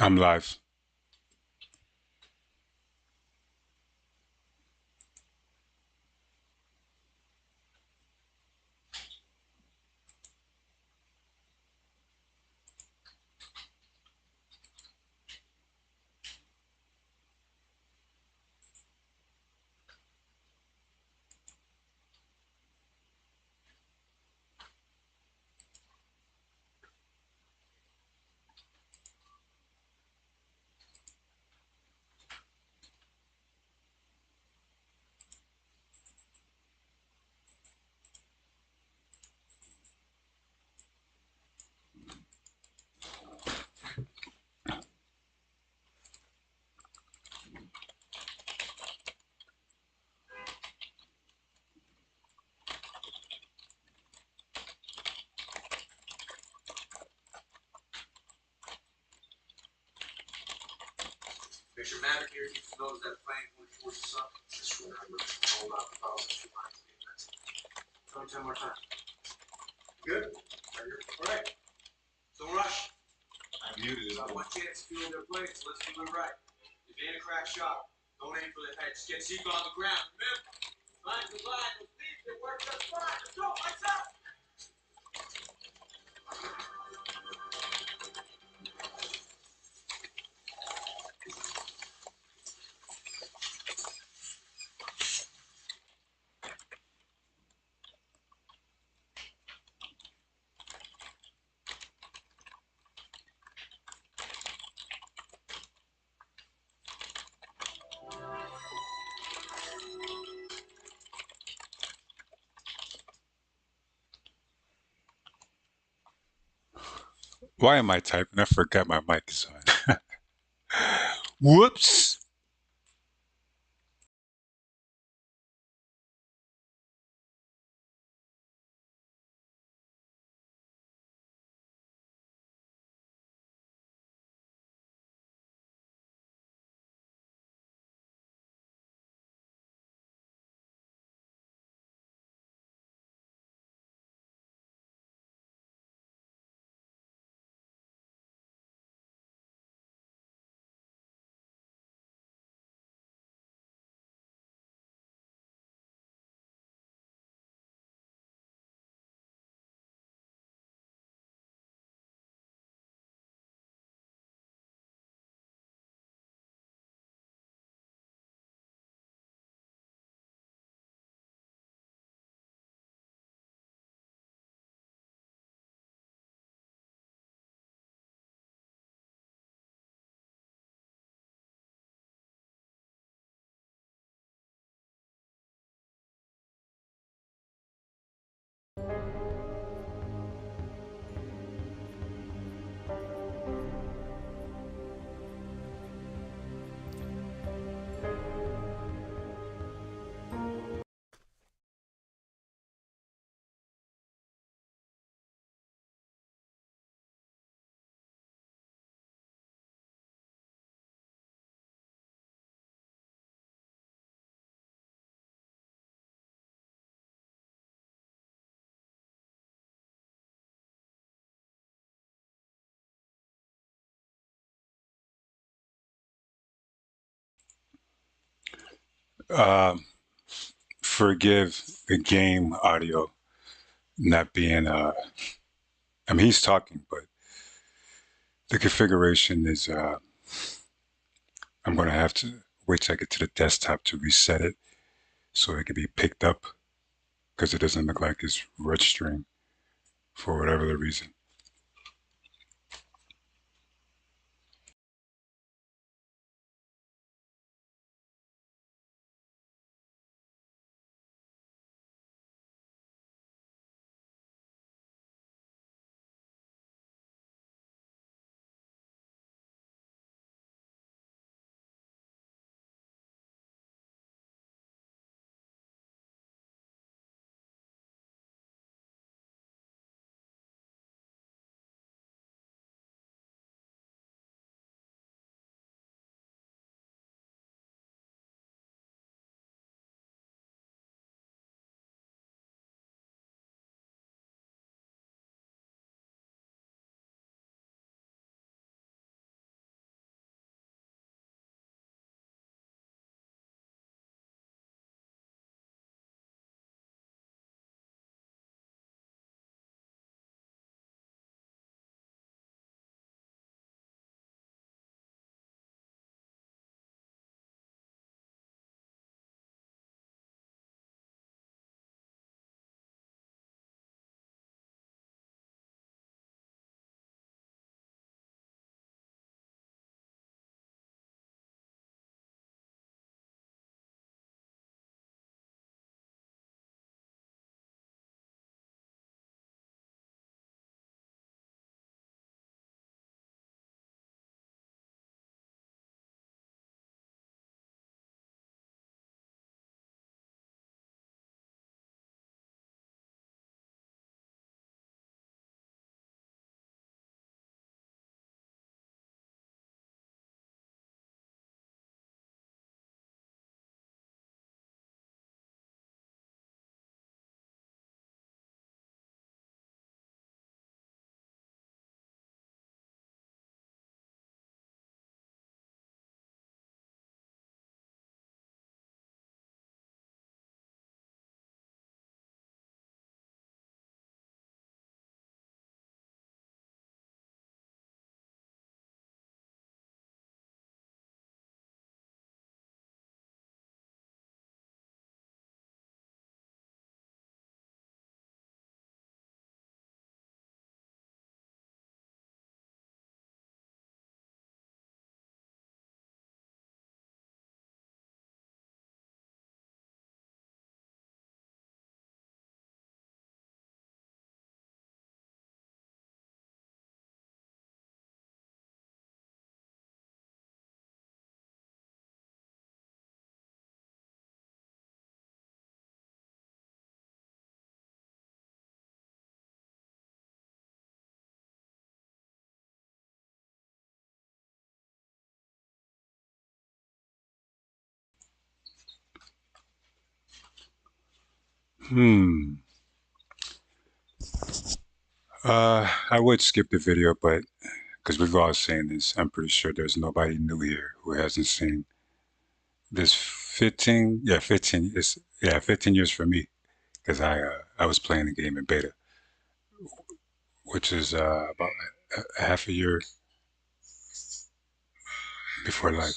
I'm live. Mr. Maddock here needs to know that plane when forces up. Just remember, hold out the policy. Tell me 10 more times. Good? All right. Don't rush. I muted it. Got one chance to fuel their planes. Let's do it right. If you ain't a crack shot, don't aim for the head. Just get Zeke on the ground. Remember, line's a line. Those thieves, they work just fine. Let's go. Lights out. Why am I typing? I forgot my mic is on. Whoops. Um, Forgive the game audio not being. I mean, he's talking, but the configuration is. I'm going to have to wait till I get to the desktop to reset it so it can be picked up because it doesn't look like it's registering for whatever the reason. Hmm. I would skip the video, but because we've all seen this, I'm pretty sure there's nobody new here who hasn't seen this 15, yeah, 15 is yeah, 15 years for me because I was playing the game in beta, which is about a half a year before life.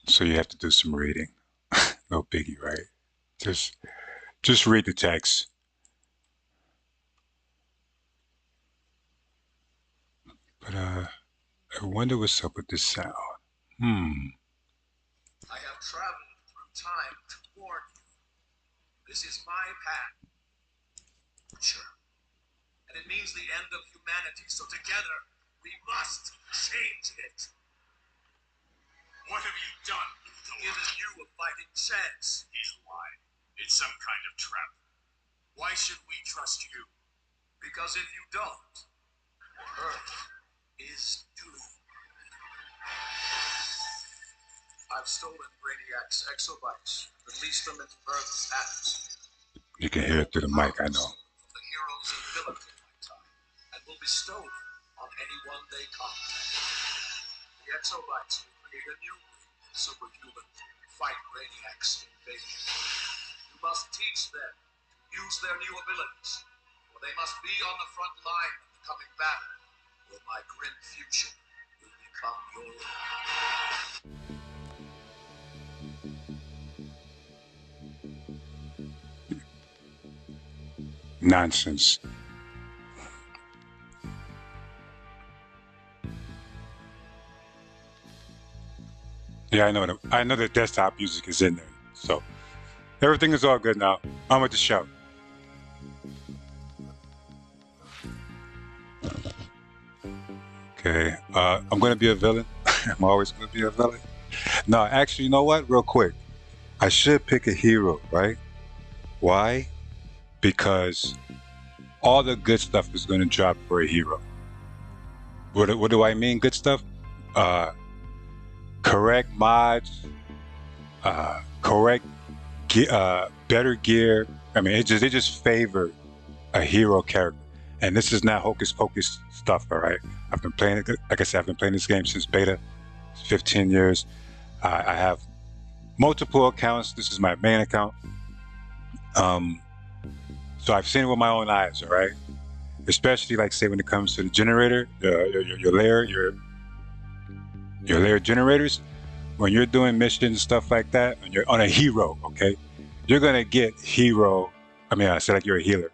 So you have to do some reading. No biggie, right? Just just read the text. But I wonder what's up with this sound. Hmm. I have traveled through time to warn you. This is my path. Sure. And it means the end of humanity, so together we must change it. What have you done? Given you a fighting chance. He's lying. It's some kind of trap. Why should we trust you? Because if you don't, Earth is doomed. I've stolen Brainiac's exobytes, released them into Earth's atmosphere. You can hear it through the mic, I know. The heroes and villains of my time, and will bestow them on anyone they contact. The exobytes will create a new breed of superhuman to fight Brainiac's invasion. You must teach them to use their new abilities, or they must be on the front line of the coming battle, or my grim future will become your own. Nonsense. Yeah, I know the desktop music is in there. So everything is all good now. I'm with the show. Okay. I'm gonna be a villain. I'm always gonna be a villain. No, actually, you know what? Real quick. I should pick a hero, right? Why? Because all the good stuff is gonna drop for a hero. What do I mean good stuff? Correct mods, correct better gear. I mean, they just favor a hero character, and this is not hocus pocus stuff. All right, I've been playing it. Like I said, I've been playing this game since beta. It's 15 years. I have multiple accounts. This is my main account. So I've seen it with my own eyes. All right, especially like say when it comes to the generator, your layer generators. When you're doing missions and stuff like that, and you're on a hero, okay, you're gonna get hero. I mean, I said like you're a healer.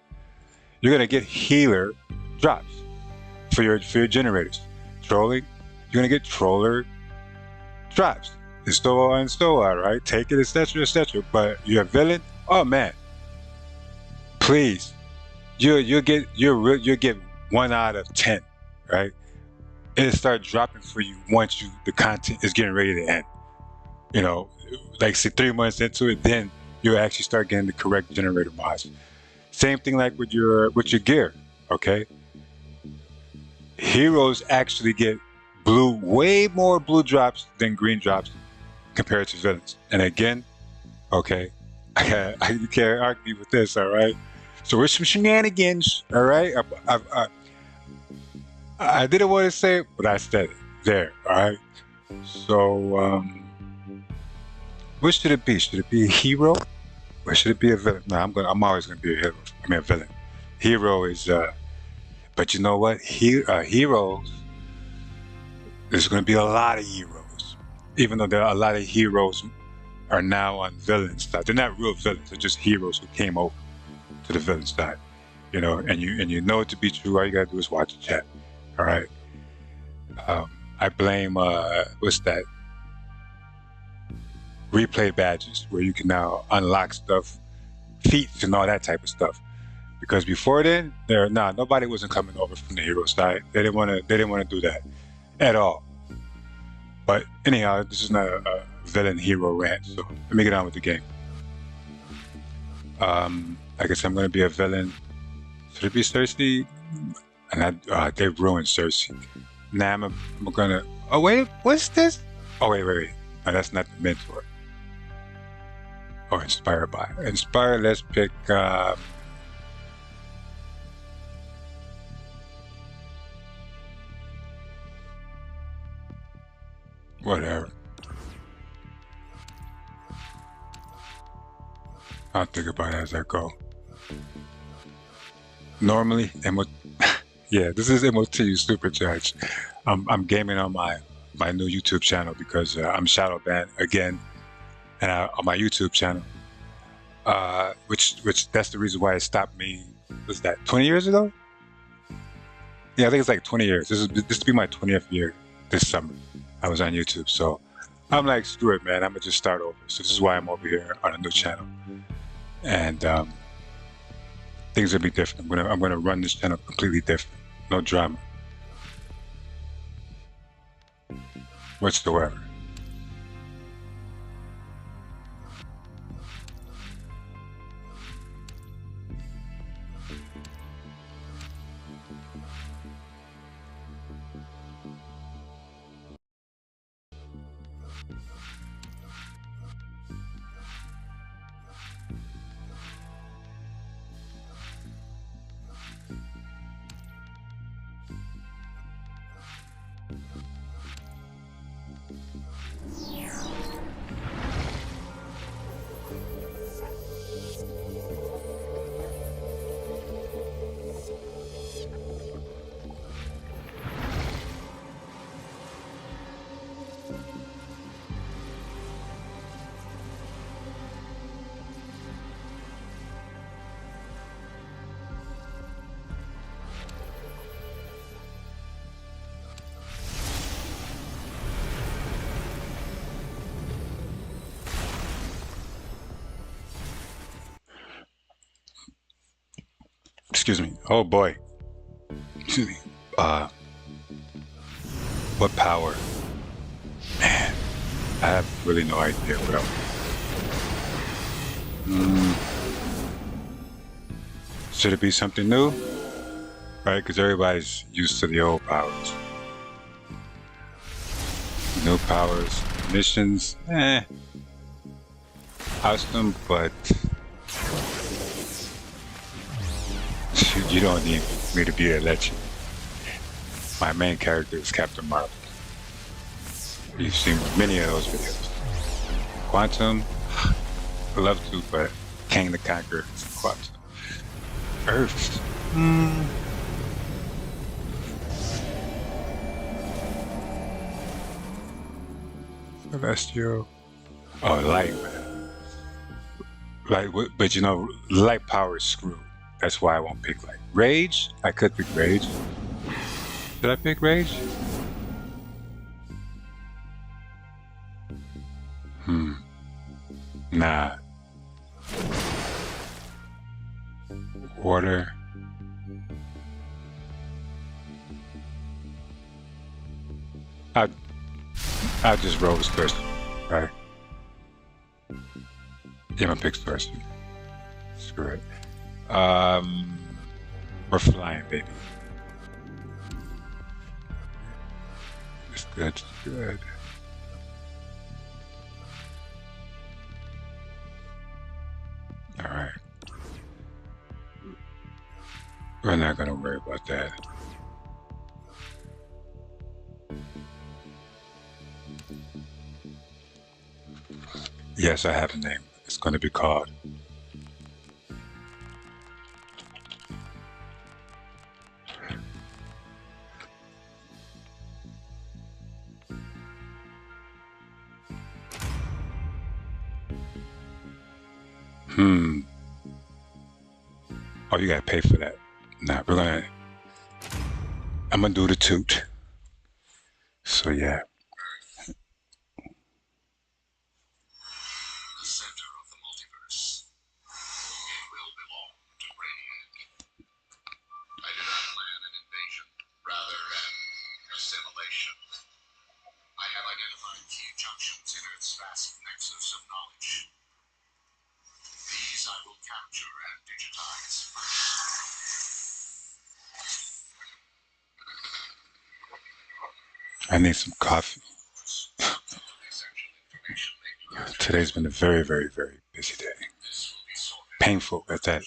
You're gonna get healer drops for your generators. Trolling, you're gonna get troller drops, and so on and so on. Right? Take it, etc., etc. But you're a villain. Oh man, please, you'll get 1 out of 10, right? It'll start dropping for you once the content is getting ready to end. You know, like say 3 months into it, then you'll actually start getting the correct generator mods. Same thing like with your gear, okay? Heroes actually get way more blue drops than green drops compared to villains. And again, okay, you can't argue with this, all right? So we're some shenanigans, all right? I didn't want to say it, but I said it there, all right? So, what should it be? Should it be a hero, or should it be a villain? No, I'm always gonna be a hero. I mean, a villain. Hero is, but you know what? Heroes. There's gonna be a lot of heroes, even though there are a lot of heroes are now on villain side. They're not real villains. They're just heroes who came over to the villain side. You know, and you know it to be true. All you gotta do is watch the chat. All right. I blame what's that? replay badges where you can now unlock stuff, feats, and all that type of stuff. Because before then, nobody wasn't coming over from the hero side. They didn't want to do that at all. But anyhow, this is not a villain hero rant, so let me get on with the game. I guess I'm going to be a villain. Should it be Cersei? And they've ruined Cersei. Now I'm gonna. Oh wait, what's this? Oh wait. No, that's not the mentor. Oh, inspired by. Inspired. Let's pick. Whatever. I'll think about it as I go. Normally, yeah, this is MOT Super Judge. I'm gaming on my new YouTube channel because I'm shadow banned again, and on my YouTube channel, which that's the reason why it stopped me. Was that 20 years ago? Yeah, I think it's like 20 years. This will be my 20th year this summer. I was on YouTube, so I'm like, screw it, man. I'm gonna just start over. So this is why I'm over here on a new channel, and things will be different. I'm gonna run this channel completely different. No drama whatsoever. Excuse me. Oh boy. Excuse me. What power? Man, I have really no idea what should it be something new? Right, because everybody's used to the old powers. New powers, missions, awesome, but you don't need me to be a legend. My main character is Captain Marvel. You've seen many of those videos. Quantum, I love to, but Kang the Conqueror is Quantum. Earth. Celestial. Oh, light, man. Light, but you know, light power is screwed. That's why I won't pick light. Rage? I could pick Rage. Did I pick Rage? Nah. Water. I just roll with Cersei, right? Yeah, I'm gonna pick Cersei. Screw it. We're flying, baby. It's good, it's good. All right. We're not gonna worry about that. Yes, I have a name. It's gonna be called Oh, you gotta pay for that. Nah, I'm gonna do the toot. So yeah. center of the multiverse. It will belong to Brainiac. I did not plan an invasion, rather an assimilation. I have identified key junctions in Earth's vast nexus of knowledge. These I will capture and digitize first. I need some coffee. Today's been a very, very, very busy day. Painful at that.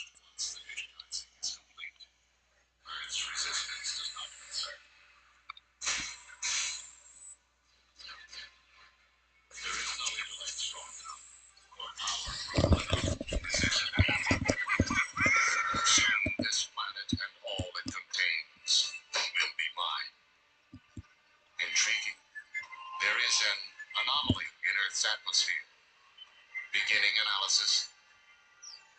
Atmosphere. Beginning analysis.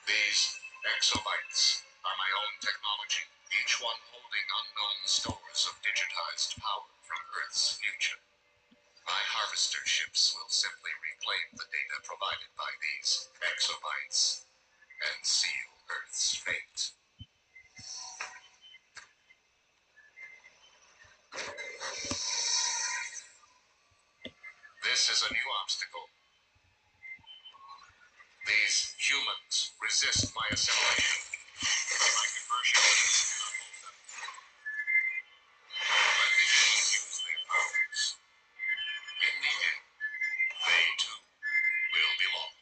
These exobytes are my own technology, each one holding unknown stores of digitized power from Earth's future. My harvester ships will simply reclaim the data provided by these exobytes and seal Earth's fate. This is a new obstacle. These humans resist my assimilation. My conversion units cannot hold them. Let the humans use their powers. In the end, they too will belong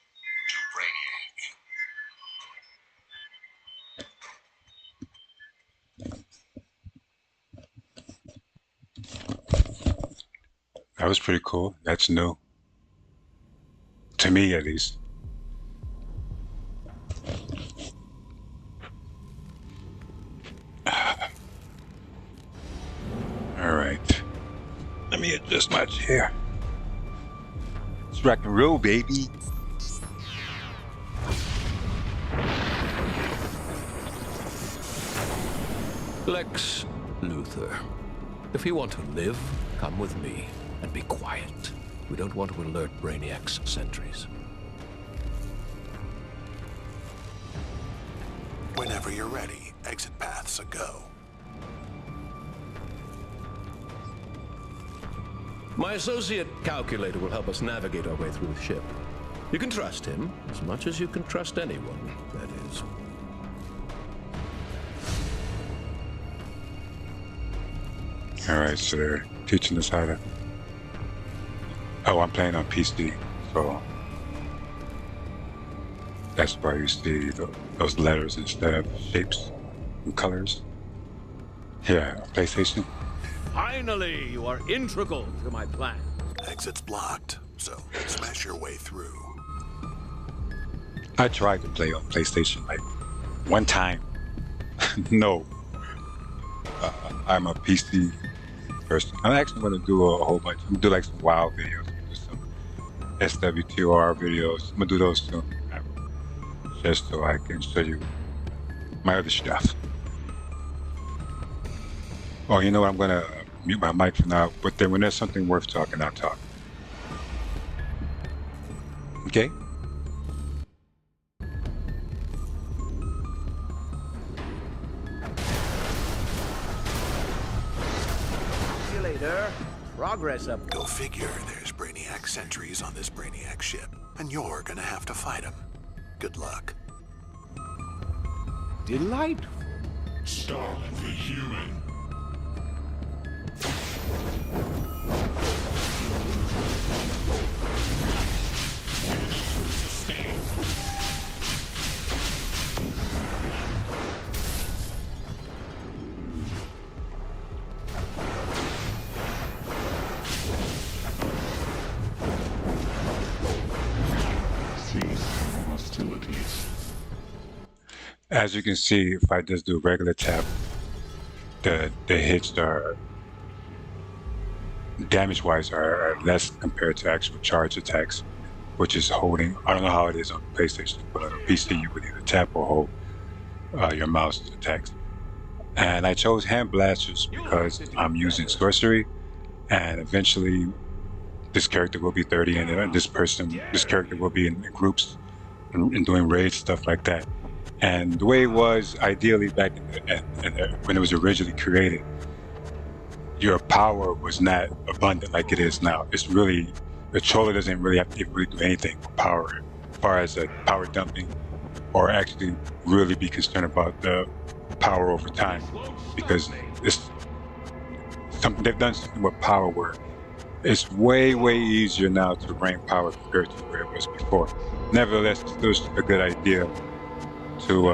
to Brainiac. That was pretty cool. That's new. To me, at least. All right. Let me adjust my chair. It's rock and roll, baby. Lex Luthor. If you want to live, come with me. And be quiet. We don't want to alert Brainiac's sentries. Whenever you're ready, exit paths a go. My associate Calculator will help us navigate our way through the ship. You can trust him, as much as you can trust anyone, that is. Alright, so they're teaching us how to... Oh, I'm playing on PC, so... That's why you see those letters instead of shapes and colors. Yeah, PlayStation. Finally, you are integral to my plan. Exit's blocked, so smash your way through. I tried to play on PlayStation like one time. No. I'm a PC person. I'm actually going to do a whole bunch. I'm going to do like some WoW videos, do some SWTOR videos. I'm going to do those soon. Just so I can show you my other stuff. Oh, you know what? I'm going to mute my mic for now, but then when there's something worth talking, I'll talk. Okay? See you later. Progress up. Go figure, there's Brainiac sentries on this Brainiac ship, and you're gonna have to fight them. Good luck. Delightful. Stop the human. As you can see, if I just do regular tap, the hits are damage-wise are less compared to actual charge attacks, which is holding. I don't know how it is on PlayStation, but on PC you would either tap or hold your mouse attacks. And I chose hand blasters because I'm using sorcery, and eventually this character will be 30, and this character will be in groups and doing raids, stuff like that. And the way it was ideally back when it was originally created, your power was not abundant like it is now. It's really, the Chola doesn't really have to really do anything with power, as far as power dumping, or actually really be concerned about the power over time, because they've done something with power where it's way easier now to rain power compared to where it was before. Nevertheless, it's still a good idea to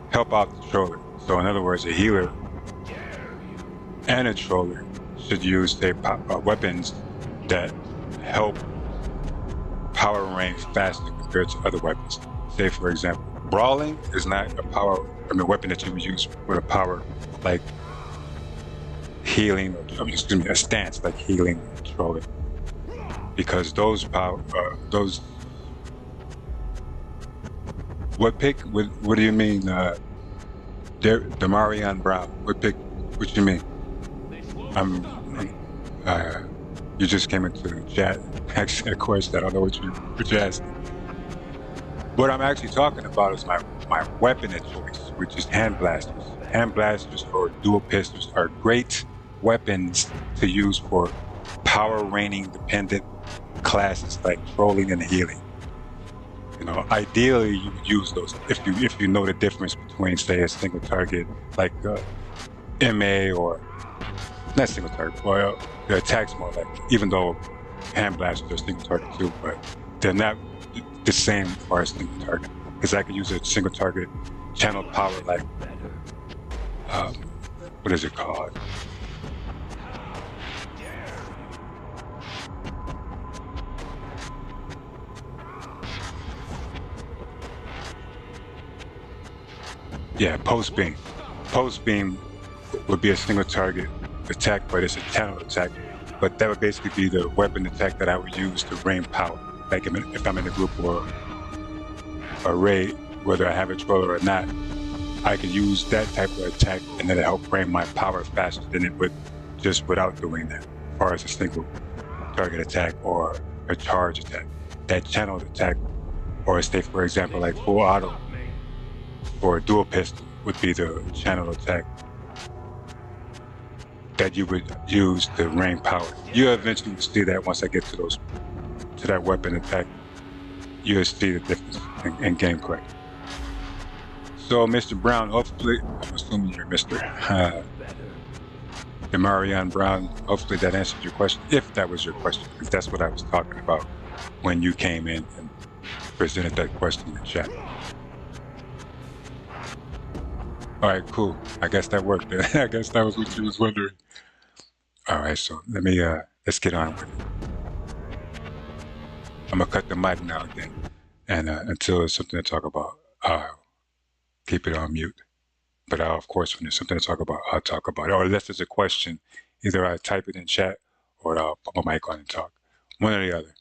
help out the Troller. So in other words, a healer and a Troller should use weapons that help power rain faster compared to other weapons. Say for example, brawling is not a weapon that you would use with a power like healing, a stance like healing or trolling, because those what do you mean, Demarion Brown? What do you mean? You just came into the chat, asking a question. I don't know what you're asking. What I'm actually talking about is my weapon of choice, which is hand blasters. Hand blasters or dual pistols are great weapons to use for power raining dependent classes like trolling and healing. Ideally you would use those if you know the difference between, say, a single target like MA, or not single target, well, the attacks more like, even though hand blasters are single target too, but they're not the same as far as single target, because I could use a single target channeled power like what is it called? Yeah, post beam. Post beam would be a single target attack, but it's a channel attack. But that would basically be the weapon attack that I would use to rain power. Like if I'm in a group or a raid, whether I have a Troller or not, I could use that type of attack and then help rain my power faster than it would just without doing that, as far as a single target attack or a charge attack. That channel attack, or say for example like full auto or a dual pistol, would be the channel attack that you would use to rain power. You eventually will see that once I get to that weapon attack, you'll see the difference in gameplay. So Mr. Brown, hopefully, I'm assuming you're Mr. Demarion Brown, hopefully that answered your question, if that was your question, because that's what I was talking about when you came in and presented that question in the chat. All right, cool. I guess that worked. I guess that was what you was wondering. All right, so let's get on with it. I'm gonna cut the mic now again, and until there's something to talk about, I'll keep it on mute. But of course, when there's something to talk about, I'll talk about it. Or unless there's a question, either I type it in chat or I'll put my mic on and talk. One or the other.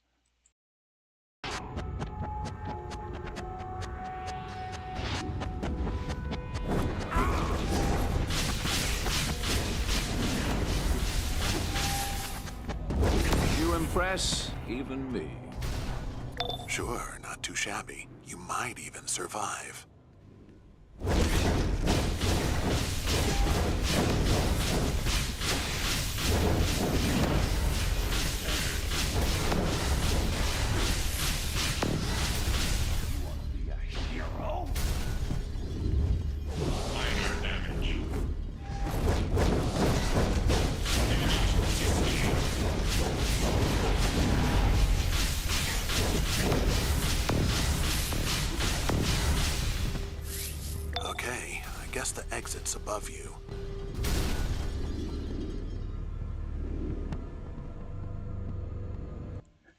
Impress even me. Sure, not too shabby. You might even survive. Okay, I guess the exit's above you.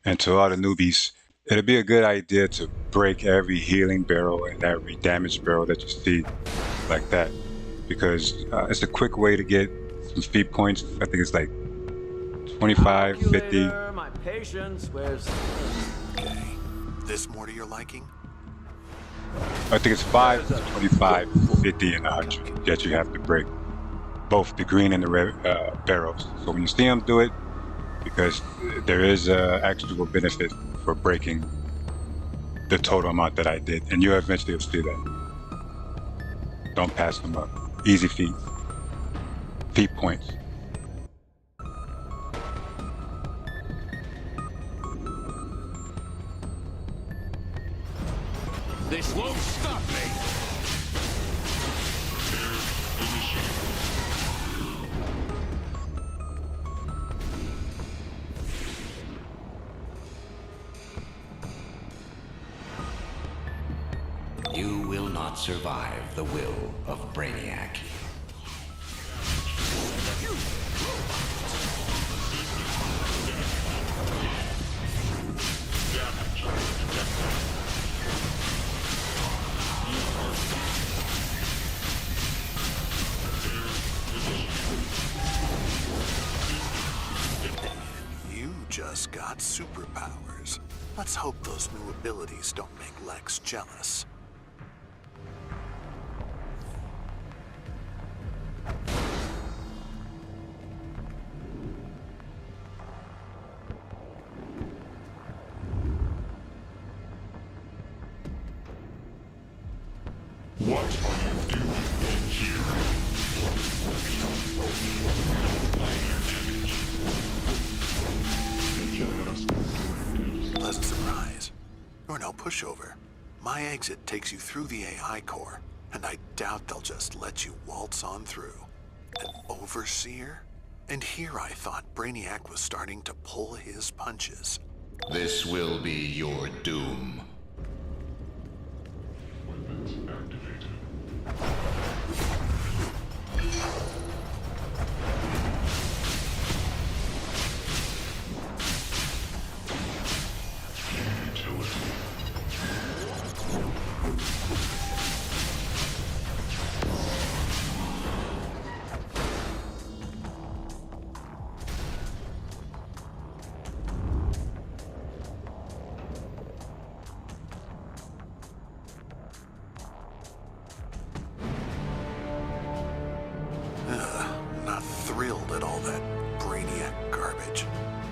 And to all the newbies, it'd be a good idea to break every healing barrel and every damage barrel that you see like that, because it's a quick way to get some speed points. I think it's like 25, 50. My patience wears. Okay, this more to your liking? I think it's 5, 25, 50, and 100 that you have to break. both the green and the red barrels. So when you see them, do it, because there is actual benefit for breaking the total amount that I did, and you eventually will see that. Don't pass them up. Easy feat. Feat points. This won't stop me! You will not survive the will of Brainiac. You just got superpowers. Let's hope those new abilities don't make Lex jealous. What are you doing in here? Pleasant surprise. You're no pushover. My exit takes you through the AI core, and I doubt they'll just let you waltz on through. An overseer? And here I thought Brainiac was starting to pull his punches. This will be your doom. Weapons activated. Utility. Not thrilled at all that Brainiac garbage.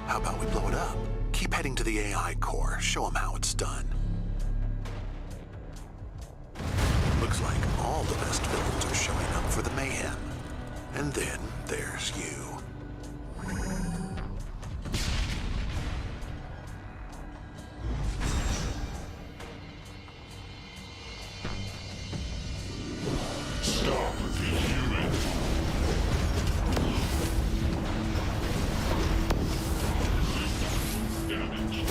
How about we blow it up? Keep heading to the AI core. Show them how it's done. Looks like all the best villains are showing up for the mayhem. And then there's you. Stop the human. Damage.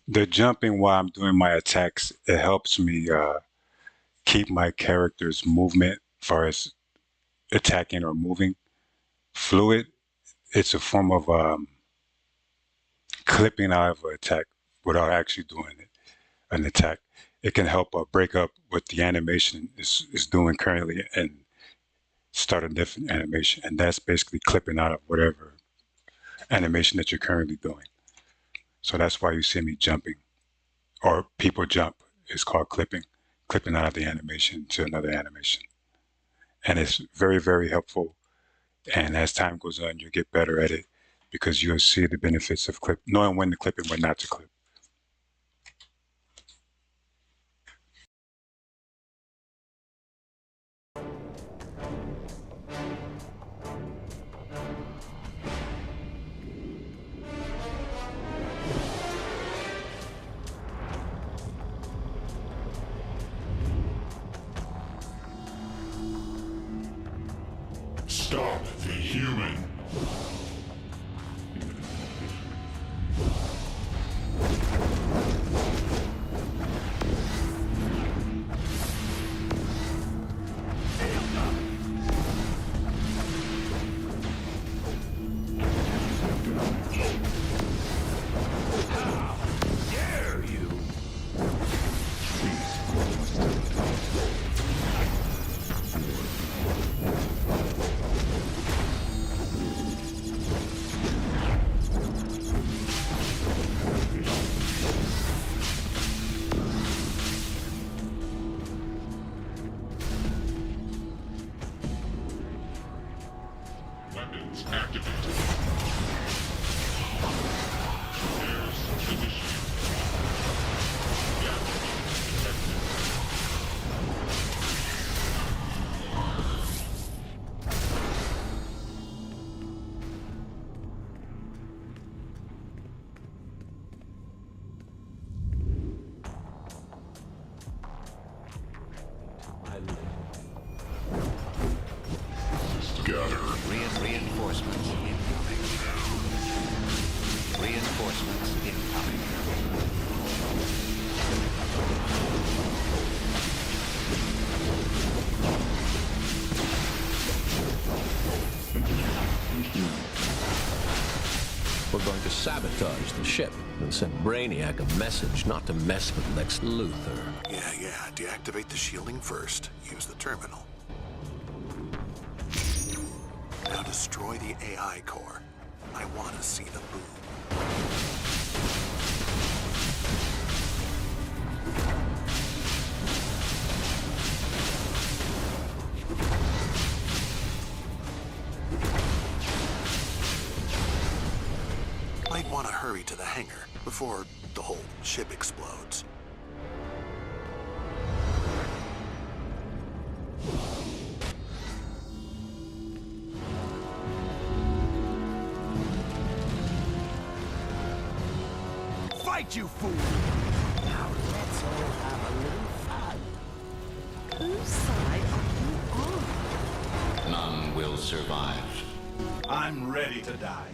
The jumping while I'm doing my attacks, it helps me keep my character's movement as far as attacking or moving fluid. It's a form of clipping out of an attack without actually doing it, an attack. It can help break up what the animation is doing currently and start a different animation. And that's basically clipping out of whatever animation that you're currently doing. So that's why you see me jumping, or people jump. It's called clipping out of the animation to another animation. And it's very, very helpful. And as time goes on, you'll get better at it because you'll see the benefits of knowing when to clip and when not to clip. Stop the human. sabotaged the ship and sent Brainiac a message not to mess with Lex Luthor. Yeah. Deactivate the shielding first. Use the terminal. Now destroy the AI core. I want to see the boom. Might want to hurry to the hangar before the whole ship explodes. Fight, you fool! Now let's all have a little fun. Whose side are you on? None will survive. I'm ready to die.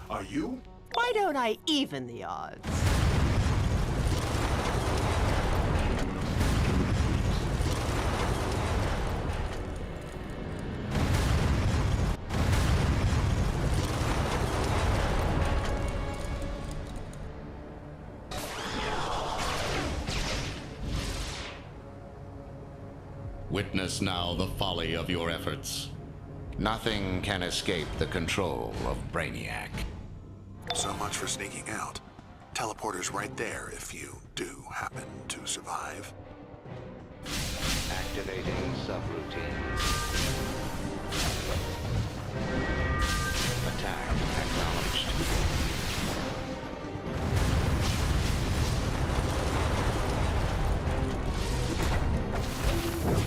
Are you? Why don't I even the odds? Witness now the folly of your efforts. Nothing can escape the control of Brainiac. So much for sneaking out. Teleporter's right there if you do happen to survive. Activating subroutine. Attack acknowledged.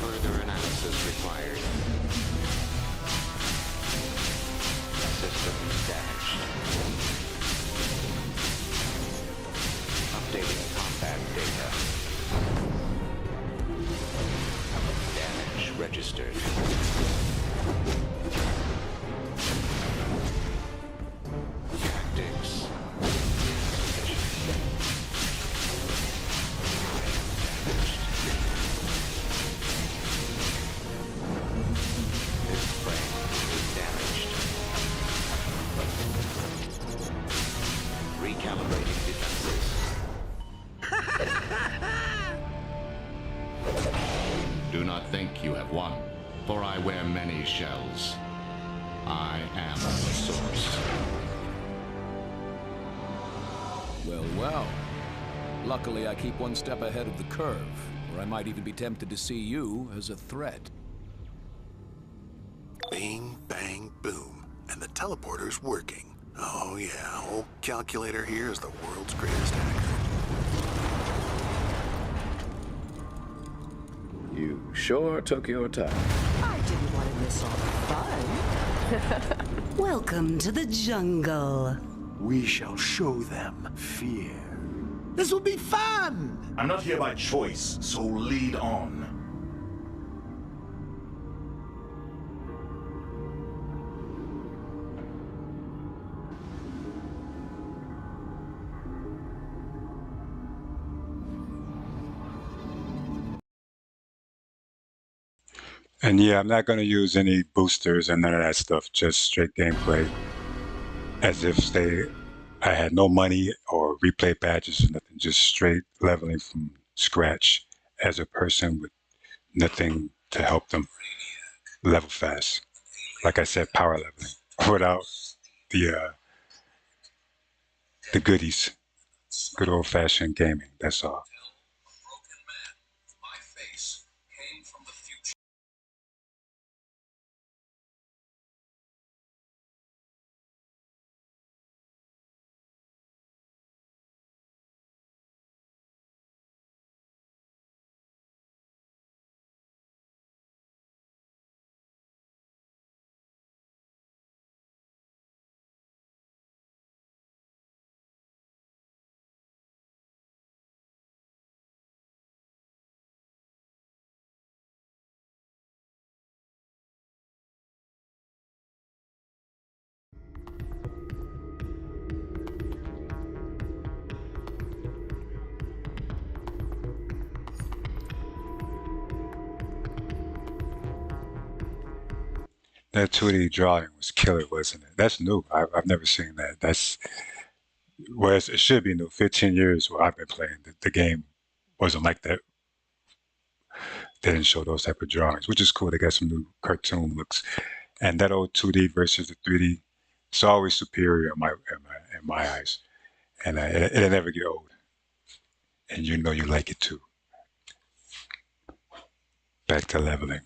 Further analysis required. System damaged. Updating combat data. Damage registered. Tactics. This frame is damaged. Recalibrating defenses. Do not think you have won, for I wear many shells. I am the source. Well. Luckily, I keep one step ahead of the curve, or I might even be tempted to see you as a threat. Bing, bang, boom. And the teleporter's working. Oh yeah, old Calculator here is the world's greatest hacker. You sure took your time. I didn't want to miss all the fun. Welcome to the jungle. We shall show them fear. This will be fun! I'm not here by choice, so lead on. And yeah, I'm not going to use any boosters and none of that stuff, just straight gameplay. As if I had no money or replay badges or nothing, just straight leveling from scratch as a person with nothing to help them level fast. Like I said, power leveling without the goodies. Good old fashioned gaming, that's all. That 2D drawing was killer, wasn't it? That's new. I've never seen that. Well, it should be new. 15 years where I've been playing. The game wasn't like that. They didn't show those type of drawings, which is cool. They got some new cartoon looks. And that old 2D versus the 3D, it's always superior in my eyes. And it'll never get old. And you know you like it too. Back to leveling.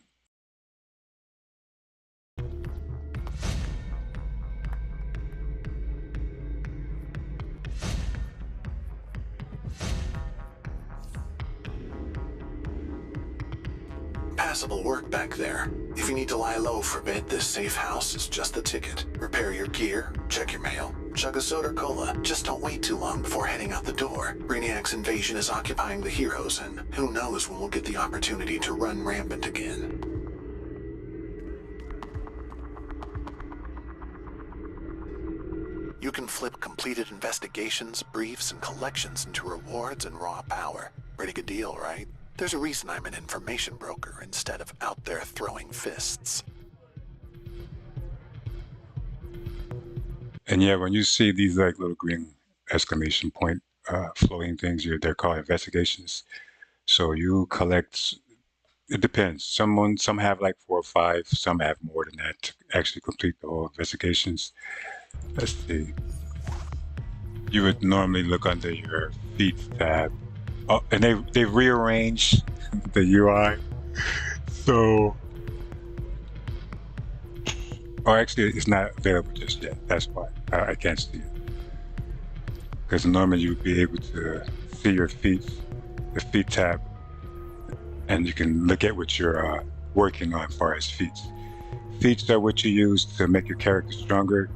Passable work back there. If you need to lie low for a bit, this safe house is just the ticket. Repair your gear, check your mail, chug a soda cola. Just don't wait too long before heading out the door. Brainiac's invasion is occupying the heroes, and who knows when we'll get the opportunity to run rampant again. You can flip completed investigations, briefs, and collections into rewards and raw power. Pretty good deal, right? There's a reason I'm an information broker instead of out there throwing fists. And yeah, when you see these like little green exclamation point floating things, they're called investigations. So you collect, it depends. Some have like 4 or 5, some have more than that to actually complete the whole investigations. Let's see. You would normally look under your feet tab. Oh, and they rearranged the UI. So, oh, actually, it's not available just yet. That's why I can't see it. Because normally you'd be able to see your feet, the feet tab, and you can look at what you're working on as far as feats. Feats are what you use to make your character stronger.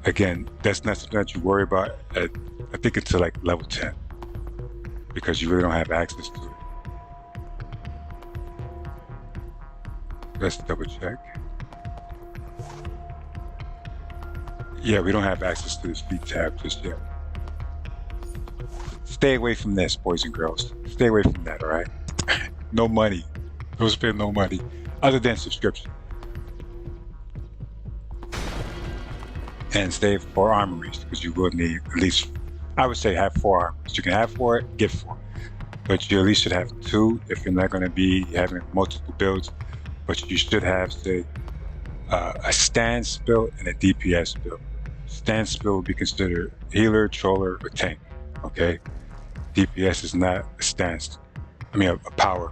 Again, that's not something that you worry about I think until like level 10, because you really don't have access to it. Let's double check. Yeah, we don't have access to this feed tab just yet. Stay away from this, boys and girls. Stay away from that, all right? No money. Don't spend no money other than subscription. And save for armories, because you will need at least, I would say, have 4 armories. You can have 4, get 4. But you at least should have 2 if you're not going to be having multiple builds. But you should have, say, a stance build and a DPS build. Stance build would be considered healer, troller, or tank. Okay? DPS is not a stance. I mean, a power.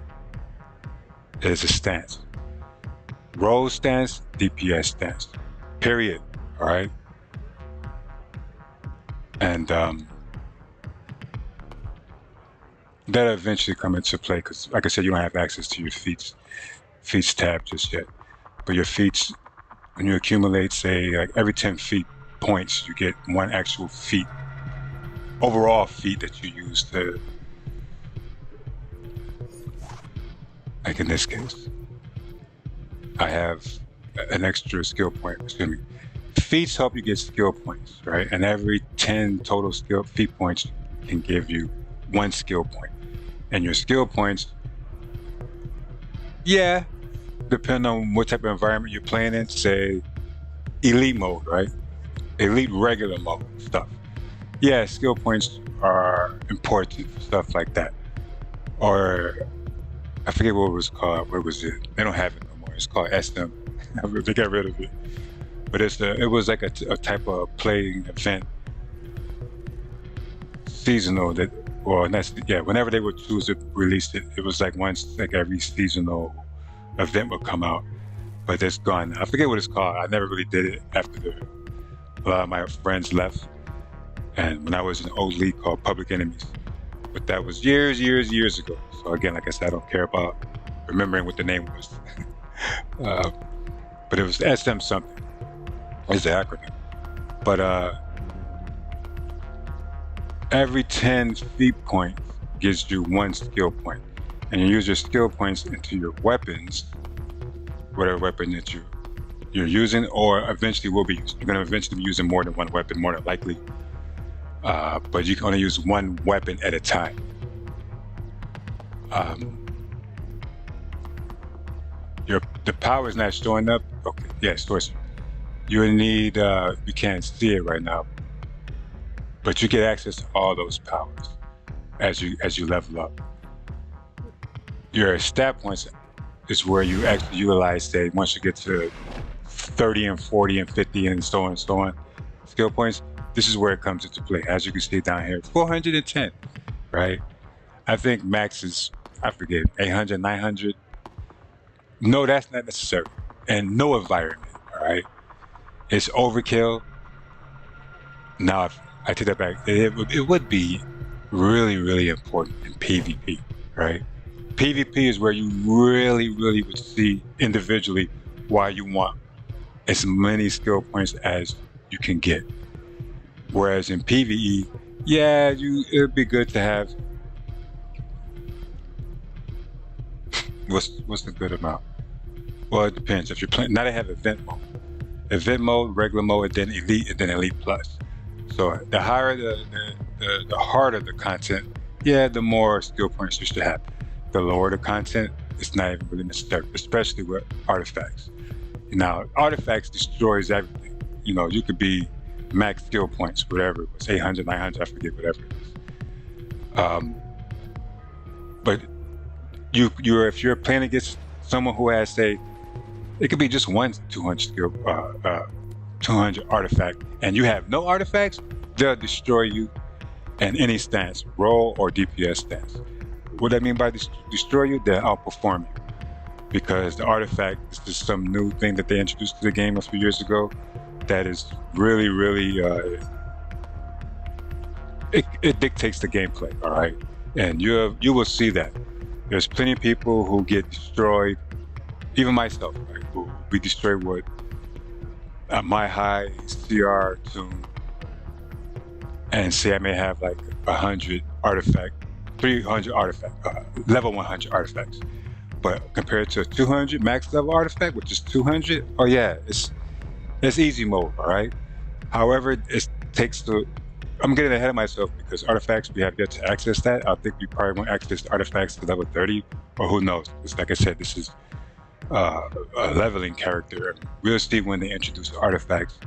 It is a stance. Roll stance, DPS stance. Period. All right? And that'll eventually come into play because, like I said, you don't have access to your feats tab just yet. But your feats, when you accumulate, say, like every 10 feet points, you get 1 actual feat, overall feat that you use to, like in this case, I have an extra skill point, excuse me. Feats help you get skill points, right? And every 10 total skill feat points can give you 1 skill point. And your skill points, yeah, depending on what type of environment you're playing in, say elite mode, right? Elite regular mode stuff. Yeah, skill points are important for stuff like that. Or I forget what it was called. What was it? They don't have it no more. It's called SM. They got rid of it. But it was like a type of playing event, seasonal. That, well, that's, yeah. Whenever they would choose to release it, it was like once, like every seasonal event would come out. But it's gone now. I forget what it's called. I never really did it after a lot of my friends left. And when I was in an old league called Public Enemies, but that was years ago. So again, like I said, I don't care about remembering what the name was. But it was SM something. It's the acronym. But every 10 feat points gives you 1 skill point. And you use your skill points into your weapons, whatever weapon that you're using, or eventually will be using. You're going to eventually be using more than 1 weapon, more than likely. But you can only use 1 weapon at a time. The power is not showing up. Okay, yeah, sorcery. you will need, you can't see it right now, but you get access to all those powers as you level up. Your stat points is where you actually utilize, say, once you get to 30 and 40 and 50 and so on, skill points, this is where it comes into play. As you can see down here, 410, right? I think max is, I forget, 800, 900. No, that's not necessary. And no environment, all right? It's overkill. Now, if I take that back, it would be really, really important in PvP, right? PvP is where you really, really would see individually why you want as many skill points as you can get. Whereas in PvE, yeah, it'd be good to have, what's the good amount? Well, it depends. If you're playing, now they have event mode, regular mode, and then elite plus. So the higher the harder the content, yeah, the more skill points you should have. The lower the content, it's not even really necessary, especially with artifacts. Now, artifacts destroys everything. You know, you could be max skill points, whatever it was, 800, 900, I forget, whatever it is. But if you're playing against someone who has, say, it could be just one 200 skill, 200 artifact, and you have no artifacts, they'll destroy you in any stance, roll or DPS stance. What I mean by destroy you, they'll outperform you. Because the artifact is just some new thing that they introduced to the game a few years ago that is really, really, it dictates the gameplay, all right? And you will see that. There's plenty of people who get destroyed, even myself, right? Who be destroyed with my high CR tune, and say I may have like 100 artifact, 300 artifact, level 100 artifacts. But compared to 200 max level artifact, which is 200, oh yeah, it's easy mode, all right? However, it takes I'm getting ahead of myself because artifacts, we have yet to access that. I think we probably won't access the artifacts to level 30, or who knows? It's like I said, this is a leveling character. We'll see when they introduce artifacts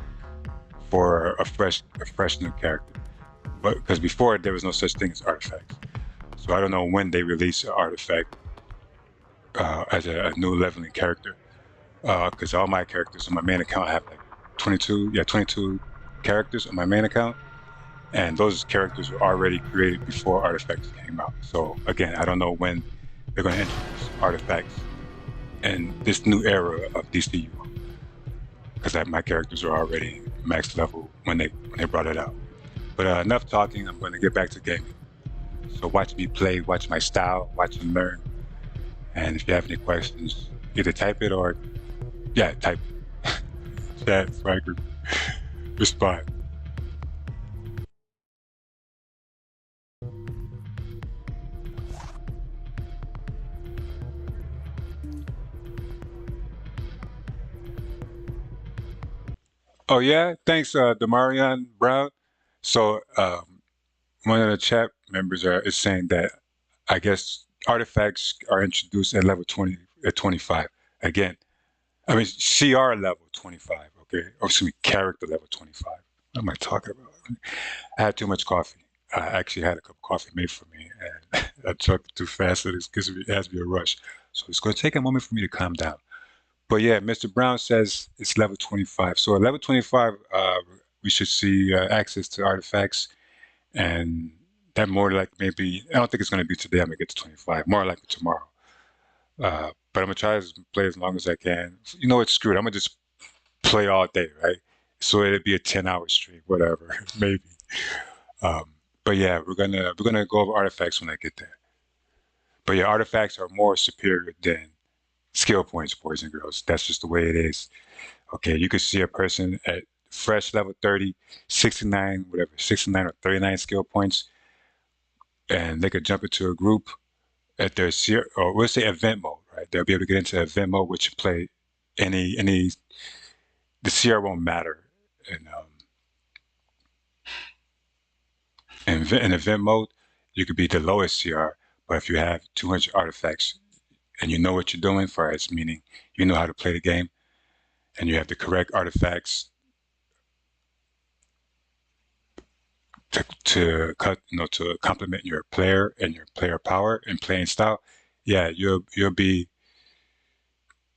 for a fresh new character. But because before there was no such thing as artifacts. So I don't know when they release an artifact as a new leveling character, because all my characters on my main account have like 22 characters on my main account, and those characters were already created before artifacts came out. So again, I don't know when they're going to introduce artifacts in this new era of DCU, because my characters are already max level when they brought it out. But enough talking, I'm going to get back to gaming. So watch me play, watch my style, watch and learn. And if you have any questions, either type it or, type it. Chat so I can respond. Oh yeah, thanks, Demarion Brown. So one of the chat members is saying that I guess artifacts are introduced at level 20 at 25. Again, I mean CR level 25. Okay, or excuse me, character level 25. What am I talking about? I had too much coffee. I actually had a cup of coffee made for me, and I chugged it too fast, so it has me a rush. So it's going to take a moment for me to calm down. But yeah, Mr. Brown says it's level 25. So at level 25, we should see access to artifacts, and that more like maybe, I don't think it's going to be today. I'm going to get to 25, more likely tomorrow. But I'm going to try to play as long as I can. You know what, screw it. I'm going to just play all day, right? So it'll be a 10-hour stream, whatever, maybe. But yeah, we're gonna go over artifacts when I get there. But yeah, artifacts are more superior than skill points, boys and girls. That's just the way it is. Okay, you could see a person at fresh level 30, 69, whatever, 69 or 39 skill points, and they could jump into a group at their or we'll say event mode, right? They'll be able to get into event mode, which play the CR won't matter. And in event mode, you could be the lowest CR, but if you have 200 artifacts and you know what you're doing, for as meaning you know how to play the game, and you have the correct artifacts to complement your player and your player power and playing style, yeah, you'll be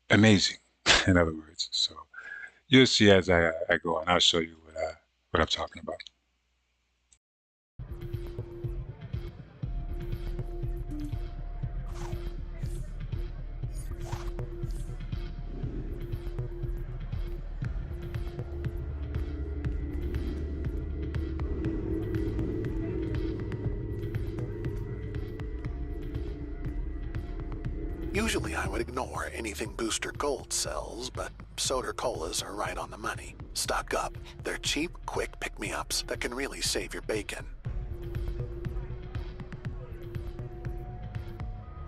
amazing. In other words, so you'll see as I go on. I'll show you what I'm talking about. Usually I would ignore anything Booster Gold sells, but Soda Colas are right on the money. Stock up. They're cheap, quick pick-me-ups that can really save your bacon.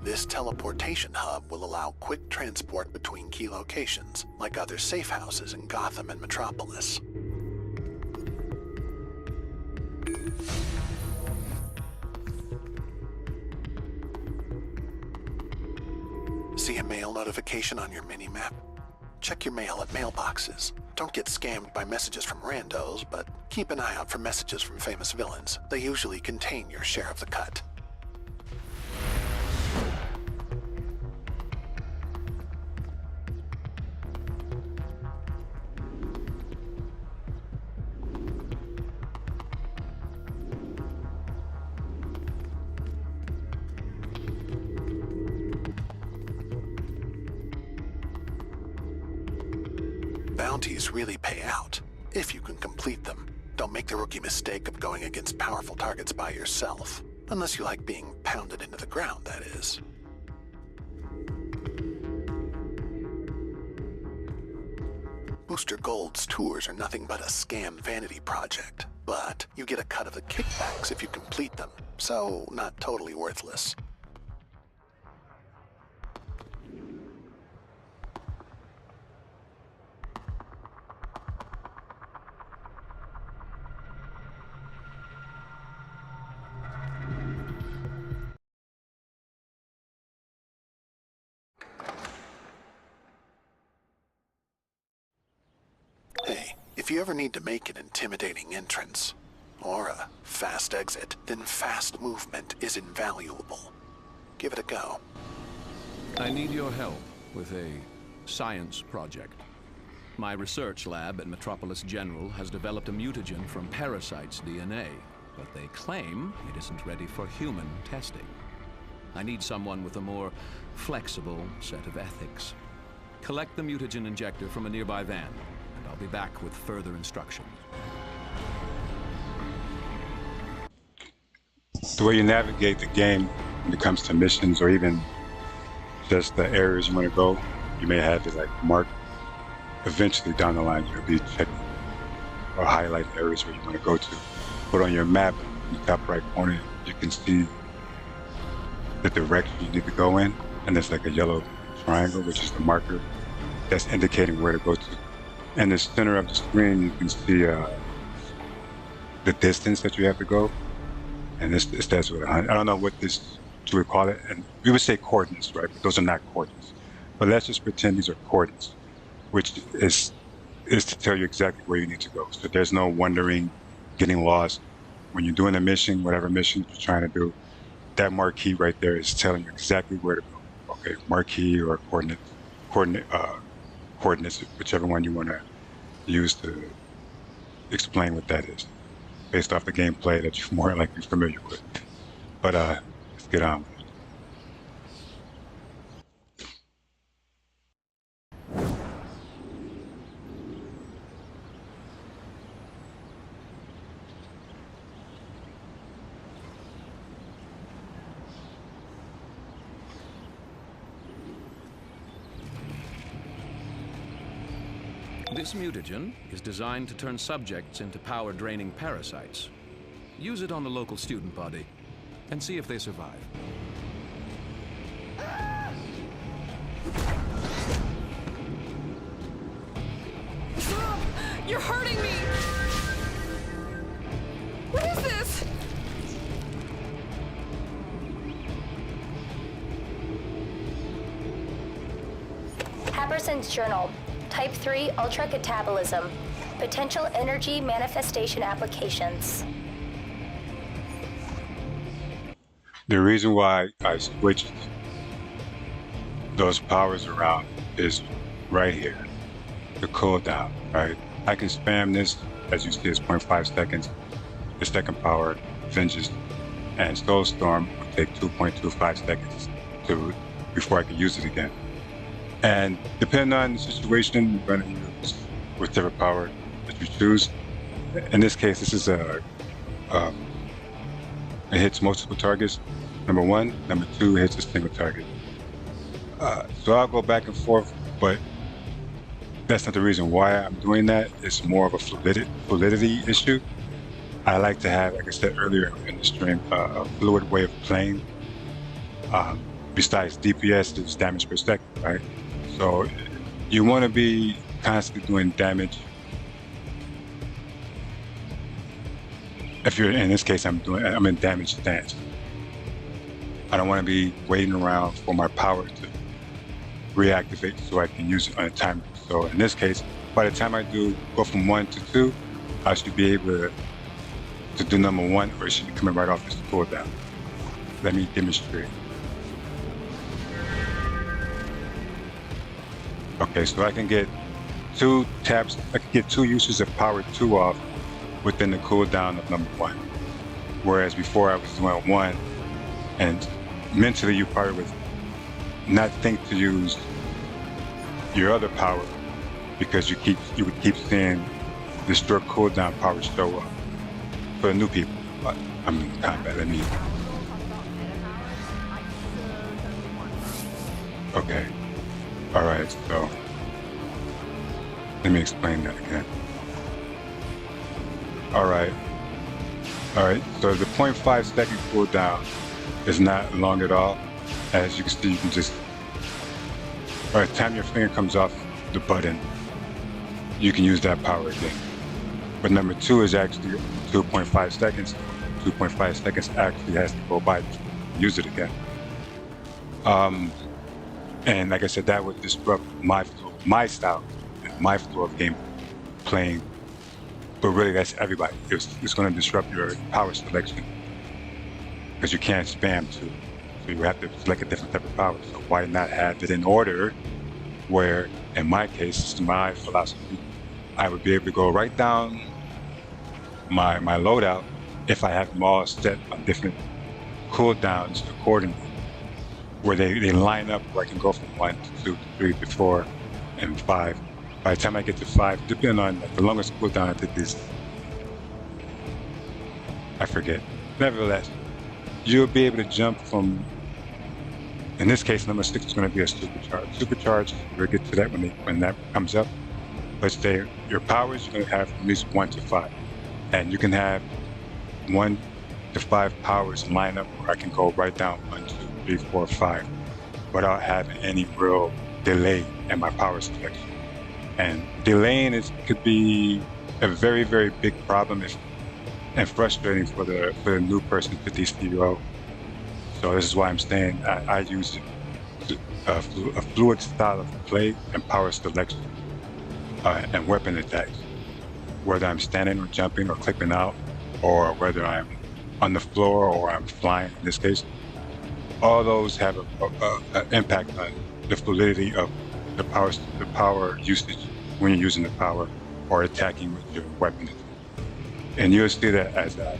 This teleportation hub will allow quick transport between key locations, like other safe houses in Gotham and Metropolis. See a mail notification on your mini-map? Check your mail at mailboxes. Don't get scammed by messages from randos, but keep an eye out for messages from famous villains. They usually contain your share of the cut. Bounties really pay out, if you can complete them. Don't make the rookie mistake of going against powerful targets by yourself. Unless you like being pounded into the ground, that is. Booster Gold's tours are nothing but a scam vanity project, but you get a cut of the kickbacks if you complete them, so not totally worthless. Hey, if you ever need to make an intimidating entrance, or a fast exit, then fast movement is invaluable. Give it a go. I need your help with a science project. My research lab at Metropolis General has developed a mutagen from parasites' DNA, but they claim it isn't ready for human testing. I need someone with a more flexible set of ethics. Collect the mutagen injector from a nearby van. I'll be back with further instructions. The way you navigate the game when it comes to missions or even just the areas you want to go, you may have to like mark. Eventually down the line, you'll be checking or highlight areas where you want to go to. But on your map, in the top right corner, you can see the direction you need to go in, and there's like a yellow triangle, which is the marker that's indicating where to go to. In the center of the screen, you can see the distance that you have to go, and this starts with 100. I don't know what you would call it, and we would say coordinates, right? But those are not coordinates. But let's just pretend these are coordinates, which is to tell you exactly where you need to go. So there's no wandering, getting lost. When you're doing a mission, whatever mission you're trying to do, that marquee right there is telling you exactly where to go. Okay, marquee or coordinates, whichever one you want to use to explain what that is, based off the gameplay that you're more likely familiar with. But let's get on with it. This mutagen is designed to turn subjects into power-draining parasites. Use it on the local student body and see if they survive. Stop! You're hurting me! What is this? Happerson's Journal. Type 3 ultra catabolism. Potential energy manifestation applications. The reason why I switched those powers around is right here, the cooldown, right? I can spam this, as you see, it's 0.5 seconds. The second power, Vengeance, and Soulstorm will take 2.25 seconds before I can use it again. And depending on the situation, you're going to use whichever power that you choose. In this case, this is it hits multiple targets, number one. Number two, it hits a single target. So I'll go back and forth, but that's not the reason why I'm doing that. It's more of a fluidity issue. I like to have, like I said earlier in the stream, a fluid way of playing. Besides DPS, it's damage per second, right? So you want to be constantly doing damage. If you're, in this case, I'm in damage stance. I don't want to be waiting around for my power to reactivate so I can use it on a timer. So in this case, by the time I do go from 1 to 2, I should be able to do number 1, or it should be coming right off this cooldown. Let me demonstrate. Okay, so I can get 2 taps, I can get 2 uses of power 2 off within the cooldown of number 1. Whereas before I was doing 1, and mentally you probably would not think to use your other power because you would keep seeing the stroke cooldown power show up. For the new people, but I'm in combat, let me. Okay. Alright, so let me explain that again. Alright, so the 0.5 second cooldown is not long at all. As you can see, you can just, by the time your finger comes off the button, you can use that power again. But number 2 is actually 2.5 seconds. 2.5 seconds actually has to go by to use it again. And like I said, that would disrupt my style, my flow of game playing. But really, that's everybody. It's going to disrupt your power selection because you can't spam 2. So you have to select a different type of power. So why not have it in order where, in my case, this is my philosophy, I would be able to go right down my loadout if I have them all set on different cooldowns accordingly, where they line up where I can go from 1 to 2 to 3 to 4 and 5. By the time I get to 5, depending on the longest cooldown I did this, I forget. Nevertheless, you'll be able to jump from, in this case, number 6 is going to be a supercharge. Supercharge, we'll get to that when that comes up. But say your powers, you're going to have at least 1 to 5. And you can have 1 to 5 powers line up where I can go right down 1, 2, 3, 4, 5 without having any real delay in my power selection. And delaying could be a very, very big problem and frustrating for the new person to DCO. So this is why I'm saying I use a fluid style of play and power selection and weapon attacks. Whether I'm standing or jumping or clipping out, or whether I'm on the floor or I'm flying in this case, all those have an impact on the fluidity of the power usage when you're using the power or attacking with your weapon. And you'll see that as I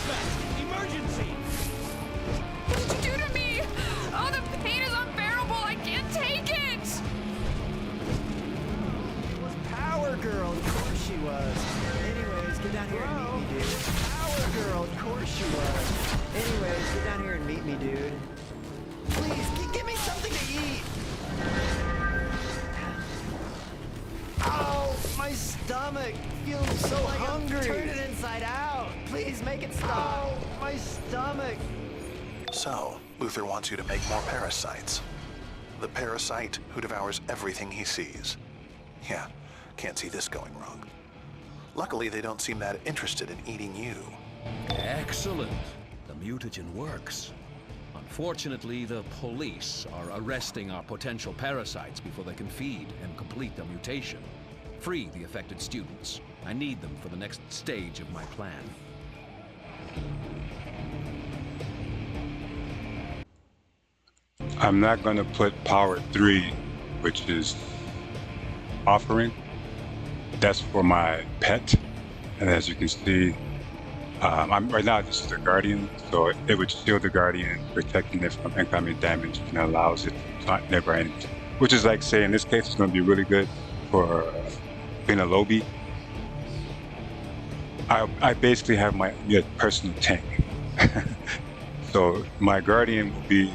Dispatch! Emergency! What did you do to me? Oh, the pain is unbearable. I can't take it. It was Power Girl, of course she was. Anyways, get down here and meet me, dude. Power Girl, of course she was. Anyways, get down here and meet me, dude. Please, give me something to eat. Ow, my stomach feels so hungry. Turn it inside out. Please make it stop. Ow, my stomach. So, Luther wants you to make more parasites. The parasite who devours everything he sees. Yeah, can't see this going wrong. Luckily, they don't seem that interested in eating you. Excellent. The mutagen works. Unfortunately, the police are arresting our potential parasites before they can feed and complete their mutation. Free the affected students. I need them for the next stage of my plan. I'm not going to put Power 3, which is offering. That's for my pet. And as you can see, right now this is a Guardian, so it would shield the Guardian, protecting it from incoming damage, and allows it to never end. Which is like, say, in this case, it's going to be really good for Penelope. I basically have my personal tank. So my Guardian will be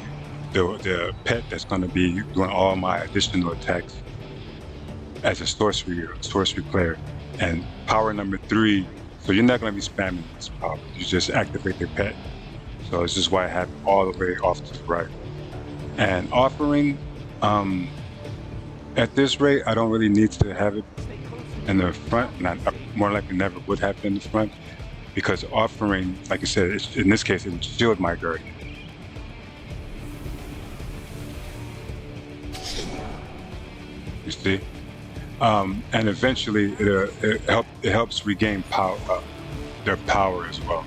the pet that's going to be doing all my additional attacks as a sorcery player. And power number 3, so you're not going to be spamming this power. You just activate the pet. So this is why I have it all the way off to the right. And offering, at this rate, I don't really need to have it in the front, and I more likely never would have it in the front, because offering, like I said, in this case, it would shield my Guardian. You see? And eventually it helps regain power, their power as well.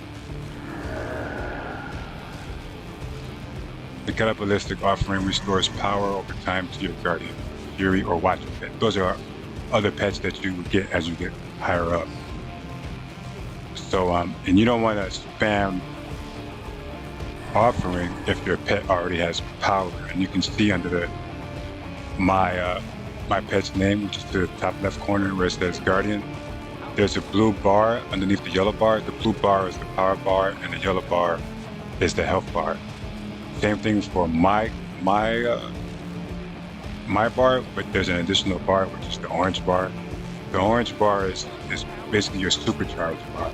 The Cannibalistic Offering restores power over time to your Guardian, Fury, or Watcher pet. Those are other pets that you would get as you get higher up. So, and you don't want to spam Offering if your pet already has power. And you can see under my pet's name, which is to the top left corner where it says Guardian, there's a blue bar underneath the yellow bar. The blue bar is the power bar, and the yellow bar is the health bar. Same thing for my bar, but there's an additional bar, which is the orange bar. The orange bar is basically your supercharge bar.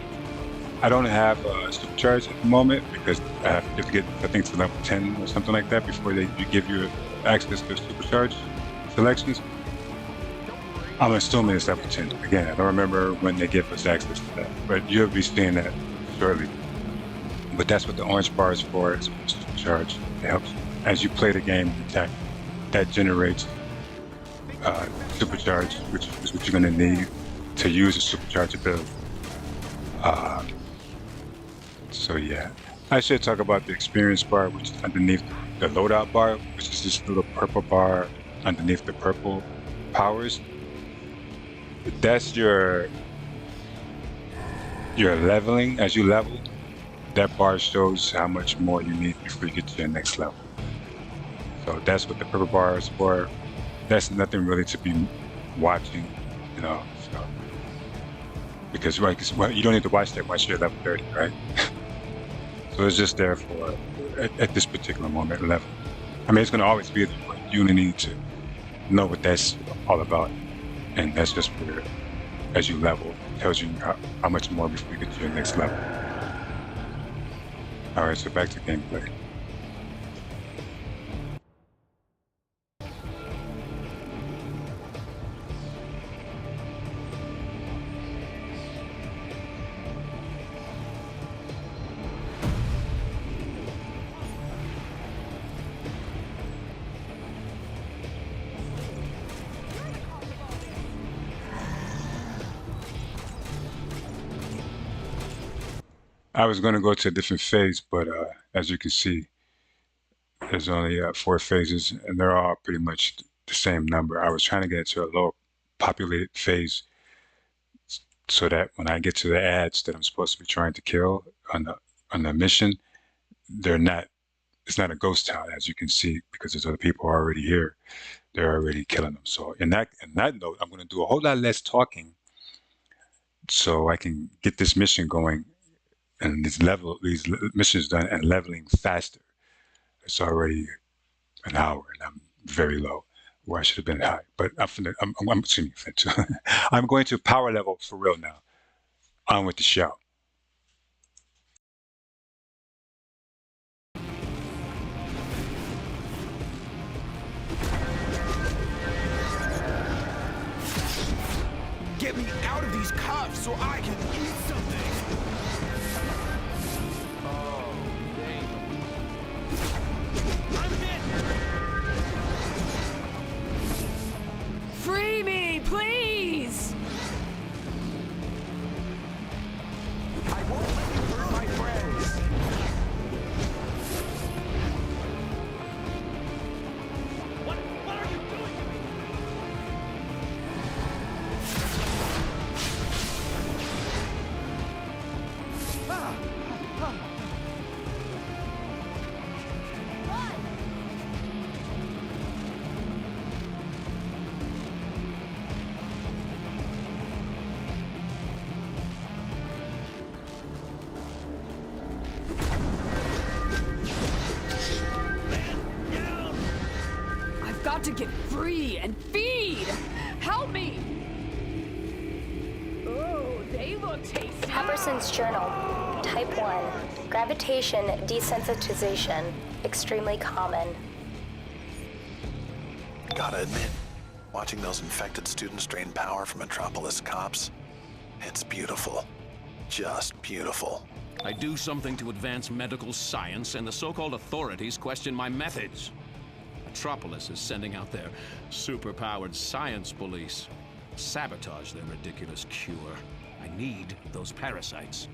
I don't have a supercharge at the moment because I have to get, I think, to level 10 or something like that before they give you access to supercharge selections. I'm assuming it's level 10. Again, I don't remember when they give us access to that, but you'll be seeing that shortly. But that's what the orange bar is for, is supercharge. It helps as you play the game and attack. That generates supercharge, which is what you're going to need to use a supercharge ability. So yeah, I should talk about the experience bar, which is underneath the loadout bar, which is this little purple bar underneath the purple powers. That's your leveling. As you level, that bar shows how much more you need before you get to your next level. So that's what the purple bar is for. That's nothing really to be watching, you know. So because you don't need to watch that once you're level 30, right? So it's just there for at this particular moment level. I mean, it's going to always be there, but you only need to know what that's all about, and that's just for as you level, it tells you how much more before you get to your next level. All right, so back to gameplay. I was going to go to a different phase, but as you can see, there's only 4 phases, and they're all pretty much the same number. I was trying to get to a low populated phase so that when I get to the ads that I'm supposed to be trying to kill on on the mission, it's not a ghost town, as you can see, because there's other people already here. They're already killing them. So in that note, I'm going to do a whole lot less talking so I can get this mission going and these missions done and leveling faster. It's already an hour and I'm very low where I should have been high. But I'm going to power level for real now. On with the show. Get me out of these cuffs so I can eat something! Oh, dang. I'm hit! Free me, please! I won't let you hurt my friends! What are you doing to me? I've got to get free and feed! Help me! Oh, they look tasty. Happerson's Journal. Type 1. Gravitation desensitization. Extremely common. Gotta admit, watching those infected students drain power from Metropolis cops, it's beautiful. Just beautiful. I do something to advance medical science, and the so-called authorities question my methods. Metropolis is sending out their super-powered science police. Sabotage their ridiculous cure. I need those parasites.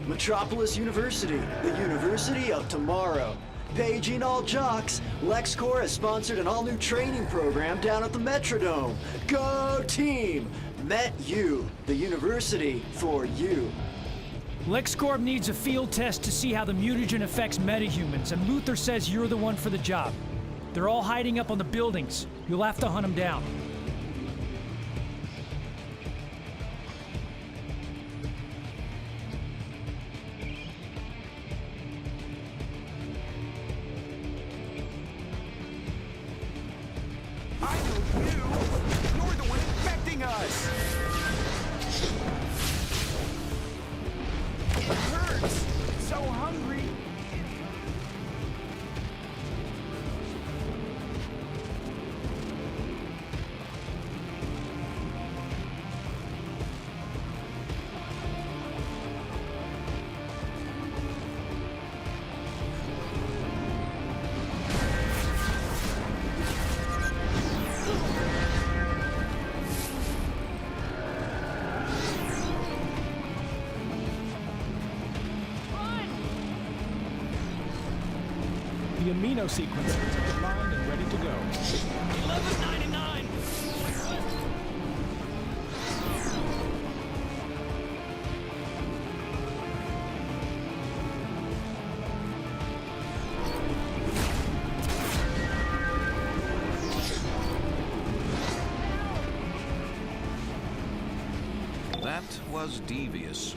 Metropolis University, the university of tomorrow. Paging all jocks, LexCorp has sponsored an all-new training program down at the Metrodome. Go team! Met you, the university for you. LexCorp needs a field test to see how the mutagen affects metahumans, and Luther says you're the one for the job. They're all hiding up on the buildings. You'll have to hunt them down. I know you! You're the one infecting us! It hurts! So hungry! The amino sequencers are aligned and ready to go. 1199! That was devious.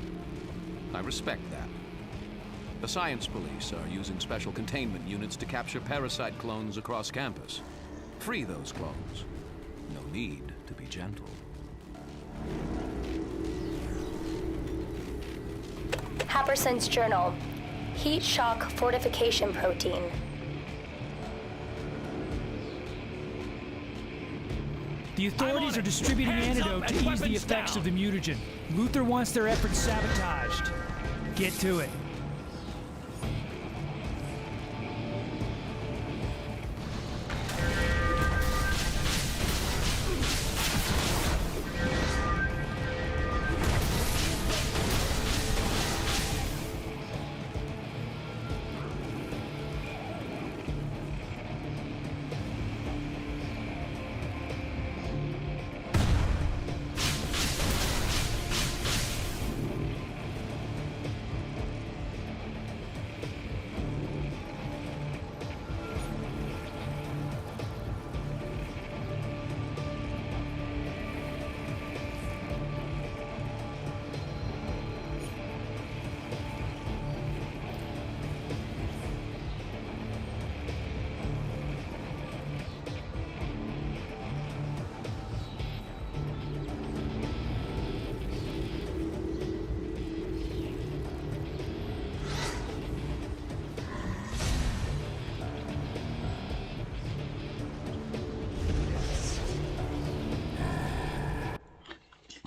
I respect that. The science police are using special containment units to capture parasite clones across campus. Free those clones. No need to be gentle. Happerson's Journal. Heat shock fortification protein. The authorities are distributing antidote to ease the effects of the mutagen. Luther wants their efforts sabotaged. Get to it.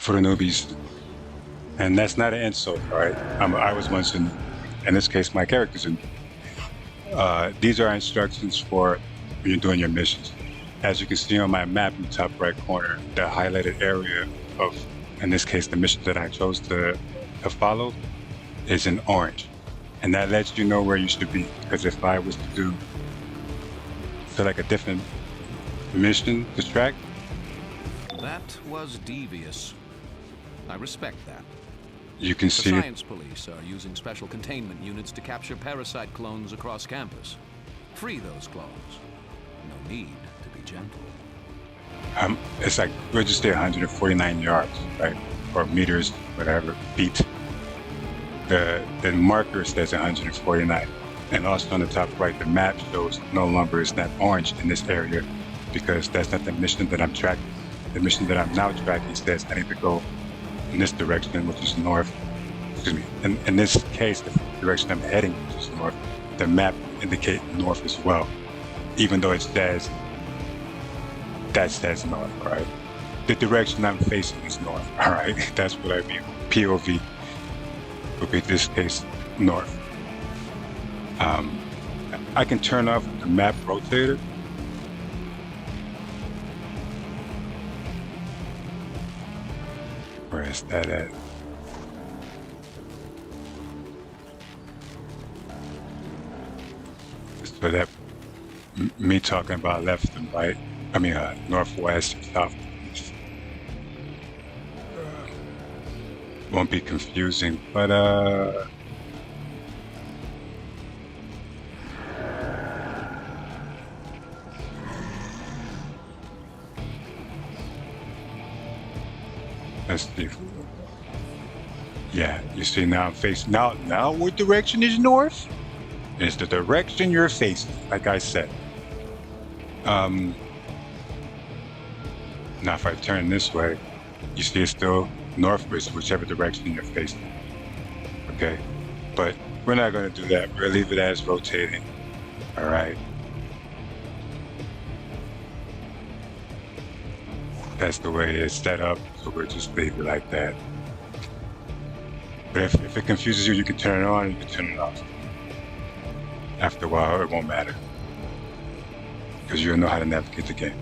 for the newbies. And that's not an insult, all right? I was once in this case, my character's in. These are instructions for when you're doing your missions. As you can see on my map in the top right corner, the highlighted area of, in this case, the mission that I chose to follow is in orange. And that lets you know where you should be. Because if I was to do select a different mission to track. That was devious. I respect that. You can see the science police are using special containment units to capture parasite clones across campus. Free those clones. No need to be gentle. It's like, we'll just say 149 yards, right? Or meters, whatever, feet. The marker says 149. And also on the top right, the map shows no longer is that orange in this area because that's not the mission that I'm tracking. The mission that I'm now tracking says I need to go in this direction, which is north. Excuse me. In this case, the direction I'm heading, which is north, the map indicates north as well, even though it says that says north, right? The direction I'm facing is north, all right? That's what I mean. POV would be this case north. I can turn off the map rotator. Where is that at? So that me talking about left and right, I mean northwest and southwest, won't be confusing, but let's see. Yeah, you see now I'm facing, now what direction is north? It's the direction you're facing, like I said. Now if I turn this way, you see it's still northwest, whichever direction you're facing. Okay, but we're not gonna do that. We're gonna leave it as rotating, all right? That's the way it's set up, so we'll just leave it like that. But if it confuses you, you can turn it on and you can turn it off. After a while, it won't matter, because you'll know how to navigate the game.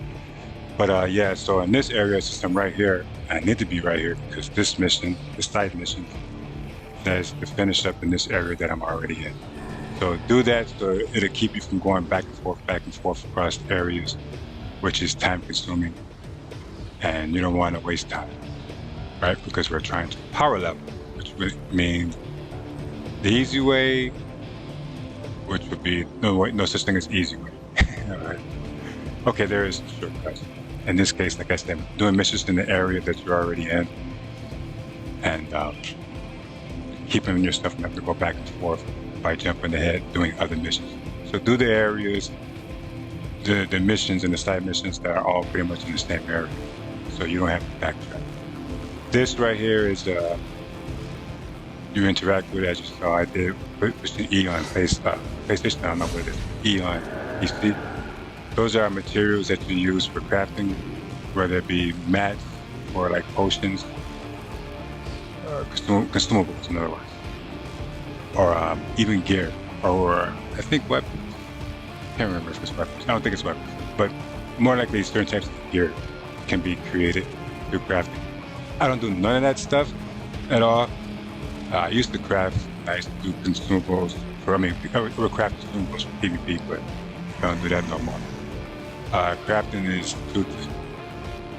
But yeah, so in this area, since I'm right here, I need to be right here, because this mission, this side mission, says to finish up in this area that I'm already in. So do that, so it'll keep you from going back and forth across areas, which is time consuming. And you don't want to waste time, right? Because we're trying to power level, which would mean the easy way, which would be no such thing as easy way. All right. Okay, there is shortcuts. In this case, like I said, doing missions in the area that you're already in, and keeping your stuff and have to go back and forth by jumping ahead, doing other missions. So do the areas, the missions and the side missions that are all pretty much in the same area, so you don't have to backtrack. This right here is you interact with, as you saw, I did pushing E on PlayStation, I don't know what it is, E on PC. Those are materials that you use for crafting, whether it be mats or like potions, or consumables in other words, or even gear, or I think weapons. I can't remember if it's weapons. I don't think it's weapons, but more likely certain types of gear can be created through crafting. I don't do none of that stuff at all. I used to craft, I used to do consumables or craft consumables for PvP, but I don't do that no more. Crafting is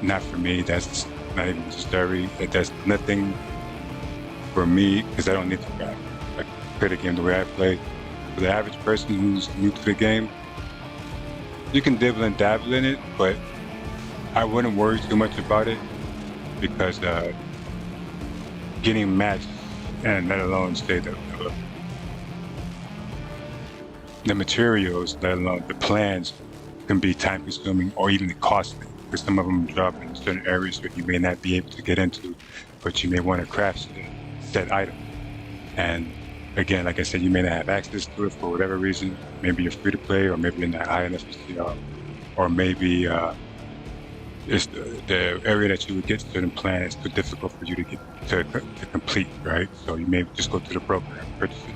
not for me. That's not even necessary. It does nothing for me because I don't need to craft. I play the game the way I play. For the average person who's new to the game, you can dibble and dabble in it, but I wouldn't worry too much about it because getting matched, and let alone say the materials, let alone the plans, can be time consuming or even costly, because some of them drop in certain areas that you may not be able to get into, but you may want to craft said item. And again, like I said, you may not have access to it for whatever reason. Maybe you're free to play, or maybe you're not high enough to see, or maybe it's the area that you would get certain plan is too difficult for you to get to complete, right? So you may just go through the program, purchase it,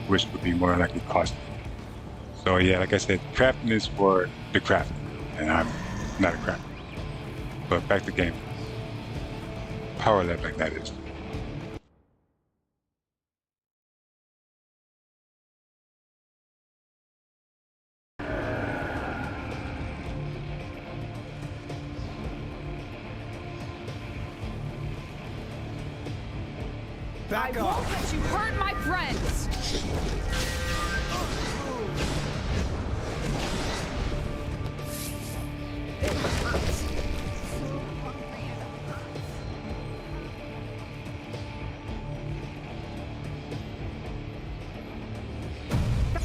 which would be more likely costly. So yeah, like I said, crafting is for the crafting, and I'm not a crafter. But back to game. Power leveling, that is. I won't let you hurt my friends!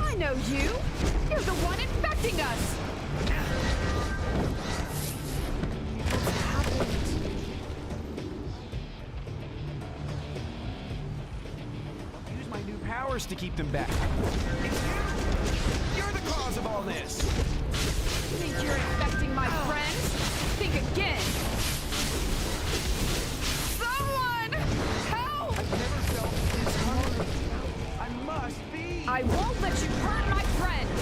I know you! You're the one infecting us! Use my new powers to keep them back. You're the cause of all this! Think you're infecting my friends? Think again! Someone! Help! I've never felt this hungry. I must be! I won't let you hurt my friends!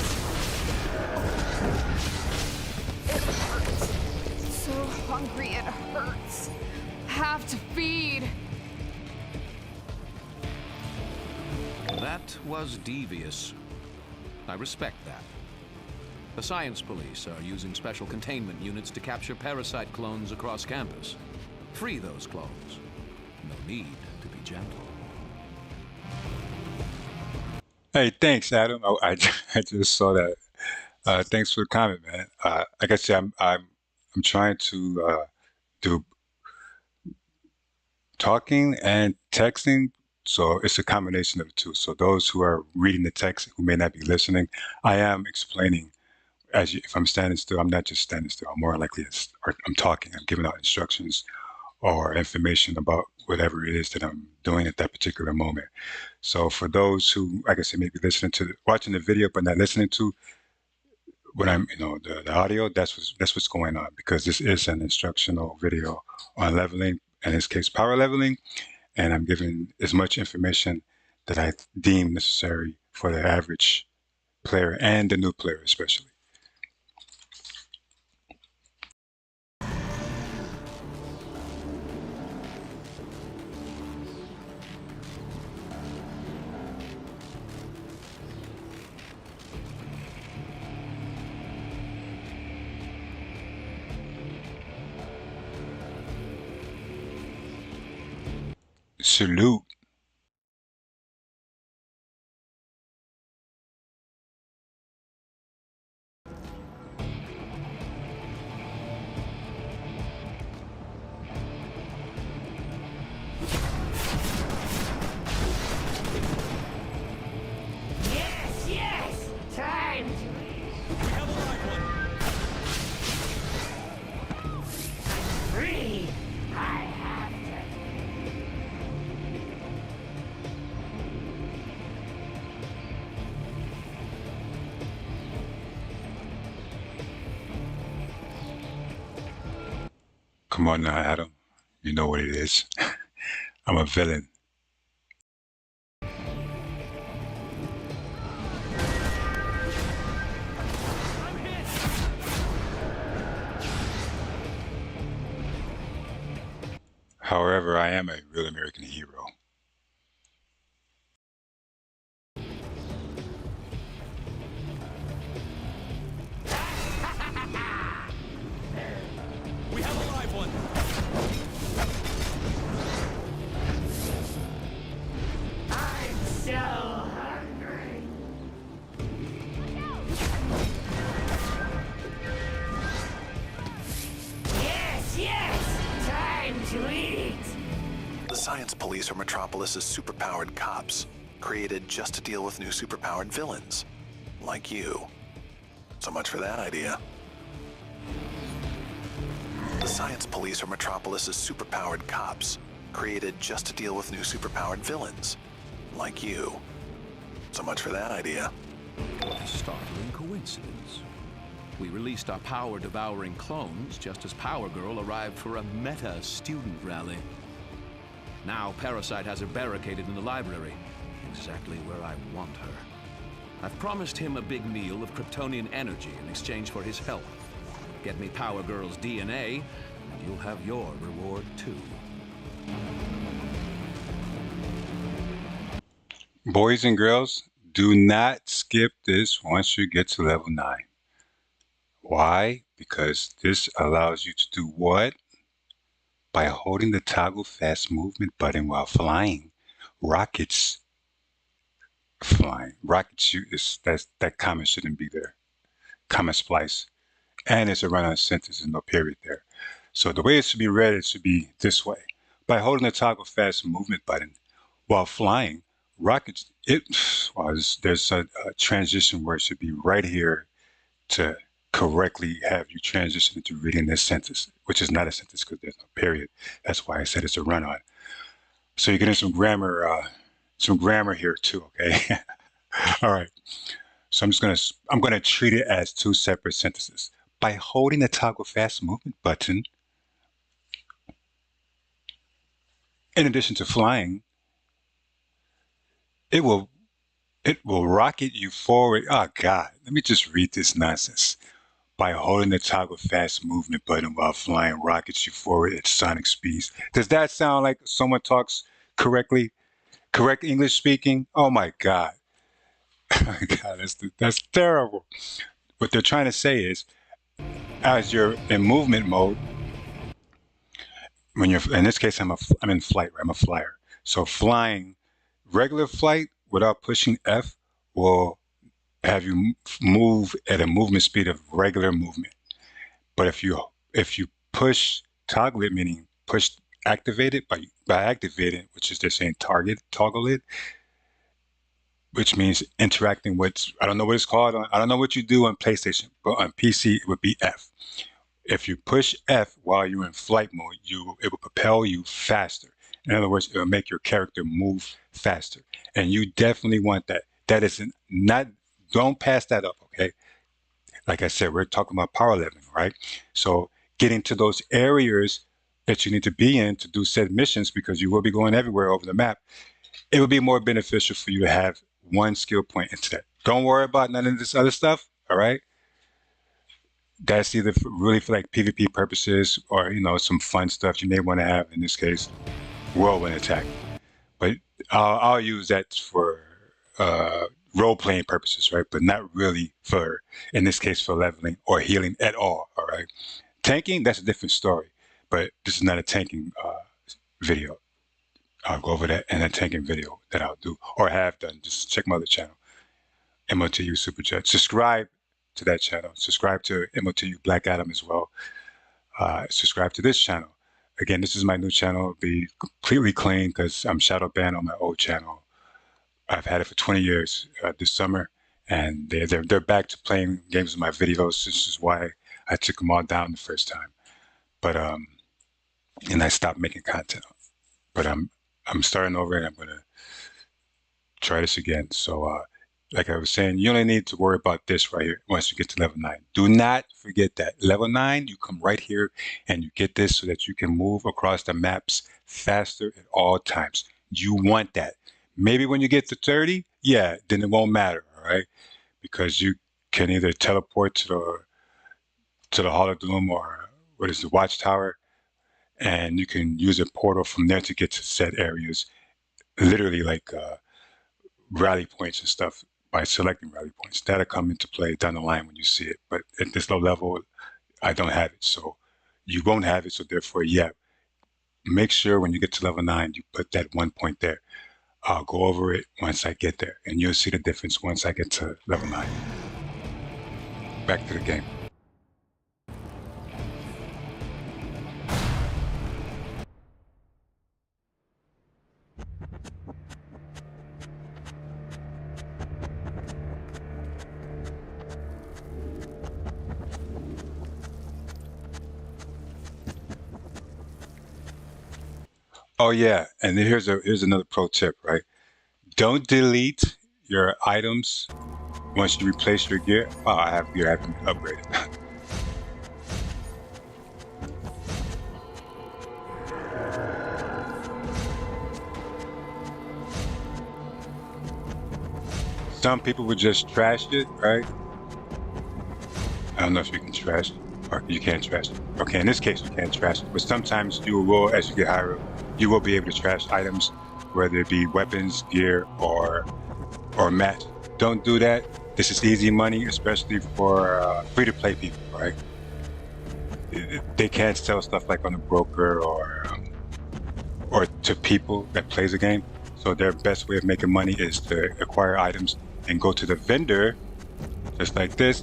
It hurts. So hungry it hurts. Have to feed. That was devious. I respect that. The science police are using special containment units to capture parasite clones across campus. Free those clones. No need to be gentle. Hey, thanks, Adam. I just saw that. Thanks for the comment, man. Like I said, I'm trying to do talking and texting, so it's a combination of the two. So those who are reading the text who may not be listening, I am explaining. If I'm standing still, I'm not just standing still. I'm more likely, I'm talking. I'm giving out instructions or information about whatever it is that I'm doing at that particular moment. So for those who, like I said, maybe watching the video but not listening to when I'm, the audio, that's what's going on, because this is an instructional video on leveling, in this case, power leveling, and I'm giving as much information that I deem necessary for the average player and the new player especially. Salute. Yes, yes! Time to We have a live one! free! I have to. Come on now, Adam. You know what it is. I'm a villain. However, I am a real American hero. We have a live one! I'm so hungry. Yes, yes! Time to eat! The Science Police are Metropolis's superpowered cops, created just to deal with new superpowered villains, like you. So much for that idea. The Science Police are Metropolis's superpowered cops, created just to deal with new superpowered villains, like you. So much for that idea. What a startling coincidence. We released our power-devouring clones just as Power Girl arrived for a meta student rally. Now Parasite has her barricaded in the library, exactly where I want her. I've promised him a big meal of Kryptonian energy in exchange for his help. Get me Power Girl's DNA, and you'll have your reward too. Boys and girls, do not skip this once you get to level 9. Why? Because this allows you to do what? By holding the toggle fast movement button while flying. Rockets flying. Rockets, that comment shouldn't be there. Comment splice. And it's a run-on sentence and no period there. So the way it should be read, it should be this way. By holding the toggle fast movement button while flying, rockets, there's a transition where it should be right here to correctly have you transition into reading this sentence, which is not a sentence because there's no period. That's why I said it's a run-on. So you're getting some grammar here too, okay? All right. So I'm gonna treat it as 2 separate sentences. By holding the toggle fast movement button, in addition to flying, it will rocket you forward. Oh God, let me just read this nonsense. By holding the toggle fast movement button while flying rockets you forward at sonic speeds. Does that sound like someone talks correctly? Correct English speaking? Oh my God. Oh my God, that's terrible. What they're trying to say is, as you're in movement mode, when you're, in this case, I'm in flight, right? I'm a flyer. So flying, regular flight without pushing F will have you move at a movement speed of regular movement. But if you push toggle it, meaning activate it, by activating, which is they're saying toggle it, which means interacting with, I don't know what it's called, I don't know what you do on PlayStation, but on PC it would be F. If you push F while you're in flight mode, it will propel you faster. In other words, it will make your character move faster. And you definitely want that. That is not, don't pass that up, okay? Like I said, we're talking about power leveling, right? So getting to those areas that you need to be in to do said missions, because you will be going everywhere over the map, it would be more beneficial for you to have one skill point into that. Don't worry about none of this other stuff, all right? That's either really for like PvP purposes or, some fun stuff you may want to have, in this case, whirlwind attack. But I'll use that for role-playing purposes, right? But not really for, in this case, for leveling or healing at all, all right? Tanking, that's a different story, but this is not a tanking video. I'll go over that in a tanking video that I'll do or have done. Just check my other channel, MOTU Super Jet. Subscribe to that channel. Subscribe to MOTU Black Adam as well. Subscribe to this channel. Again, this is my new channel. It'll be completely clean because I'm shadow banned on my old channel. I've had it for 20 years this summer, and they're back to playing games with my videos. This is why I took them all down the first time. But and I stopped making content. But I'm starting over, and I'm gonna try this again. So like I was saying, you only need to worry about this right here once you get to level 9. Do not forget that. Level 9, you come right here and you get this so that you can move across the maps faster at all times. You want that. Maybe when you get to 30, yeah, then it won't matter, all right? Because you can either teleport to the Hall of Doom or what is the Watchtower, and you can use a portal from there to get to set areas, literally like rally points and stuff by selecting rally points. That'll come into play down the line when you see it. But at this low level, I don't have it. So you won't have it. So therefore, yeah, make sure when you get to level 9, you put that 1 point there. I'll go over it once I get there, and you'll see the difference once I get to level 9. Back to the game. Oh yeah, and here's another pro tip, right? Don't delete your items Once you replace your gear, oh, I have gear I haven't upgraded. Some people would just trash it, right? I don't know if you can trash it or you can't trash it. Okay, in this case you can't trash it, but sometimes you will, as you get higher up, you will be able to trash items, whether it be weapons, gear, or mats. Don't do that. This is easy money, especially for free-to-play people, right? They can't sell stuff like on a broker or to people that plays the game. So their best way of making money is to acquire items and go to the vendor, just like this,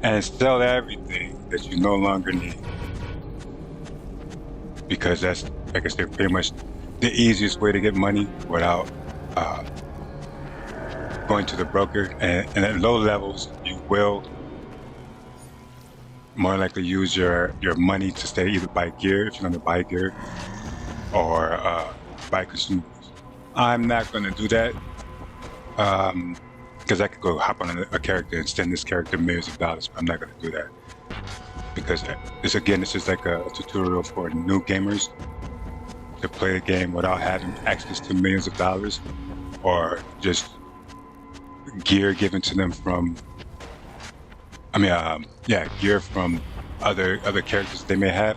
and sell everything that you no longer need. Because that's, like I said, pretty much the easiest way to get money without going to the broker. And at low levels, you will more likely use your money to stay either buy gear, if you're going to buy gear, or buy consumables. I'm not going to do that because I could go hop on a character and send this character millions of dollars, but I'm not going to do that because this is like a tutorial for new gamers to play the game without having access to millions of dollars or just gear given to them from, gear from other characters they may have.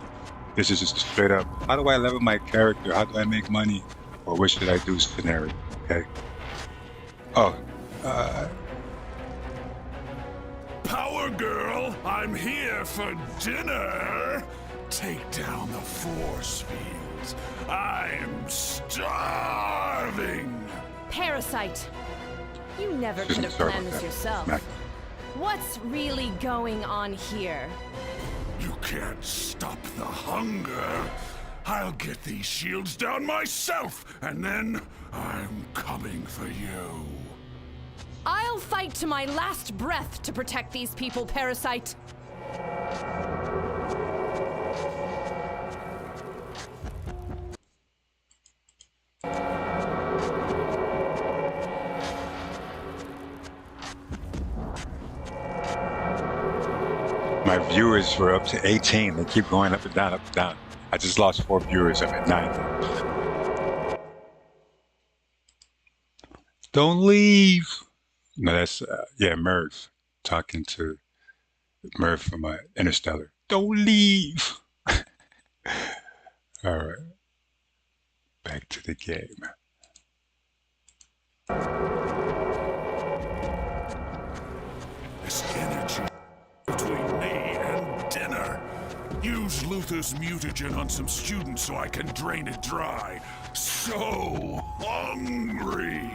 This is just a straight up, how do I level my character? How do I make money? Or what should I do scenario, okay? Oh, Power Girl, I'm here for dinner. Take down the force fields. I'm starving. Parasite, you never could have planned this yourself. What's really going on here? You can't stop the hunger. I'll get these shields down myself, and then I'm coming for you. I'll fight to my last breath to protect these people, Parasite. my viewers were up to 18. They keep going up and down, up and down. I just lost 4 viewers. I'm at 9. Don't leave. No, that's, Merv talking to Merv from Interstellar. Don't leave. All right. Back to the game. This energy between me and dinner. Use Luther's mutagen on some students so I can drain it dry. So hungry.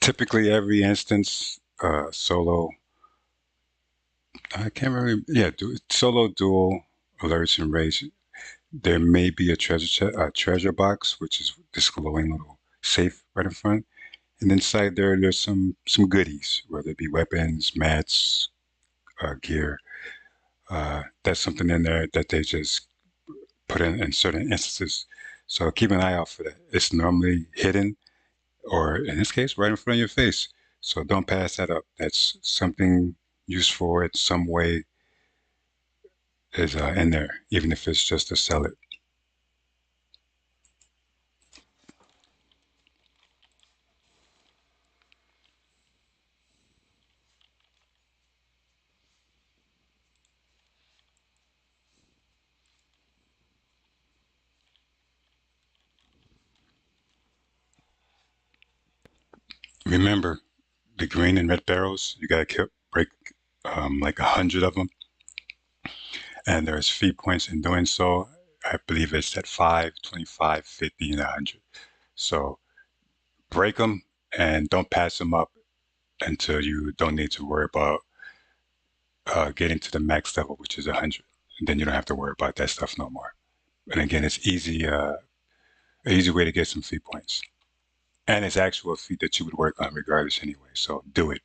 Typically, every instance, solo, I can't remember, solo, dual, alerts, and raids, there may be a treasure box, which is this glowing little safe right in front. And inside there's some goodies, whether it be weapons, mats, gear. That's something in there that they just put in certain instances. So keep an eye out for that. It's normally hidden, or in this case, right in front of your face. So don't pass that up. That's something useful in some way is in there, even if it's just to sell it. Remember, the green and red barrels, you gotta break like 100 of them, and there's fee points in doing so. I believe it's at 5, 25, 50, and 100. So break them and don't pass them up until you don't need to worry about getting to the max level, which is 100. And then you don't have to worry about that stuff no more. And again, it's easy, an easy way to get some fee points. And it's actual feat that you would work on regardless anyway. So do it.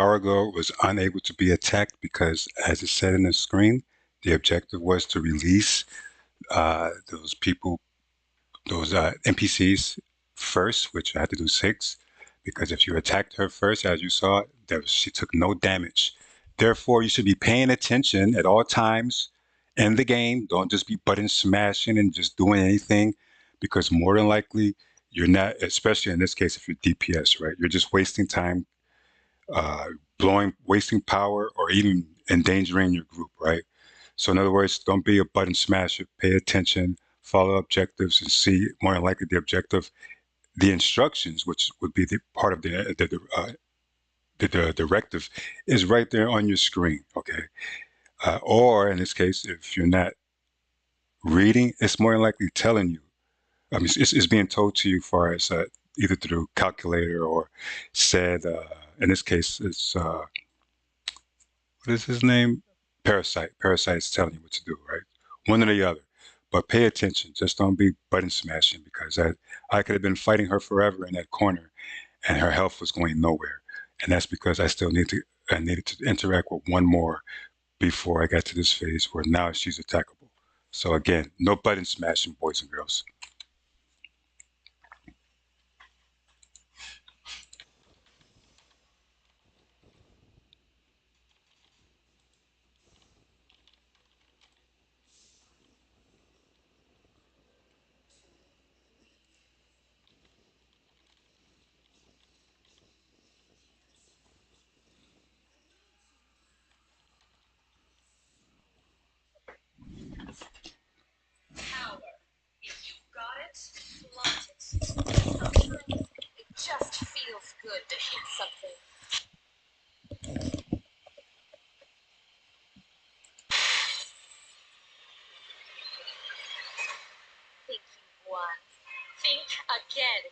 Power Girl was unable to be attacked because, as it said in the screen, the objective was to release those people, those NPCs first, which I had to do 6, because if you attacked her first, as you saw, she took no damage. Therefore, you should be paying attention at all times in the game. Don't just be button smashing and just doing anything, because more than likely, you're not, especially in this case, if you're DPS, right? You're just wasting time, wasting power, or even endangering your group, right? So in other words, don't be a button smasher. Pay attention, follow objectives, and see more than likely the objective, the instructions, which would be the part of the directive, is right there on your screen. Okay, or in this case, if you're not reading, it's more than likely telling you. I mean, it's being told to you, as far as either through calculator or said. In this case, it's what is his name? Parasite. Parasite is telling you what to do, right? One or the other. But pay attention. Just don't be button smashing, because I could have been fighting her forever in that corner, and her health was going nowhere. And that's because I needed to interact with one more before I got to this phase where now she's attackable. So again, no button smashing, boys and girls. It just feels good to hit something. Think you won. Think again.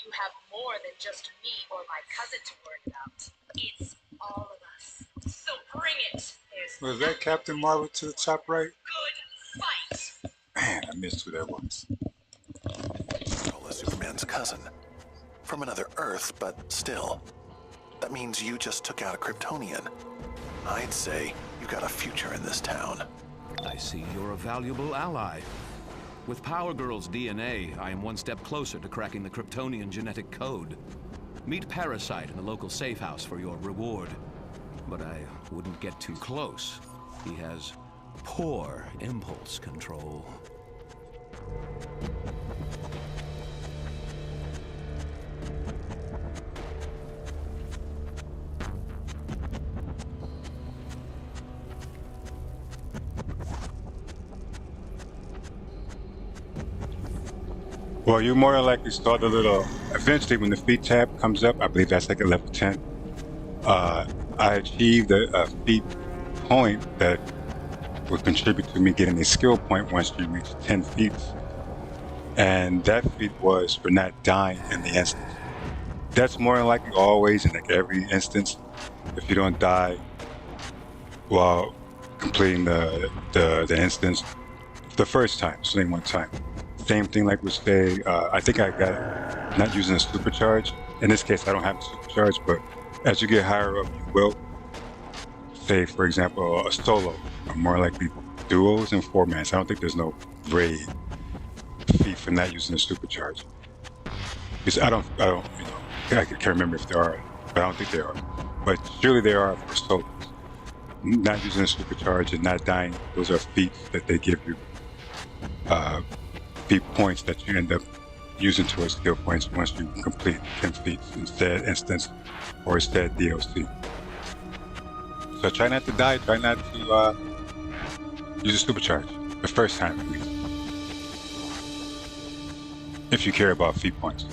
You have more than just me or my cousin to worry about. It's all of us. So bring it. Was that Captain Marvel to the top right? Good fight. Man, I missed who that was. Well, Superman's cousin. From another Earth, but still. That means you just took out a Kryptonian. I'd say you've got a future in this town. I see you're a valuable ally. With Power Girl's DNA, I am one step closer to cracking the Kryptonian genetic code. Meet Parasite in the local safe house for your reward. But I wouldn't get too close. He has poor impulse control. Well, you more than likely start a little. Eventually, when the feat tab comes up, I believe that's like at level 10. I achieved a feat point that would contribute to me getting a skill point once you reach 10 feats. And that feat was for not dying in the instance. That's more than likely always in like every instance. If you don't die while completing the instance the first time, it's only one time. Same thing like with say, I think I got not using a supercharge. In this case, I don't have a supercharge, but as you get higher up, you will. Say, for example, a solo, or more likely duos and 4-mans. I don't think there's no raid feat for not using a supercharge. Because I don't, I can't remember if there are, but I don't think there are. But surely there are for solos. Not using a supercharge and not dying, those are feats that they give you. Feat points that you end up using towards skill points once you complete 10 feats instead instance or instead DLC. So try not to die, try not to use a supercharge the first time at least. If you care about feat points.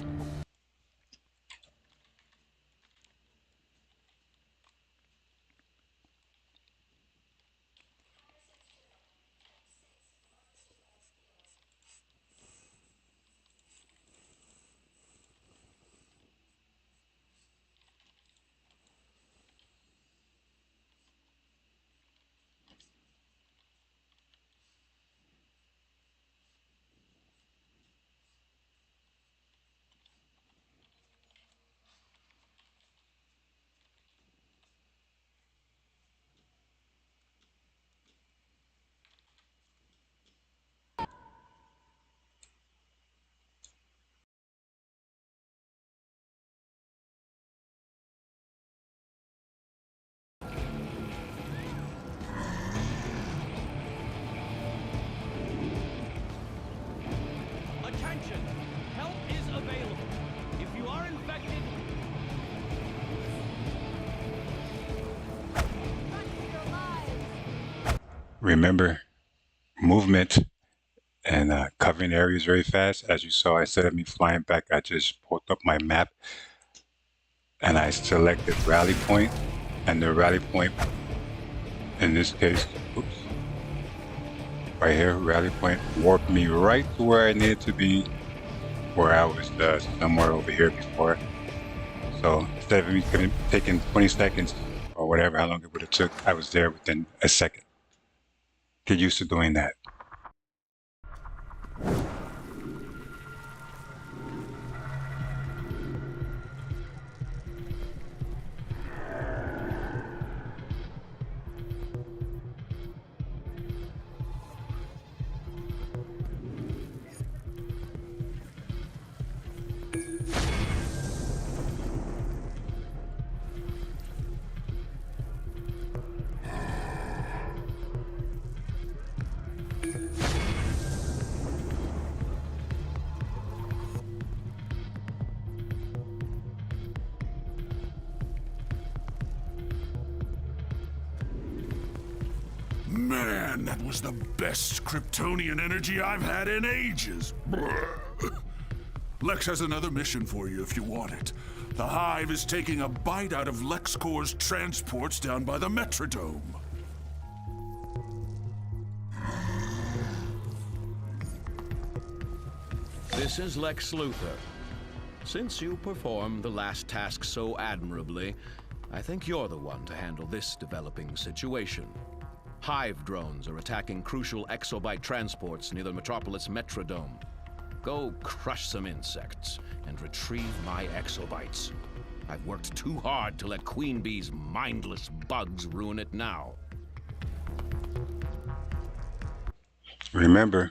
Remember, movement and covering areas very fast. As you saw, instead of me flying back, I just pulled up my map and I selected rally point, and the rally point, in this case, oops, right here, rally point, warped me right to where I needed to be, where I was somewhere over here before. So instead of me taking 20 seconds or whatever, how long it would have took, I was there within a second. Get used to doing that. Man, that was the best Kryptonian energy I've had in ages. Brr. Lex has another mission for you if you want it. The Hive is taking a bite out of LexCorp's transports down by the Metrodome. This is Lex Luthor. Since you performed the last task so admirably, I think you're the one to handle this developing situation. Hive drones are attacking crucial exobyte transports near the Metropolis Metrodome. Go crush some insects and retrieve my exobytes. I've worked too hard to let Queen Bee's mindless bugs ruin it now. Remember,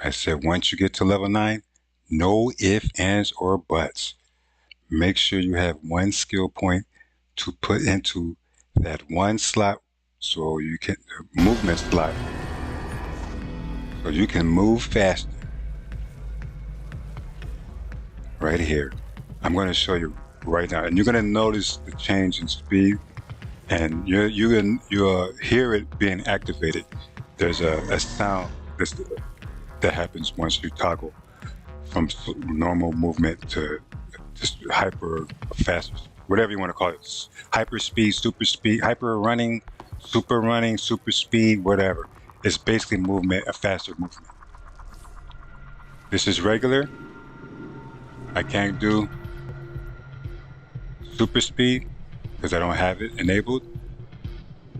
I said once you get to level 9, no ifs, ands, or buts. Make sure you have one skill point to put into that one slot, so you can movement slot, so you can move faster. Right here, I'm going to show you right now, and you're going to notice the change in speed, and you'll hear it being activated. There's a sound that happens once you toggle from normal movement to just hyper fast, whatever you want to call it, hyper speed, super speed, hyper running, super speed, whatever. It's basically movement, a faster movement. This is regular. I can't do super speed because I don't have it enabled,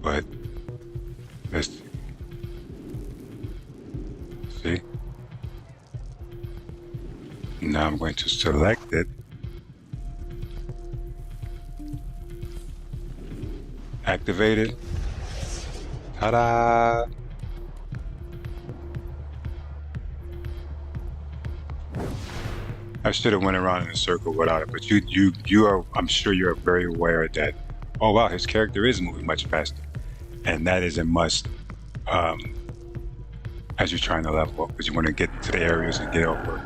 but let's see. Now I'm going to select it, activate it. Ta-da! I should have went around in a circle without it, but you are, I'm sure you're very aware that, oh wow, his character is moving much faster. And that is a must as you're trying to level up, because you want to get to the areas and get over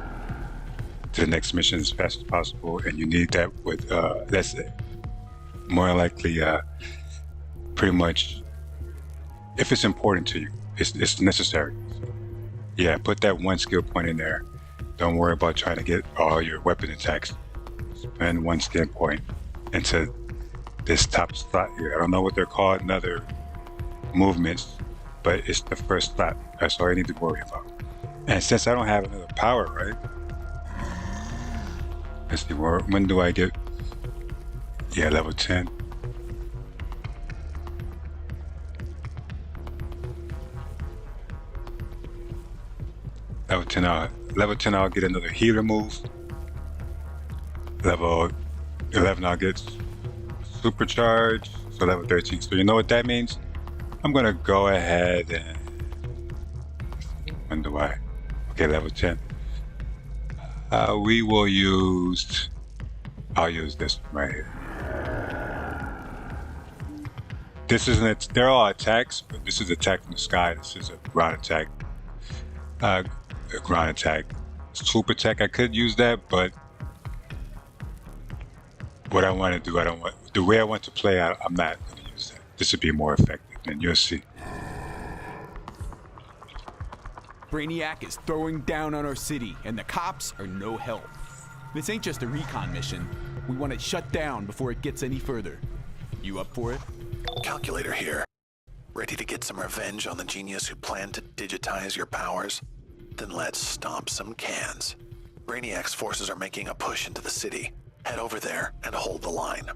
to the next mission as fast as possible, and you need that with, that's it. More likely, pretty much, if it's important to you, it's necessary. So, yeah, put that one skill point in there. Don't worry about trying to get all your weapon attacks. Spend one skill point into this top slot here. I don't know what they're called in other movements, but it's the first slot. That's all you need to worry about. And since I don't have another power, right? Let's see, when do I get? Yeah, level 10. Level 10, I'll get another healer move. Level 11, I'll get supercharge. So level 13. So you know what that means? I'm gonna go ahead and when do I? Okay, level 10. We will use. I'll use this one right here. This isn't. They're all attacks, but this is attack from the sky. This is a ground attack. A ground attack. Swoop attack, I could use that, but what I want to do, the way I want to play, I'm not going to use that. This would be more effective, and you'll see. Brainiac is throwing down on our city, and the cops are no help. This ain't just a recon mission. We want it shut down before it gets any further. You up for it? Calculator here. Ready to get some revenge on the genius who planned to digitize your powers? Then let's stomp some cans. Brainiac's forces are making a push into the city. Head over there and hold the line.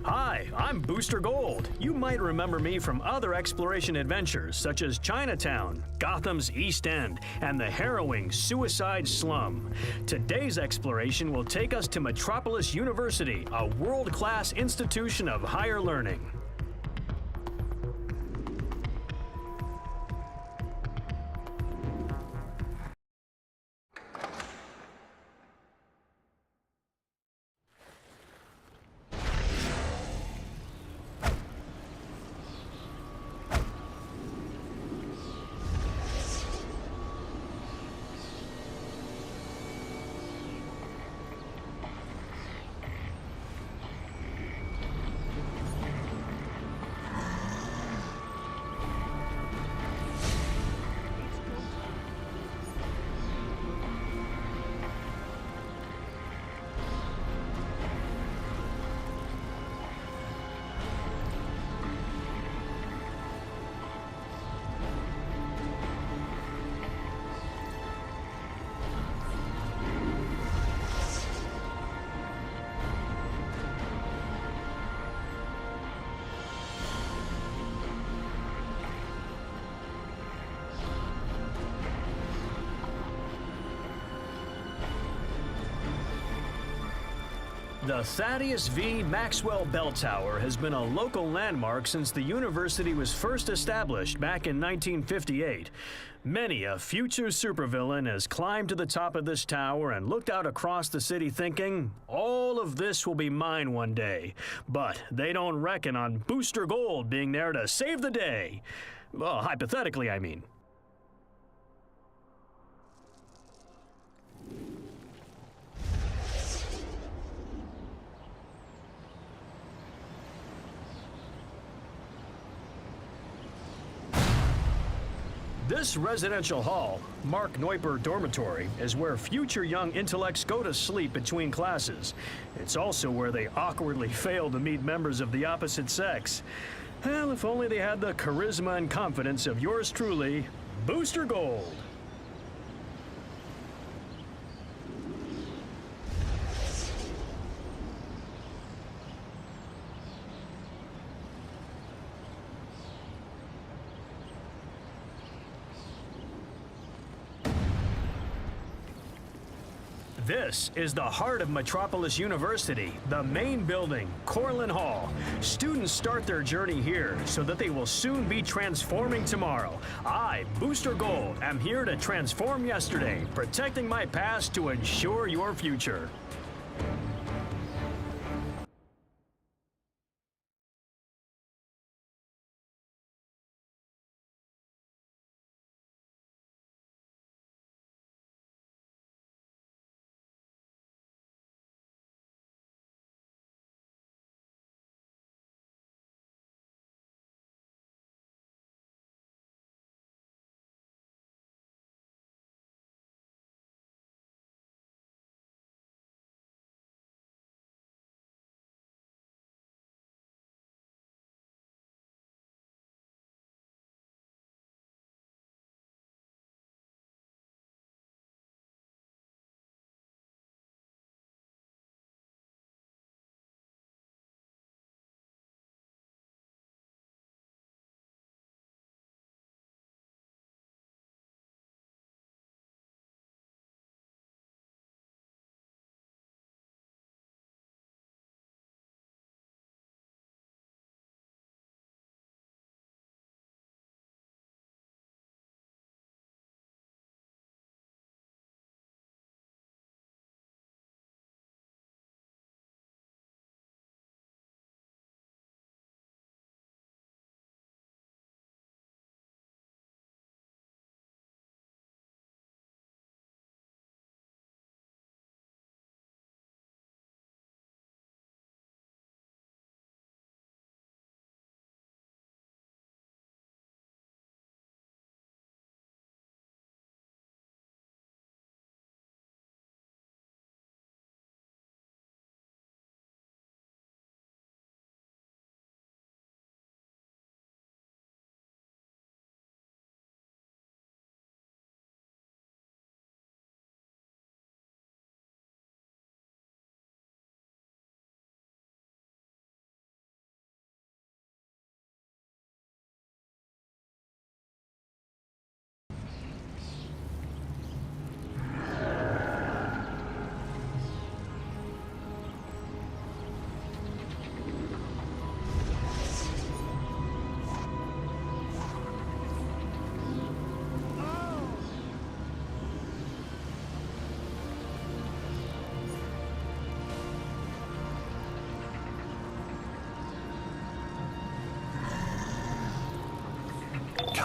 Hi, I'm Booster Gold. You might remember me from other exploration adventures such as Chinatown, Gotham's East End, and the harrowing Suicide Slum. Today's exploration will take us to Metropolis University, a world-class institution of higher learning. The Thaddeus V. Maxwell Bell Tower has been a local landmark since the university was first established back in 1958. Many a future supervillain has climbed to the top of this tower and looked out across the city thinking, all of this will be mine one day. But they don't reckon on Booster Gold being there to save the day. Well, hypothetically, I mean. This residential hall, Mark Neuper Dormitory, is where future young intellects go to sleep between classes. It's also where they awkwardly fail to meet members of the opposite sex. Well, if only they had the charisma and confidence of yours truly, Booster Gold. This is the heart of Metropolis University, the main building, Corlin Hall. Students start their journey here so that they will soon be transforming tomorrow. I, Booster Gold, am here to transform yesterday, protecting my past to ensure your future.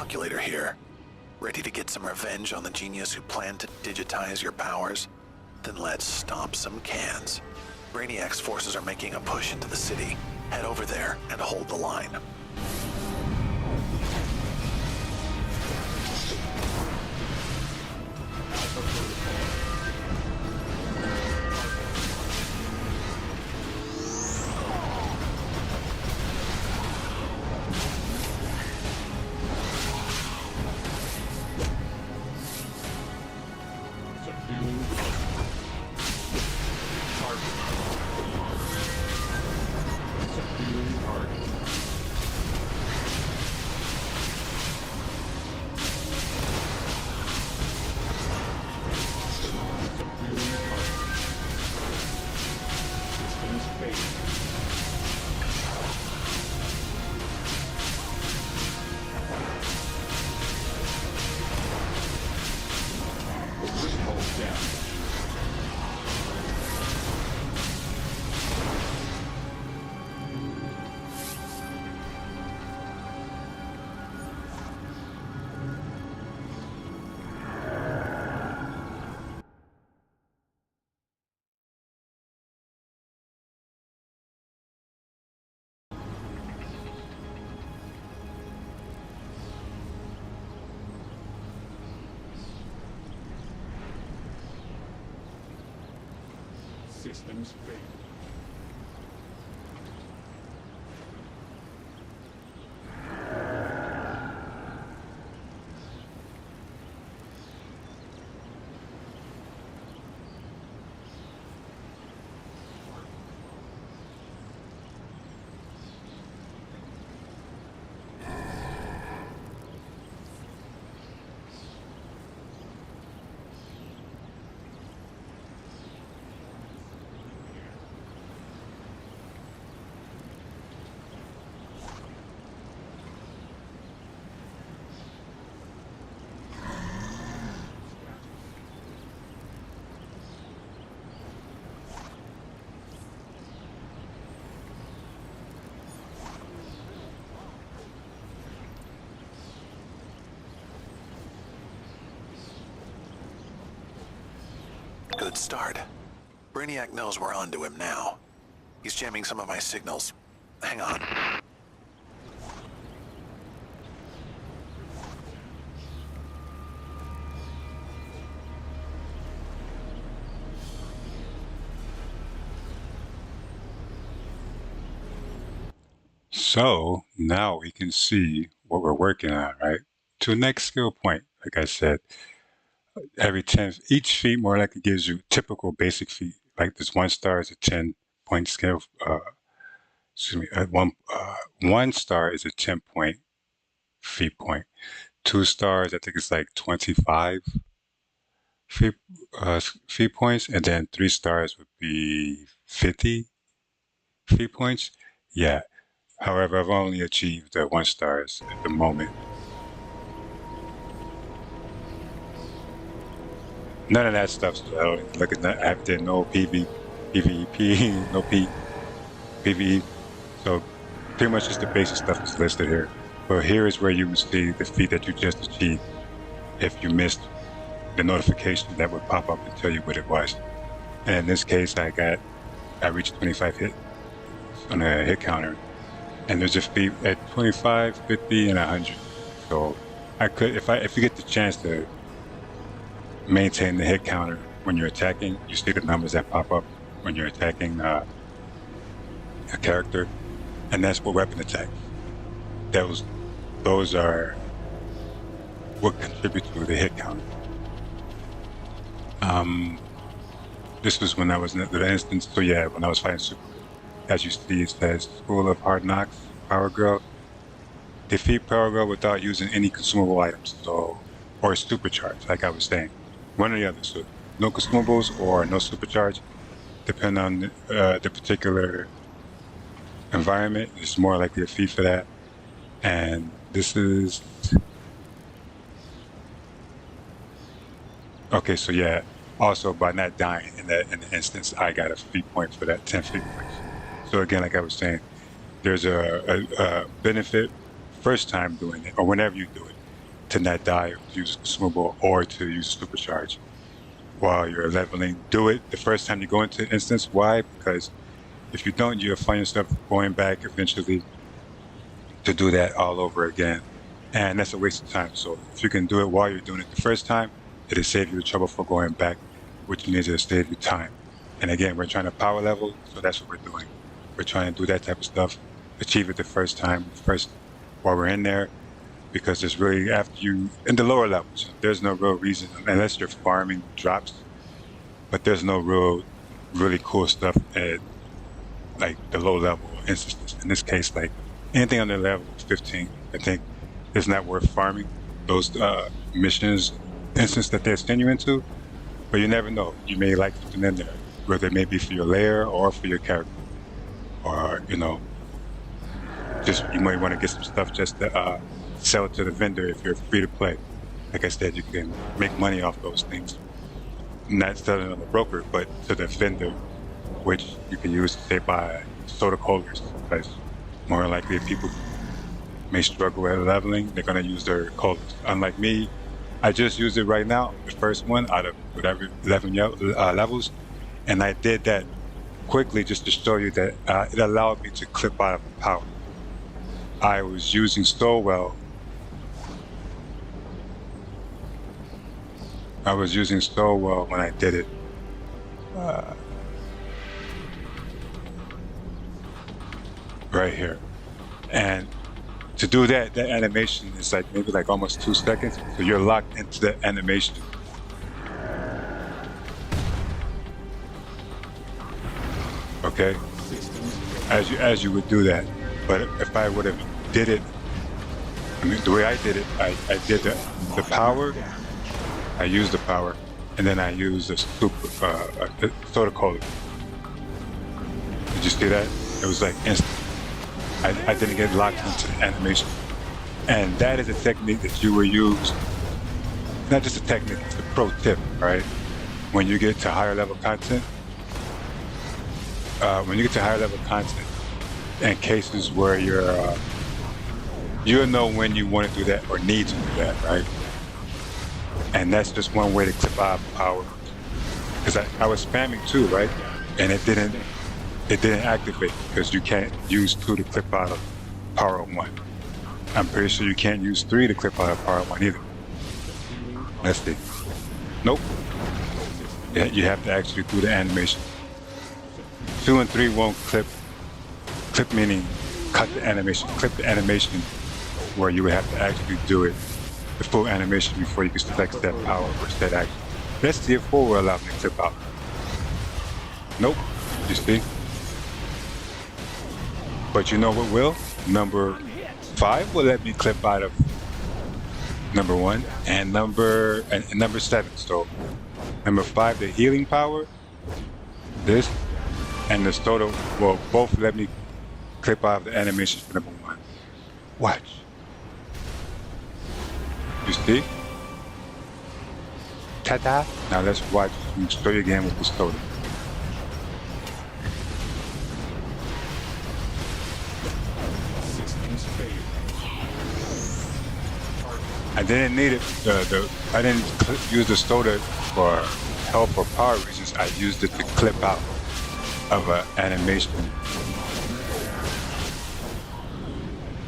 Calculator here. Ready to get some revenge on the genius who planned to digitize your powers? Then let's stomp some cans. Brainiac's forces are making a push into the city. Head over there and hold the line. Systems failed. Good start. Brainiac knows we're onto him now. He's jamming some of my signals. Hang on. So now we can see what we're working on, right? To the next skill point, like I said, every 10, each feat more likely gives you typical basic feat. Like this 1 star is a 10-point skill. One star is a 10-point feat point. 2 stars, I think it's like 25 feat points, and then 3 stars would be 50 feat points. Yeah. However, I've only achieved 1 stars at the moment. None of that stuff. So I don't look at that. I did no PvP, no PvE. So pretty much just the basic stuff is listed here. But here is where you would see the feat that you just achieved. If you missed the notification that would pop up and tell you what it was. And in this case, I reached 25 hit on a hit counter. And there's a feat at 25, 50, and 100. So I could, if you get the chance to maintain the hit counter when you're attacking, you see the numbers that pop up when you're attacking a character, and that's what weapon attacks. Those are what contribute to the hit counter. This was when I was in the instance. So yeah, when I was fighting Supergirl. As you see, it says School of Hard Knocks, Power Girl. Defeat Power Girl without using any consumable items, or supercharge, like I was saying. One or the other. So no consumables or no supercharge, depending on the particular environment. It's more likely a feat for that. And this is okay. So yeah. Also, by not dying in the instance, I got a feat point for that 10 feat points. So again, like I was saying, there's a benefit first time doing it, or whenever you do it. to not die, or to use a consumable, or to use a supercharge while you're leveling. Do it the first time you go into an instance. Why? Because if you don't, you'll find yourself going back eventually to do that all over again. And that's a waste of time. So if you can do it while you're doing it the first time, it'll save you the trouble for going back, which means it'll save you time. And again, we're trying to power level, so that's what we're doing. We're trying to do that type of stuff, achieve it the first time, while we're in there, because it's really after you, in the lower levels, there's no real reason, unless you're farming drops, but there's no really cool stuff at like the low level instances. In this case, like anything under level 15, I think it's not worth farming those missions instance that they're sending you into, but you never know. You may like something in there, whether it may be for your lair or for your character, or just you might want to get some stuff just to sell it to the vendor if you're free to play. Like I said, you can make money off those things, not selling on the broker, but to the vendor, which you can use to say buy soda coolers, because more than likely people may struggle at leveling, they're going to use their coolers. Unlike me, I just used it right now, the first one out of whatever 11 levels, and I did that quickly just to show you that it allowed me to clip out of power. I was using Stowell. When I did it. Right here. And to do that animation is like maybe like almost 2 seconds. So you're locked into the animation. Okay? As you would do that. But if I would have did it, I mean, the way I did it, I did the power, I used the power, and then I used the soda cola. Did you see that? It was like instant. I didn't get locked into the animation. And that is a technique that you will use, not just a technique, it's a pro tip, right? When you get to higher level content, in cases where you'll know when you want to do that or need to do that, right? And that's just one way to clip out power. Because I was spamming 2, right? And it didn't activate because you can't use 2 to clip out of power 1. I'm pretty sure you can't use 3 to clip out of power 1 either. Let's see. Nope. Yeah, you have to actually do the animation. 2 and 3 won't clip. Clip meaning cut the animation. Clip the animation where you would have to actually do it, the full animation, before you can select that power or set action. Let's see if 4 will allow me to clip out. Nope. You see? But you know what will? Number 5 will let me clip out of number 1 and number 7. So number 5, the healing power, this, and the soda will both let me clip out of the animation for number 1. Watch. You see? Ta-da! Now let's watch. Let me show you again with the soda. I didn't need it. I didn't use the soda for health or power reasons. I used it to clip out of an animation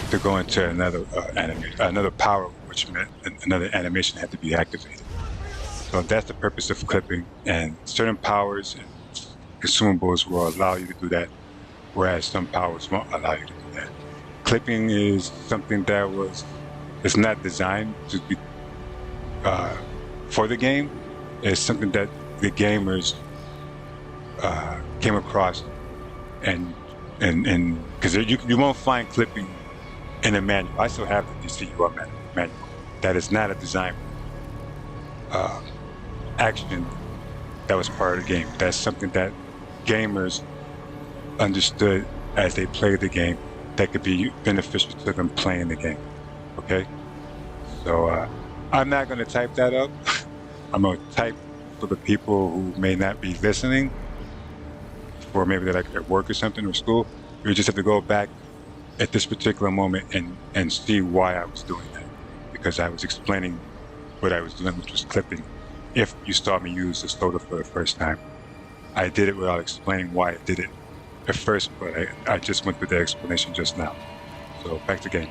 to go into another power, which meant another animation had to be activated. So that's the purpose of clipping, and certain powers and consumables will allow you to do that, whereas some powers won't allow you to do that. Clipping is something that it's not designed to be for the game. It's something that the gamers came across, and because you won't find clipping in a manual. I still have the DCUR manual. That is not a design action that was part of the game. That's something that gamers understood as they played the game that could be beneficial to them playing the game. Okay? So I'm not going to type that up. I'm going to type for the people who may not be listening, or maybe they're like at work or something or school. You just have to go back at this particular moment and see why I was doing that. because I was explaining what I was doing, which was clipping. If you saw me use the soda for the first time, I did it without explaining why I did it at first, but I just went through the explanation just now. So back to game.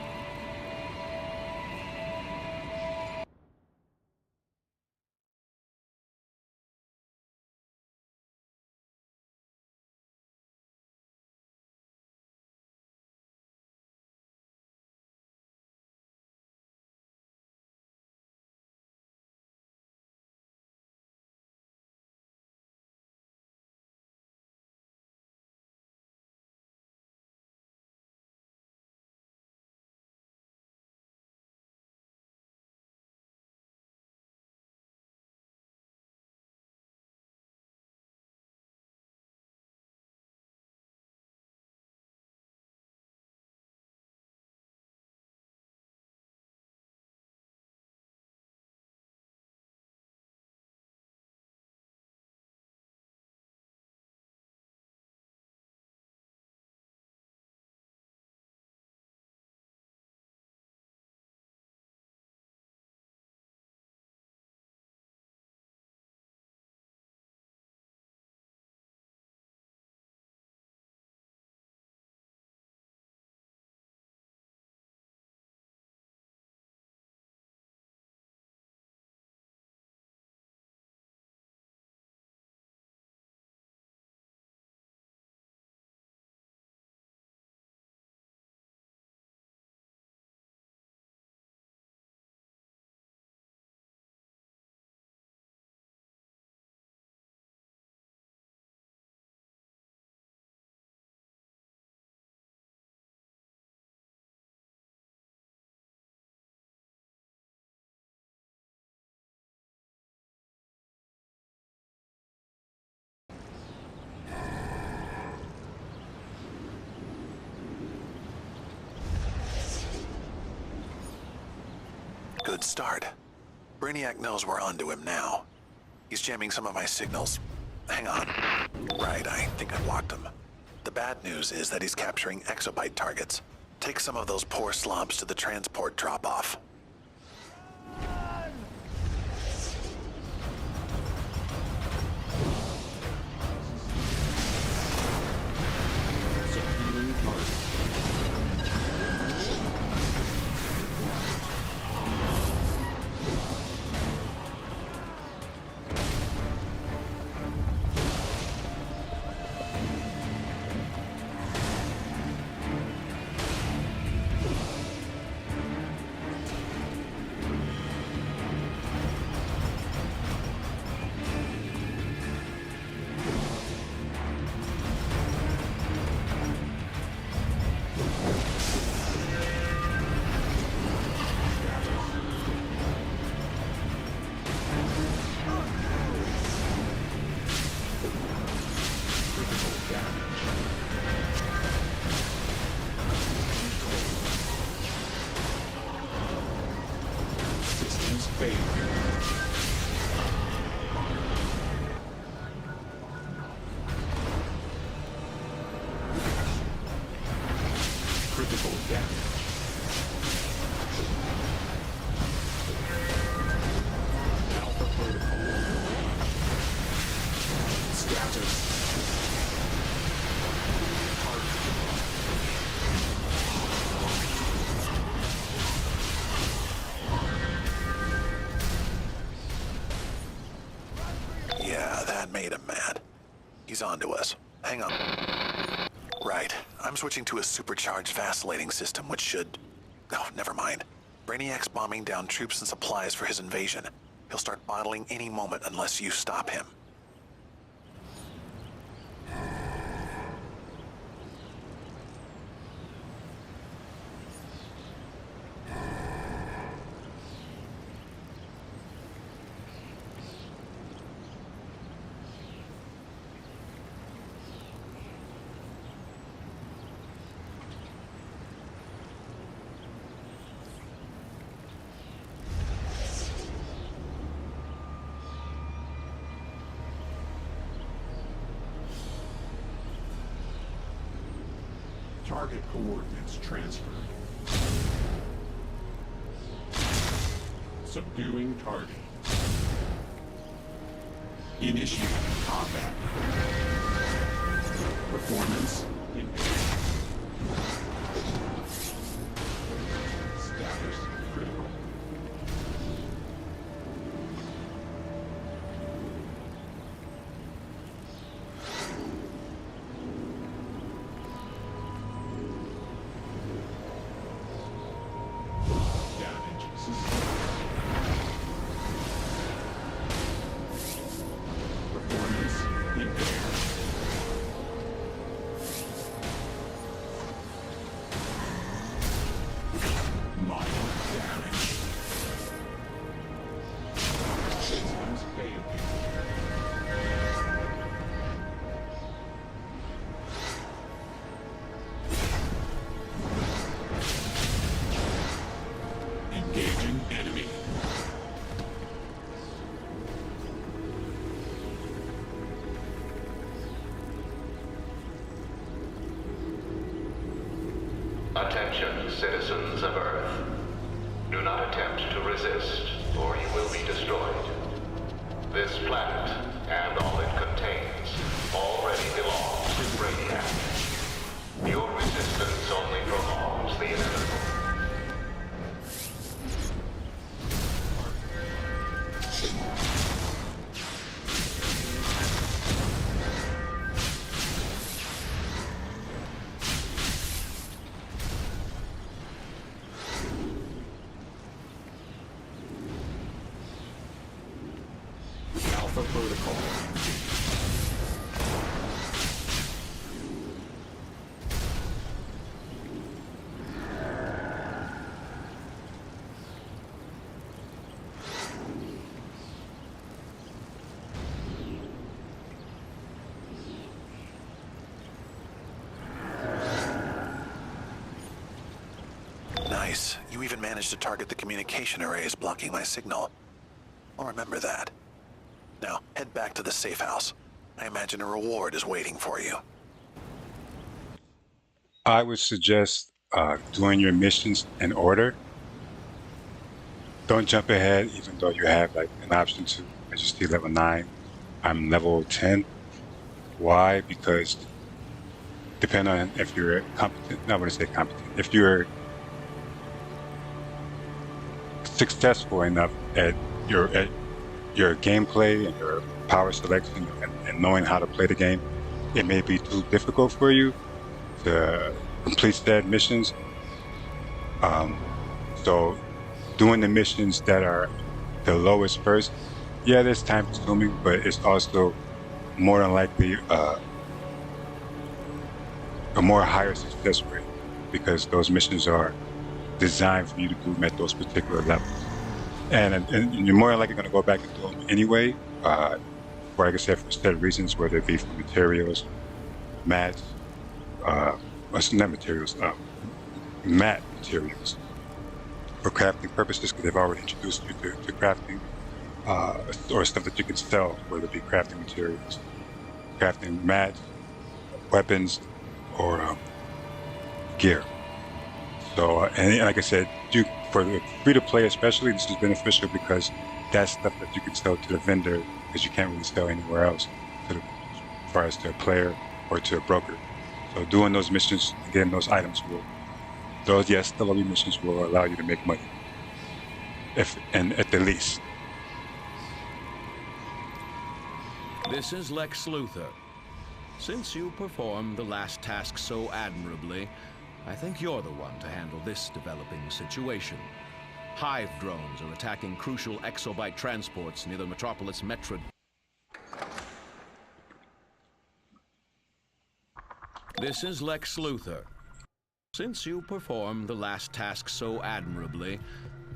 Good start. Brainiac knows we're onto him now. He's jamming some of my signals. Hang on. Right, I think I blocked him. The bad news is that he's capturing exobyte targets. Take some of those poor slobs to the transport drop-off. Made him mad. He's onto us. Hang on. Right. I'm switching to a supercharged vacillating system, which should... Oh, never mind. Brainiac's bombing down troops and supplies for his invasion. He'll start bottling any moment unless you stop him. Target coordinates transferred. Subduing target. Initiate combat. Performance impaired. Status critical. Damage sustained. Performance impaired. Mild damage. Systems failing. Engaging enemy. Attention, citizens of Earth. Do not attempt to resist, or you will be destroyed. This planet, and all it contains, already belongs to Brainiac. Your resistance only prolongs the inevitable. Alpha Protocol. Nice. You even managed to target the communication arrays blocking my signal. I'll remember that. Now, head back to the safe house. I imagine a reward is waiting for you. I would suggest doing your missions in order. Don't jump ahead, even though you have like an option to. I just did level 9. I'm level 10. Why? Because depending on if you're competent, not want to say competent, if you're successful enough at your gameplay and your power selection and knowing how to play the game, it may be too difficult for you to complete said missions. So doing the missions that are the lowest first, yeah, that's time consuming, but it's also more than likely a more higher success rate because those missions are designed for you to do at those particular levels. And you're more likely going to go back and do them anyway, for, like I said, for said reasons, whether it be for materials, mats, not materials, mat materials, for crafting purposes, because they've already introduced you to crafting, or stuff that you can sell, whether it be crafting materials, crafting mats, weapons, or gear. So, and like I said, for the free-to-play especially, this is beneficial because that's stuff that you can sell to the vendor because you can't really sell anywhere else, as far as to a player or to a broker. So doing those missions, getting those items the lobby missions will allow you to make money, and at the least. This is Lex Luthor. Since you performed the last task so admirably, I think you're the one to handle this developing situation. Hive drones are attacking crucial exobyte transports near the Metropolis Metro. This is Lex Luthor. Since you performed the last task so admirably,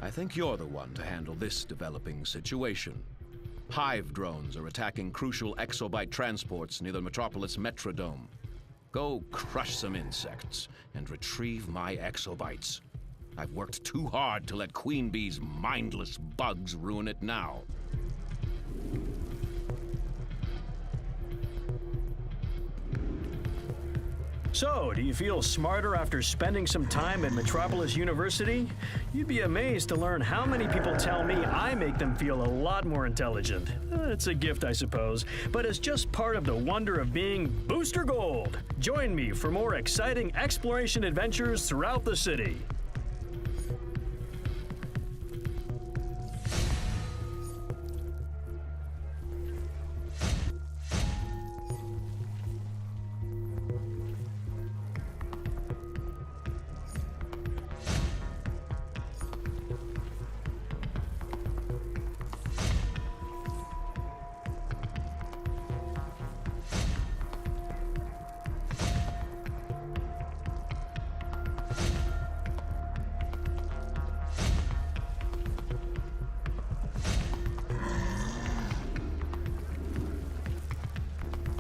I think you're the one to handle this developing situation. Hive drones are attacking crucial exobyte transports near the Metropolis Metrodome. Go crush some insects and retrieve my exobytes. I've worked too hard to let Queen Bee's mindless bugs ruin it now. So, do you feel smarter after spending some time at Metropolis University? You'd be amazed to learn how many people tell me I make them feel a lot more intelligent. It's a gift, I suppose, but it's just part of the wonder of being Booster Gold. Join me for more exciting exploration adventures throughout the city.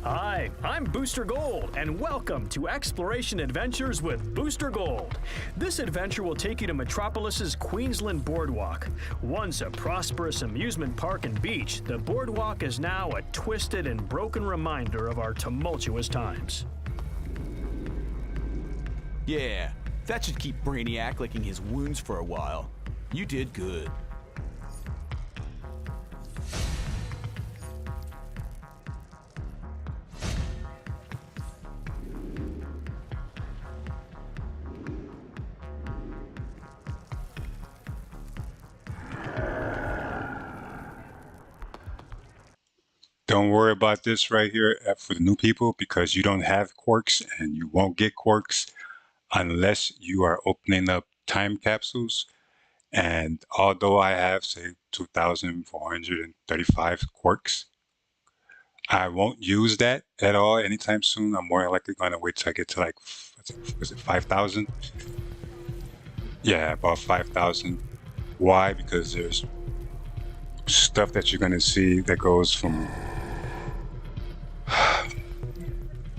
Hi, I'm Booster Gold, and welcome to Exploration Adventures with Booster Gold. This adventure will take you to Metropolis's Queensland Boardwalk. Once a prosperous amusement park and beach, the boardwalk is now a twisted and broken reminder of our tumultuous times. Yeah, that should keep Brainiac licking his wounds for a while. You did good. Don't worry about this right here for the new people, because you don't have quirks and you won't get quirks unless you are opening up time capsules. And although I have, say, 2,435 quirks, I won't use that at all anytime soon. I'm more likely going to wait till I get to like, was it 5,000? Yeah, about 5,000. Why? Because there's stuff that you're going to see that goes from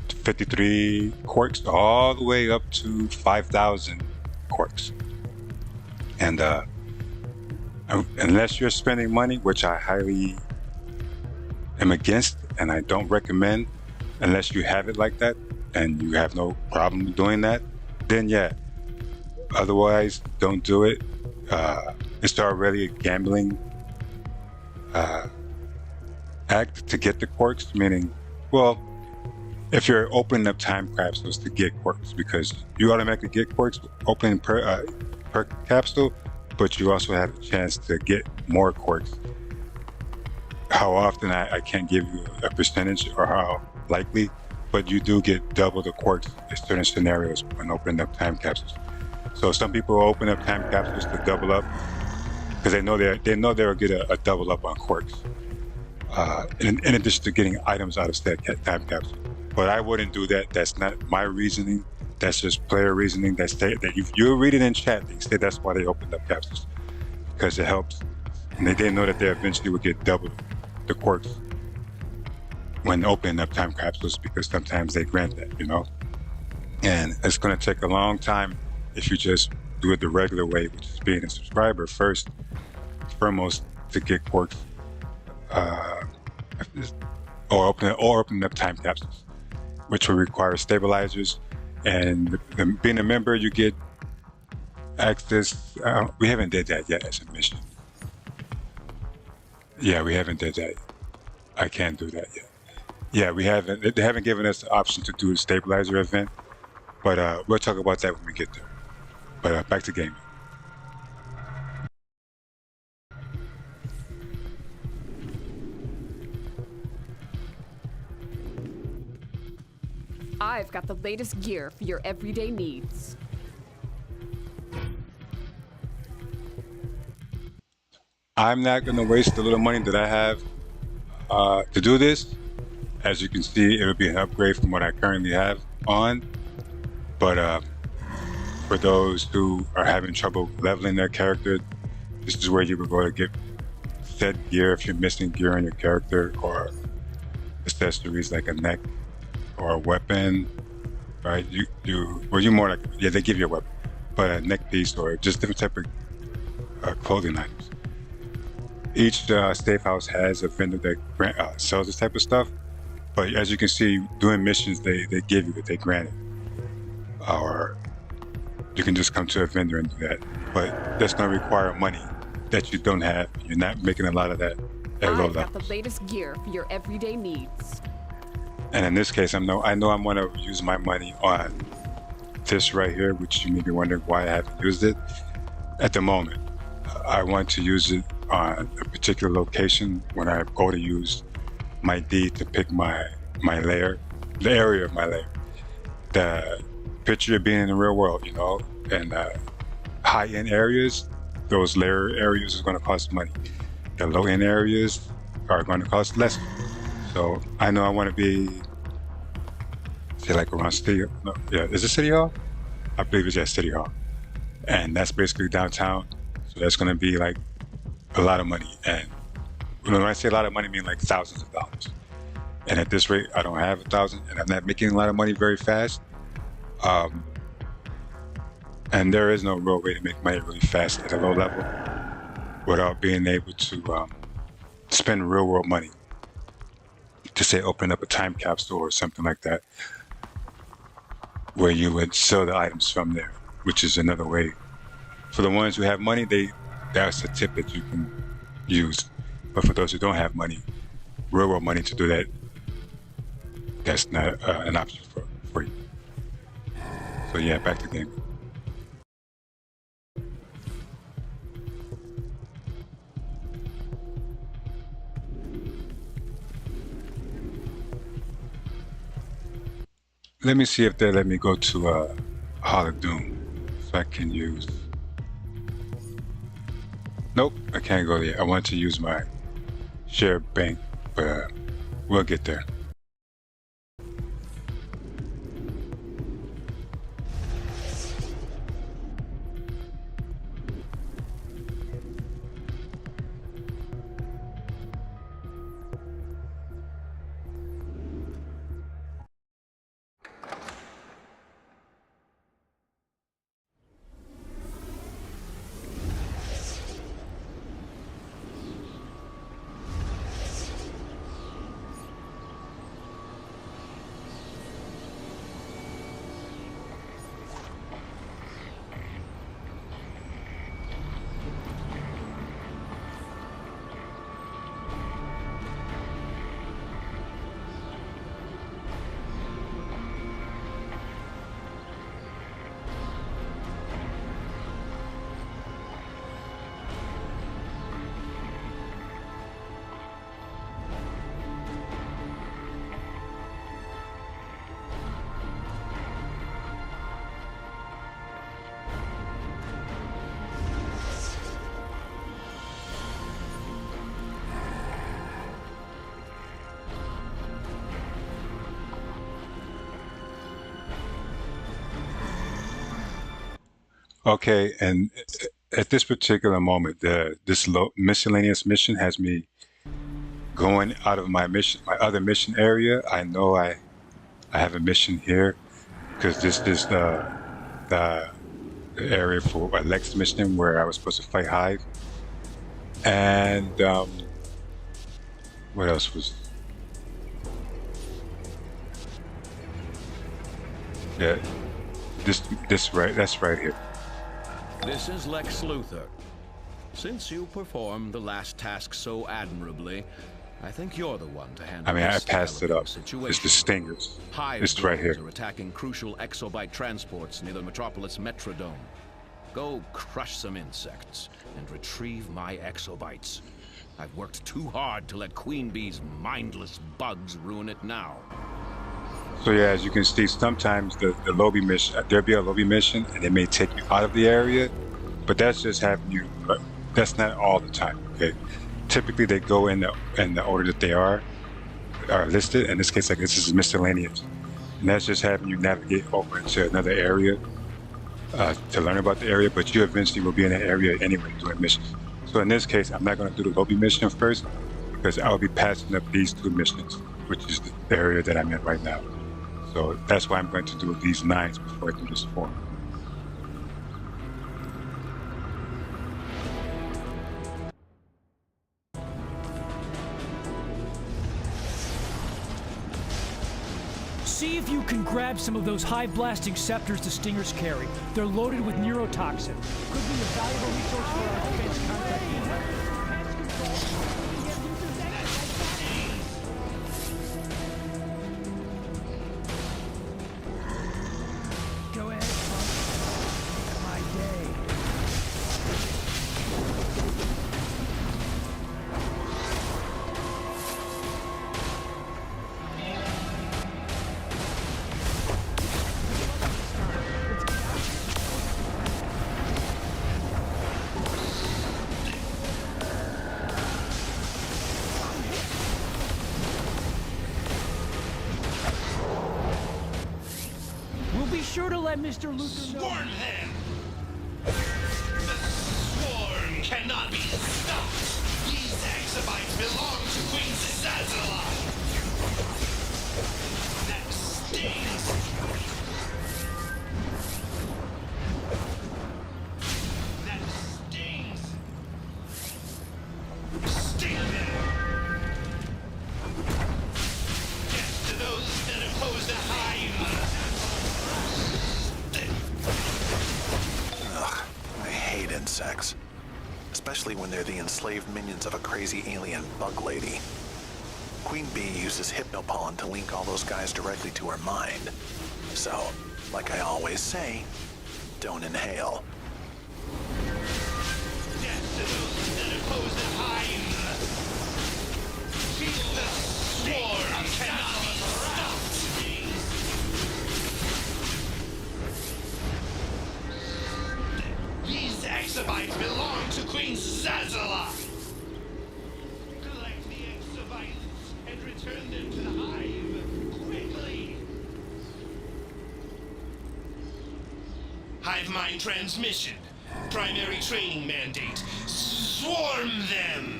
53 quirks all the way up to 5,000 quirks. And unless you're spending money, which I highly am against and I don't recommend, unless you have it like that and you have no problem doing that, then yeah. Otherwise, don't do it. It's already a gambling act to get the quirks, meaning, well, if you're opening up time capsules to get quirks, because you automatically get quirks opening per capsule, but you also have a chance to get more quirks. How often, I can't give you a percentage or how likely, but you do get double the quirks in certain scenarios when opening up time capsules. So some people open up time capsules to double up because they know they'll get a double up on quirks. In addition to getting items out of that time capsule. But I wouldn't do that. That's not my reasoning. That's just player reasoning. That you read it in chat. They say that's why they opened up capsules, because it helps. And they know that they eventually would get double the quirks when opening up time capsules, because sometimes they grant that, you know. And it's going to take a long time if you just do it the regular way, which is being a subscriber first, foremost, to get quirks, or opening up time capsules, which will require stabilizers. And being a member, you get access. We haven't did that yet as a mission. Yeah, we haven't did that. I can't do that yet. Yeah, we haven't. They haven't given us the option to do a stabilizer event, but we'll talk about that when we get there. But back to gaming. I've got the latest gear for your everyday needs. I'm not going to waste the little money that I have to do this. As you can see, it would be an upgrade from what I currently have on. But for those who are having trouble leveling their character, this is where you would go to get set gear if you're missing gear on your character, or accessories like a neck or a weapon, right? You more like, yeah, they give you a weapon, but a neck piece or just different type of clothing items. Each safe house has a vendor that sells this type of stuff, but as you can see, doing missions, they give you it, they grant it. or you can just come to a vendor and do that. But that's going to require money that you don't have. You're not making a lot of that at low I've got levels. the latest gear for your everyday needs. And in this case, I know I'm going to use my money on this right here, which you may be wondering why I haven't used it at the moment. I want to use it on a particular location when I go to use my D to pick my layer, the area of my layer. The picture of being in the real world, you know, and high-end areas, those layer areas is going to cost money. The low-end areas are going to cost less. So I know I want to be, say, like around City. No, yeah, is it City Hall? I believe it's at City Hall, and that's basically downtown. So that's going to be like a lot of money. And when I say a lot of money, I mean like thousands of dollars. And at this rate, I don't have 1,000, and I'm not making a lot of money very fast. And there is no real way to make money really fast at a low level without being able to spend real world money. To say open up a time capsule or something like that, where you would sell the items from there, which is another way. For the ones who have money, that's a tip that you can use. But for those who don't have money, real world money to do that, that's not an option for you. So yeah, back to gaming. Let me see if they let me go to Hall of Doom, so I can use. Nope, I can't go there. I want to use my share bank, but we'll get there. Okay, and at this particular moment, this miscellaneous mission has me going out of my other mission area. I know I have a mission here because this is the area for Lex mission where I was supposed to fight Hive. And what else was? Yeah, that's right here. This is Lex Luthor. Since you performed the last task so admirably, I think you're the one to handle. I mean, I this passed it up. situation. It's the Stingers. Hive It's right here. drones are attacking crucial exobyte transports near the Metropolis Metrodome. Go crush some insects and retrieve my exobytes. I've worked too hard to let Queen Bee's mindless bugs ruin it now. So yeah, as you can see, sometimes the lobby mission, there'll be a lobby mission, and it may take you out of the area, but that's just having you. That's not all the time. Okay, typically they go in the order that they are listed. In this case, like this is miscellaneous, and that's just having you navigate over into another area to learn about the area. But you eventually will be in the area anyway doing missions. So in this case, I'm not going to do the lobby mission first because I'll be passing up these two missions, which is the area that I'm in right now. So that's why I'm going to do these 9s before I do this 4. See See if you can grab some of those high-blasting scepters the Stingers carry. They're loaded with neurotoxin. Could be a valuable resource for our defense contract unit. Go ahead, Punk. My day. Be sure to let Mr. Luther know. Swarm them! The swarm cannot be stopped! These exabytes belong to Queen Zazzala! That stings! That stings! Sting them! Death to those that oppose the Hive! I hate insects. Especially when they're the enslaved minions of a crazy alien bug lady. Queen Bee uses hypnopollen to link all those guys directly to her mind. So, like I always say, don't inhale. Death to those that oppose the Hive! Feel the swarm cannot be stopped! These exabytes belong to Queen Zazzala! Collect the exabytes and return them to the Hive, quickly! Hive mind transmission. Primary training mandate. Swarm them!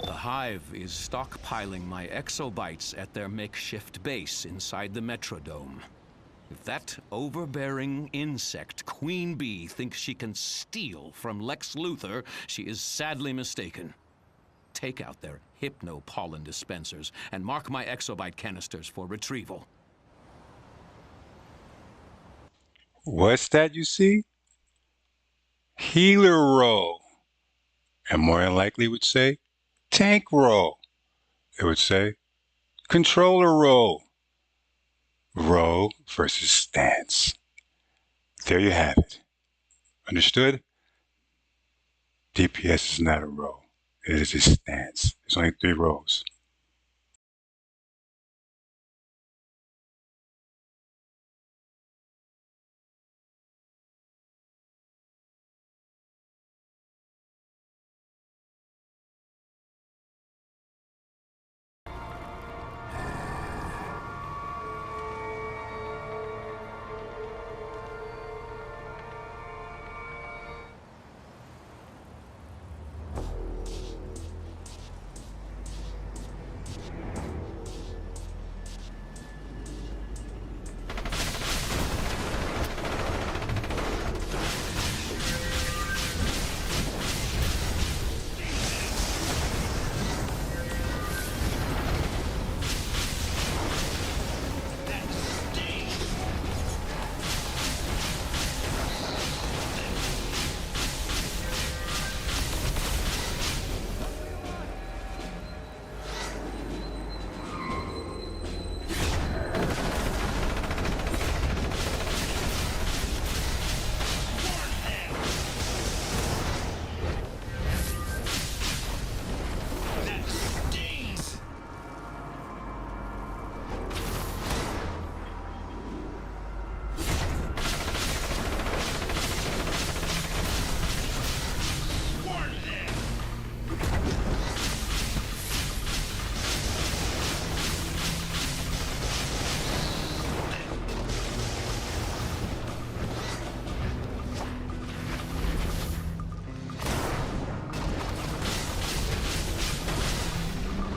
The Hive is stockpiling my exobytes at their makeshift base inside the Metrodome. If that overbearing insect, Queen Bee, thinks she can steal from Lex Luthor, she is sadly mistaken. Take out their hypno-pollen dispensers and mark my exobyte canisters for retrieval. What's that you see? Healer roll. And more than likely would say tank roll. It would say controller roll. Roll versus stance. There you have it. Understood? DPS is not a roll. It is a stance. There's only 3 rolls.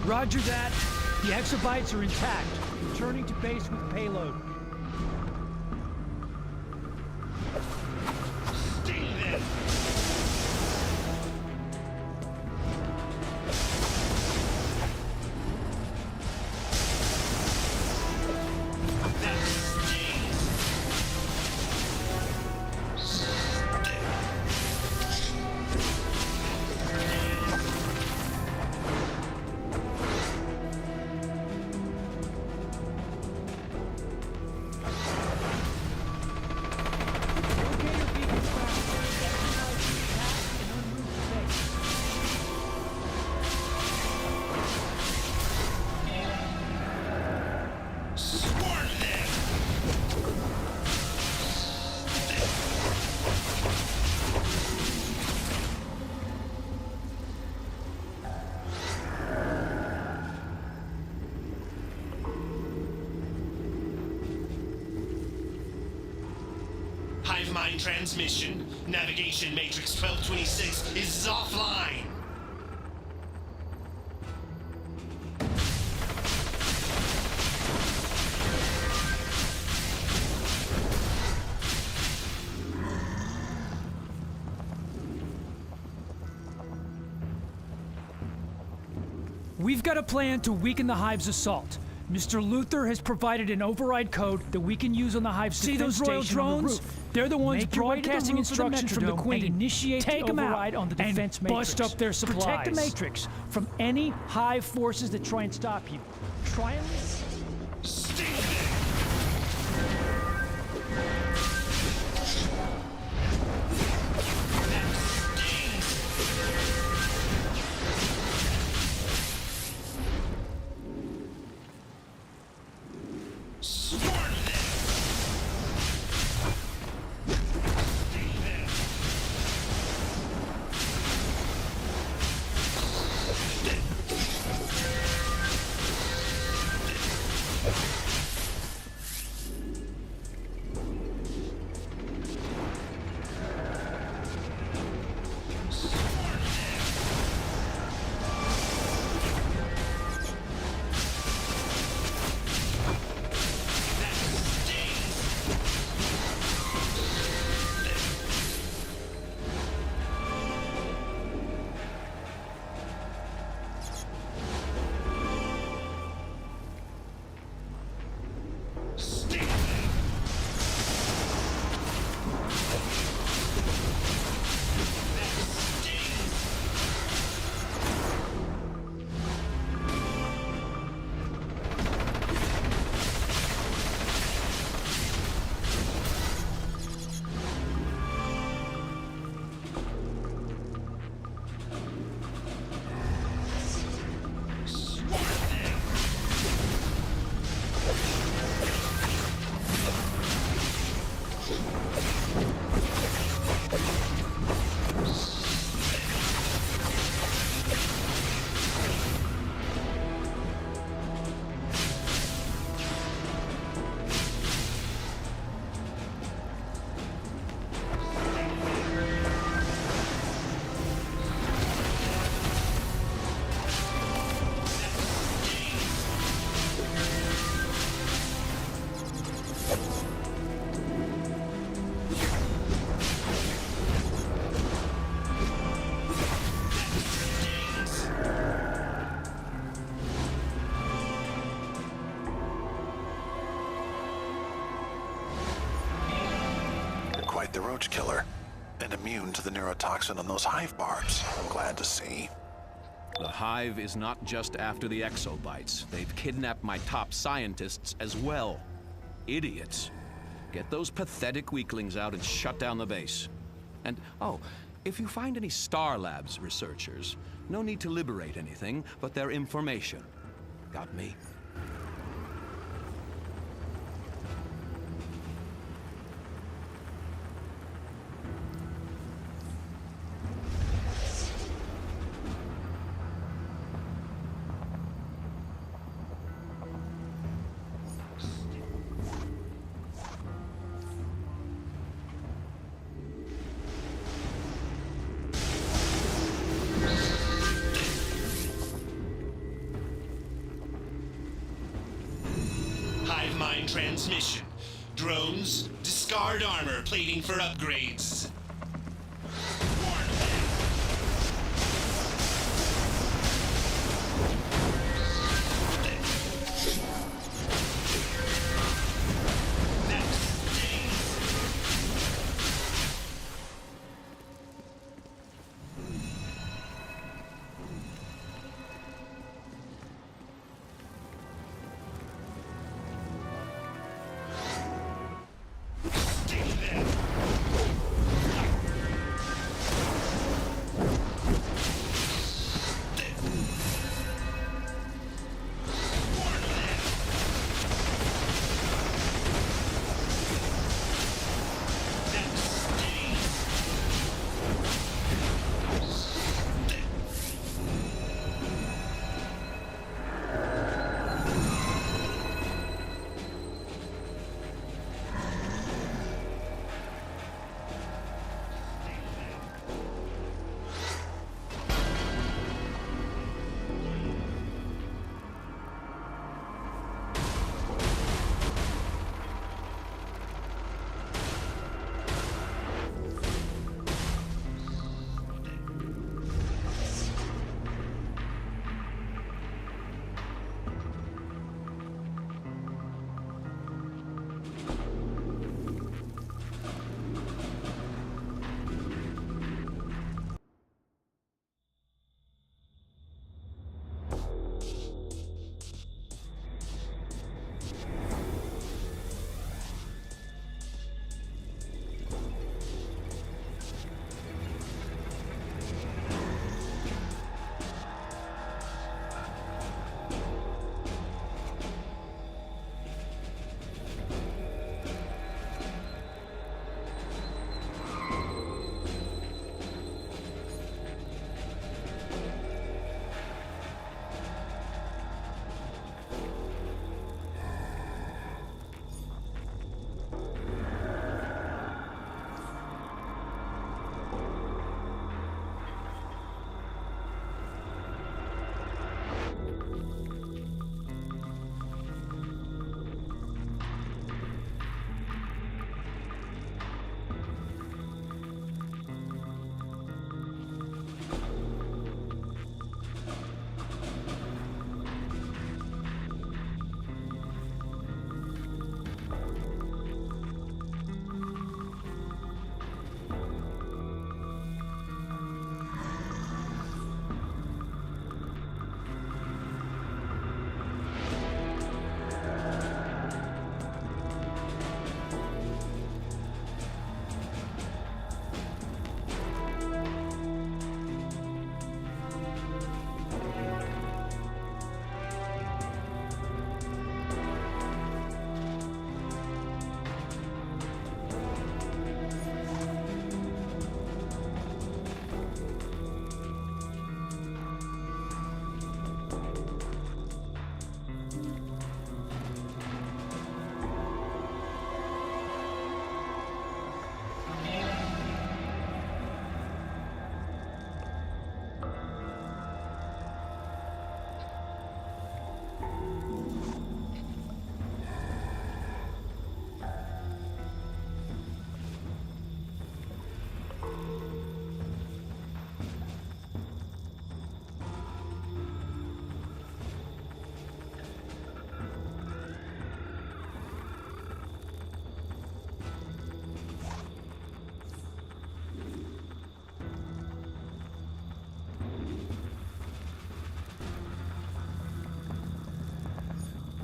Roger that. The exabytes are intact. Returning to base with payload. Hive mind transmission. Navigation matrix 1226 is offline. We've got a plan to weaken the Hive's assault. Mr. Luther has provided an override code that we can use on the Hive's defense station on the roof. They're the ones broadcasting instructions from the Queen. Initiate the override on the defense matrix. Bust up their supplies. Protect the Matrix from any Hive forces that try and stop you. Try and... Stay The roach killer, and immune to the neurotoxin on those hive barbs. I'm glad to see. The Hive is not just after the exobites. They've kidnapped my top scientists as well. Idiots. Get those pathetic weaklings out and shut down the base. And, oh, if you find any Star Labs researchers, no need to liberate anything but their information. Got me? Hive mind transmission. Drones, discard armor plating for upgrades.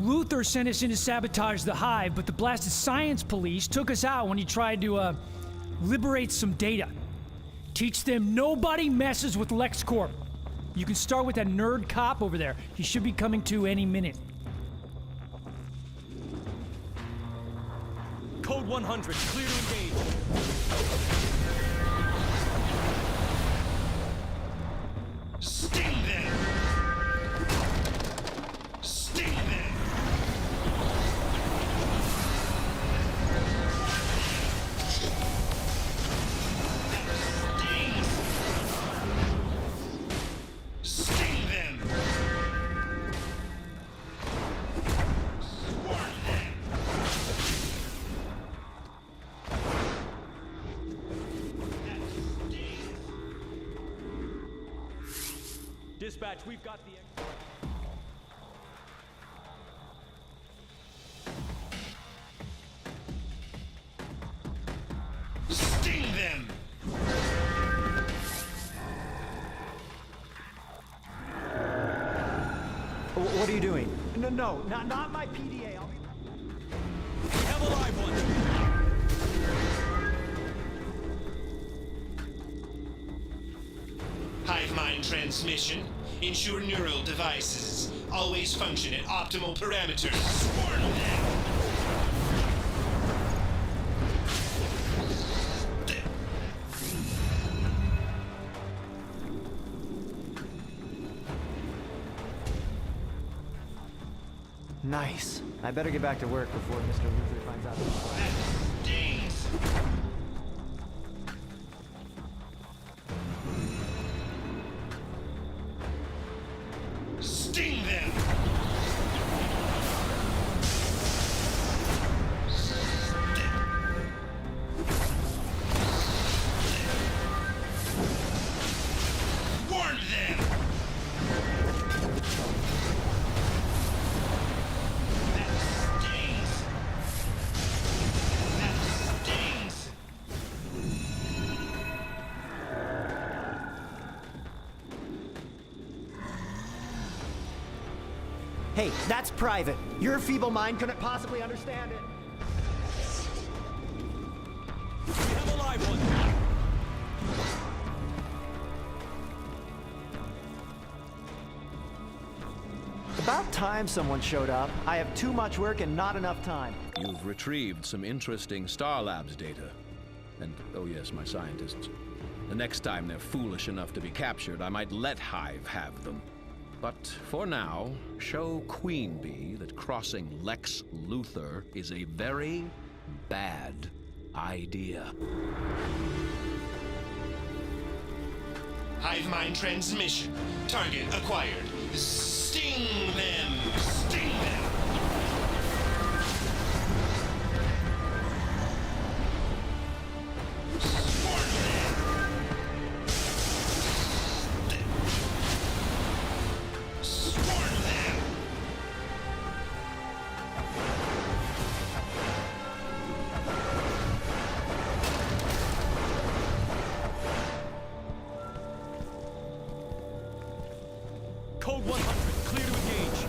Luthor sent us in to sabotage the Hive, but the blasted science police took us out when he tried to, liberate some data. Teach them nobody messes with LexCorp. You can start with that nerd cop over there. He should be coming to any minute. Code 100, clear to engage. Sting them! Sting them! Sting them! Swarm them! Dispatch, we've got the... Sting them! What are you doing? No, not my PDA. I'll be... We have a live one! Hive mind transmission. Ensure neural devices always function at optimal parameters. Swarm them! Nice. I better get back to work before Mr. Luthor finds out. Sting them! Warn them! That stings! That stings! Hey, that's private. Your feeble mind couldn't possibly understand it. We have a live one! About time someone showed up. I have too much work and not enough time. You've retrieved some interesting Star Labs data. And, oh yes, my scientists. The next time they're foolish enough to be captured, I might let Hive have them. But for now, show Queen Bee that crossing Lex Luthor is a very bad idea. Hive mind transmission. Target acquired. Sting them! Sting them! Swarm them! Swarm them! Code 100, clear to engage.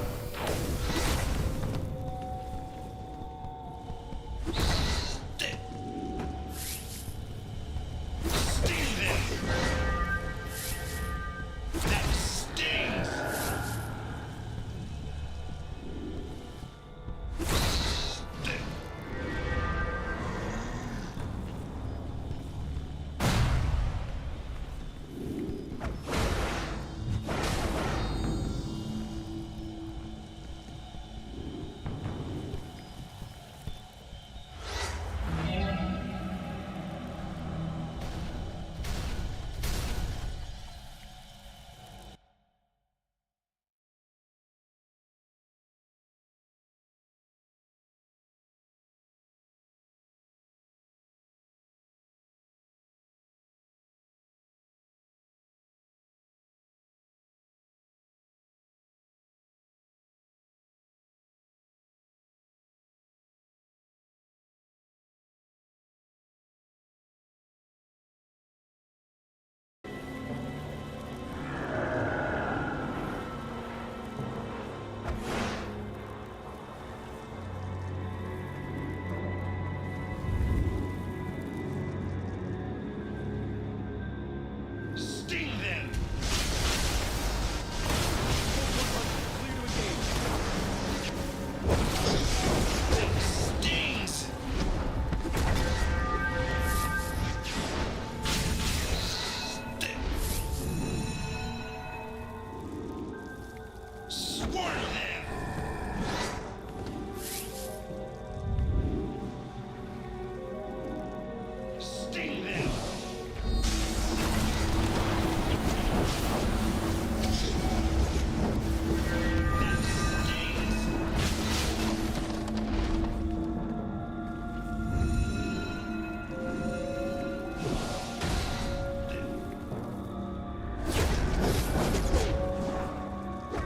Sting them!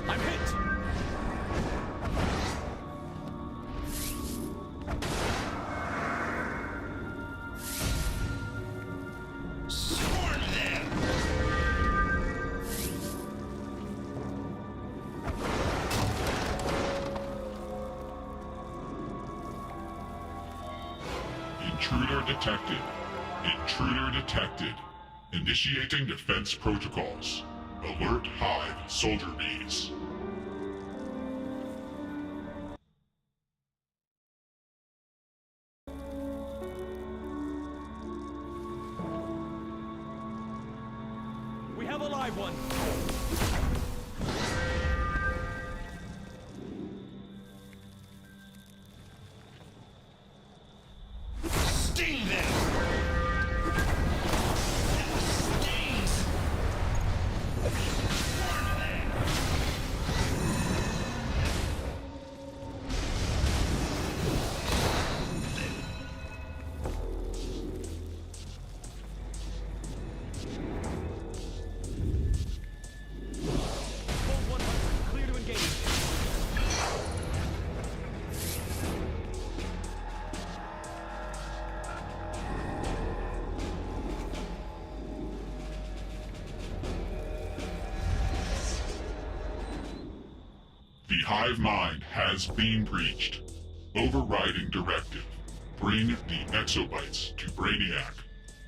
I'm hit! Swarm them! Intruder detected. Intruder detected. Initiating defense protocols. Alert Hive soldier bees. We have a live one! Sting them! Stings! Swarm them! Code 100, clear to engage. The hive mind has been breached. Overriding directive. Bring the exobytes to Brainiac.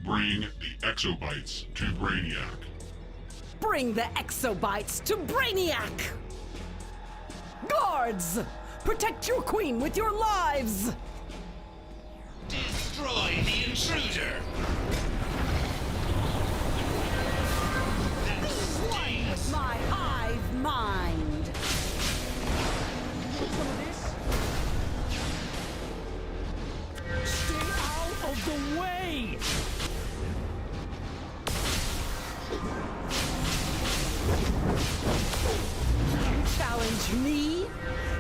Bring the exobytes to Brainiac. Bring the exobytes to Brainiac! Guards! Protect your queen with your lives! Destroy the intruder! That stings! My hive mind! Stay out of the way! You challenge me?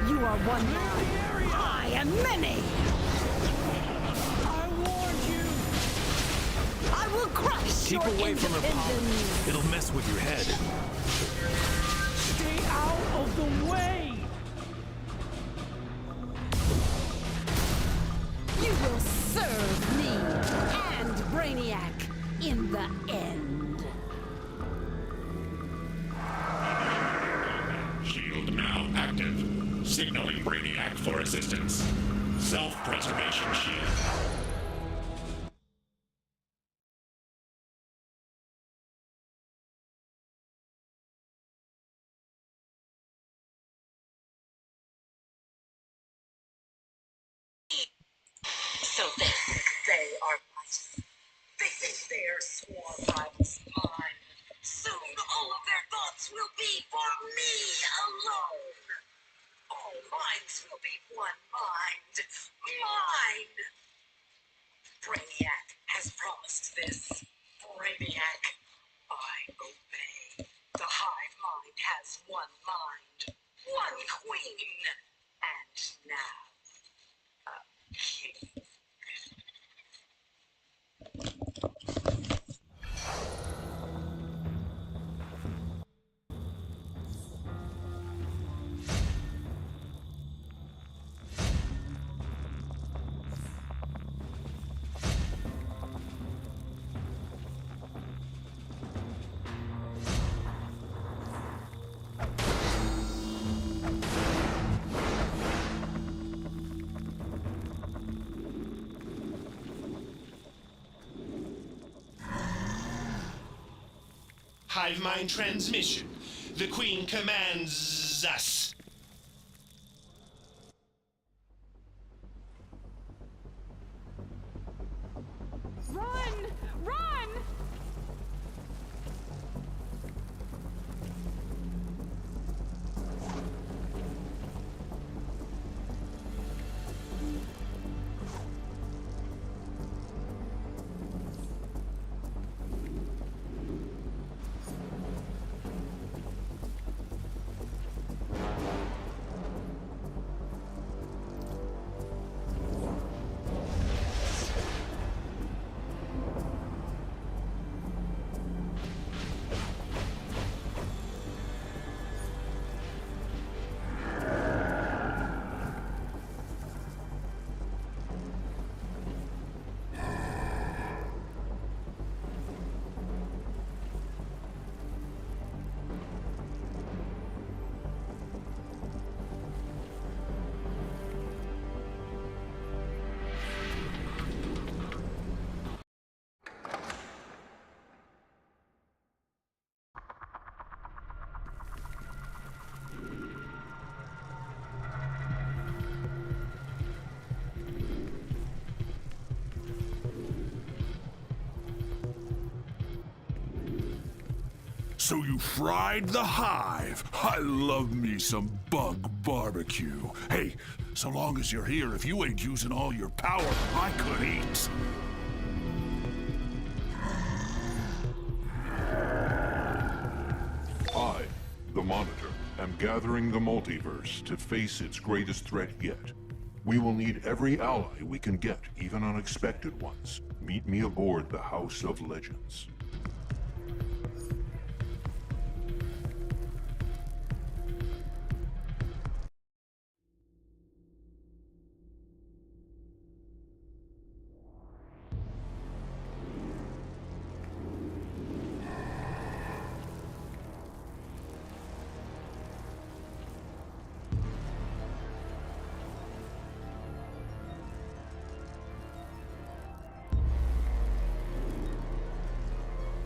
You are one man. I am many! I warned you! I will crush Keep your away from her power. independence. It'll mess with your head. Stay out of the way! You will serve me and Brainiac in the end. Shield now active. Signaling Brainiac for assistance. Self-preservation shield. So they think they are mighty. They think their sworn rivals mine. Soon all of their thoughts will be for me alone. All minds will be one mind. Mine! Brainiac has promised this. Brainiac, I obey. The hive mind has one mind. One queen. And now, a king. Hive mind transmission. The Queen commands us. Run! Run! So you fried the hive. I love me some bug barbecue. Hey, so long as you're here, if you ain't using all your power, I could eat. I, the Monitor, am gathering the multiverse to face its greatest threat yet. We will need every ally we can get, even unexpected ones. Meet me aboard the House of Legends.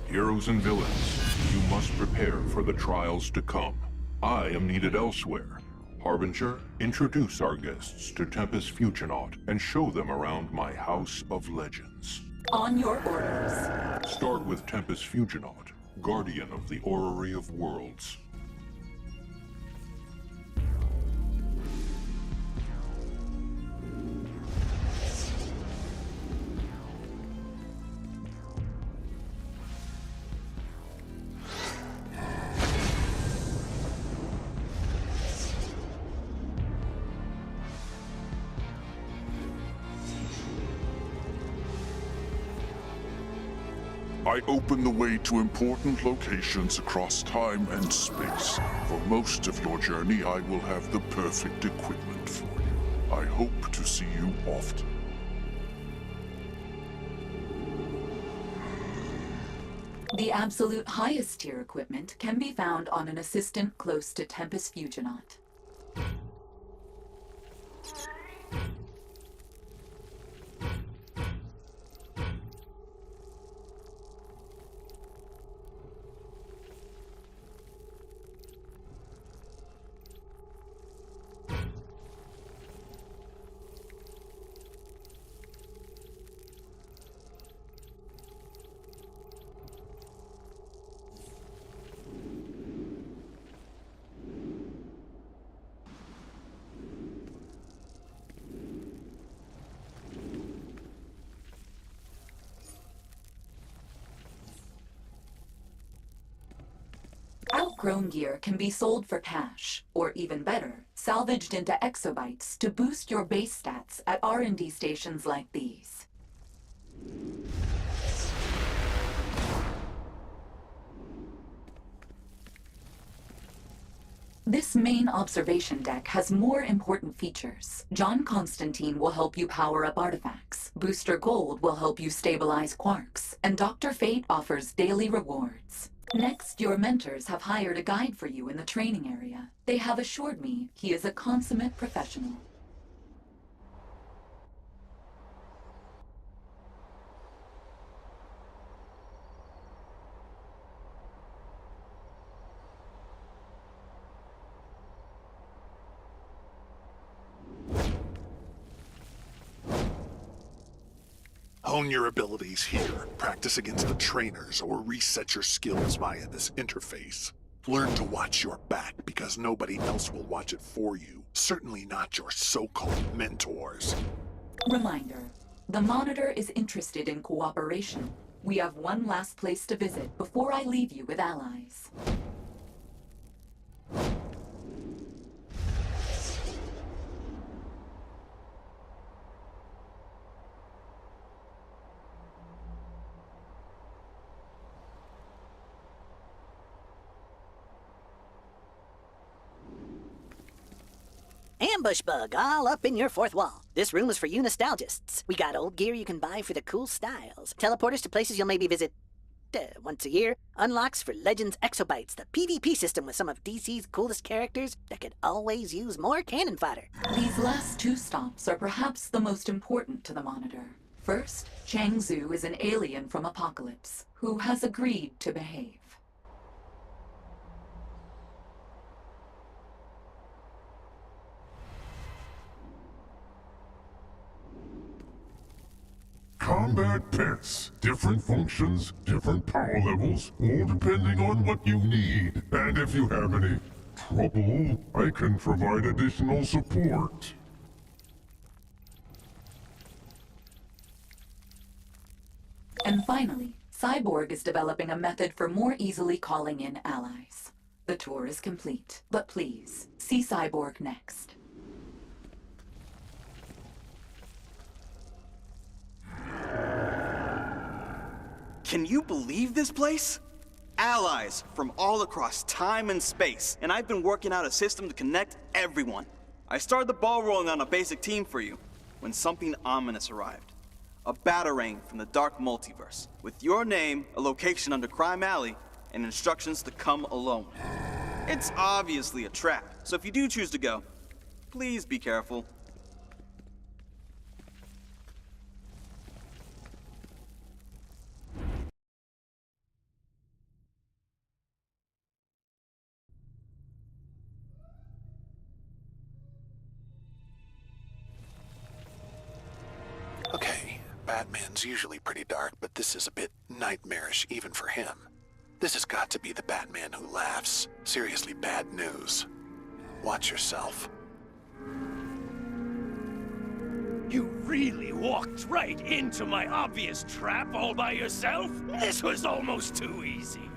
Heroes and villains, you must prepare for the trials to come. I am needed elsewhere. Harbinger, introduce our guests to Tempus Fuginaut and show them around my House of Legends. On your orders. Start with Tempus Fuginaut, guardian of the Orrery of Worlds. I open the way to important locations across time and space. For most of your journey, I will have the perfect equipment for you. I hope to see you often. The absolute highest tier equipment can be found on an assistant close to Tempus Fuginaut. Outgrown gear can be sold for cash, or even better, salvaged into exobytes to boost your base stats at R&D stations like these. This main observation deck has more important features. John Constantine will help you power up artifacts, Booster Gold will help you stabilize quarks, and Dr. Fate offers daily rewards. Next, your mentors have hired a guide for you in the training area. They have assured me he is a consummate professional. Hone your abilities here, practice against the trainers, or reset your skills via this interface. Learn to watch your back because nobody else will watch it for you. Certainly not your so-called mentors. Reminder, the Monitor is interested in cooperation. We have one last place to visit before I leave you with allies. Ambush bug all up in your fourth wall. This room is for you nostalgists. We got old gear you can buy for the cool styles. Teleporters to places you'll maybe visit once a year. Unlocks for Legends Exobytes, the PvP system with some of DC's coolest characters that could always use more cannon fodder. These last two stops are perhaps the most important to the Monitor. First, Chang Zhu is an alien from Apocalypse who has agreed to behave. Combat had pets. Different functions, different power levels, all depending on what you need. And if you have any trouble, I can provide additional support. And finally, Cyborg is developing a method for more easily calling in allies. The tour is complete, but please, see Cyborg next. Can you believe this place? Allies from all across time and space, and I've been working out a system to connect everyone. I started the ball rolling on a basic team for you when something ominous arrived. A batarang from the dark multiverse, with your name, a location under Crime Alley, and instructions to come alone. It's obviously a trap, so if you do choose to go, please be careful. Okay, Batman's usually pretty dark, but this is a bit nightmarish even for him. This has got to be the Batman who laughs. Seriously bad news. Watch yourself. You really walked right into my obvious trap all by yourself? This was almost too easy.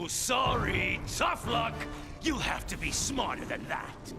Oh, sorry. Tough luck. You'll have to be smarter than that.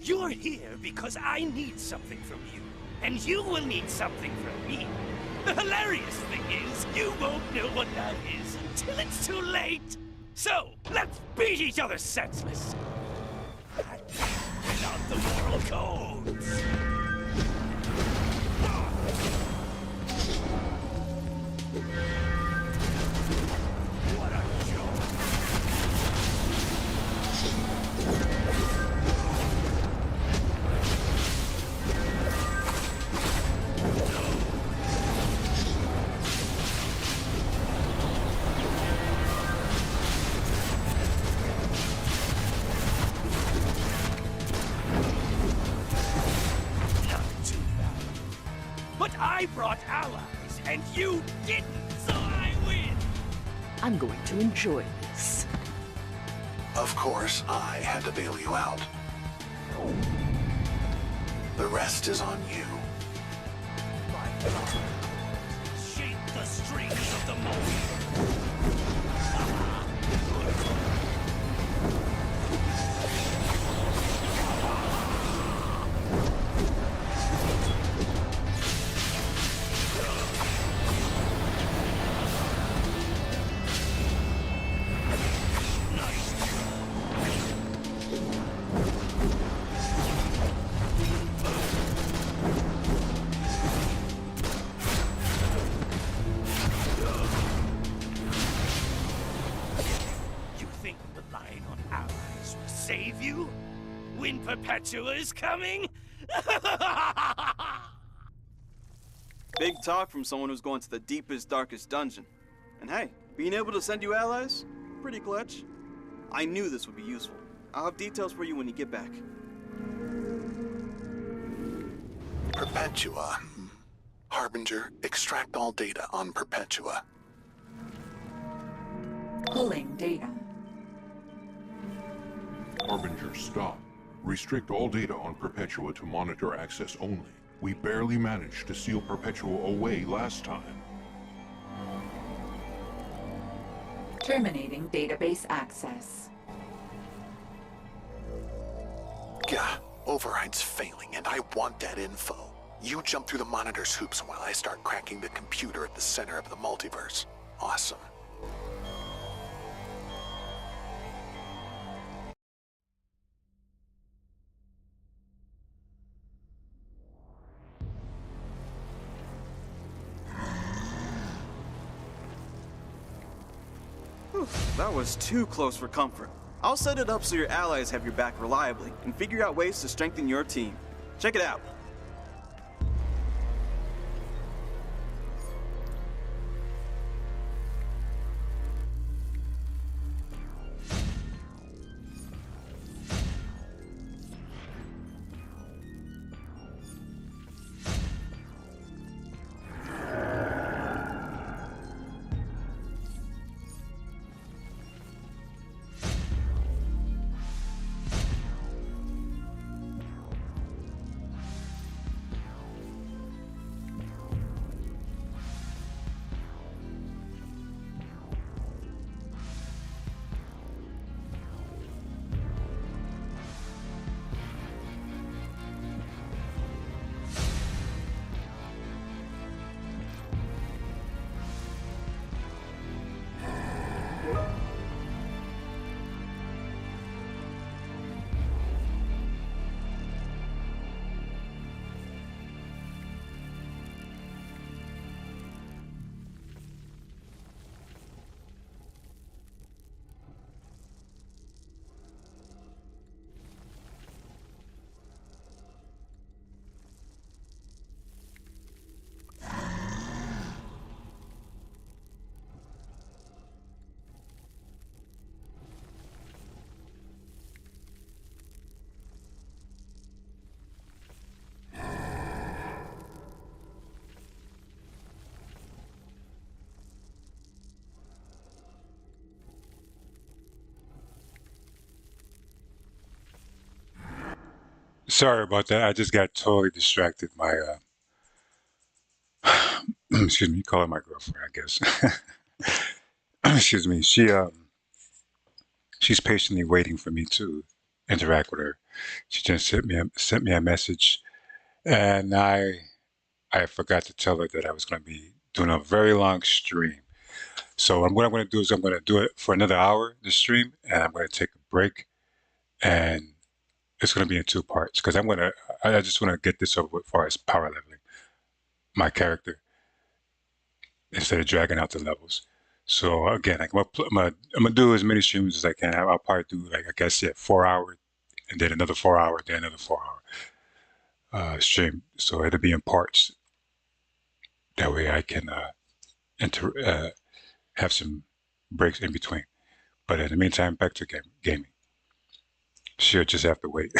You're here because I need something from you, and you will need something from me. The hilarious thing is, you won't know what that is until it's too late. So, let's beat each other senseless. Without the moral codes. What a joke. But I brought allies, and you didn't, so I win! I'm going to enjoy this. Of course, I had to bail you out. The rest is on you. Shake the strings of the moment. Save you? When Perpetua is coming? Big talk from someone who's going to the deepest, darkest dungeon. And hey, being able to send you allies? Pretty clutch. I knew this would be useful. I'll have details for you when you get back. Perpetua. Harbinger, extract all data on Perpetua. Pulling data. Harbinger, stop. Restrict all data on Perpetua to monitor access only. We barely managed to seal Perpetua away last time. Terminating database access. Gah, override's failing, and I want that info. You jump through the monitor's hoops while I start cracking the computer at the center of the multiverse. Awesome. That was too close for comfort. I'll set it up so your allies have your back reliably and figure out ways to strengthen your team. Check it out. Sorry about that. I just got totally distracted. My excuse me, calling my girlfriend, I guess. Excuse me. She's patiently waiting for me to interact with her. She just sent me a message, and I forgot to tell her that I was going to be doing a very long stream. So what I'm going to do is I'm going to do it for another hour, the stream, and I'm going to take a break, and it's going to be in 2 parts because I just want to get this over with as far as power leveling my character instead of dragging out the levels. So again, I'm gonna do as many streams as I can. I'll probably do, like I guess, 4 hours, and then another 4 hour, then another 4 hour stream. So it'll be in parts. That way I can have some breaks in between. But in the meantime, back to gaming. She'll just have to wait.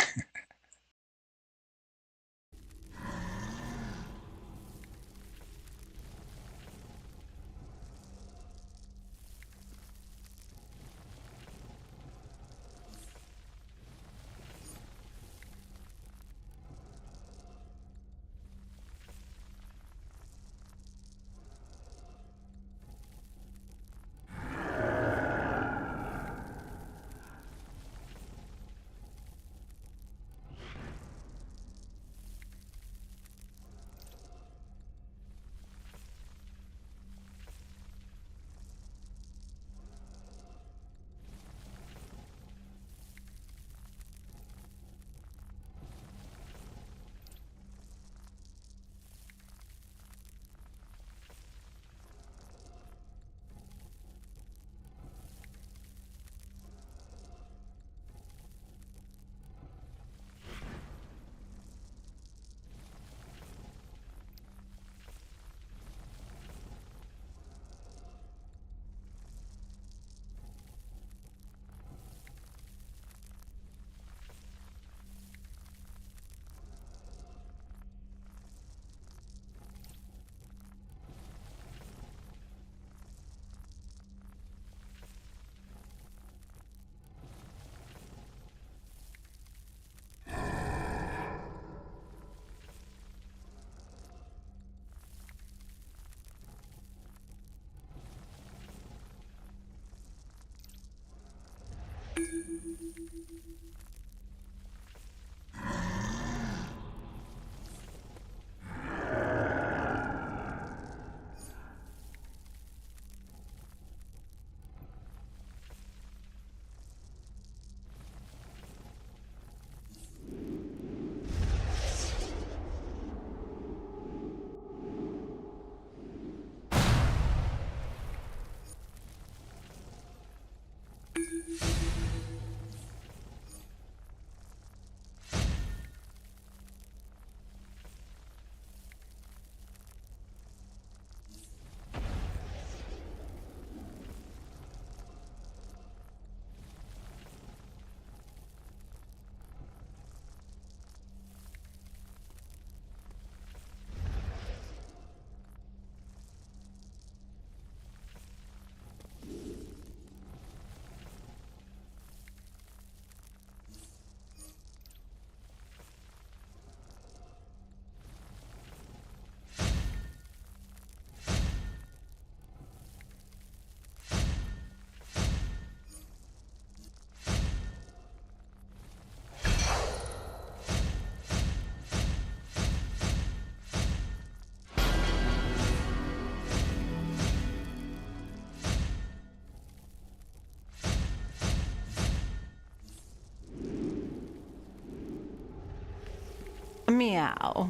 Meow.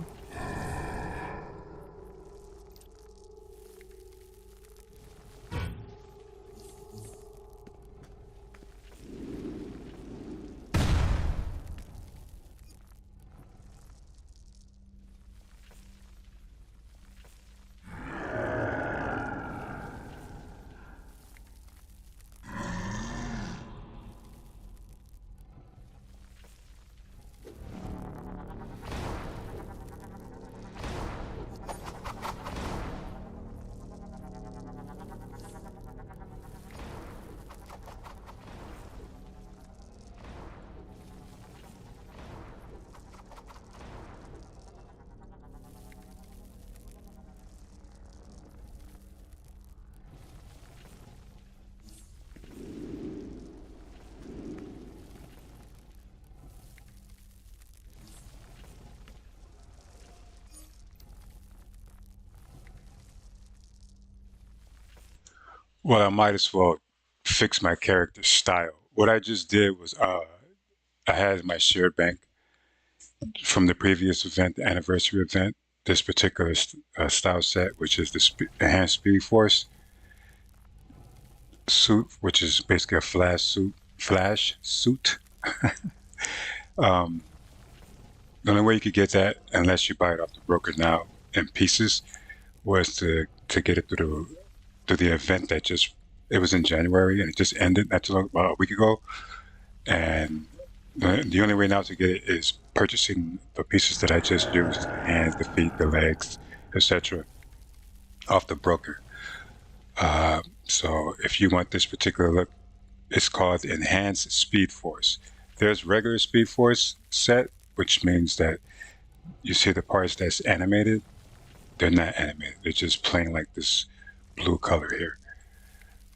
Well, I might as well fix my character style. What I just did was I had my shared bank from the previous event, the anniversary event, this particular style set, which is the Enhanced Speed Force suit, which is basically a flash suit. The only way you could get that, unless you buy it off the broker now in pieces, was to get it through the event that it was in January and it just ended not too long, about a week ago. And the only way now to get it is purchasing the pieces that I just used, the hands, the feet, the legs, etc., off the broker. So if you want this particular look, it's called Enhanced Speed Force. There's regular Speed Force set, which means that you see the parts that's animated, they're not animated. They're just plain like this blue color here.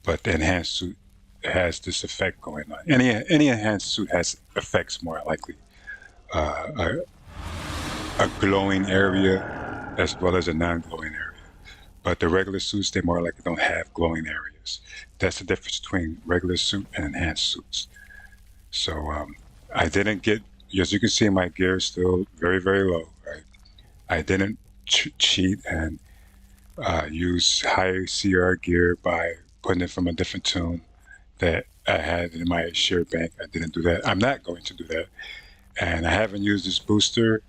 But the enhanced suit has this effect going on. Any enhanced suit has effects, more likely. A glowing area as well as a non-glowing area. But the regular suits, they more likely don't have glowing areas. That's the difference between regular suit and enhanced suits. So I didn't get, as you can see, my gear is still very, very low. Right? I didn't cheat and use high CR gear by putting it from a different tune that I had in my shared bank. I didn't do that. I'm not going to do that. And I haven't used this booster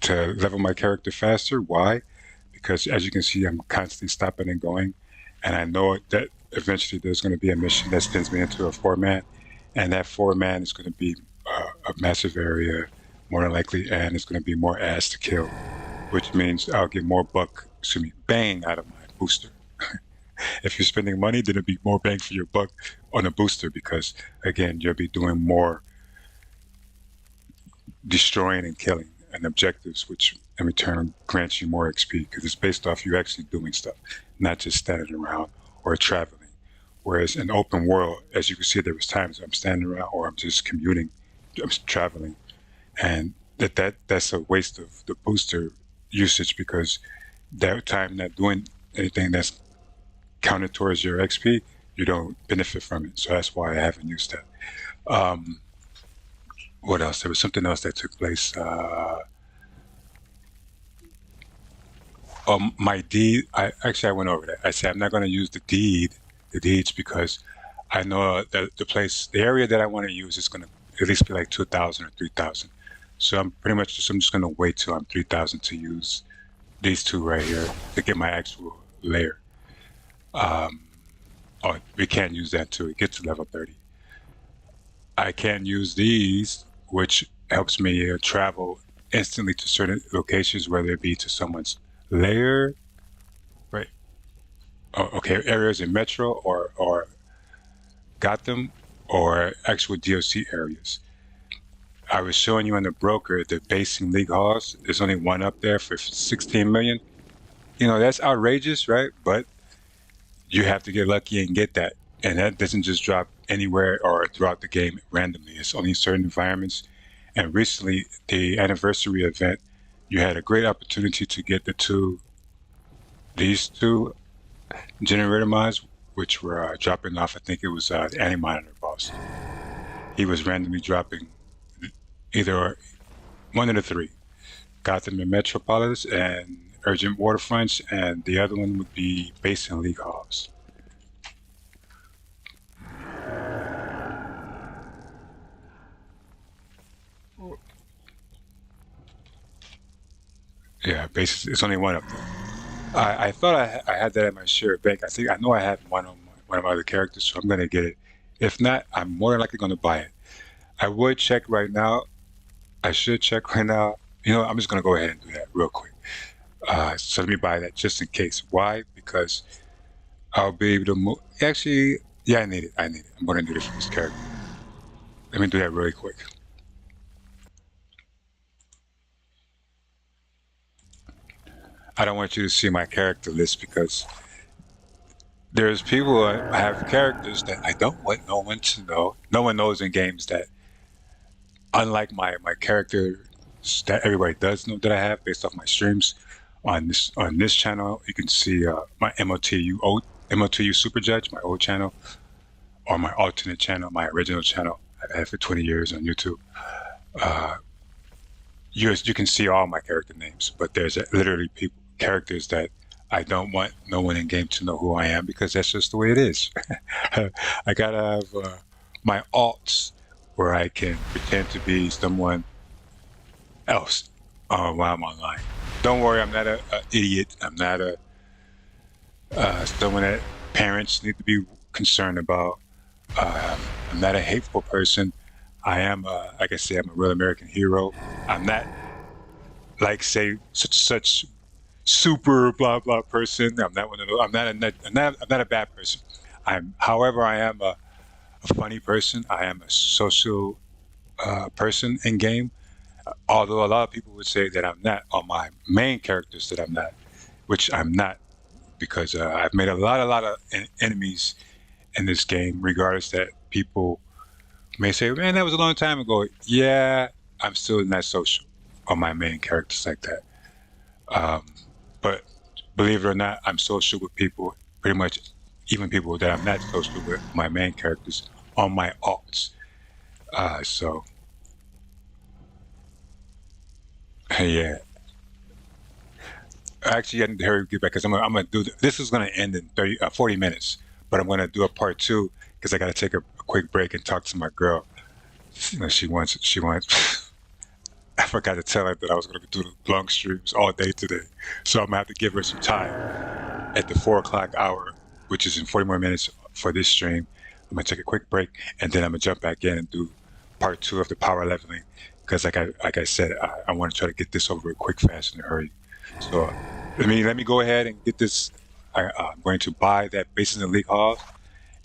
to level my character faster. Why? Because as you can see, I'm constantly stopping and going. And I know that eventually there's going to be a mission that spins me into a 4-man. And that 4-man is going to be a massive area, more than likely, and it's going to be more ass to kill, which means I'll get more bang out of my booster. If you're spending money, then it'll be more bang for your buck on a booster because, again, you'll be doing more destroying and killing and objectives, which in return grants you more XP because it's based off you actually doing stuff, not just standing around or traveling Whereas in open world, as you can see, there was times I'm standing around or I'm just commuting, I'm traveling, and that's a waste of the booster usage because that time not doing anything that's counted towards your XP, you don't benefit from it. So that's why I haven't used that. What else? There was something else that took place. My deed. I went over that. I said I'm not going to use the deeds because I know that the area that I want to use is going to at least be like 2,000 or 3,000. So I'm just going to wait till I'm 3,000 to use these two right here to get my actual layer. We can't use that until it gets to level 30. I can use these, which helps me travel instantly to certain locations, whether it be to someone's layer, right? Okay, areas in Metro or Gotham or actual DOC areas. I was showing you on the broker the basing league halls. There's only one up there for 16 million. You know, that's outrageous, right? But you have to get lucky and get that. And that doesn't just drop anywhere or throughout the game randomly. It's only certain environments. And recently, the anniversary event, you had a great opportunity to get these two generator mods, which were dropping off. I think it was the Anti-Monitor boss. He was randomly dropping either one of the three, Gotham and Metropolis and Urgent Waterfronts, and the other one would be Base and League Halls. Yeah, basically, it's only one up there. I thought I had that at my share bank. I know I have one of my other characters, so I'm gonna get it. If not, I'm more than likely gonna buy it. I would check right now. I should check right now. You know, I'm just gonna go ahead and do that real quick. So let me buy that just in case. Why? Because I'll be able to move. Actually, yeah, I need it. I'm gonna need it for this character. Let me do that really quick. I don't want you to see my character list because there's people I have characters that I don't want no one to know. No one knows in games that, unlike my character that everybody does know that I have based off my streams on this channel, you can see my MOTU Super Judge, my old channel, or my alternate channel, my original channel I've had for 20 years on YouTube. You can see all my character names, but there's literally characters that I don't want no one in game to know who I am because that's just the way it is. I gotta have my alts where I can pretend to be someone else while I'm online. Don't worry, I'm not an idiot. I'm not someone that parents need to be concerned about. I'm not a hateful person. I am, like I say, I'm a real American hero. I'm not like say such super blah blah person. I'm not one of those. I'm not a bad person. However, I am a funny person. I am a social person in game. Although a lot of people would say that I'm not on my main characters, that I'm not, which I'm not, because I've made a lot of enemies in this game. Regardless that people may say, "Man, that was a long time ago." Yeah, I'm still not social on my main characters like that. But believe it or not, I'm social with people, pretty much even people that I'm not social with, my main characters, on my alts. So, yeah. Actually, I need to hurry get back because I'm gonna do this is gonna end in 40 minutes, but I'm gonna do a part 2 because I gotta take a quick break and talk to my girl. You know, she wants. I forgot to tell her that I was going to do the long streams all day today. So I'm going to have to give her some time at the 4 o'clock hour, which is in 40 more minutes for this stream. I'm going to take a quick break, and then I'm going to jump back in and do part 2 of the power leveling. Because like I said, I want to try to get this over quick, fast, in a hurry. So let me go ahead and get this. I'm going to buy that Bases in League Halls,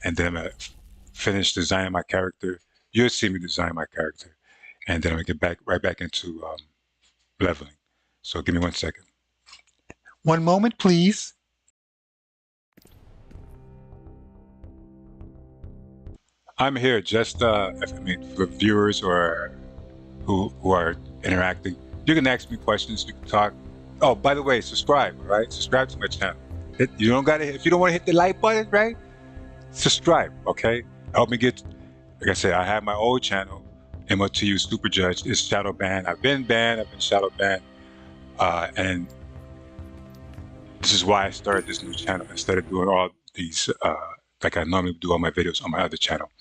and then I'm going to finish designing my character. You'll see me design my character. And then I'm gonna get right back into leveling. So give me 1 second. One moment, please. I'm here just, for viewers or who are interacting. You can ask me questions. You can talk. Oh, by the way, subscribe. All right, subscribe to my channel. If you don't want to hit the like button, right? Subscribe. Okay, help me get. Like I said, I have my old channel, MOTU Super Judge. It's shadow banned. I've been shadow banned, and this is why I started this new channel instead of doing all these like I normally do all my videos on my other channel.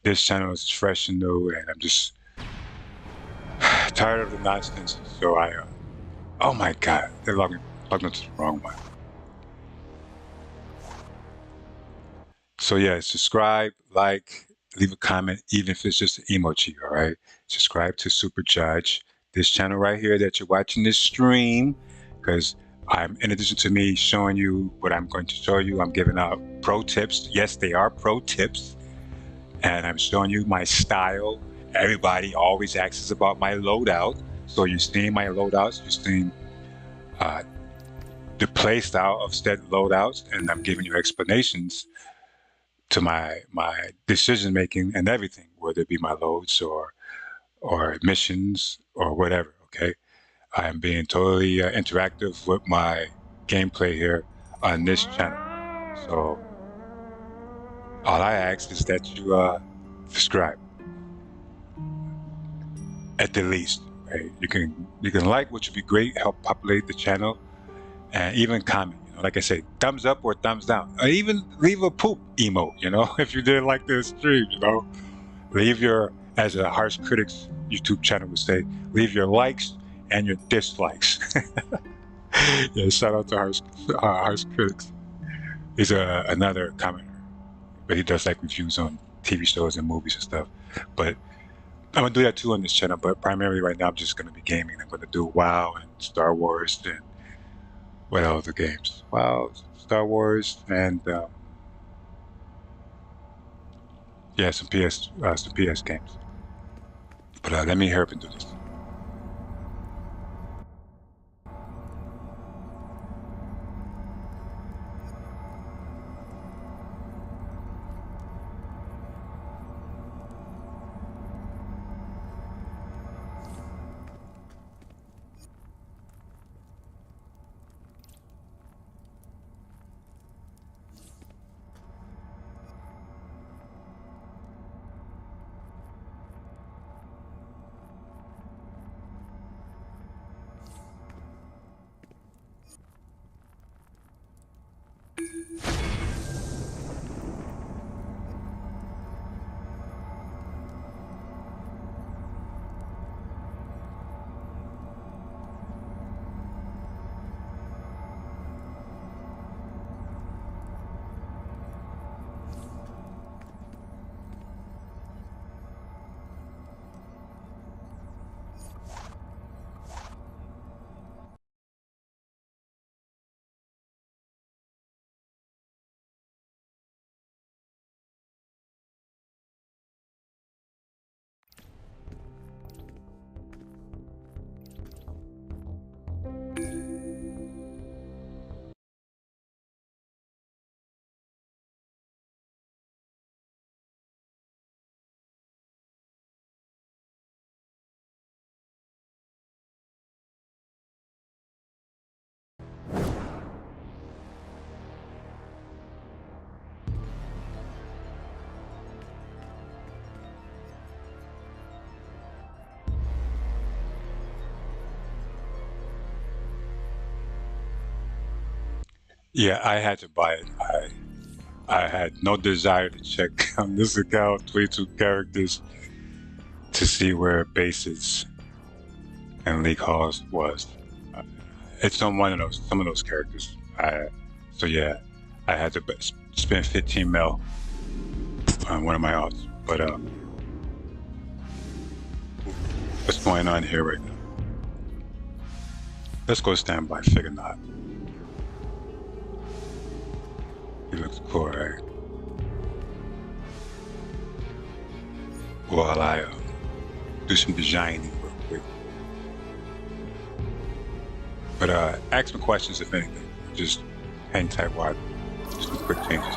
This channel is fresh and new, and I'm just tired of the nonsense. So oh my God, they're logging into the wrong one. So yeah, subscribe, like, leave a comment, even if it's just an emoji, all right? Subscribe to Super Judge, this channel right here that you're watching this stream, because in addition to me showing you what I'm going to show you, I'm giving out pro tips. Yes, they are pro tips. And I'm showing you my style. Everybody always asks about my loadout. So you're seeing my loadouts, you're seeing the play style of said loadouts, and I'm giving you explanations to my decision making and everything, whether it be my loads or missions or whatever. Okay, I am being totally interactive with my gameplay here on this channel. So all I ask is that you subscribe at the least. Right? You can like, which would be great, help populate the channel, and even comment. Like I say, thumbs up or thumbs down. Or even leave a poop emote, if you didn't like this stream, Leave your, as a Harsh Critics YouTube channel would say, leave your likes and your dislikes. Yeah, shout out to Harsh Critics. He's another commenter, but he does like reviews on TV shows and movies and stuff. But I'm gonna do that too on this channel, but primarily right now I'm just gonna be gaming. I'm gonna do WoW and Star Wars and what other games? WoW, Star Wars, and yeah, some PS games. But let me hurry up and do this. Yeah, I had to buy it. I had no desire to check on this account 22 characters to see where bases and league halls was. It's on some of those characters. So yeah, I had to spend 15 mil on one of my odds. But what's going on here right now? Let's go stand by Figure Not. He looks cool, right? While I do some designing real quick. But ask me questions if anything. Just hang tight while I do some quick changes.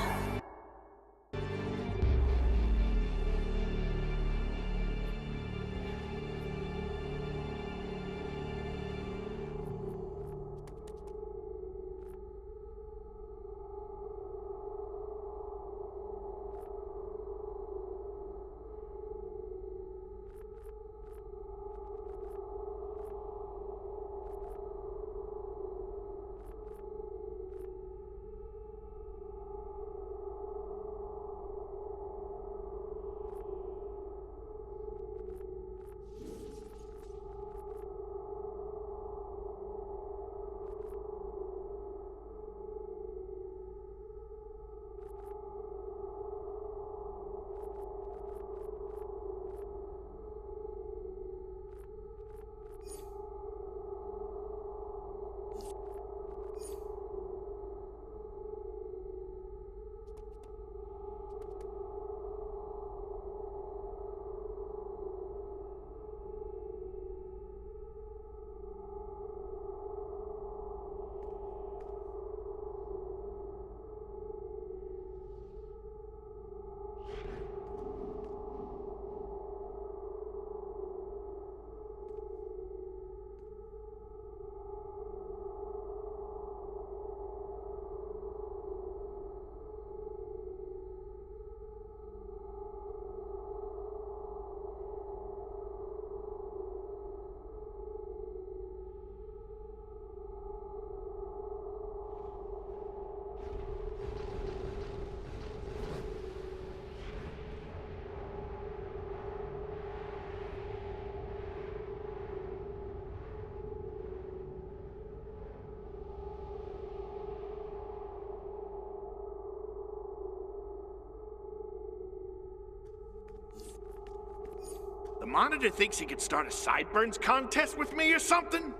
Monitor thinks he could start a sideburns contest with me or something?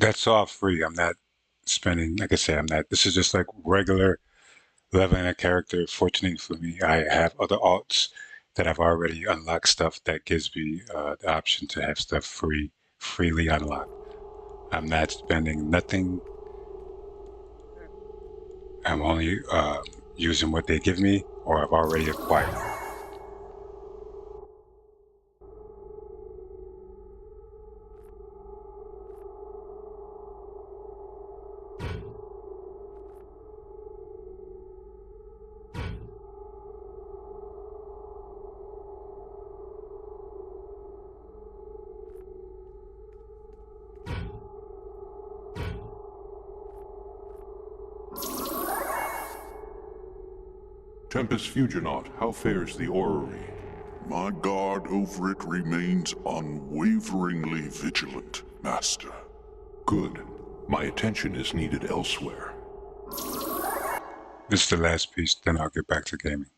That's all free. I'm not spending, like I said, I'm not, this is just like regular leveling a character. Fortunately for me, I have other alts that I've already unlocked stuff that gives me the option to have stuff freely unlocked. I'm not spending nothing. I'm only using what they give me or I've already acquired. Tempus Fuginaut, how fares the orrery? My guard over it remains unwaveringly vigilant, Master. Good. My attention is needed elsewhere. This is the last piece, then I'll get back to gaming.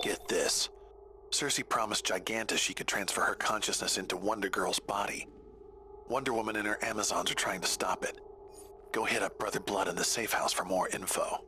Get this. Cersei promised Gigantus she could transfer her consciousness into Wonder Girl's body. Wonder Woman and her Amazons are trying to stop it. Go hit up Brother Blood in the safe house for more info.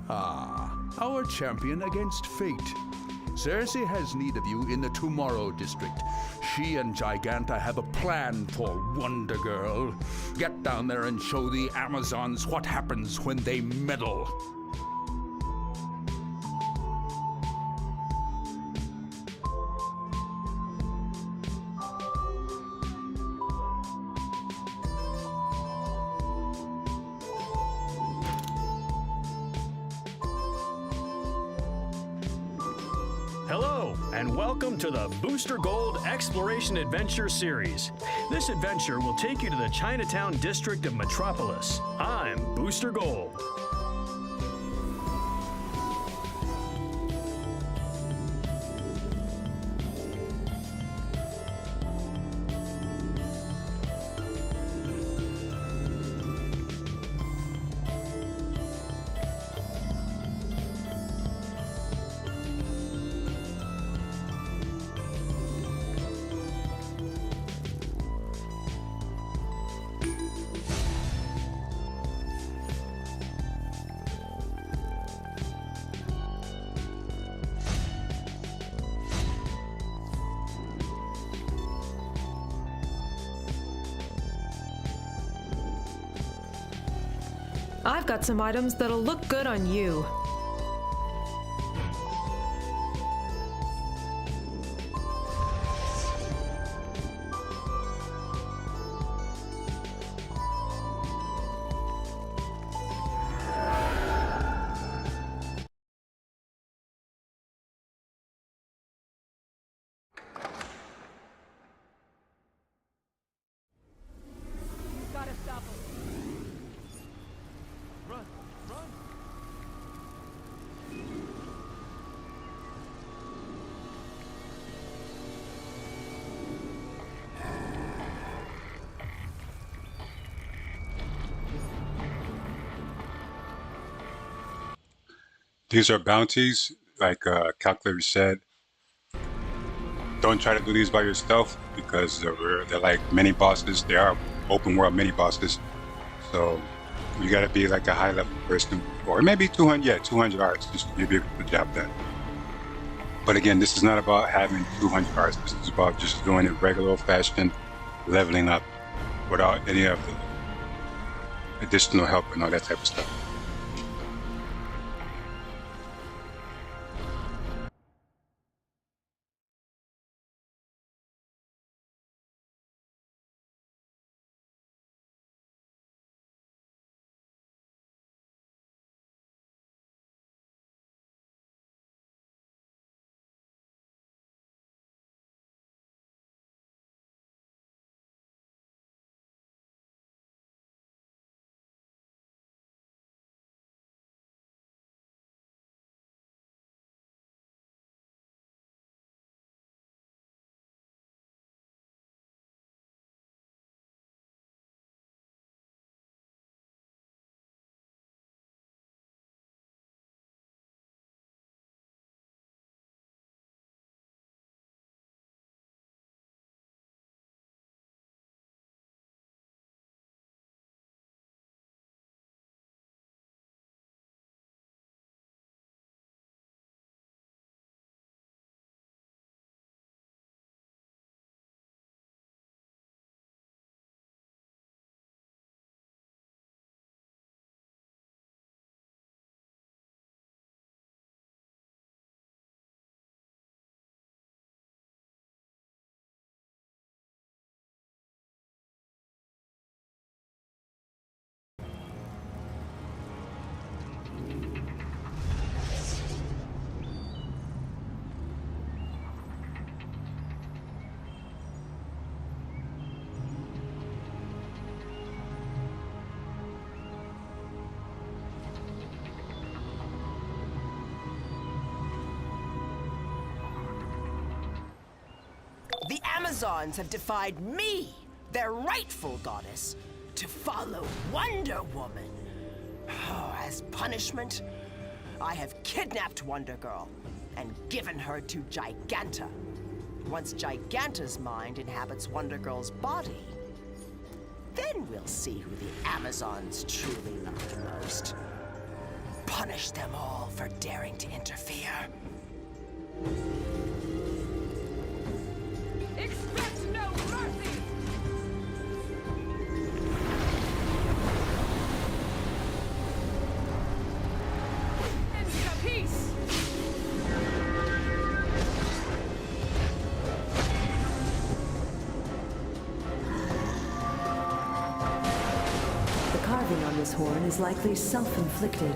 Ah, our champion against fate. Cersei has need of you in the Tomorrow District. She and Giganta have a plan for Wonder Girl. Get down there and show the Amazons what happens when they meddle. Hello, and welcome to the Booster Gold Exploration Adventure Series. This adventure will take you to the Chinatown district of Metropolis. I'm Booster Gold. I've got some items that'll look good on you. These are bounties, like Calculator said. Don't try to do these by yourself because they're like mini bosses. They are open world mini bosses. So you got to be like a high level person, or maybe 200 arts. Just you'll be able to job that. But again, this is not about having 200 arts. This is about just doing it regular old fashioned, leveling up without any of the additional help and all that type of stuff. The Amazons have defied me, their rightful goddess, to follow Wonder Woman. Oh, as punishment, I have kidnapped Wonder Girl and given her to Giganta. Once Giganta's mind inhabits Wonder Girl's body, then we'll see who the Amazons truly love the most. punish them all for daring to interfere. Expect no mercy! Peace! The carving on this horn is likely self-inflicted.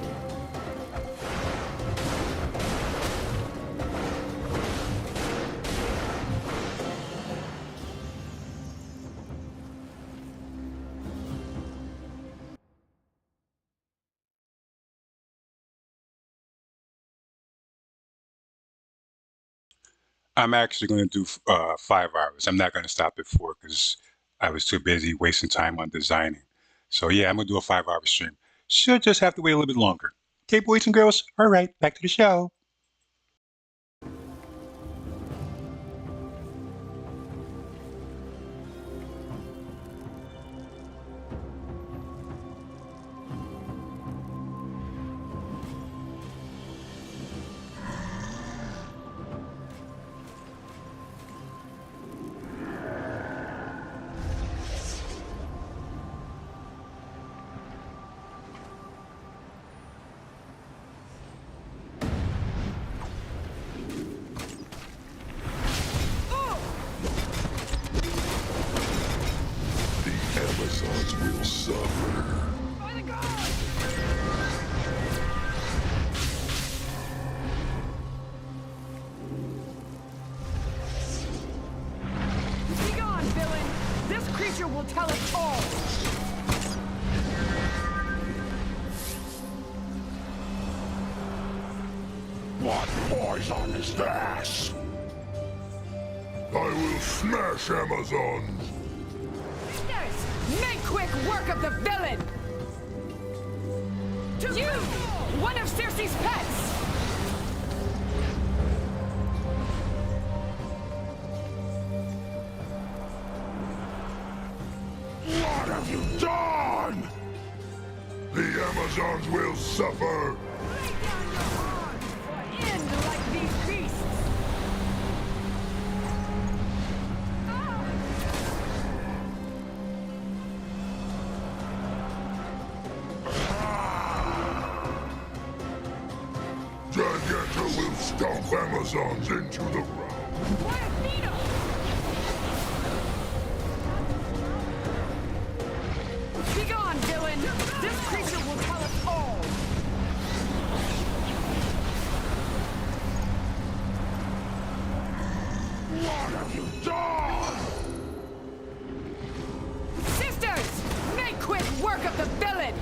I'm actually going to do 5 hours. I'm not going to stop at 4 because I was too busy wasting time on designing. So yeah, I'm going to do a 5-hour stream. Should just have to wait a little bit longer. Okay, boys and girls. All right, back to the show. Amazons will suffer. Be gone, villain! This creature will tell us all! What poison is this? I will smash Amazons! Make quick work of the villain! You! One of Circe's pets! What have you done? The Amazons will suffer! End like these beasts! Gigantor will stomp Amazons into the ground. Be gone, villain! This creature will tell us all! What have you done? Sisters! Make quick work of the villain!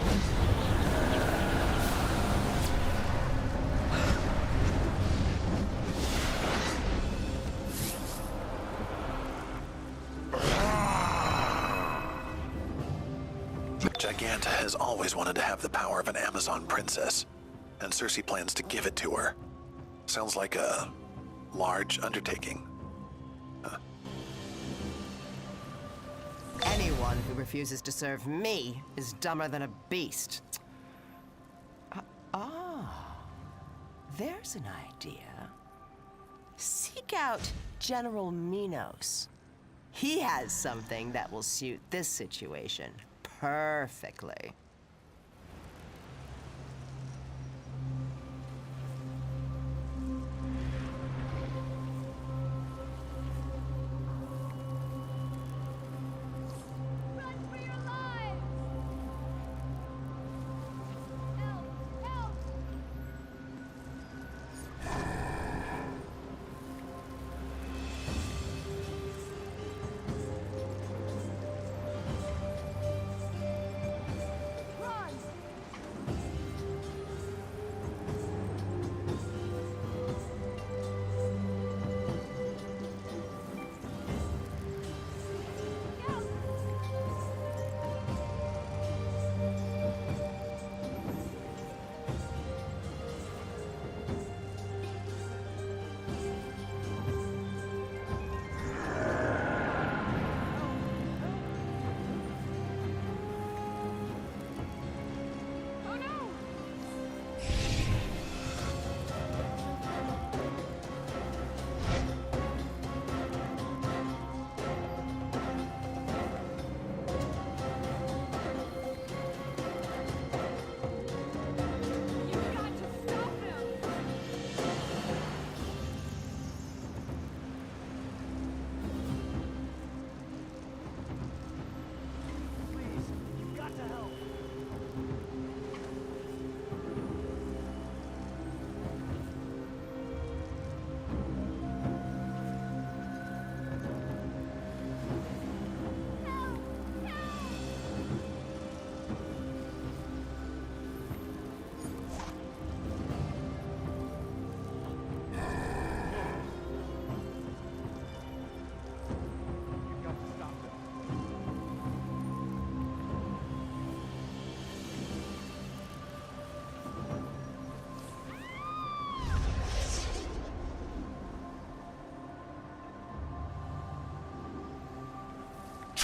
Giganta has always wanted to have the power of an Amazon princess, and Circe plans to give it to her. Sounds like a large undertaking. Anyone who refuses to serve me is dumber than a beast. There's an idea. Seek out General Minos. He has something that will suit this situation perfectly.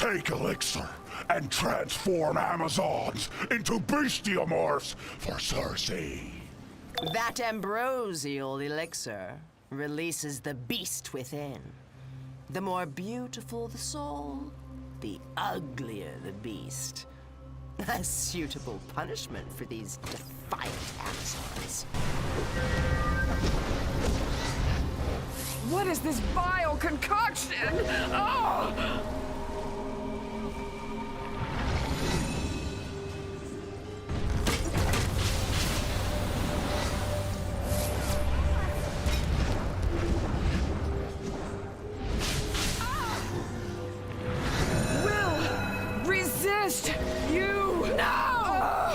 Take Elixir and transform Amazons into bestiamorphs for Cersei. That ambrosial elixir releases the beast within. The more beautiful the soul, the uglier the beast. A suitable punishment for these defiant Amazons. What is this vile concoction? Oh! You! No!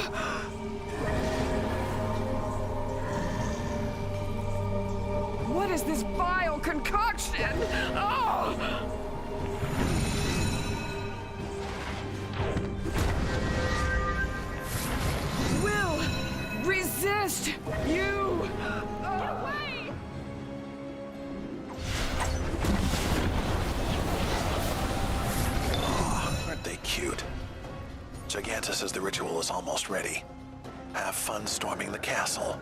What is this vile concoction? Oh! Will resist you! Away! Aren't they cute? Giganta says the ritual is almost ready. Have fun storming the castle.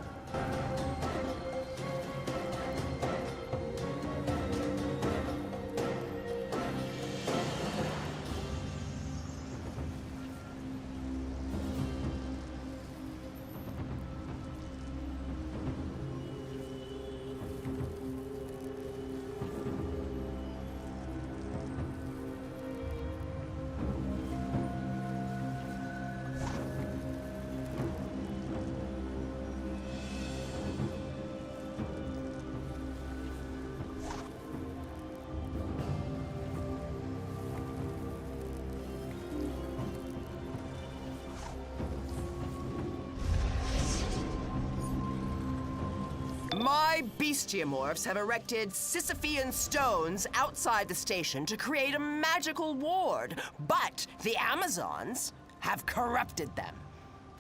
My bestiamorphs have erected Sisyphean stones outside the station to create a magical ward, but the Amazons have corrupted them.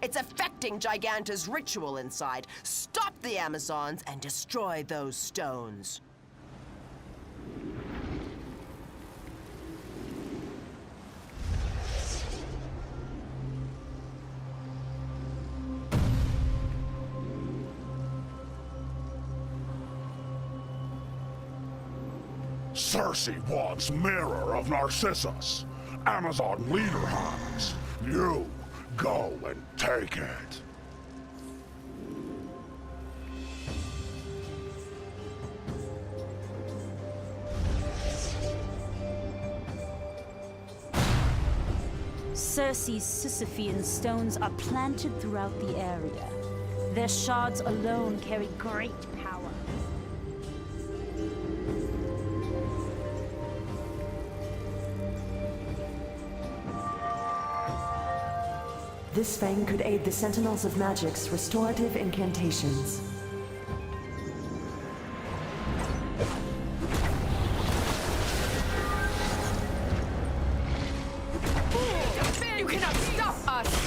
It's affecting Giganta's ritual inside. Stop the Amazons and destroy those stones. Cersei wants Mirror of Narcissus. Amazon leader has. You go and take it. Cersei's Sisyphean stones are planted throughout the area. Their shards alone carry great power. This fang could aid the Sentinels of Magic's restorative incantations. You cannot stop us!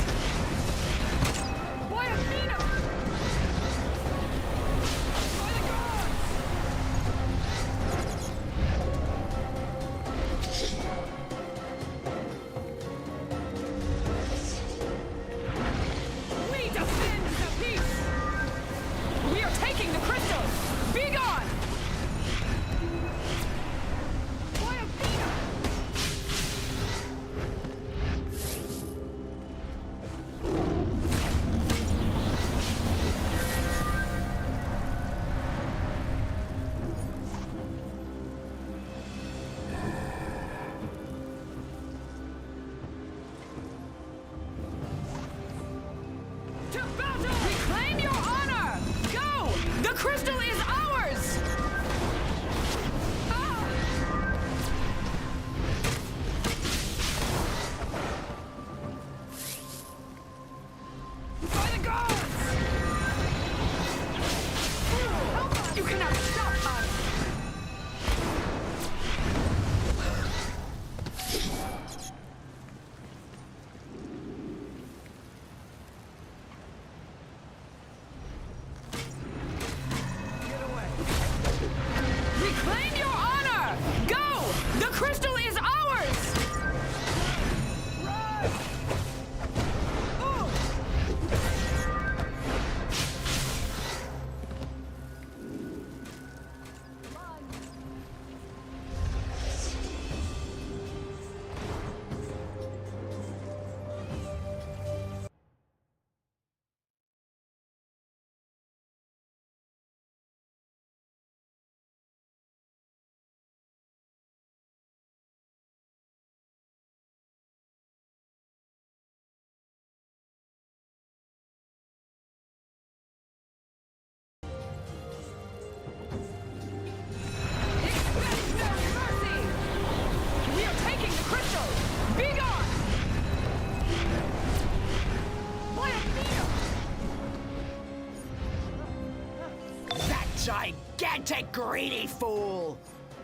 gigantic greedy fool!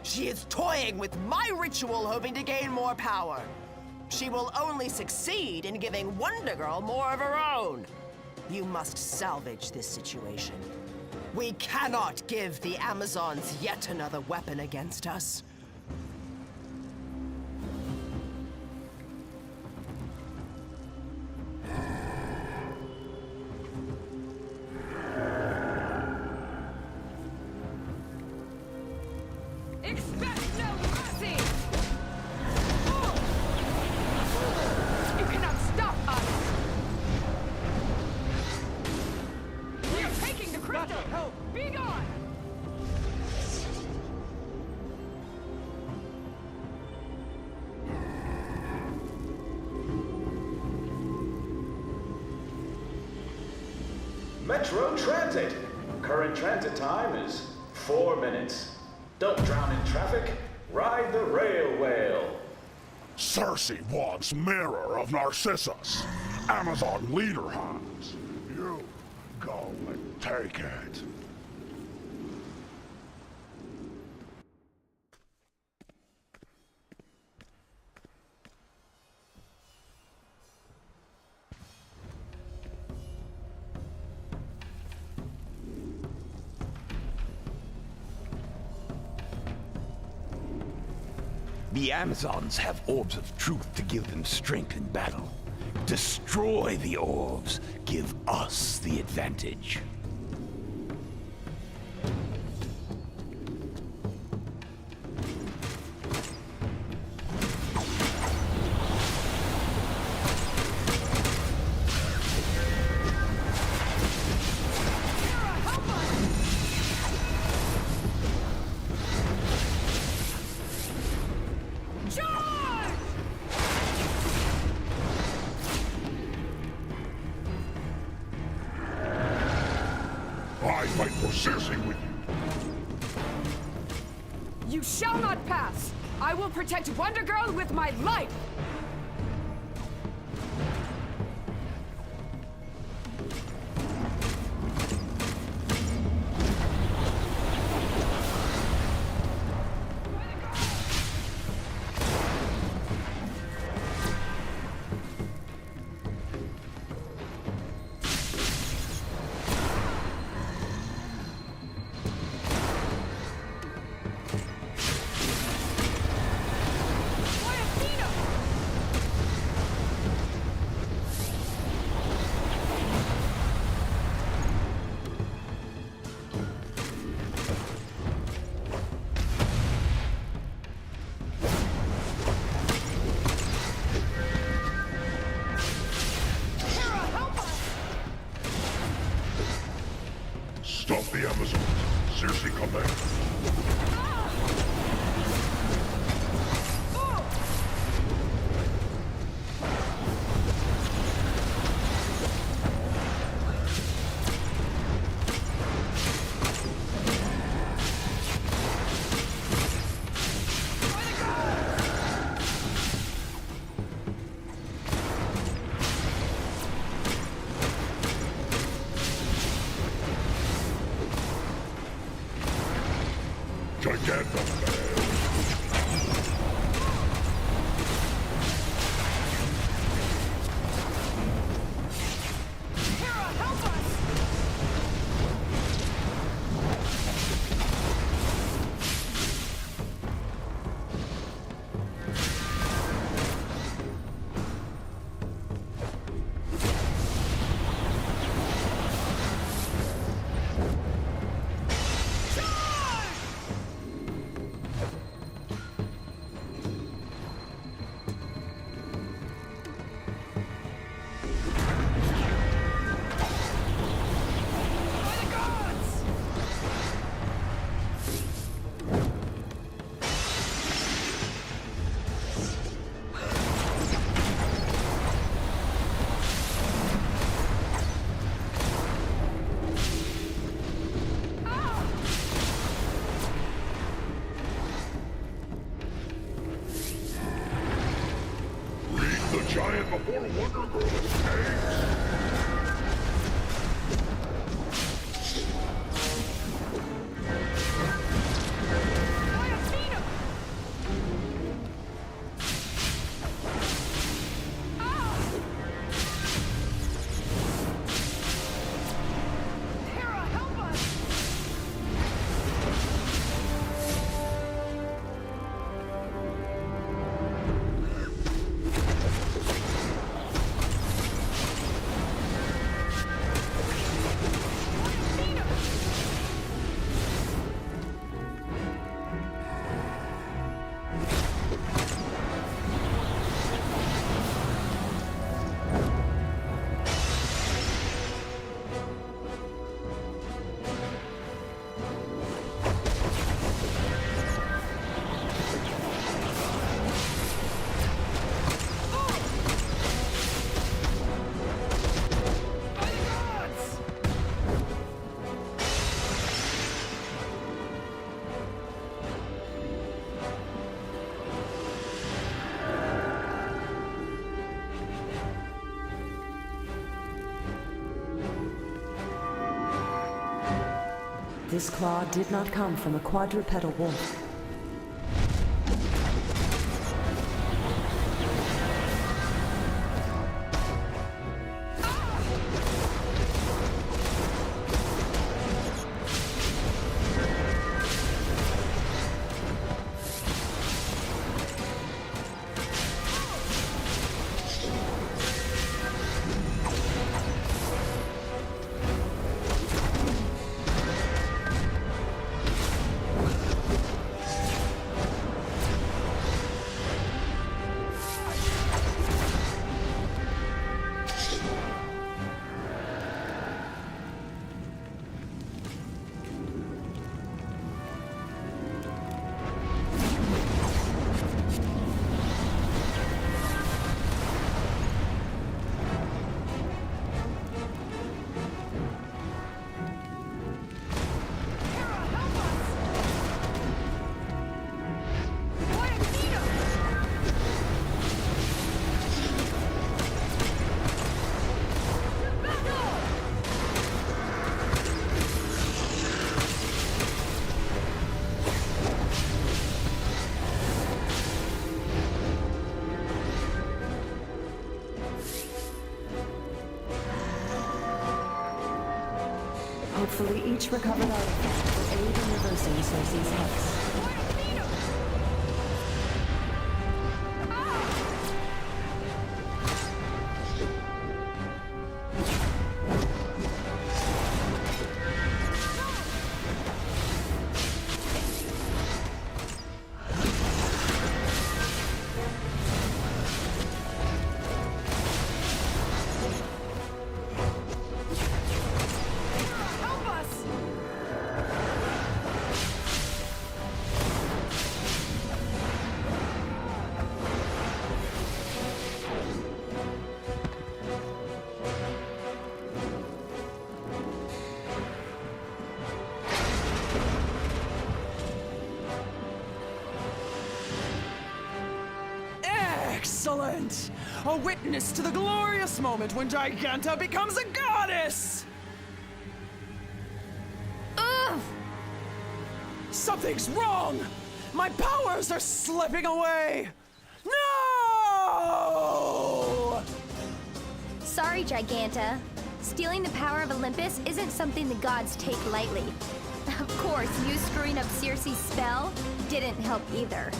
She is toying with my ritual, hoping to gain more power. She will only succeed in giving Wonder Girl more of her own. You must salvage this situation. We cannot give the Amazons yet another weapon against us. Expect no mercy! You cannot stop us! We are taking the crystal! Help! Be gone! Metro Transit. Current transit time is 4 minutes. Don't drown in traffic. Ride the rail whale. Cersei wants Mirror of Narcissus. Amazon leader has. You go and take it. The Amazons have orbs of truth to give them strength in battle. Destroy the orbs. Give us the advantage. I fight for Cersei with you. You shall not pass! I will protect Wonder Girl with my life! Stop the Amazons. Cersei, come back. Giant before Wonder Girl escapes. this claw did not come from a quadrupedal wolf. Hopefully each recovered artifact will aid in reversing Cersei's hex. Excellent! A witness to the glorious moment when Giganta becomes a goddess! Ugh! Something's wrong! My powers are slipping away! No! Sorry, Giganta. Stealing the power of Olympus isn't something the gods take lightly. Of course, you screwing up Circe's spell didn't help either.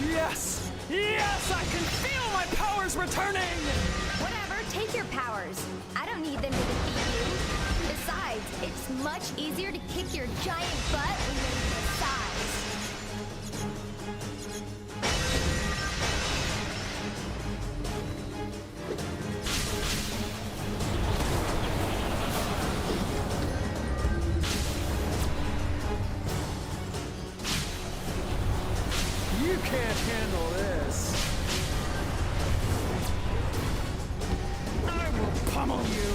Yes! Yes! I can feel my powers returning! Whatever, take your powers. I don't need them to defeat you. Besides, it's much easier to kick your giant butt when you're this size. You can't handle this. I will pummel you.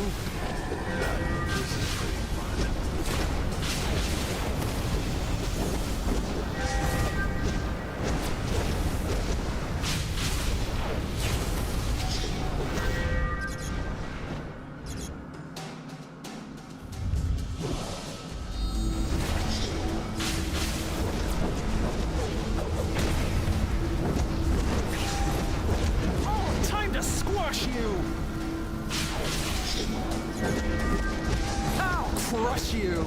Time to squash you! I'll crush you!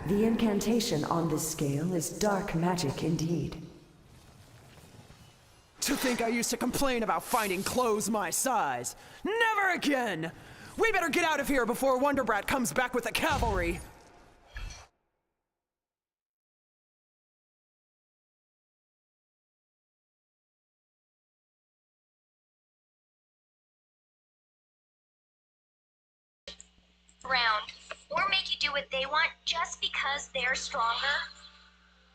The incantation on this scale is dark magic indeed. To think I used to complain about finding clothes my size. Never again! We better get out of here before Wonderbrat comes back with the cavalry! Around, or make you do what they want just because they're stronger.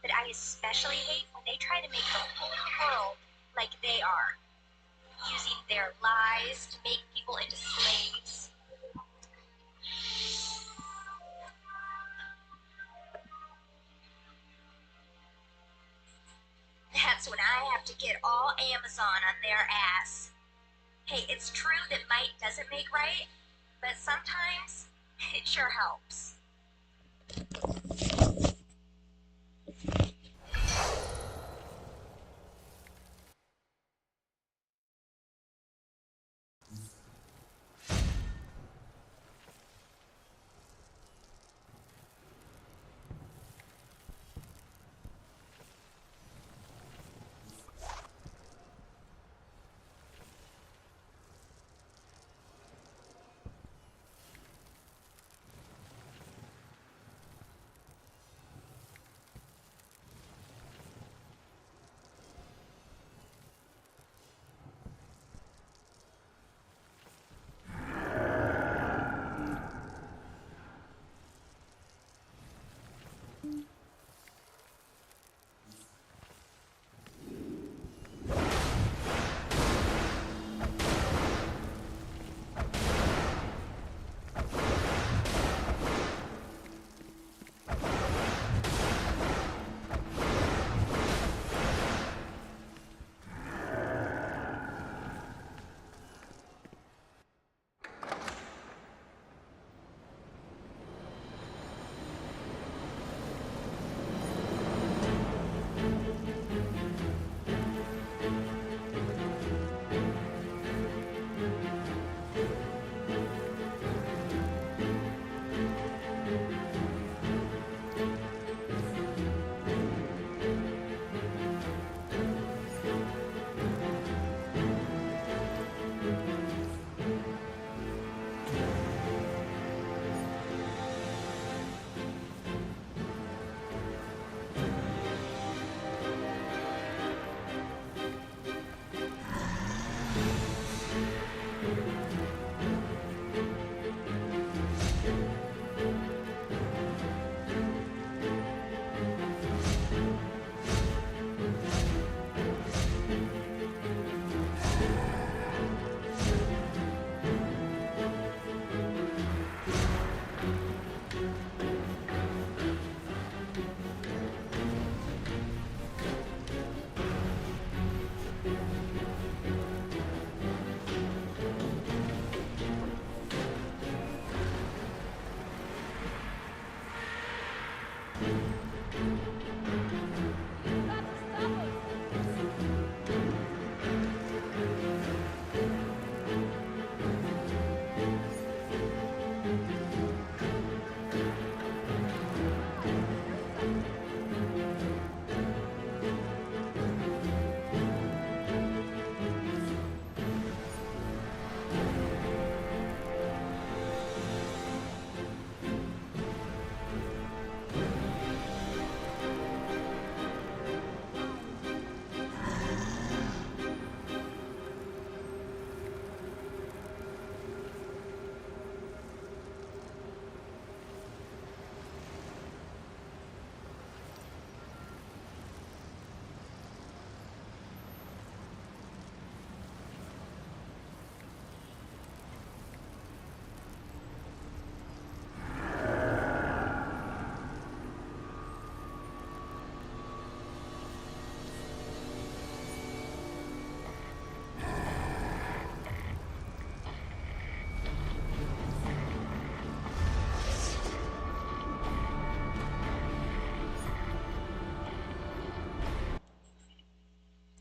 But I especially hate when they try to make the whole world like they are, using their lies to make people into slaves. That's when I have to get all Amazon on their ass. Hey, it's true that might doesn't make right, but sometimes it sure helps.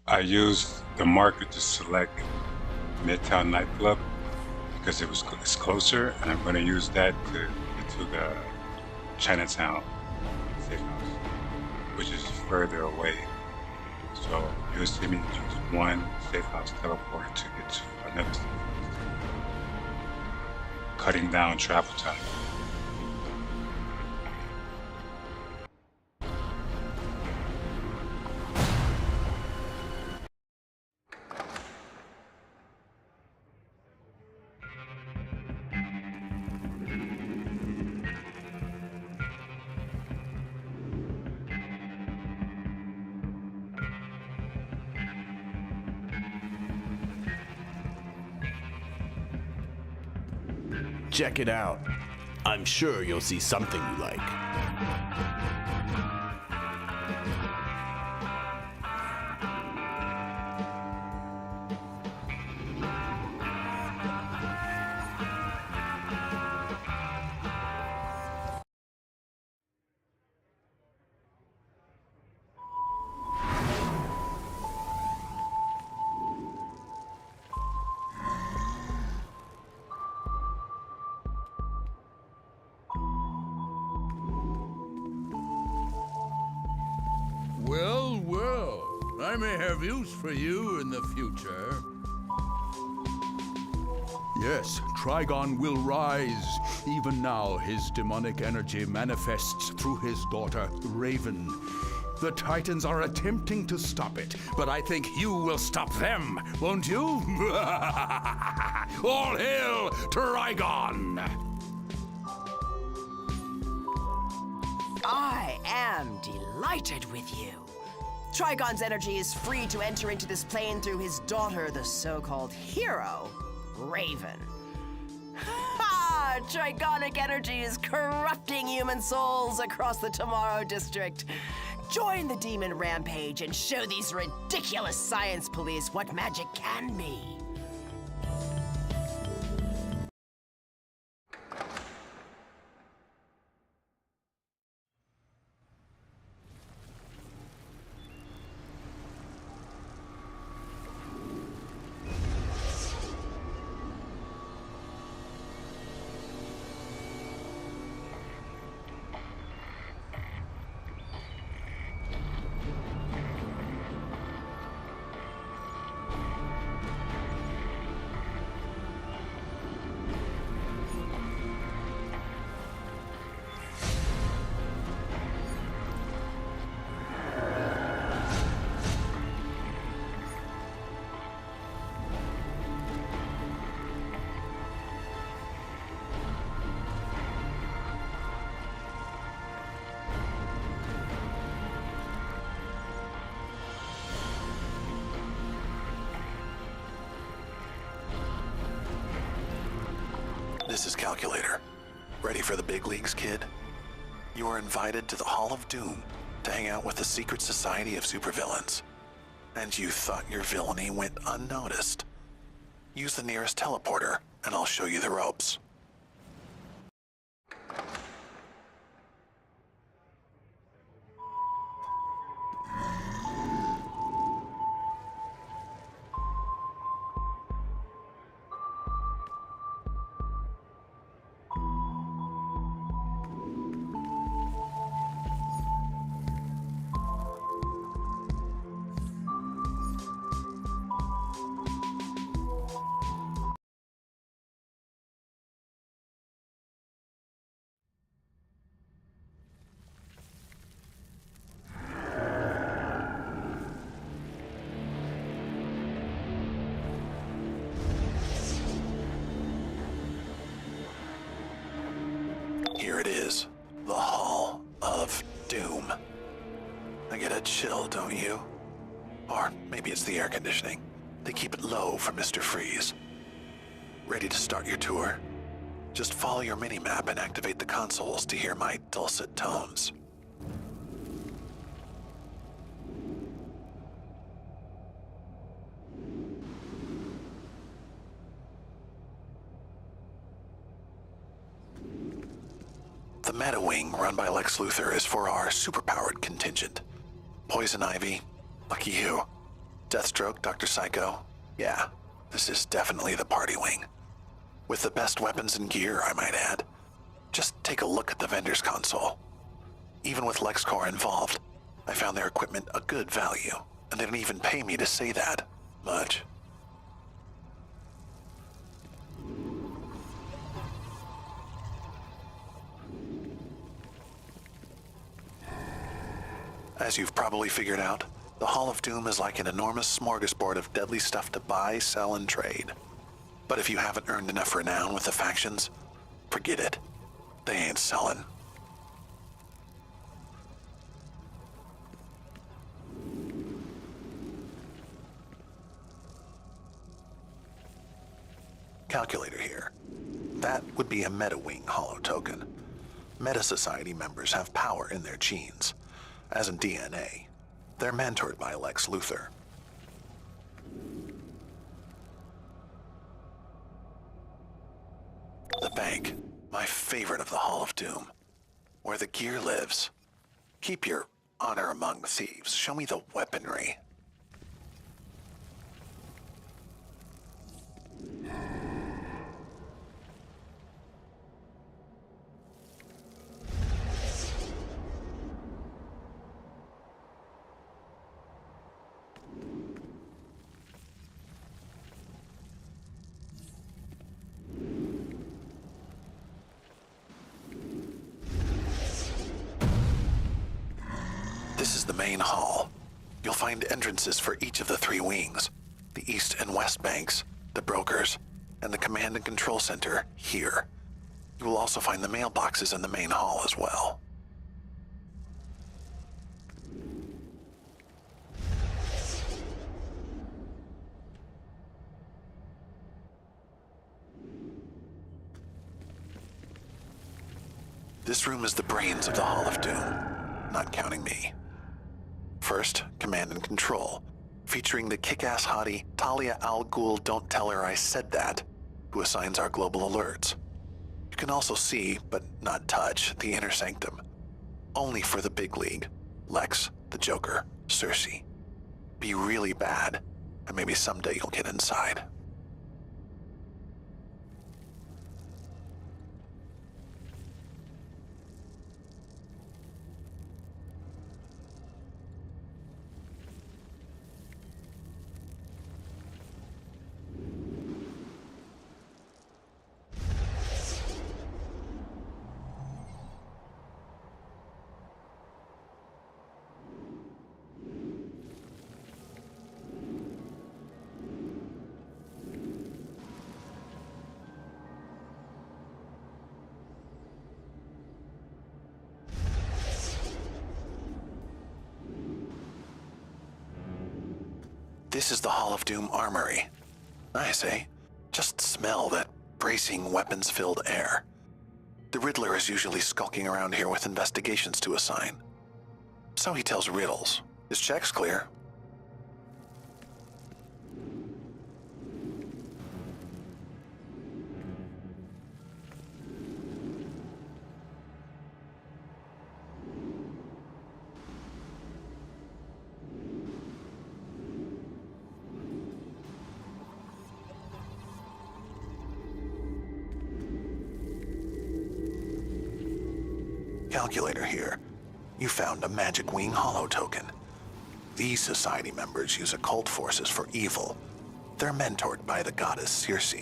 I used the marker to select Midtown Nightclub because it's closer, and I'm going to use that to get to the Chinatown safe house, which is further away. So you'll see me choose one safe house teleport to get to another safe house, cutting down travel time. Check it out. I'm sure you'll see something you like. Well, well, I may have use for you in the future. Yes, Trigon will rise. Even now, his demonic energy manifests through his daughter, Raven. The Titans are attempting to stop it, but I think you will stop them, won't you? All hail Trigon! I am delighted with you. Trigon's energy is free to enter into this plane through his daughter, the so-called hero, Raven. Ha! Trigonic energy is corrupting human souls across the Tomorrow District. Join the demon rampage and show these ridiculous science police what magic can be. This is Calculator. Ready for the big leagues, kid? You are invited to the Hall of Doom to hang out with the secret society of supervillains. And you thought your villainy went unnoticed. Use the nearest teleporter, and I'll show you the ropes. Here it is, the Hall of Doom. I get a chill, don't you? Or maybe it's the air conditioning. They keep it low for Mr. Freeze. Ready to start your tour? Just follow your mini-map and activate the consoles to hear my dulcet tones. The Meta Wing, run by Lex Luthor, is for our superpowered contingent. Poison Ivy, lucky you. Deathstroke, Dr. Psycho, yeah, this is definitely the party wing. With the best weapons and gear, I might add. Just take a look at the vendor's console. Even with LexCorp involved, I found their equipment a good value, and they didn't even pay me to say that much. As you've probably figured out, the Hall of Doom is like an enormous smorgasbord of deadly stuff to buy, sell, and trade. But if you haven't earned enough renown with the factions, forget it. They ain't selling. Calculator here. That would be a MetaWing holo token. Meta Society members have power in their genes. As in DNA, they're mentored by Lex Luthor. The bank, my favorite of the Hall of Doom. Where the gear lives. Keep your honor among thieves. Show me the weaponry. This is the main hall. You'll find entrances for each of the 3 wings. The East and West banks, the brokers, and the command and control center here. You will also find the mailboxes in the main hall as well. This room is the brains of the Hall of Doom, not counting me. First, Command and Control, featuring the kick-ass hottie Talia Al Ghul Don't Tell Her I Said That, who assigns our global alerts. You can also see, but not touch, the Inner Sanctum. Only for the big league, Lex, the Joker, Circe. Be really bad, and maybe someday you'll get inside. This is the Hall of Doom Armory. Nice, eh? Just smell that bracing, weapons-filled air. The Riddler is usually skulking around here with investigations to assign. So he tells riddles. His check's clear. Calculator here. You found a Magic Wing holo token. These society members use occult forces for evil. They're mentored by the goddess Circe.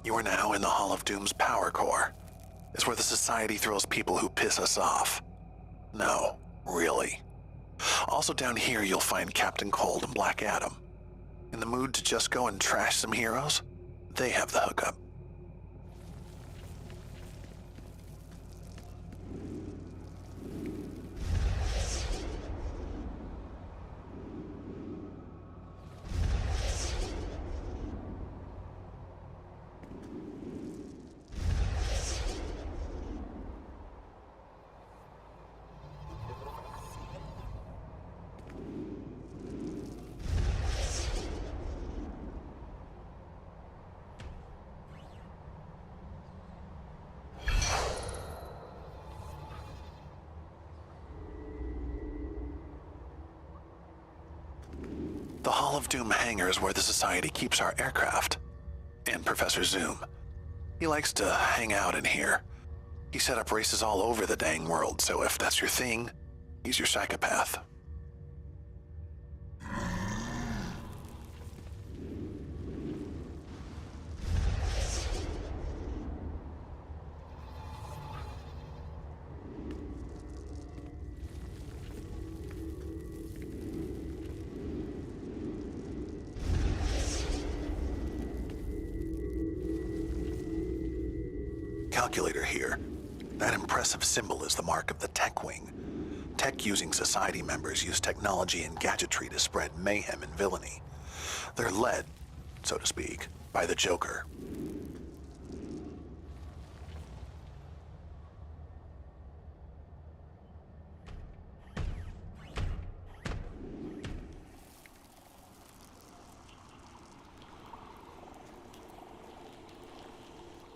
You are now in the Hall of Doom's power core. It's where the Society throws people who piss us off. No, really. Also down here you'll find Captain Cold and Black Adam. In the mood to just go and trash some heroes? They have the hookup. The Hall of Doom hangar is where the Society keeps our aircraft. And Professor Zoom. He likes to hang out in here. He set up races all over the dang world, so if that's your thing, he's your psychopath. Calculator here. That impressive symbol is the mark of the Tech Wing. Tech-using Society members use technology and gadgetry to spread mayhem and villainy. They're led, so to speak, by the Joker.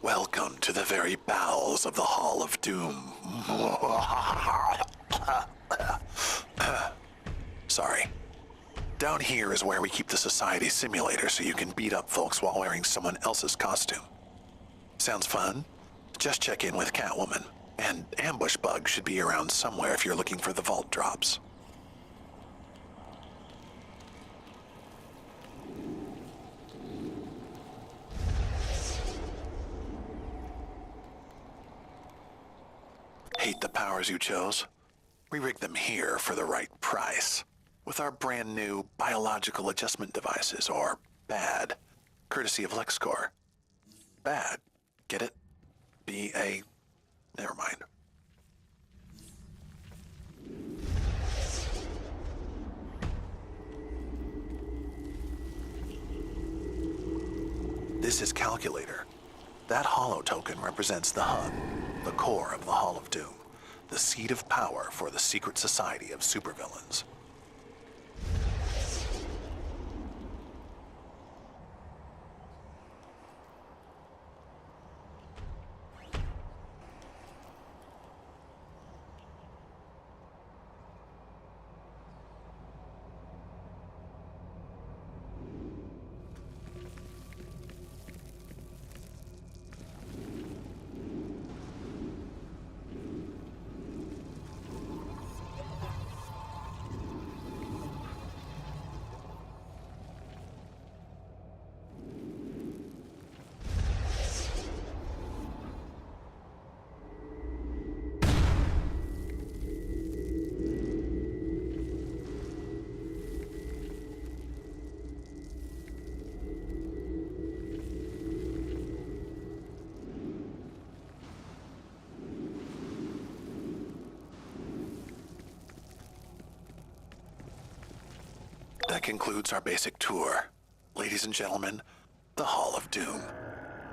Welcome to the very bowels of the Hall of Doom. Sorry. Down here is where we keep the Society simulator so you can beat up folks while wearing someone else's costume. Sounds fun? Just check in with Catwoman. And Ambush Bug should be around somewhere if you're looking for the vault drops. Hate the powers you chose? We rigged them here for the right price. With our brand new biological adjustment devices, or BAD, courtesy of LexCorp. BAD, get it? B-A... never mind. This is Calculator. That holo token represents the hub, the core of the Hall of Doom, the seat of power for the secret society of supervillains. That concludes our basic tour. Ladies and gentlemen, the Hall of Doom.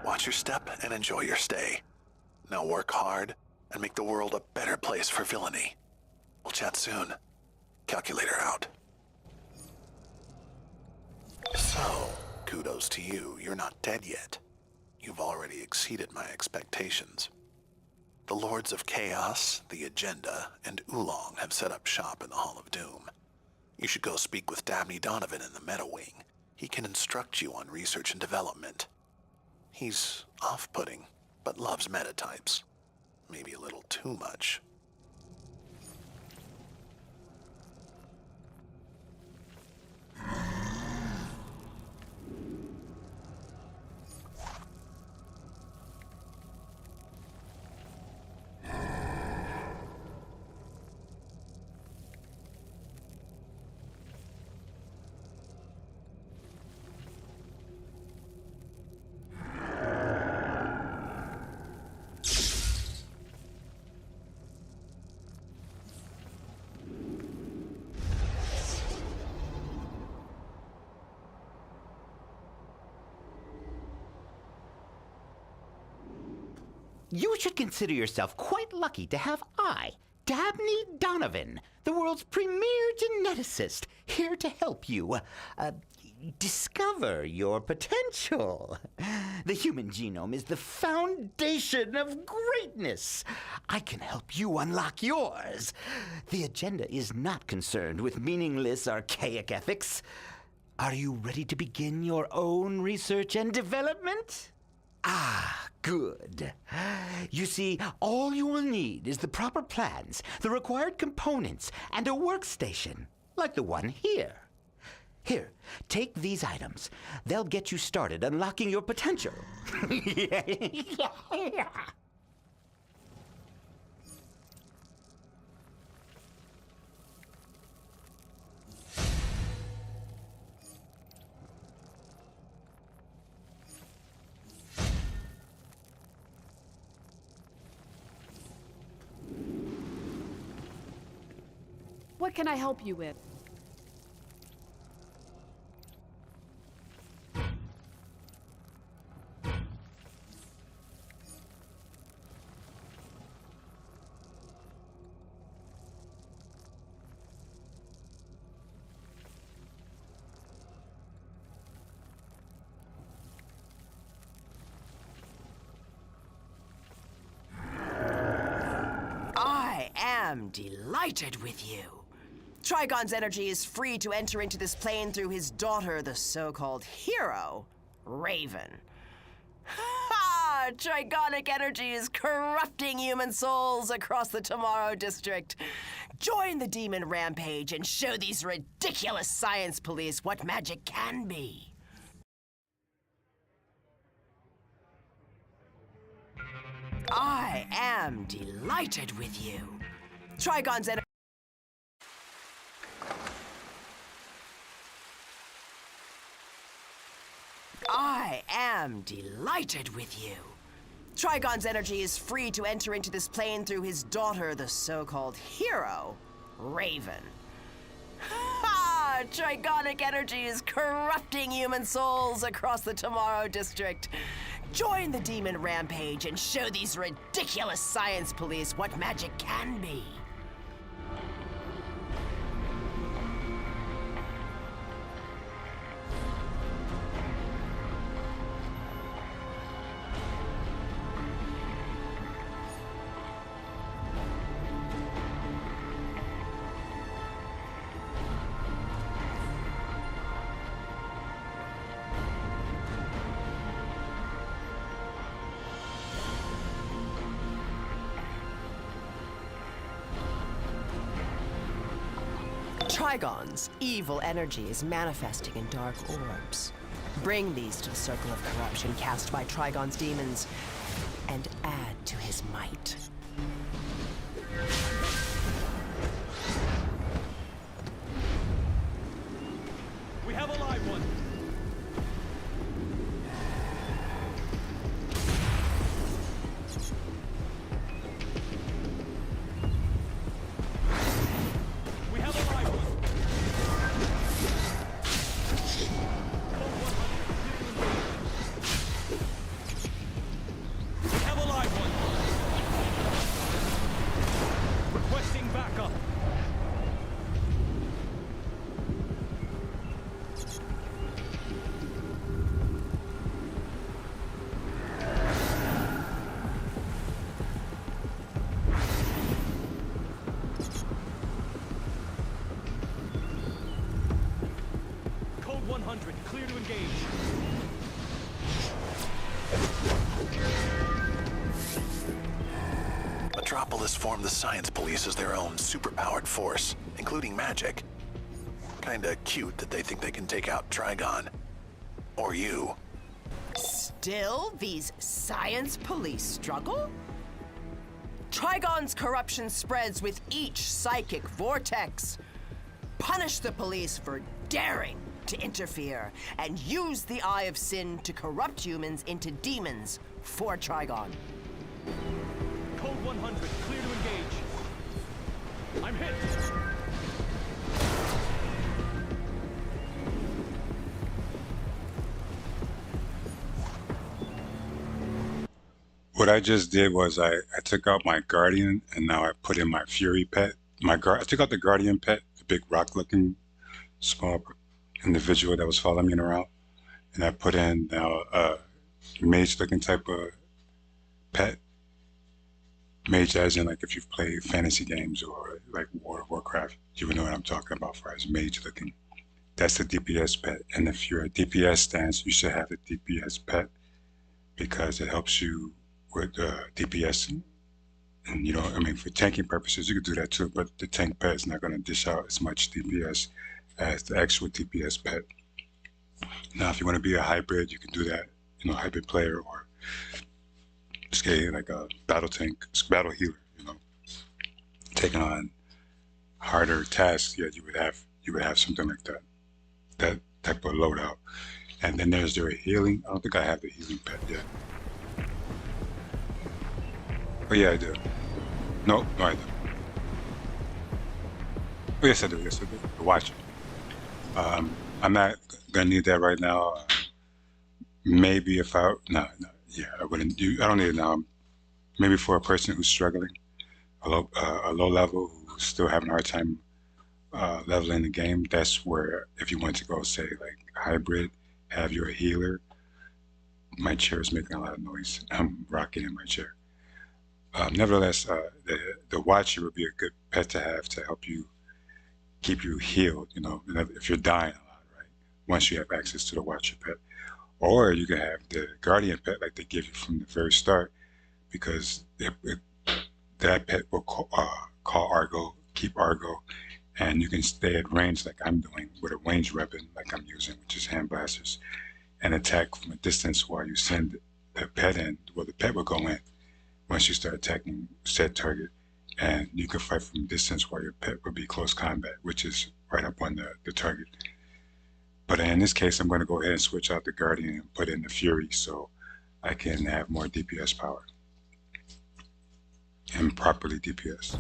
Watch your step and enjoy your stay. Now work hard and make the world a better place for villainy. We'll chat soon. Calculator out. So, kudos to you. You're not dead yet. You've already exceeded my expectations. The Lords of Chaos, the Agenda, and Oolong have set up shop in the Hall of Doom. You should go speak with Dabney Donovan in the Meta Wing. He can instruct you on research and development. He's off-putting, but loves meta types. Maybe a little too much. You should consider yourself quite lucky to have I, Dabney Donovan, the world's premier geneticist, here to help you discover your potential. The human genome is the foundation of greatness. I can help you unlock yours. The agenda is not concerned with meaningless, archaic ethics. Are you ready to begin your own research and development? Ah, good. You see, all you will need is the proper plans, the required components, and a workstation, like the one here. Here, take these items. They'll get you started unlocking your potential. What can I help you with? I am delighted with you. Trigon's energy is free to enter into this plane through his daughter, the so-called hero, Raven. Ha! Trigonic energy is corrupting human souls across the Tomorrow District. Join the demon rampage and show these ridiculous science police what magic can be. I am delighted with you. Trigon's energy. I am delighted with you. Trigon's energy is free to enter into this plane through his daughter, the so-called hero, Raven. Ha! Trigonic energy is corrupting human souls across the Tomorrow District. Join the demon rampage and show these ridiculous science police what magic can be. Trigon's evil energy is manifesting in dark orbs. Bring these to the circle of corruption cast by Trigon's demons and add to his might. We have a live one. Code 100, clear to engage. Metropolis formed the Science Police as their own superpowered force, including magic. Kinda cute that they think they can take out Trigon. Or you. Still, these science police struggle? Trigon's corruption spreads with each psychic vortex. Punish the police for daring to interfere and use the Eye of Sin to corrupt humans into demons for Trigon. Code 100, clear to engage. I'm hit. What I just did was I took out my Guardian and now I put in my Fury pet. I took out the Guardian pet, the big rock-looking small individual that was following me around, and I put in now a mage-looking type of pet. Mage as in like if you've played fantasy games or like World of Warcraft, you would know what I'm talking about for as mage-looking. that's a DPS pet. And if you're a DPS stance, you should have a DPS pet because it helps you with DPSing. And you know, I mean, for tanking purposes, you could do that too, but the tank pet is not going to dish out as much DPS as the actual DPS pet. Now, if you want to be a hybrid, you can do that, you know, hybrid player, or say like a battle tank, battle healer, you know, taking on harder tasks. Yeah, you would have something like that, that type of loadout. And then there's their healing. I don't think I have the healing pet yet. Oh yeah, I do. No, I do. Oh yes, I do. Yes, I do. The Watcher. I'm not gonna need that right now. Maybe if I no, yeah, I wouldn't do. I don't need it now. Maybe for a person who's struggling, a low level, who's still having a hard time leveling the game. That's where, if you want to go, say like hybrid, have your healer. My chair is making a lot of noise. I'm rocking in my chair. Nevertheless, the Watcher would be a good pet to have to help you keep you healed, you know, if you're dying a lot, right? Once you have access to the Watcher pet. Or you can have the Guardian pet like they give you from the very start, because that pet will call Argo, keep Argo, and you can stay at range like I'm doing with a range weapon like I'm using, which is hand blasters, and attack from a distance while you send the pet in. Well, the pet will go in once you start attacking said target, and you can fight from a distance while your pet will be close combat, which is right up on the target. But in this case, I'm going to go ahead and switch out the Guardian and put in the Fury so I can have more DPS power and properly DPS.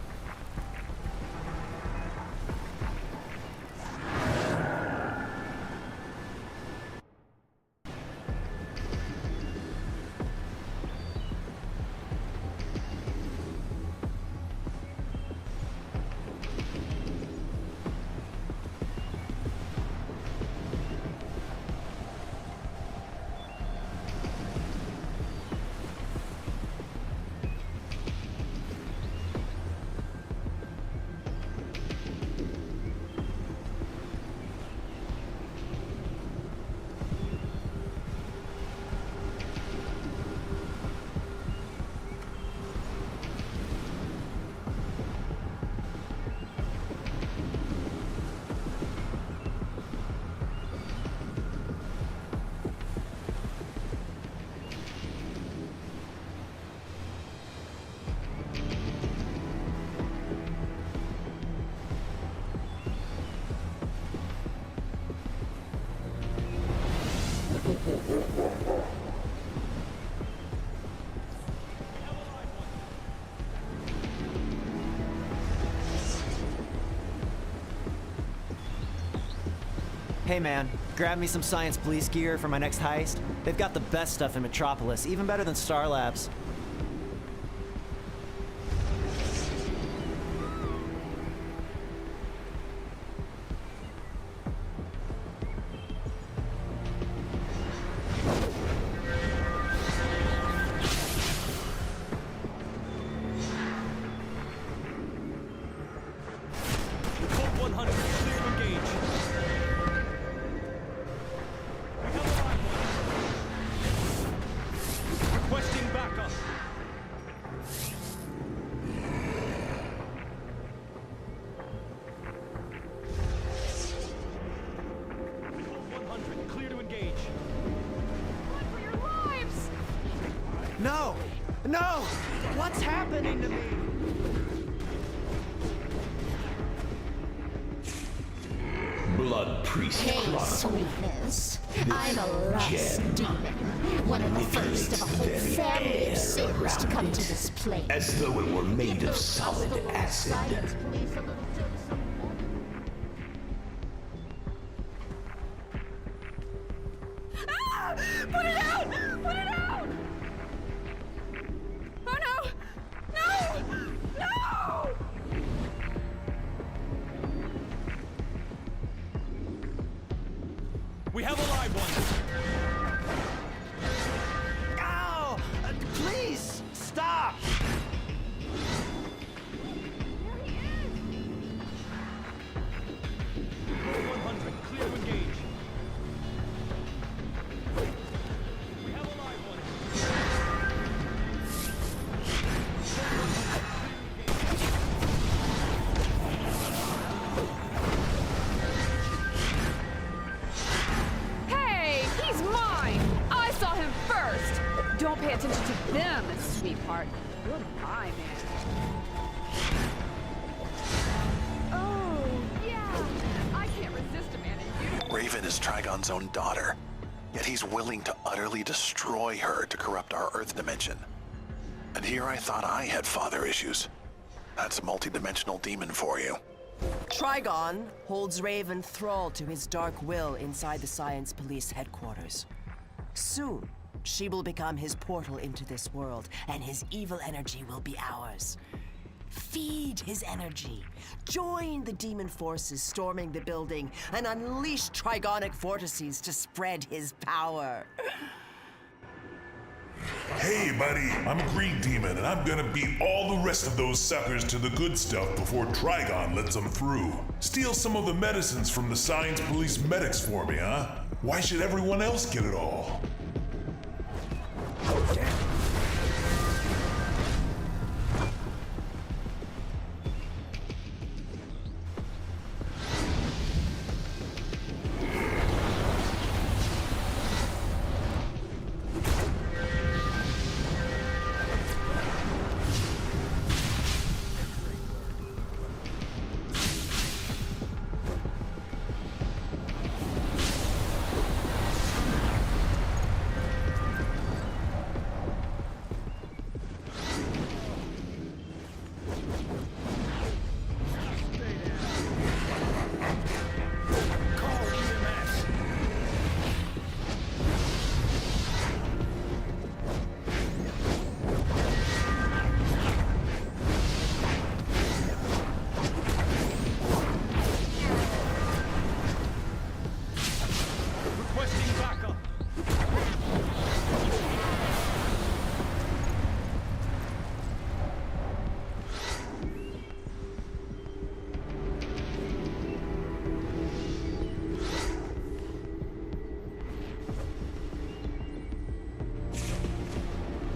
Hey man, grab me some Science Police gear for my next heist. They've got the best stuff in Metropolis, even better than Star Labs. No! No! What's happening to me? Blood Priest Hey, sweetness. I'm a lust demon. One of the first of a whole family of sinners to come to this place. As though it were made of solid acid. Ah! Put it out! Put it out! Oh no! No! No! We have a live one. Ow! Please stop! me, partner. You're my man. Oh, yeah. I can't resist a man in uniform. Raven is Trigon's own daughter, yet he's willing to utterly destroy her to corrupt our Earth dimension. And here I thought I had father issues. That's a multi-dimensional demon for you. Trigon holds Raven thrall to his dark will inside the Science Police headquarters. Soon, she will become his portal into this world, and his evil energy will be ours. Feed his energy. Join the demon forces storming the building, and unleash Trigonic vortices to spread his power. Hey, buddy, I'm a green demon, and I'm gonna beat all the rest of those suckers to the good stuff before Trigon lets them through. Steal some of the medicines from the Science Police medics for me, huh? Why should everyone else get it all?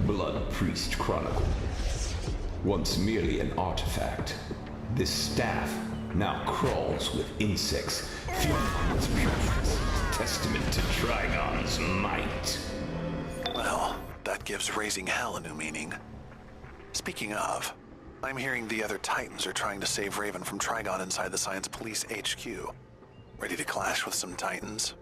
Blood Priest Chronicle. Once merely an artifact, this staff now crawls with insects, fueling its pureness, testament to Trigon's might. Well, that gives raising hell a new meaning. Speaking of, I'm hearing the other Titans are trying to save Raven from Trigon inside the Science Police HQ. Ready to clash with some Titans?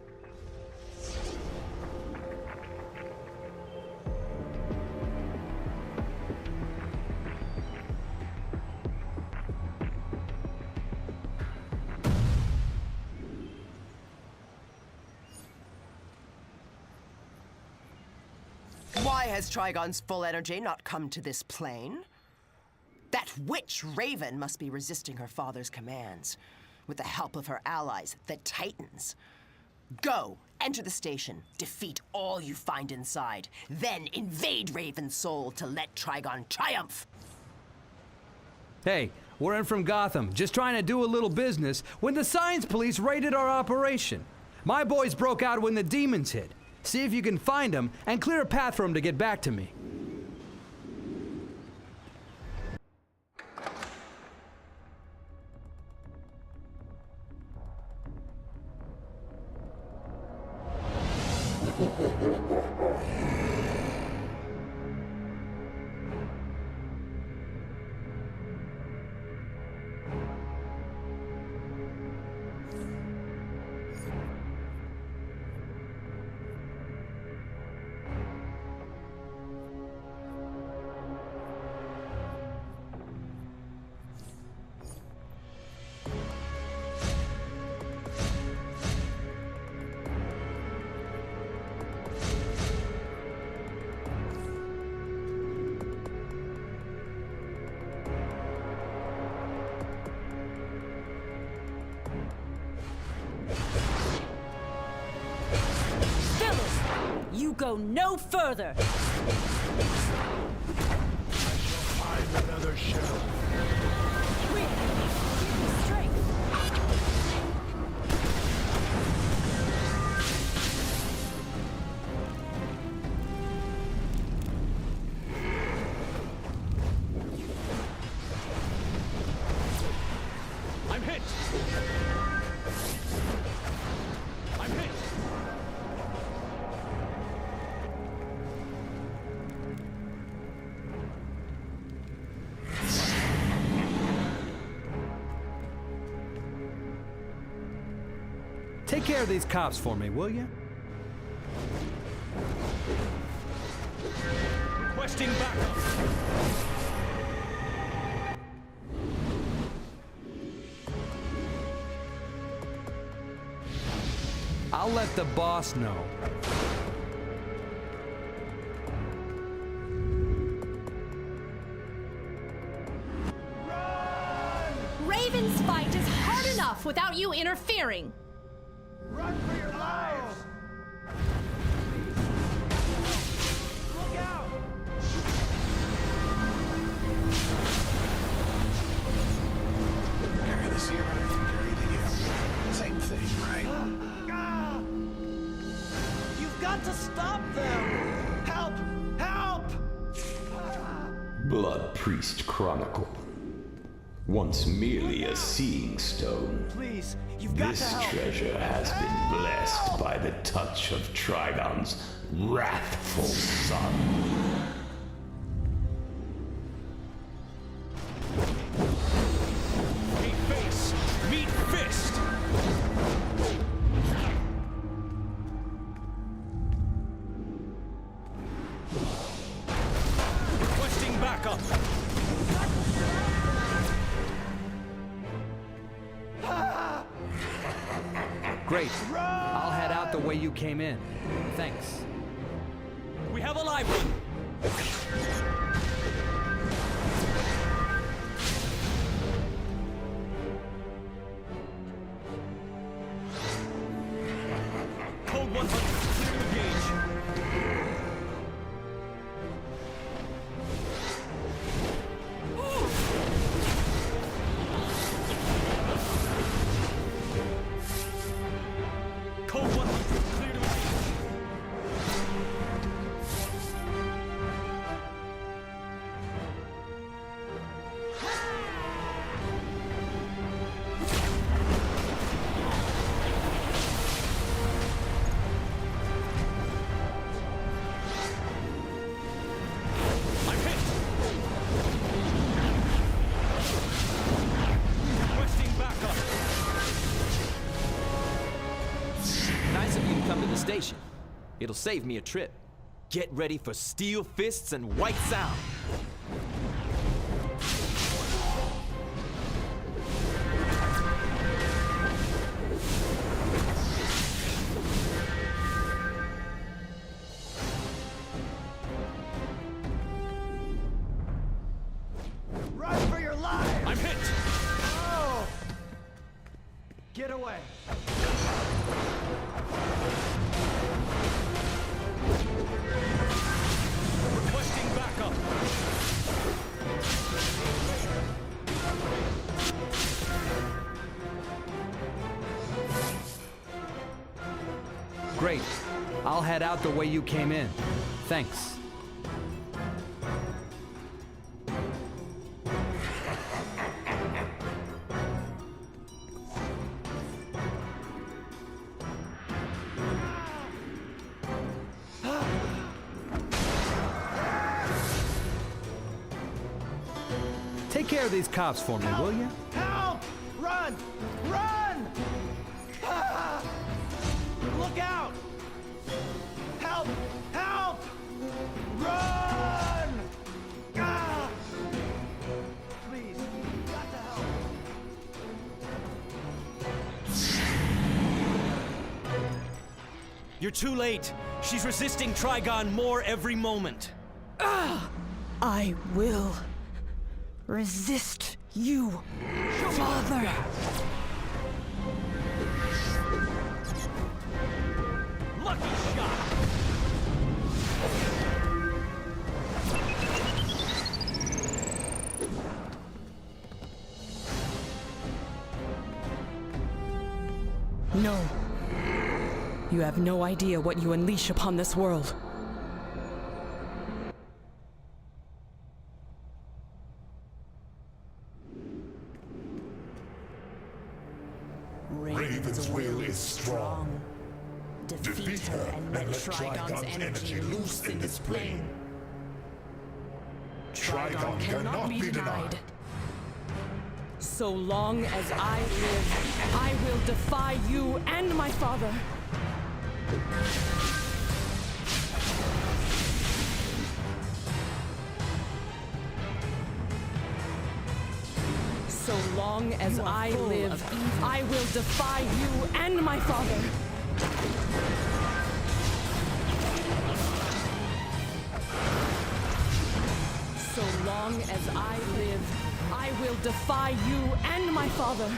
Why has Trigon's full energy not come to this plane? That witch Raven must be resisting her father's commands, with the help of her allies, the Titans. Go, enter the station, defeat all you find inside, then invade Raven's soul to let Trigon triumph! Hey, we're in from Gotham, just trying to do a little business, when the Science Police raided our operation. My boys broke out when the demons hit. See if you can find them and clear a path for them to get back to me. You go no further! Find another shell. I'm hit! I'm hit! Take care of these cops for me, will you? Requesting backup. I'll let the boss know. Raven's fight is hard enough without you interfering. Run for your lives! Look out! Carry the zero, carry the you. Same thing, right? You've got to stop them! Help! Help! Blood Priest Chronicle. Once merely a seeing stone, Please, you've got this to help. treasure has been blessed by the touch of Trigon's wrathful son. Meet face! Meet fist! Requesting backup! Great. I'll head out the way you came in. Thanks. We have a live one! Code 100, clear the gauge. Code 100, clear to engage. I'm hit! Requesting backup. Nice of you to come to the station. It'll save me a trip. Get ready for steel fists and white sound. Run for your life! I'm hit! Oh! Get away! Requesting backup. Great. I'll head out the way you came in. Thanks. Take care of these cops for me, will you? Help! Run! Run! Ah! Look out! Help! Help! Run! Ah! Please, you've got to help. You're too late. She's resisting Trigon more every moment. I will resist you, Father. Lucky shot! No. You have no idea what you unleash upon this world. Raven's will is strong. Defeat her and let Trigon's energy loose in this plane. Trigon cannot be denied. So long as I live, I will defy you and my father. So long as I live, I will defy you and my father. So long as I live, I will defy you and my father.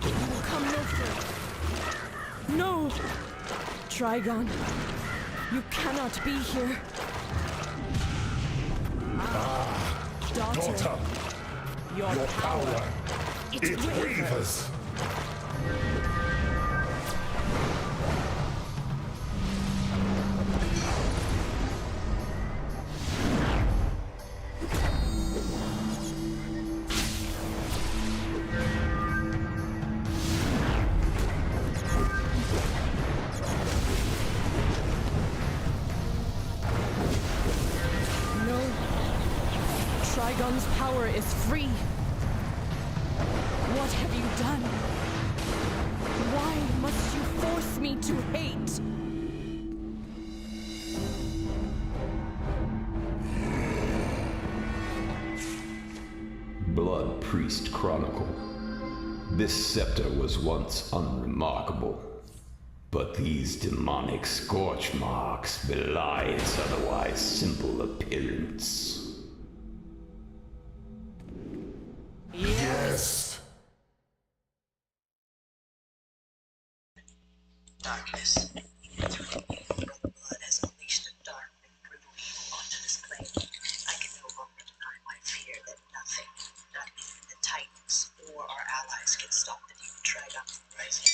You will come no further. No! Trigon, you cannot be here. Daughter, your power, it wavers. Trigon's power is free. What have you done? Why must you force me to hate? Blood Priest Chronicle. This scepter was once unremarkable, but these demonic scorch marks belie its otherwise simple appearance. Yes. Darkness. Blood has unleashed a dark and brutal evil onto this plane. I can no longer deny my fear that nothing, not even the Titans or our allies, can stop the demon Trigon from rising.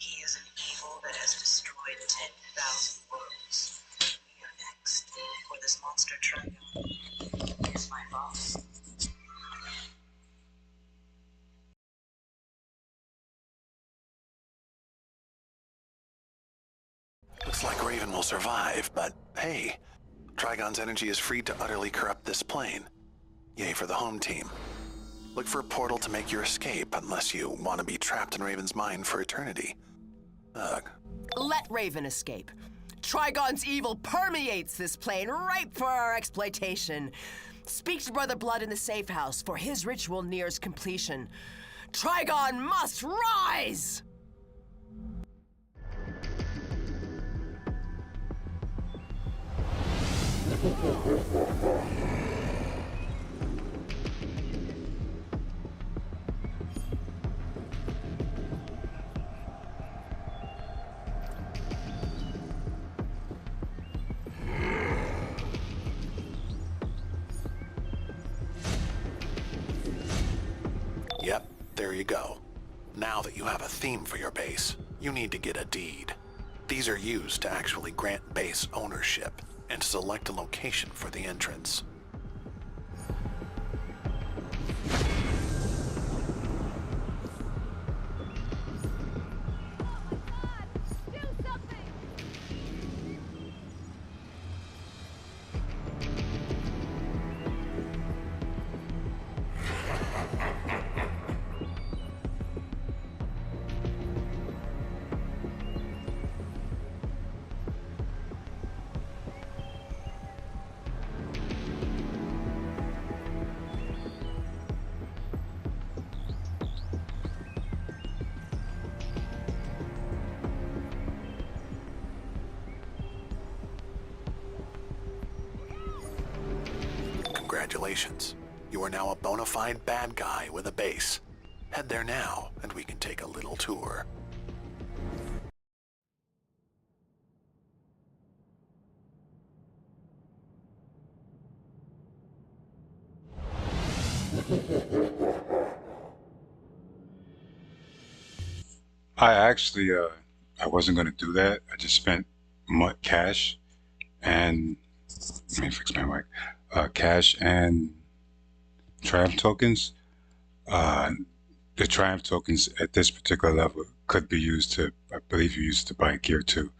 He is an evil that has destroyed 10,000 worlds. We are next, for this monster Trigon is my boss. Looks like Raven will survive, but hey, Trigon's energy is free to utterly corrupt this plane. Yay for the home team. Look for a portal to make your escape unless you want to be trapped in Raven's mind for eternity. Ugh. Let Raven escape. Trigon's evil permeates this plane, ripe for our exploitation. Speak to Brother Blood in the safe house, for his ritual nears completion. Trigon must rise! Yep, there you go. Now that you have a theme for your base, you need to get a deed. These are used to actually grant base ownership and select a location for the entrance. Congratulations. You are now a bona fide bad guy with a base. Head there now, and we can take a little tour. I actually, I wasn't going to do that. I just spent cash and, let me fix my mic, cash and Triumph tokens. The Triumph tokens at this particular level could be used to, I believe you used to buy gear too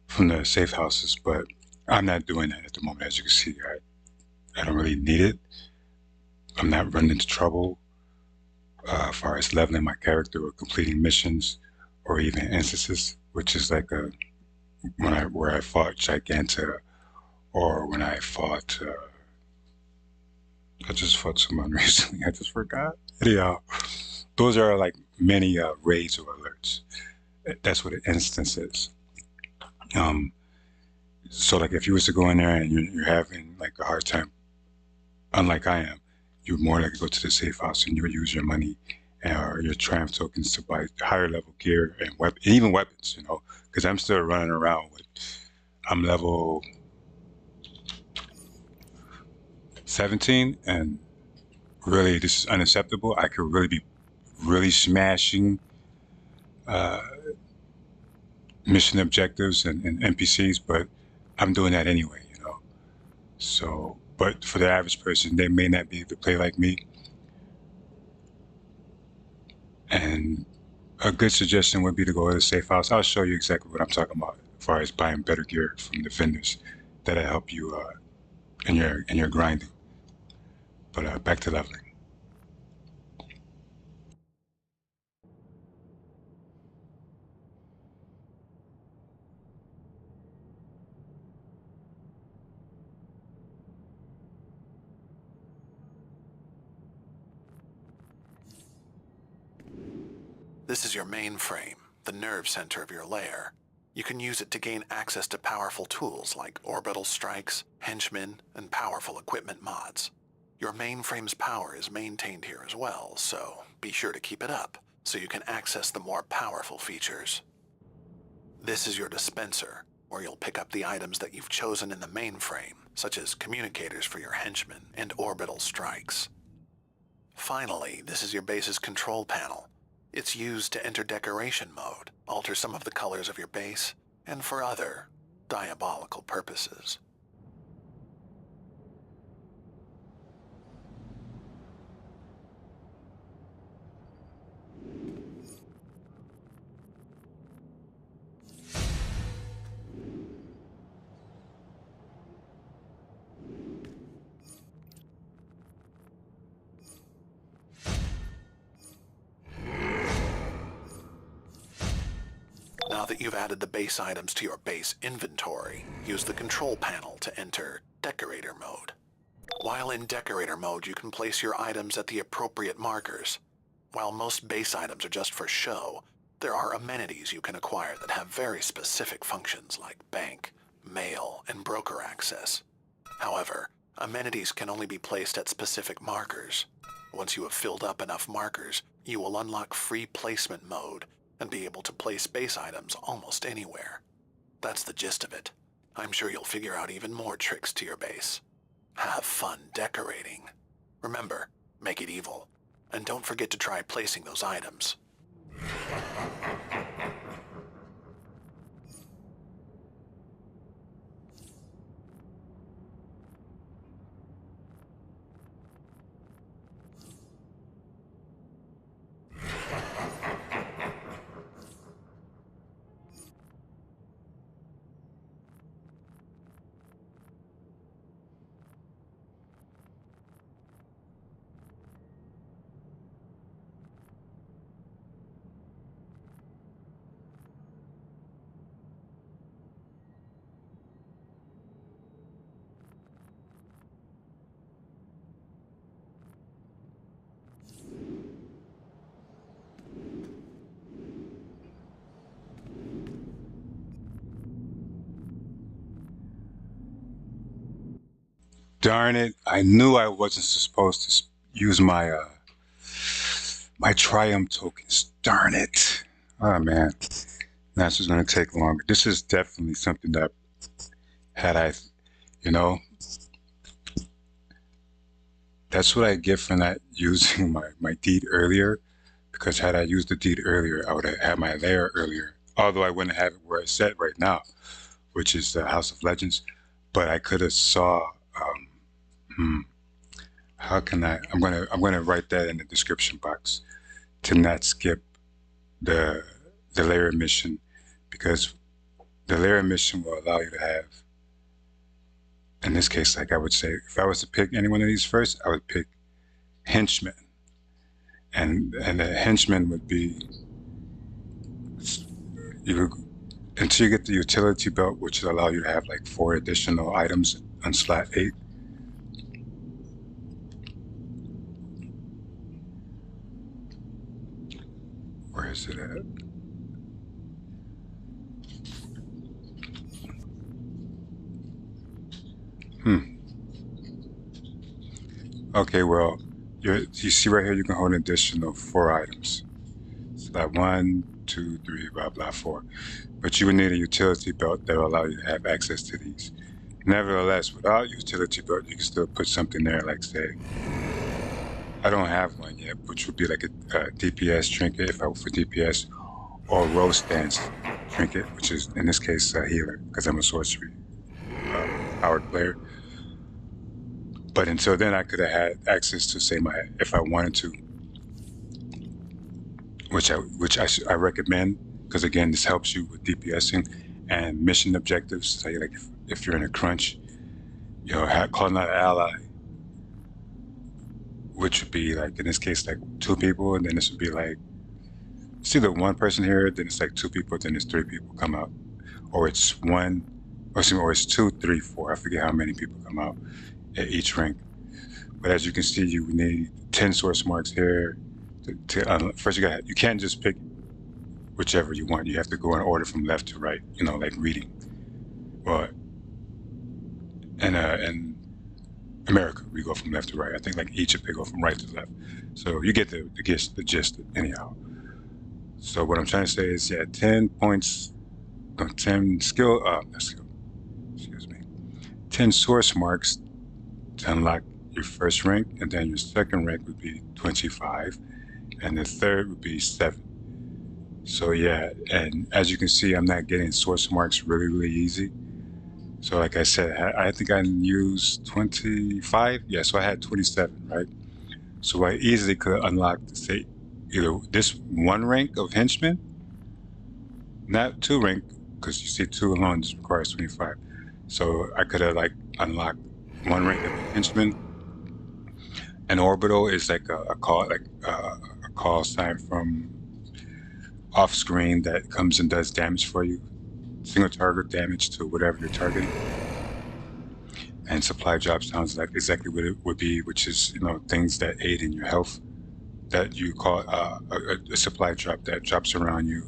from the safe houses, but I'm not doing that at the moment. As you can see, I don't really need it. I'm not running into trouble as far as leveling my character or completing missions or even instances, which is like where I fought Giganta, or when I fought I just fought someone recently. I just forgot. Anyhow, those are like many raids or alerts. That's what an instance is. So like if you was to go in there and you're having like a hard time, unlike I am, you're more likely to go to the safe house and you'll use your money or your Triumph tokens to buy higher level gear and even weapons, you know, because I'm still running around with, I'm level 17, and really this is unacceptable. I could really be really smashing mission objectives and NPCs, but I'm doing that anyway, you know. So, but for the average person, they may not be able to play like me. And a good suggestion would be to go to the safe house. I'll show you exactly what I'm talking about as far as buying better gear from the vendors that'll help you in your grinding. But back to leveling. This is your mainframe, the nerve center of your lair. You can use it to gain access to powerful tools like orbital strikes, henchmen, and powerful equipment mods. Your mainframe's power is maintained here as well, so be sure to keep it up so you can access the more powerful features. This is your dispenser, where you'll pick up the items that you've chosen in the mainframe, such as communicators for your henchmen and orbital strikes. Finally, this is your base's control panel. It's used to enter decoration mode, alter some of the colors of your base, and for other diabolical purposes. Now that you've added the base items to your base inventory, use the control panel to enter Decorator mode. While in Decorator mode, you can place your items at the appropriate markers. While most base items are just for show, there are amenities you can acquire that have very specific functions like bank, mail, and broker access. However, amenities can only be placed at specific markers. Once you have filled up enough markers, you will unlock free placement mode and be able to place base items almost anywhere. That's the gist of it. I'm sure you'll figure out even more tricks to your base. Have fun decorating. Remember, make it evil. And don't forget to try placing those items. Darn it, I knew I wasn't supposed to use my my Triumph tokens. Darn it. Oh man, now this is going to take longer. This is definitely something that had I, you know, that's what I get for not using my deed earlier, because had I used the deed earlier, I would have had my lair earlier, although I wouldn't have it where it's set right now, which is the House of Legends, but I could have saw How can I'm gonna write that in the description box to not skip the layer mission, because the layer mission will allow you to have, in this case, like I would say, if I was to pick any one of these first, I would pick henchman, and the henchman would be until you get the utility belt, which will allow you to have like 4 additional items on slot 8. Where is it at? Okay, well, you see right here, you can hold an additional 4 items. So that 1, 2, 3, blah, blah, 4. But you would need a utility belt that will allow you to have access to these. Nevertheless, without utility belt, you can still put something there, like say, I don't have one yet, which would be like a DPS trinket if I were for DPS, or rose stance trinket, which is in this case a healer, because I'm a sorcery powered player. But until then, I could have had access to, say, if I wanted to, which I recommend, because again, this helps you with DPSing and mission objectives. So like if you're in a crunch, you know, calling out an ally, which would be like in this case like 2 people, and then this would be like, it's either 1 person here, then it's like 2 people, then it's 3 people come out, or it's 1, or it's 2, 3, 4. I forget how many people come out at each rank. But as you can see, you need 10 source marks here. First, you can't just pick whichever you want. You have to go in order from left to right. You know, like reading. Well, in America, we go from left to right. I think like Egypt, they go from right to left. So you get the gist anyhow. So what I'm trying to say is, yeah, 10 points, no, 10 skill, excuse me, 10 source marks to unlock your first rank, and then your second rank would be 25, and the third would be 7. So yeah, and as you can see, I'm not getting source marks really easy. So like I said, I think I used 25. Yeah, so I had 27, right? So I easily could unlock, say, either this 1 rank of henchman, not 2 rank, because you see 2 alone just requires 25. So I could have like unlocked 1 rank of henchman. An orbital is like a call sign from off screen that comes and does damage for you. Single target damage to whatever you're targeting. And supply drop sounds like exactly what it would be, which is, you know, things that aid in your health, that you call a supply drop that drops around you,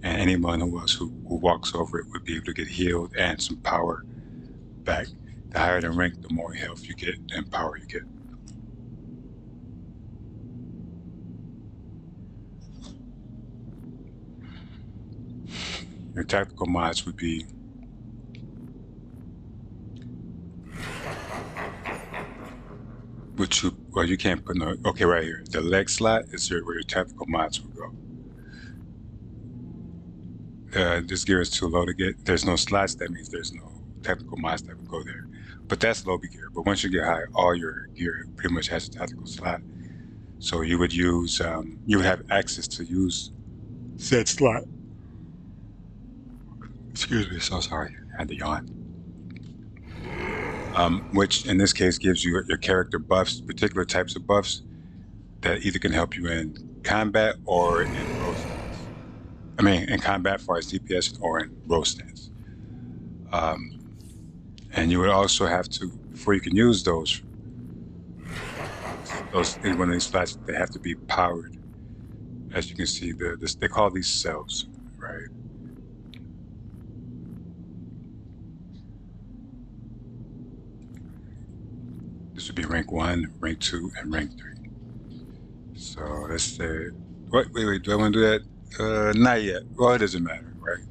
and anyone who walks over it would be able to get healed and some power back. The higher the rank, the more health you get and power you get. Your tactical mods would be you can't put no, okay, right here. The leg slot is where your tactical mods would go. This gear is too low to get. There's no slots, that means there's no tactical mods that would go there. But that's low gear. But once you get high, all your gear pretty much has a tactical slot. So you would use, you would have access to use said slot. Excuse me, so sorry, I had to yawn. Which in this case gives you your character buffs, particular types of buffs that either can help you in combat or in row stance. I mean, in combat for as DPS or in row stance. And you would also have to, before you can use those in one of these slots, they have to be powered. As you can see, they call these cells, right? This would be rank 1, rank 2, and rank 3. So let's say, wait, do I want to do that? Not yet. Well, it doesn't matter, right?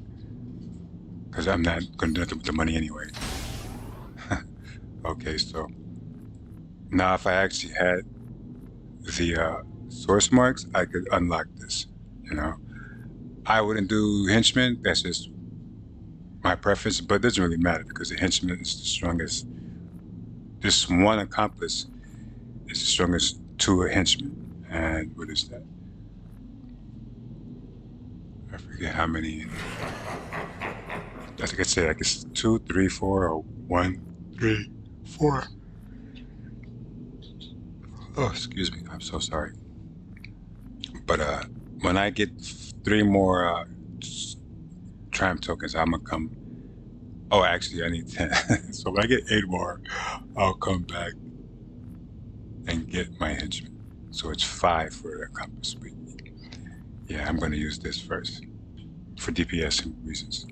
Because I'm not going to do it with the money anyway. Okay, so now if I actually had the source marks, I could unlock this, you know. I wouldn't do henchmen, that's just my preference, but it doesn't really matter because the henchman is the strongest. This one accomplice It's the strongest 2 henchmen. And what is that? I forget how many. I think I said like it's 2, 3, 4, or 1, 3, 4. Oh, excuse me. I'm so sorry. But when I get 3 more triumph tokens, I'm gonna come. Oh, actually, I need 10. So when I get 8 more, I'll come back and get my henchman. So it's 5 for the compass. But yeah, I'm gonna use this first for DPS reasons.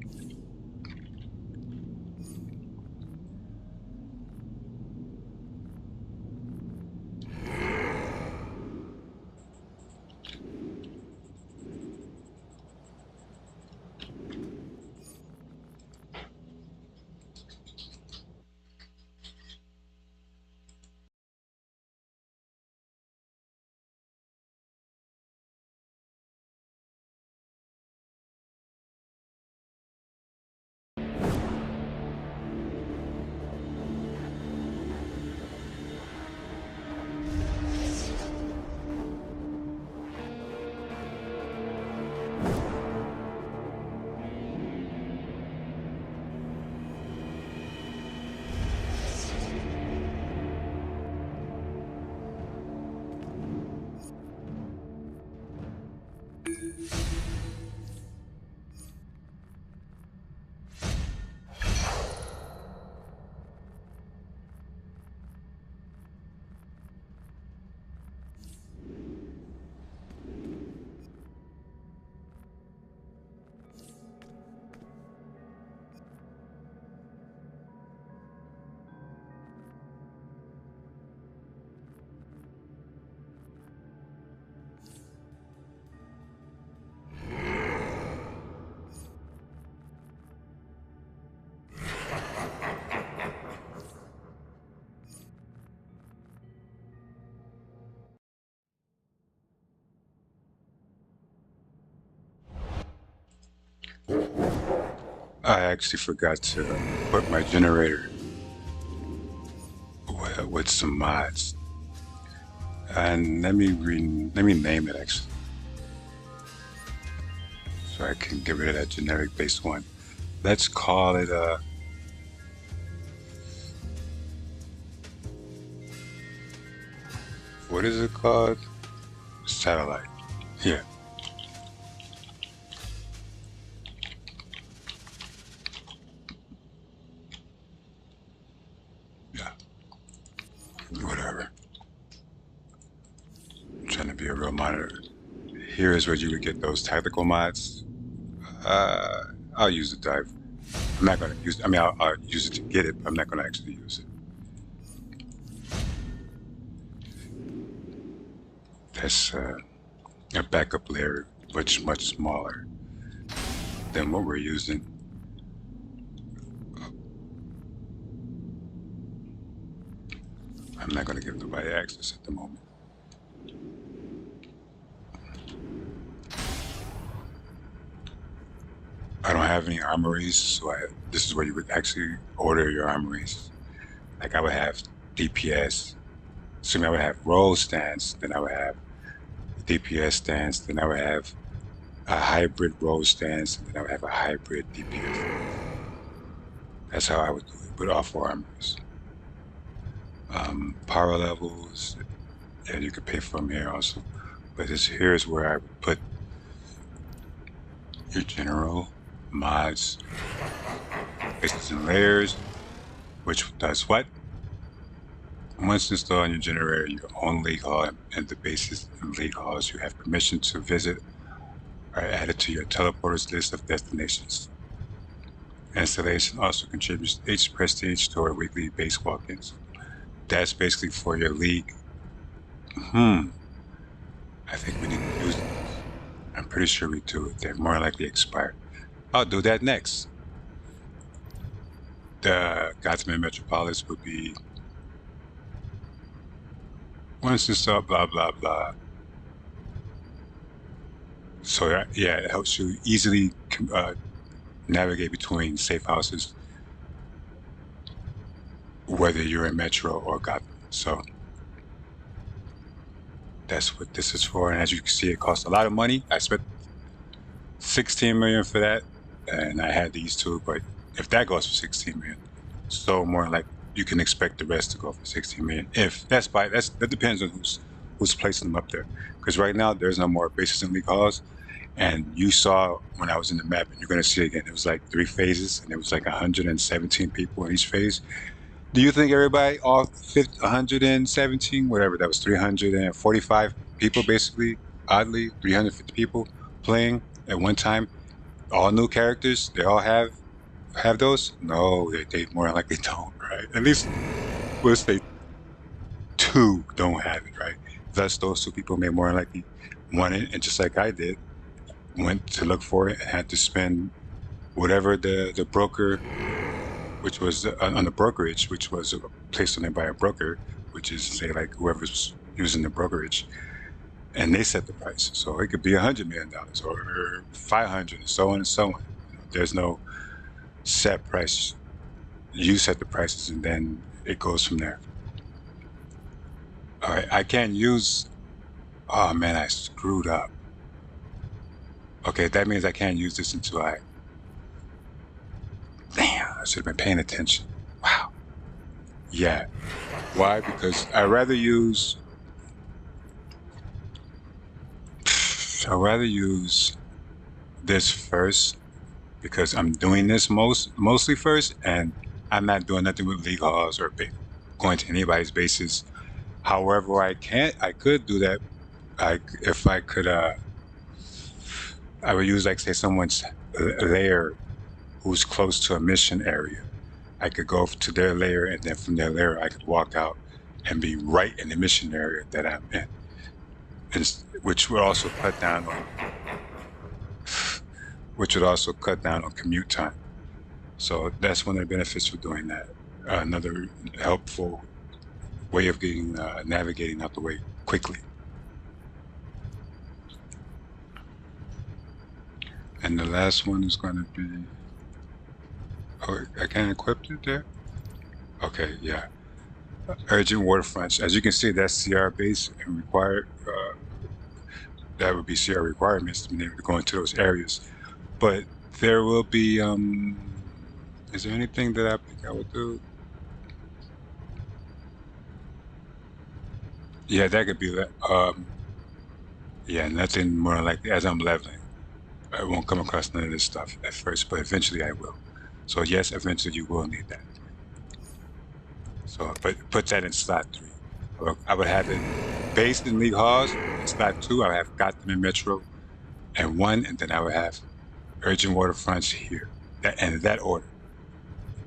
I actually forgot to put my generator with some mods, and let me name it actually, so I can get rid of that generic base one. Let's call it what is it called? Satellite. Yeah. Whatever. I'm trying to be a real monitor. Here is where you would get those tactical mods. I'll use the dive. I'm not gonna use. I mean, I'll use it to get it, but I'm not gonna actually use it. That's a backup layer, which is much smaller than what we're using. I'm not going to give nobody access at the moment. I don't have any armories, so this is where you would actually order your armories. Like I would have DPS, assuming I would have roll stance, then I would have DPS stance, then I would have a hybrid roll stance, and then I would have a hybrid DPS. That's how I would do it with all 4 armories. Power levels, and you could pay for them here also. But here's where I would put your general mods, bases and layers, which does what? Once installed on your generator, your own league hall and the bases and league halls you have permission to visit are added to your teleporter's list of destinations. Installation also contributes H prestige to our weekly base walk-ins. That's basically for your league. I think we need to use them. I'm pretty sure we do. They're more likely expired. I'll do that next. The Gotham Metropolis would be once installed, blah, blah, blah. So yeah, it helps you easily navigate between safe houses, whether you're in Metro or Gotham. So That's what this is for. And as you can see, it costs a lot of money. I spent 16 million for that, and I had these two. But if that goes for 16 million, so more like you can expect the rest to go for 16 million. If that depends on who's placing them up there. Because right now there's no more bases in League Halls, and you saw when I was in the map, and you're gonna see again. It was like 3 phases, and it was like 117 people in each phase. Do you think everybody, all 117, whatever, that was 345 people basically, oddly, 350 people playing at one time, all new characters, they all have those? No, they more likely don't, right? At least, let's say 2 don't have it, right? Thus, those 2 people may more likely want it, and just like I did, went to look for it and had to spend whatever the broker, which was on the brokerage, which was placed on it by a broker, which is say like whoever's using the brokerage, and they set the price. So it could be $100 million or 500, and so on and so on. There's no set price. You set the prices, and then it goes from there. All right, I can't use. Oh man, I screwed up. Okay, that means I can't use this until I. Damn, I should have been paying attention. Wow. Yeah. Why? Because I'd rather use this first, because I'm doing this mostly first, and I'm not doing nothing with League Halls or going to anybody's bases. However, I could do that. If I could, I would use, like, say, someone's lair who's close to a mission area. I could go to their lair, and then from their lair, I could walk out and be right in the mission area that I'm in, which would also cut down on commute time. So that's one of the benefits for doing that. Another helpful way of getting navigating out the way quickly. And the last one is going to be. Oh, I can't equip it there? Okay, yeah. Urgent waterfronts. As you can see, that's CR base and required. That would be CR requirements to be able to go into those areas. But there will be. Is there anything that I think I would do? Yeah, that could be that. Yeah, nothing more likely. As I'm leveling, I won't come across none of this stuff at first, but eventually I will. So yes, eventually you will need that. So, but put that in slot 3. I would have it based in League Halls. In slot 2, I would have Gotham and Metro, and 1, and then I would have Urgent Waterfronts here. And in that order.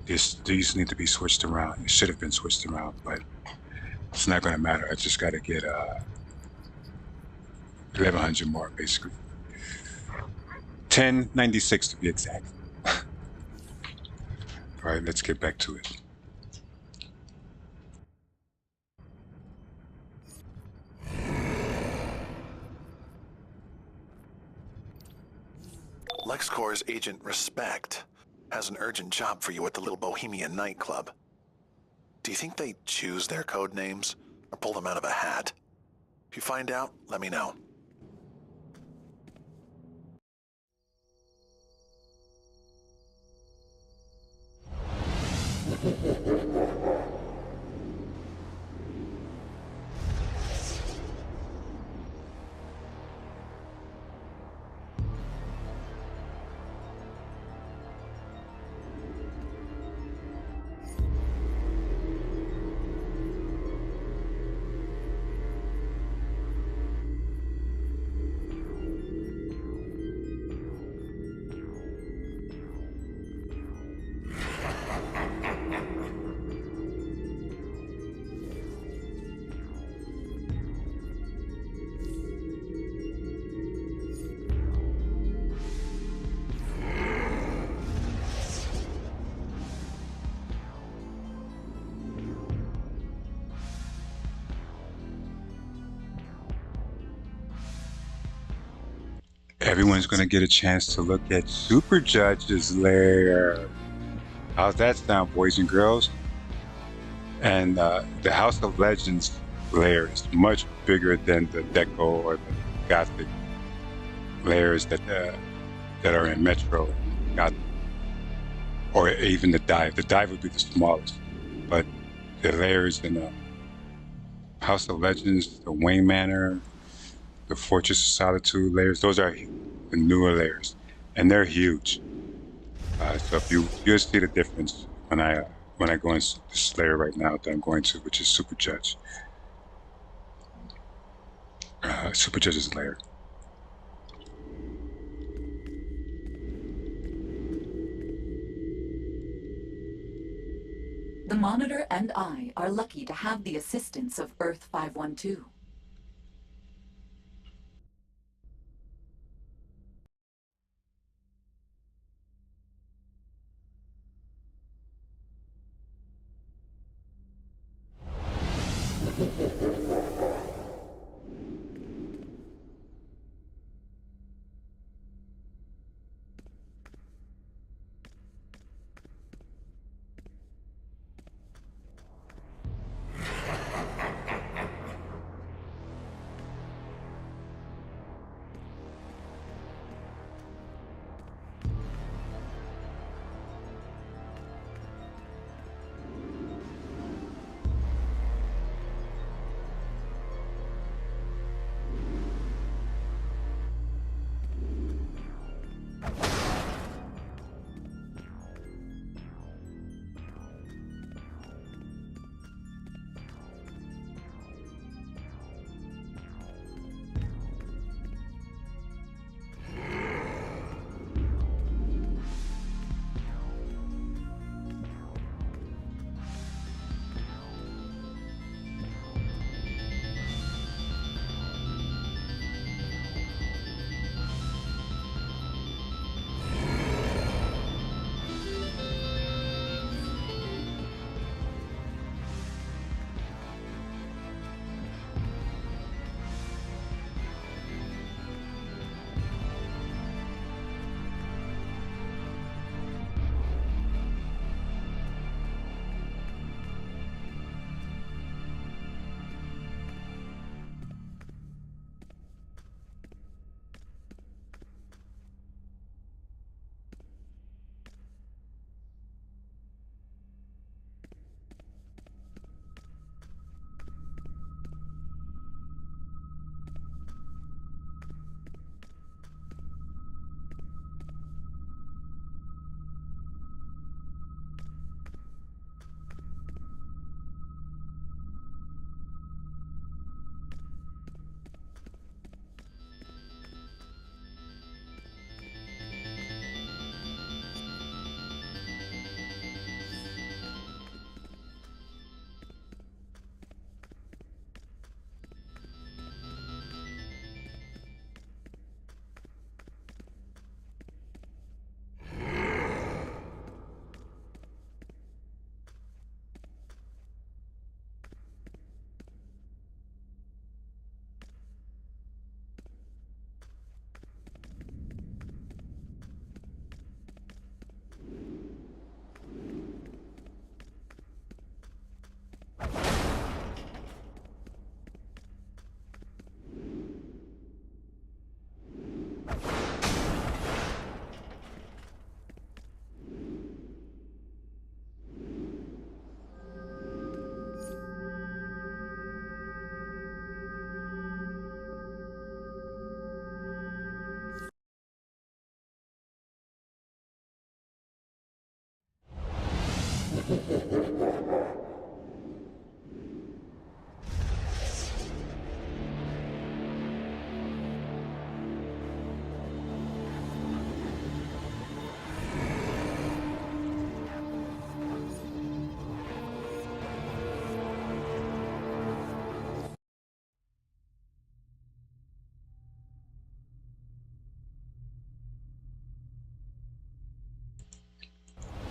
These need to be switched around. It should have been switched around, but it's not going to matter. I just got to get 1,100 more, basically. 1096 to be exact. All right, let's get back to it. LexCorp's Agent Respect has an urgent job for you at the Little Bohemian nightclub. Do you think they choose their code names or pull them out of a hat? If you find out, let me know. Everyone's going to get a chance to look at Super Judge's lair. How's that sound, boys and girls? And the House of Legends layers, much bigger than the Deco or the Gothic layers that are in Metro, Gotham, or even the Dive. The Dive would be the smallest, but the layers in House of Legends, the Wayne Manor, the Fortress of Solitude layers, those are the newer layers, and they're huge. So you'll see the difference when I go in this layer right now that I'm going to, which is Super Judge. Super Judge's layer. The Monitor and I are lucky to have the assistance of Earth 512.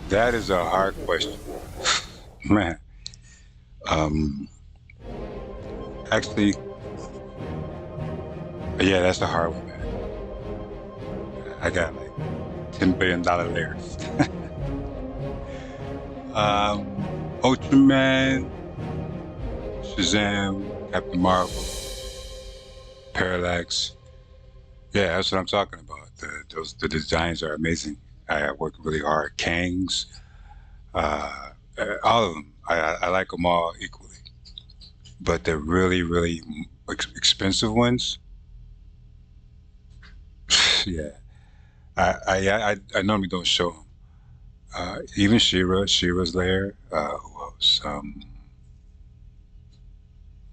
That is a hard question, man. Actually, yeah, that's a hard one, man. I got like $10 billion layers. Ultraman, Shazam, Captain Marvel, Parallax. Yeah, that's what I'm talking about. The designs are amazing. I worked really hard. Kangs, all of them. I like them all equally. But the really, really expensive ones, yeah. I normally don't show them. Even She-Ra's lair. Who else?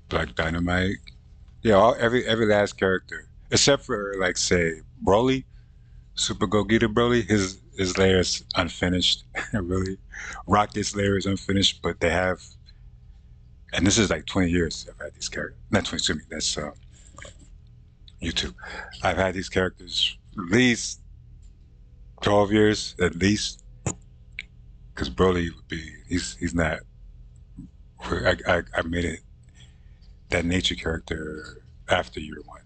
Black Dynamite. Yeah, every last character except for like say Broly, Super Gogeta Broly. His lair is unfinished. Really, Rocket's lair is unfinished, but they have. And this is like 20 years I've had these characters. Not 20, excuse me. That's YouTube. I've had these characters at least 12 years at least. Because Broly would be, he's not. I made it that nature character after year one.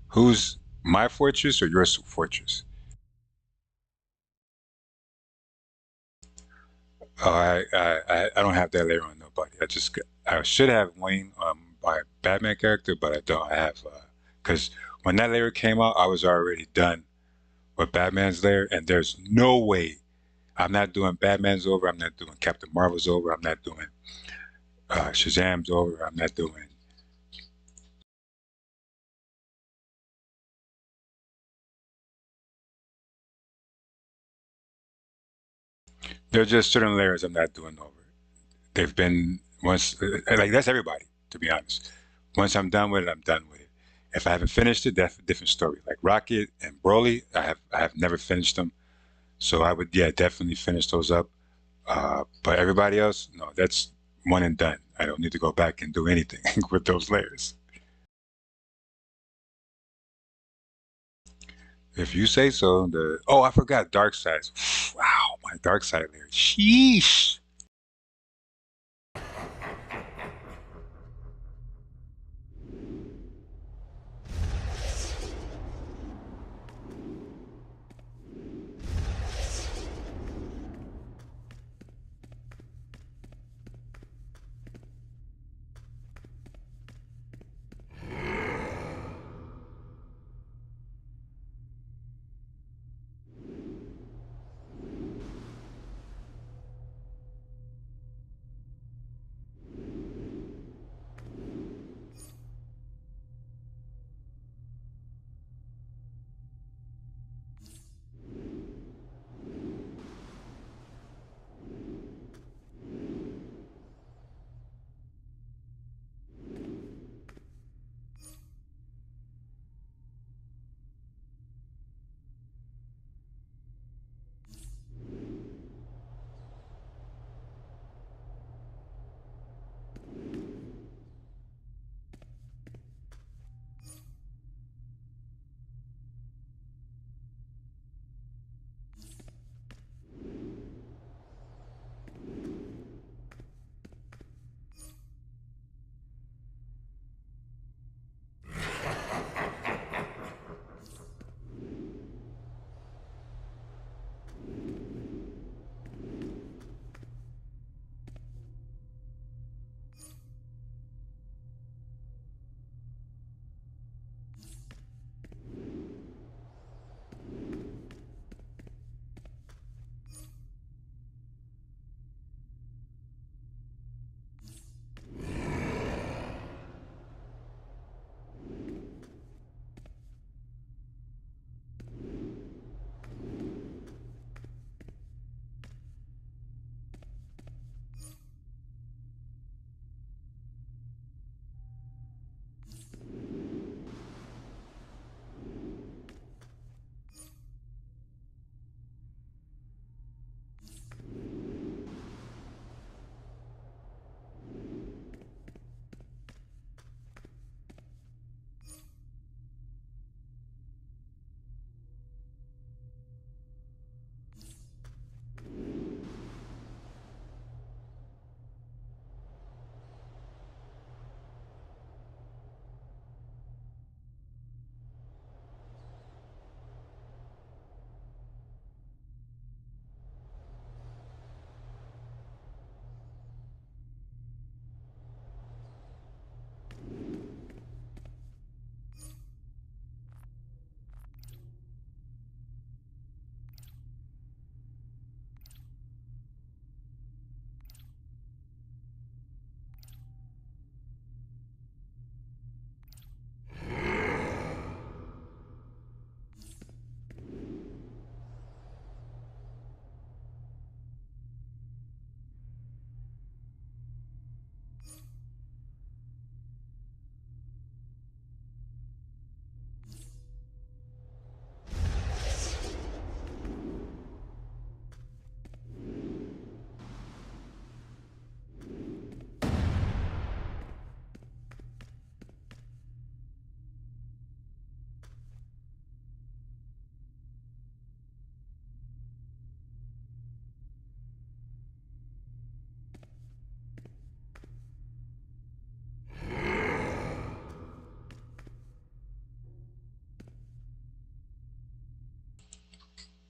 Who's my fortress or your fortress? Oh, I don't have that layer on nobody. I should have Wayne my Batman character, but I don't. I have because when that layer came out, I was already done with Batman's layer, and there's no way I'm not doing Batman's over. I'm not doing Captain Marvel's over. I'm not doing Shazam's over. I'm not doing. There are just certain layers I'm not doing over. They've been once like that's everybody, to be honest. Once I'm done with it, I'm done with it. If I haven't finished it, that's a different story. Like Rocket and Broly, I have never finished them, so I would definitely finish those up. But everybody else, no, that's one and done. I don't need to go back and do anything with those layers. If you say so. I forgot Darkseid. Wow, my Darkseid layer. Sheesh.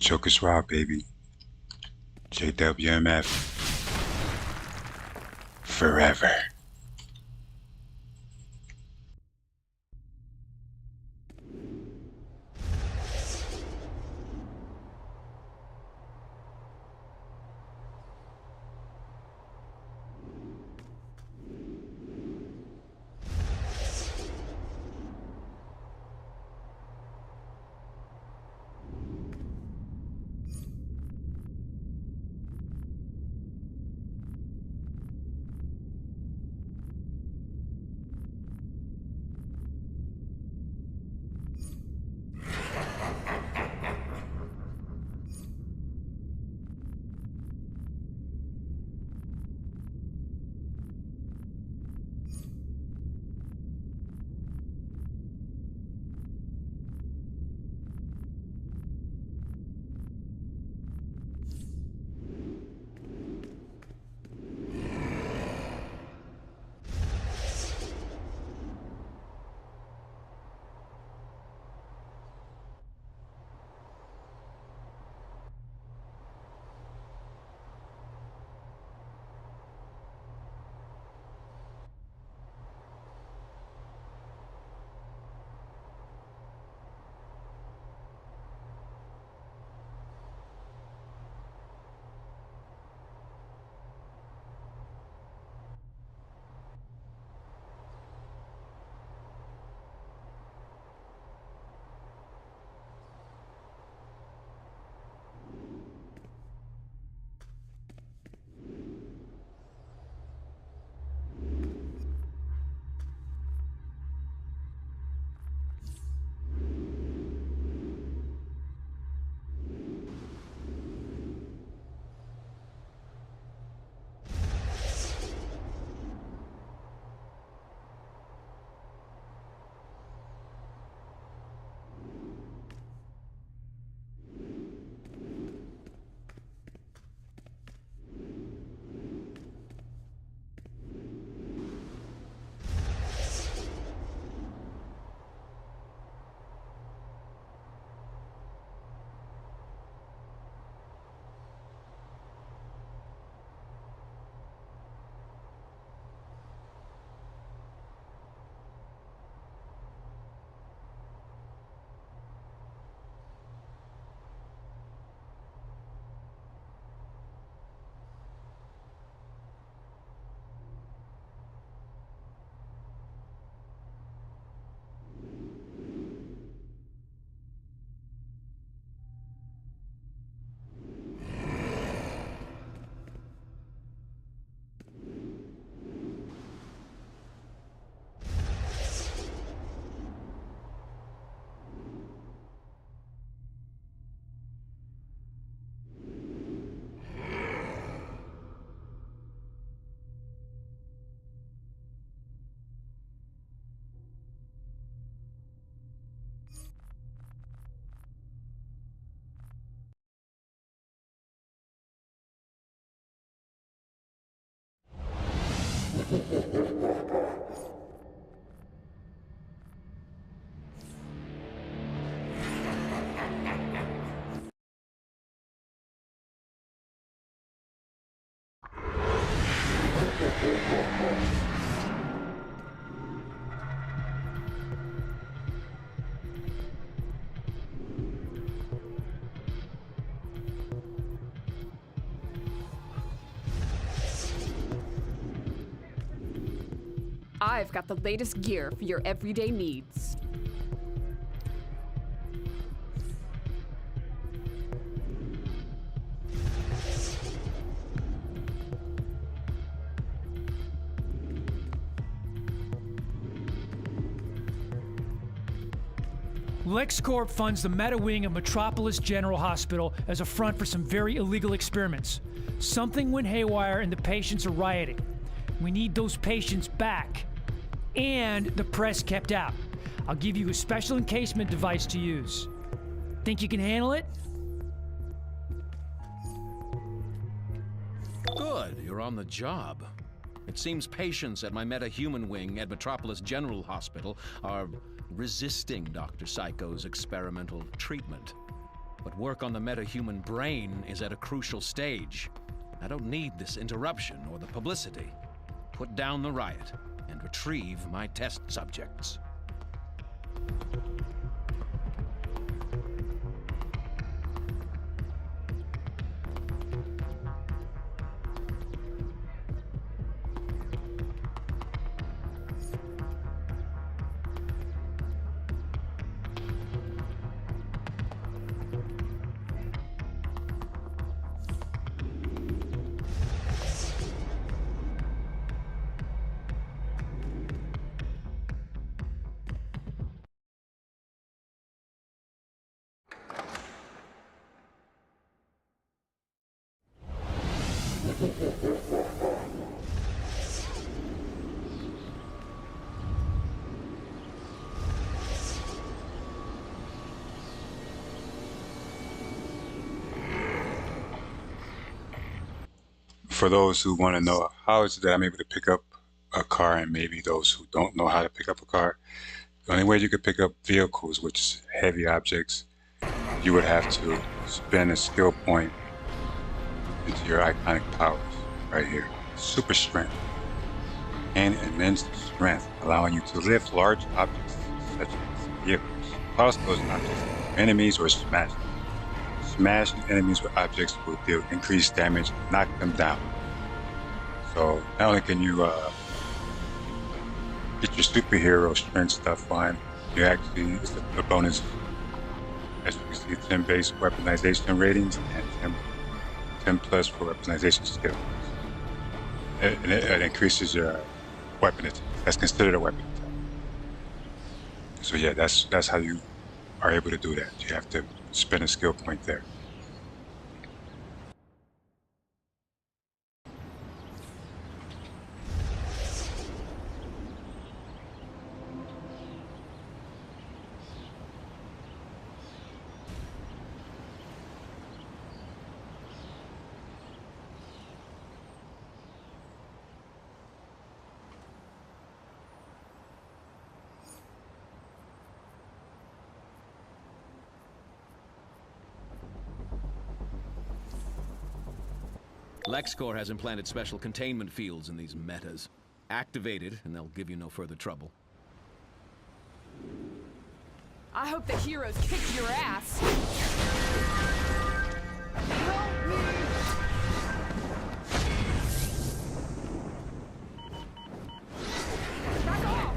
Chokers Raw, baby. JWMF. Forever. I've got the latest gear for your everyday needs. LexCorp funds the meta wing of Metropolis General Hospital as a front for some very illegal experiments. Something went haywire and the patients are rioting. We need those patients back. And the press kept out. I'll give you a special encasement device to use. Think you can handle it? Good, you're on the job. It seems patients at my meta-human wing at Metropolis General Hospital are resisting Dr. Psycho's experimental treatment. But work on the metahuman brain is at a crucial stage. I don't need this interruption or the publicity. Put down the riot and retrieve my test subjects. For those who want to know how is it that I'm able to pick up a car, and maybe those who don't know how to pick up a car, the only way you could pick up vehicles, which is heavy objects, you would have to spend a skill point into your iconic powers right here. Super strength and immense strength, allowing you to lift large objects such as vehicles, toss those objects at enemies, or smash them. Smashing enemies with objects will deal increased damage, knock them down. So not only can you get your superhero strength stuff on, you actually, it's a bonus. As you can see, 10 base weaponization ratings and 10 plus for weaponization skills. It increases your weapon attack. That's considered a weapon attack. So yeah, that's how you are able to do that. You have to spend a skill point there. LexCorp has implanted special containment fields in these metas. Activate it, and they'll give you no further trouble. I hope the heroes kick your ass. Help me! Back off!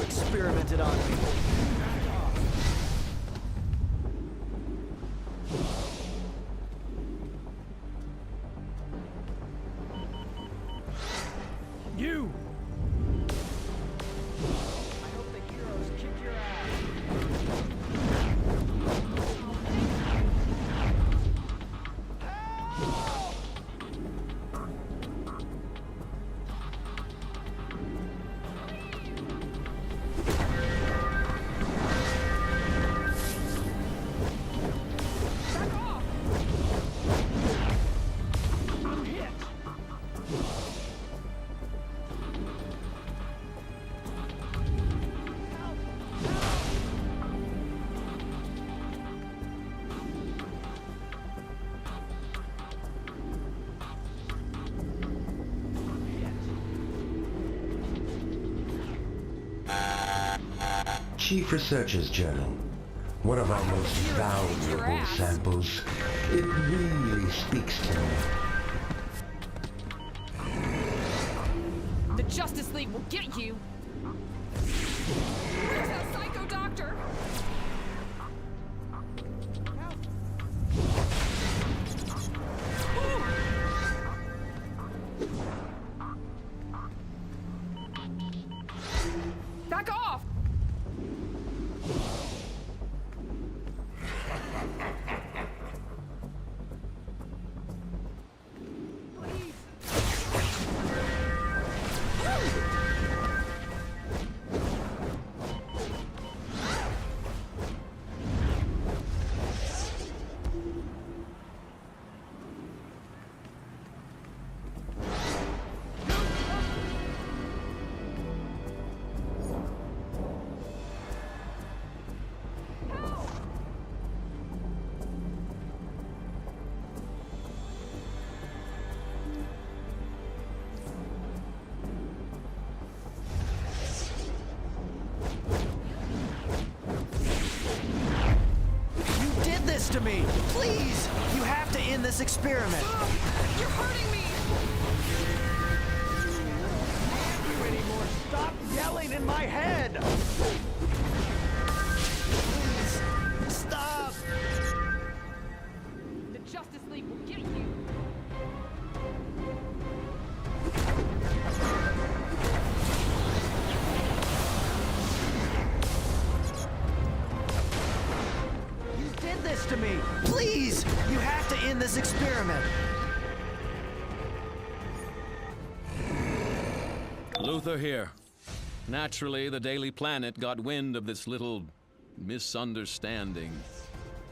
Experimented on me. You! I hope the heroes kick your ass. Chief Researcher's Journal. One of our most valuable samples. It really speaks to me. The Justice League will get you. Where's that psycho doctor? Back off! in this experiment. You're hurting me! You anymore. Stop yelling in my head! Please, stop! The Justice League will get you! You did this to me! Please! You have to end this experiment! Luthor here. Naturally, the Daily Planet got wind of this little misunderstanding.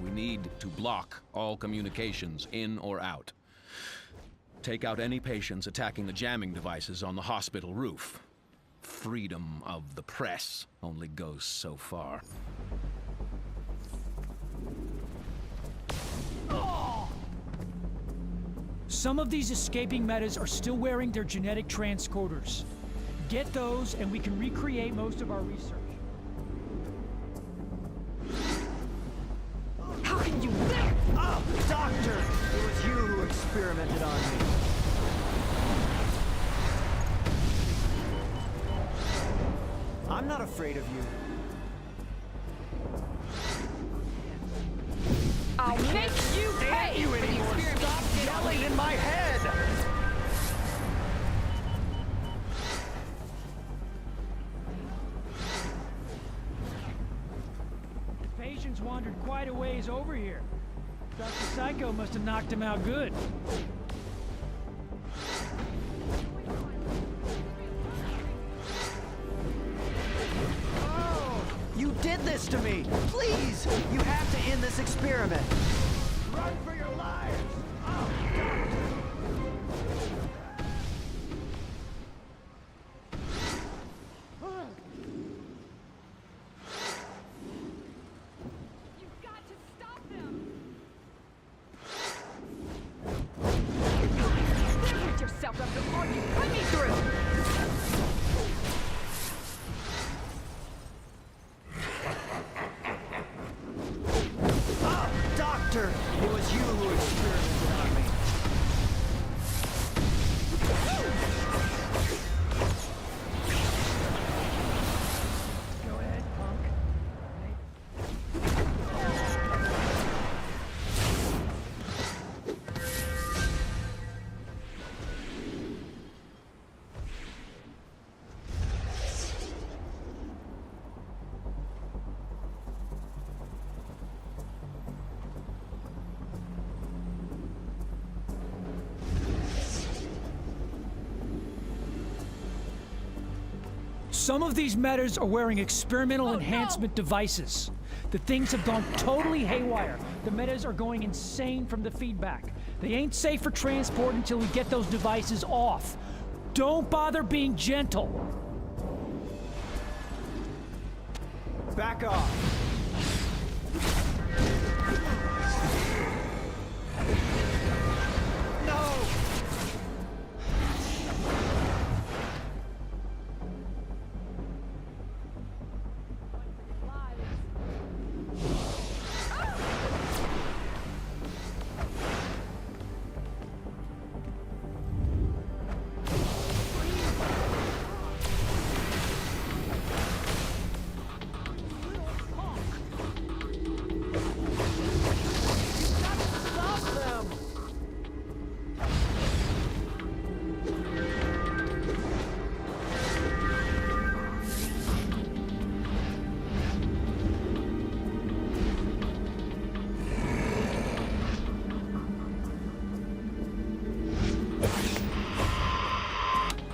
We need to block all communications, in or out. Take out any patients attacking the jamming devices on the hospital roof. Freedom of the press only goes so far. Some of these escaping metas are still wearing their genetic transcoders. Get those, and we can recreate most of our research. How can you... Oh, Doctor! It was you who experimented on me. I'm not afraid of you. I'll make you pay You for the anymore. experiment Stop you did on yelling me. in my head! The patients wandered quite a ways over here. Dr. Psycho must have knocked him out good. You did this to me! Please! You have to end this experiment! Run for your lives! You've got to stop them! Put yourself up before you put me through! Oh, Doctor! It was you who experimented on me. Go ahead, punk. Some of these metas are wearing experimental enhancement devices. The things have gone totally haywire. The metas are going insane from the feedback. They ain't safe for transport until we get those devices off. Don't bother being gentle. Back off.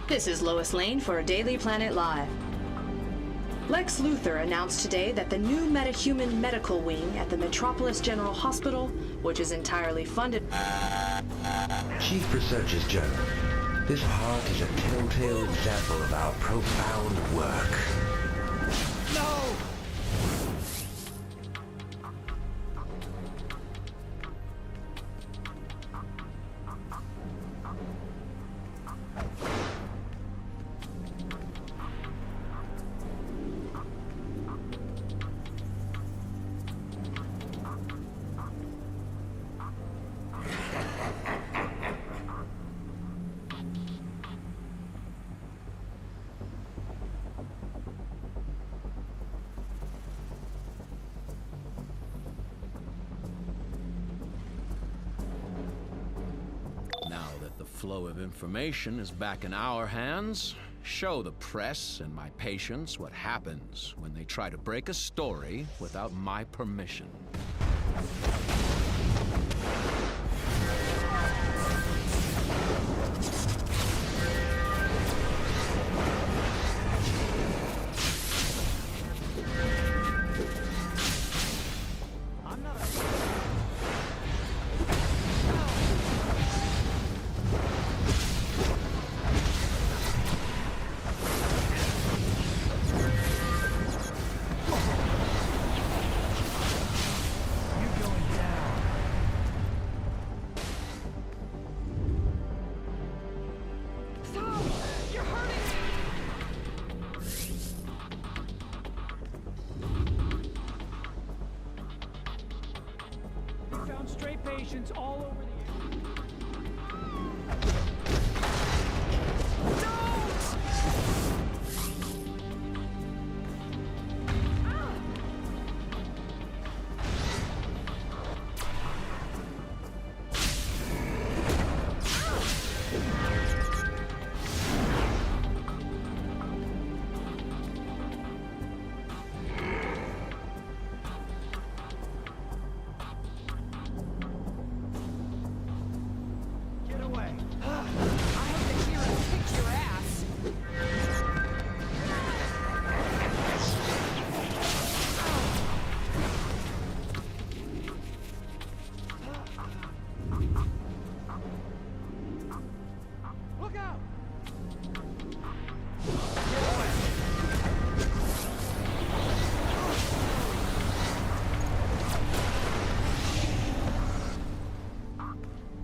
This is Lois Lane for Daily Planet Live. Lex Luthor announced today that the new MetaHuman medical wing at the Metropolis General Hospital, which is entirely funded... Chief Researchers Journal. This part is a telltale example of our profound work. No! flow of information is back in our hands, show the press and my patients what happens when they try to break a story without my permission. Stray patients all over the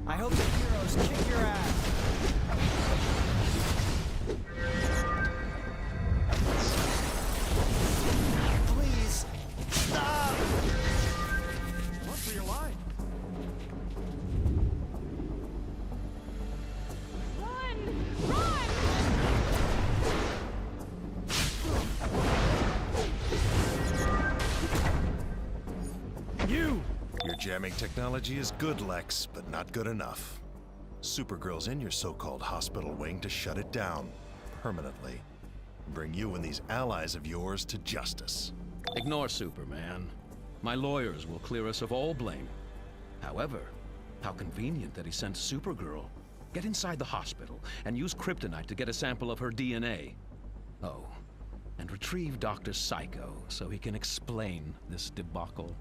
I hope the heroes kick your ass. Please, stop! Run for your life. Your jamming technology is good, Lex, but not good enough. Supergirl's in your so-called hospital wing to shut it down permanently. Bring you and these allies of yours to justice. Ignore Superman. My lawyers will clear us of all blame. However, how convenient that he sent Supergirl. Get inside the hospital and use kryptonite to get a sample of her DNA. Oh, and retrieve Dr. Psycho so he can explain this debacle.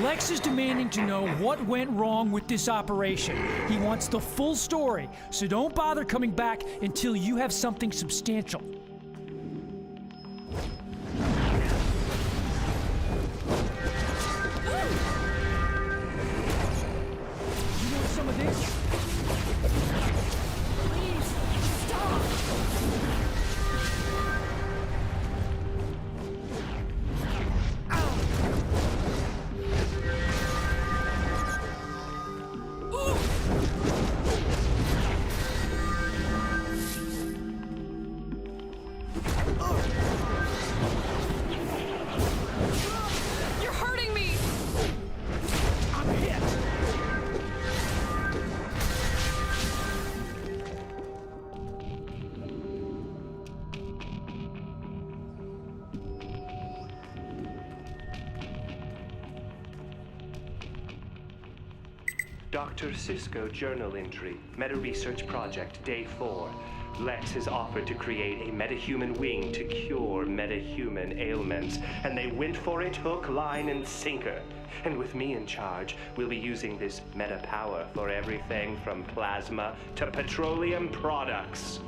Lex is demanding to know what went wrong with this operation. He wants the full story, so don't bother coming back until you have something substantial. You want some of this? Please, stop! You're hurting me! I'm hit! Dr. Cisco journal entry, Meta Research Project, Day 4. Lex has offered to create a metahuman wing to cure metahuman ailments, and they went for it hook, line, and sinker. And with me in charge, we'll be using this meta power for everything from plasma to petroleum products.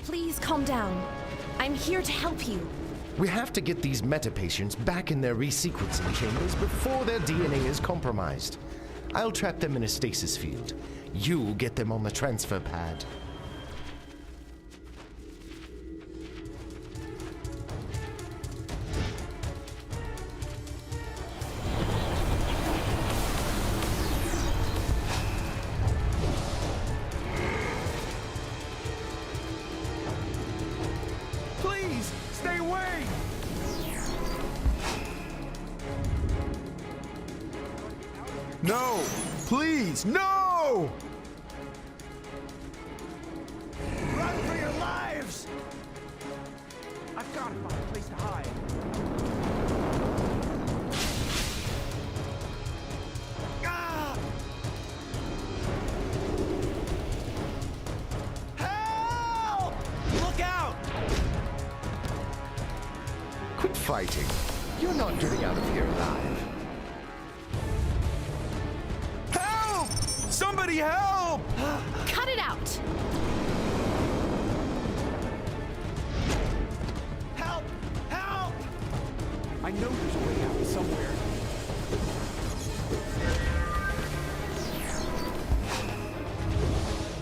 Please calm down. I'm here to help you. We have to get these meta patients back in their resequencing chambers before their DNA is compromised. I'll trap them in a stasis field. You get them on the transfer pad. Please, stay away! No! Please, no! Run for your lives! I've got to find a place to hide. Ah! Help! Look out! Quit fighting. You're not getting out of here alive. Help! Somebody help! Cut it out! Help! Help! I know there's a way out somewhere.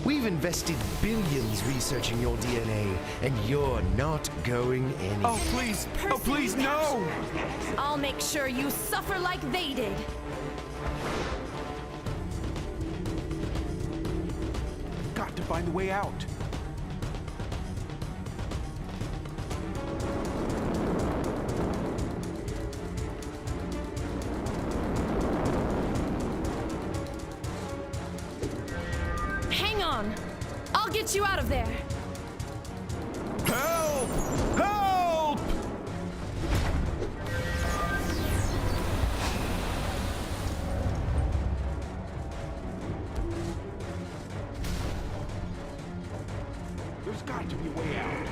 We've invested billions researching your DNA, and you're not going anywhere. Oh, please! Oh, please, no! I'll make sure you suffer like they did. Got to find the way out. Hang on. I'll get you out of there. Help! Help! There's got to be a way out.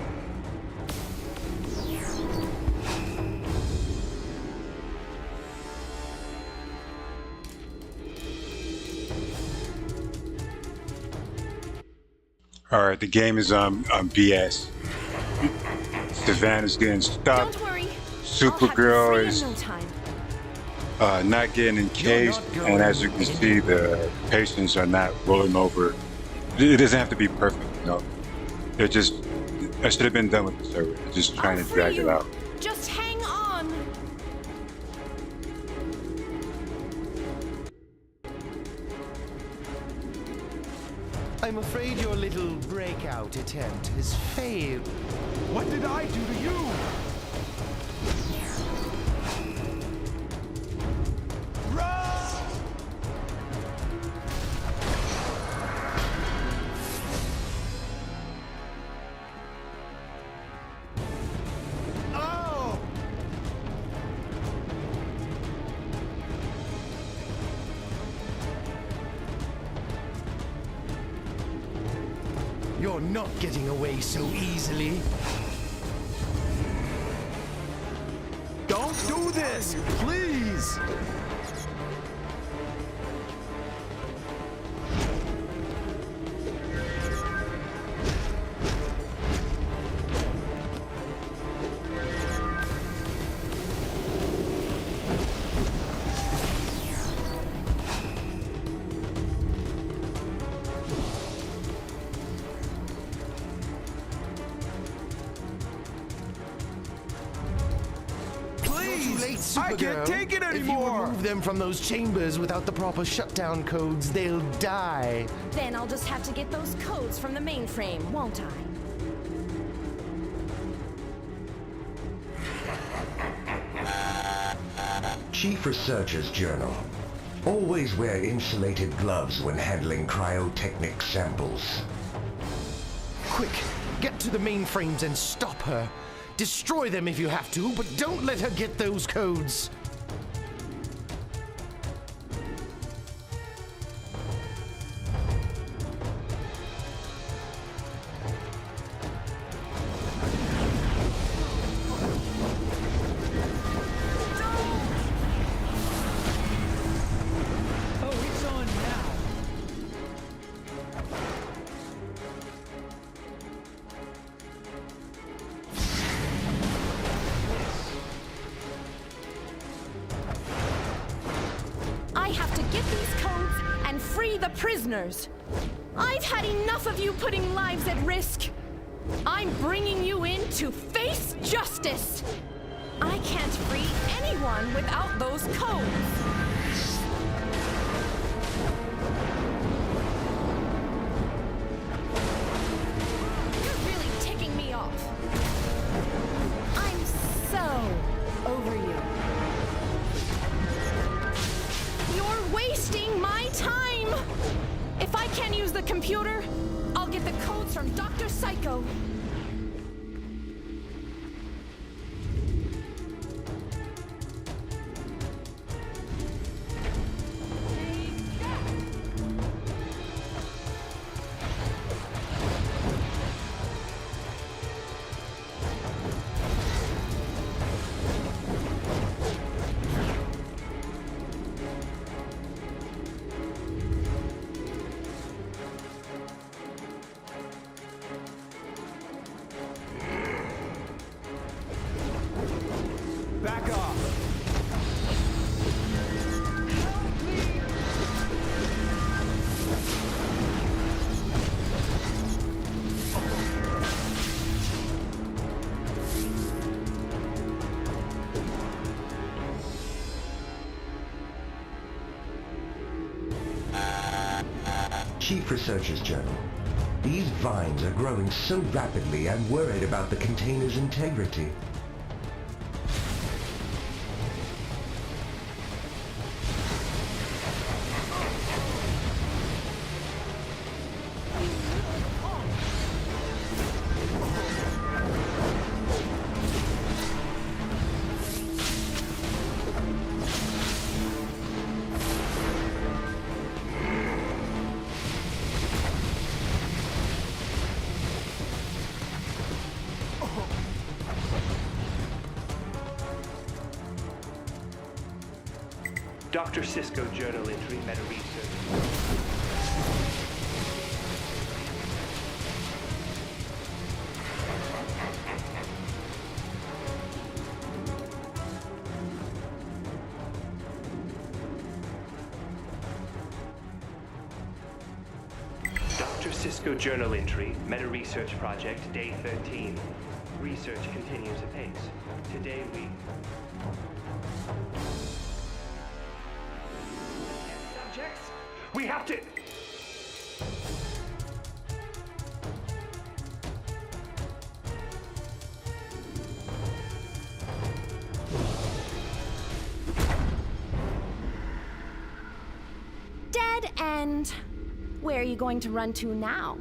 All right, the game is on BS. Savannah's getting stuck. Don't worry. Supergirl Free is in no time. not getting encased, and as you can see, the patients are not rolling over. It doesn't have to be perfect, you know. They're just, I should have been done with the server. They're just trying to drag it out. Just hang on. I'm afraid your little breakout attempt has failed. What did I do to you? Run! Oh! You're not getting away so easily. Don't do this! Please! Too late, Supergirl. I can't take it anymore! If you remove them from those chambers without the proper shutdown codes, they'll die. Then I'll just have to get those codes from the mainframe, won't I? Chief Researcher's Journal. Always wear insulated gloves when handling cryotechnic samples. Quick, get to the mainframes and stop her. Destroy them if you have to, but don't let her get those codes. Oh, it's on now. I have to get these codes and free the prisoners. I've had enough of you putting lives at risk. I'm bringing you in to face justice. I can't free anyone without those codes. You're really ticking me off. I'm so over you. You're wasting my time! If I can't use the computer, I'll get the codes from Dr. Psycho. Back off! Chief Researcher's Journal. These vines are growing so rapidly, I'm worried about the container's integrity. Dr. Cisco journal entry, meta research. Dr. Cisco journal entry, meta research project, day 13. Research continues apace. Today we... Subjects, we have to... Dead end. Where are you going to run to now?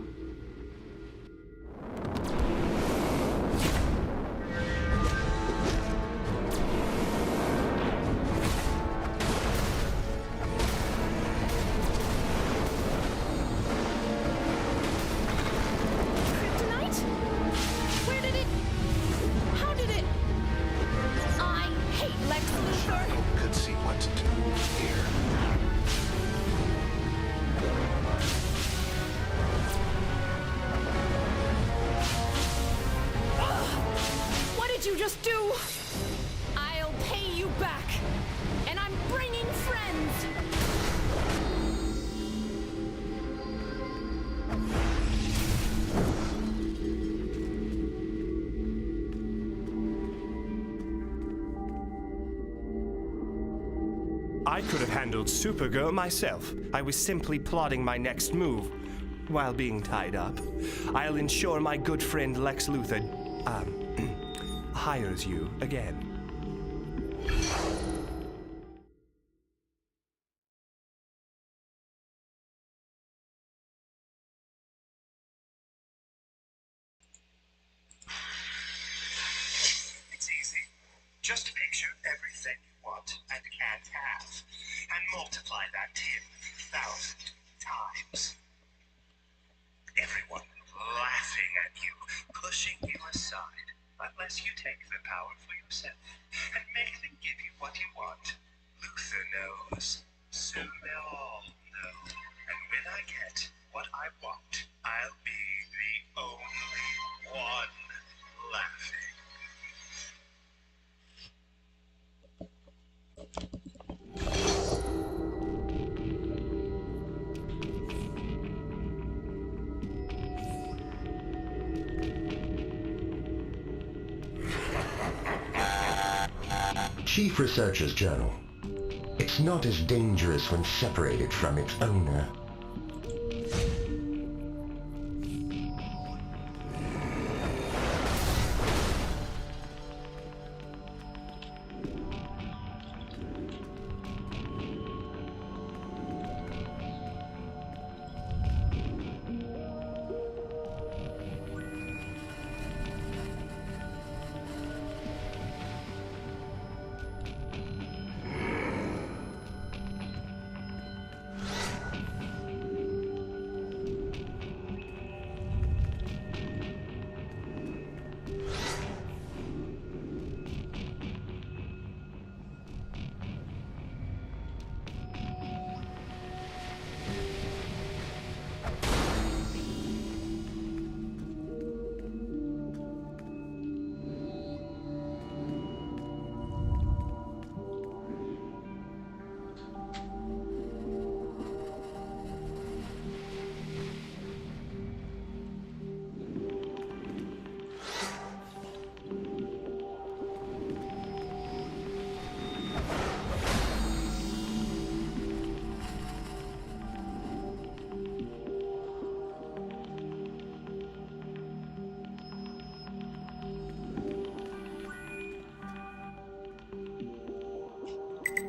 just do? I'll pay you back. And I'm bringing friends. I could have handled Supergirl myself. I was simply plotting my next move while being tied up. I'll ensure my good friend Lex Luthor, hires you again. It's easy. Just picture everything you want and can't have, and multiply that 10,000 times. Everyone laughing at you, pushing you aside, unless you take the power for yourself and make them give you what you want. Luthor knows. Soon they'll all know. And when I get what I want, I'll be the only one laughing. Chief Researcher's Journal. It's not as dangerous when separated from its owner.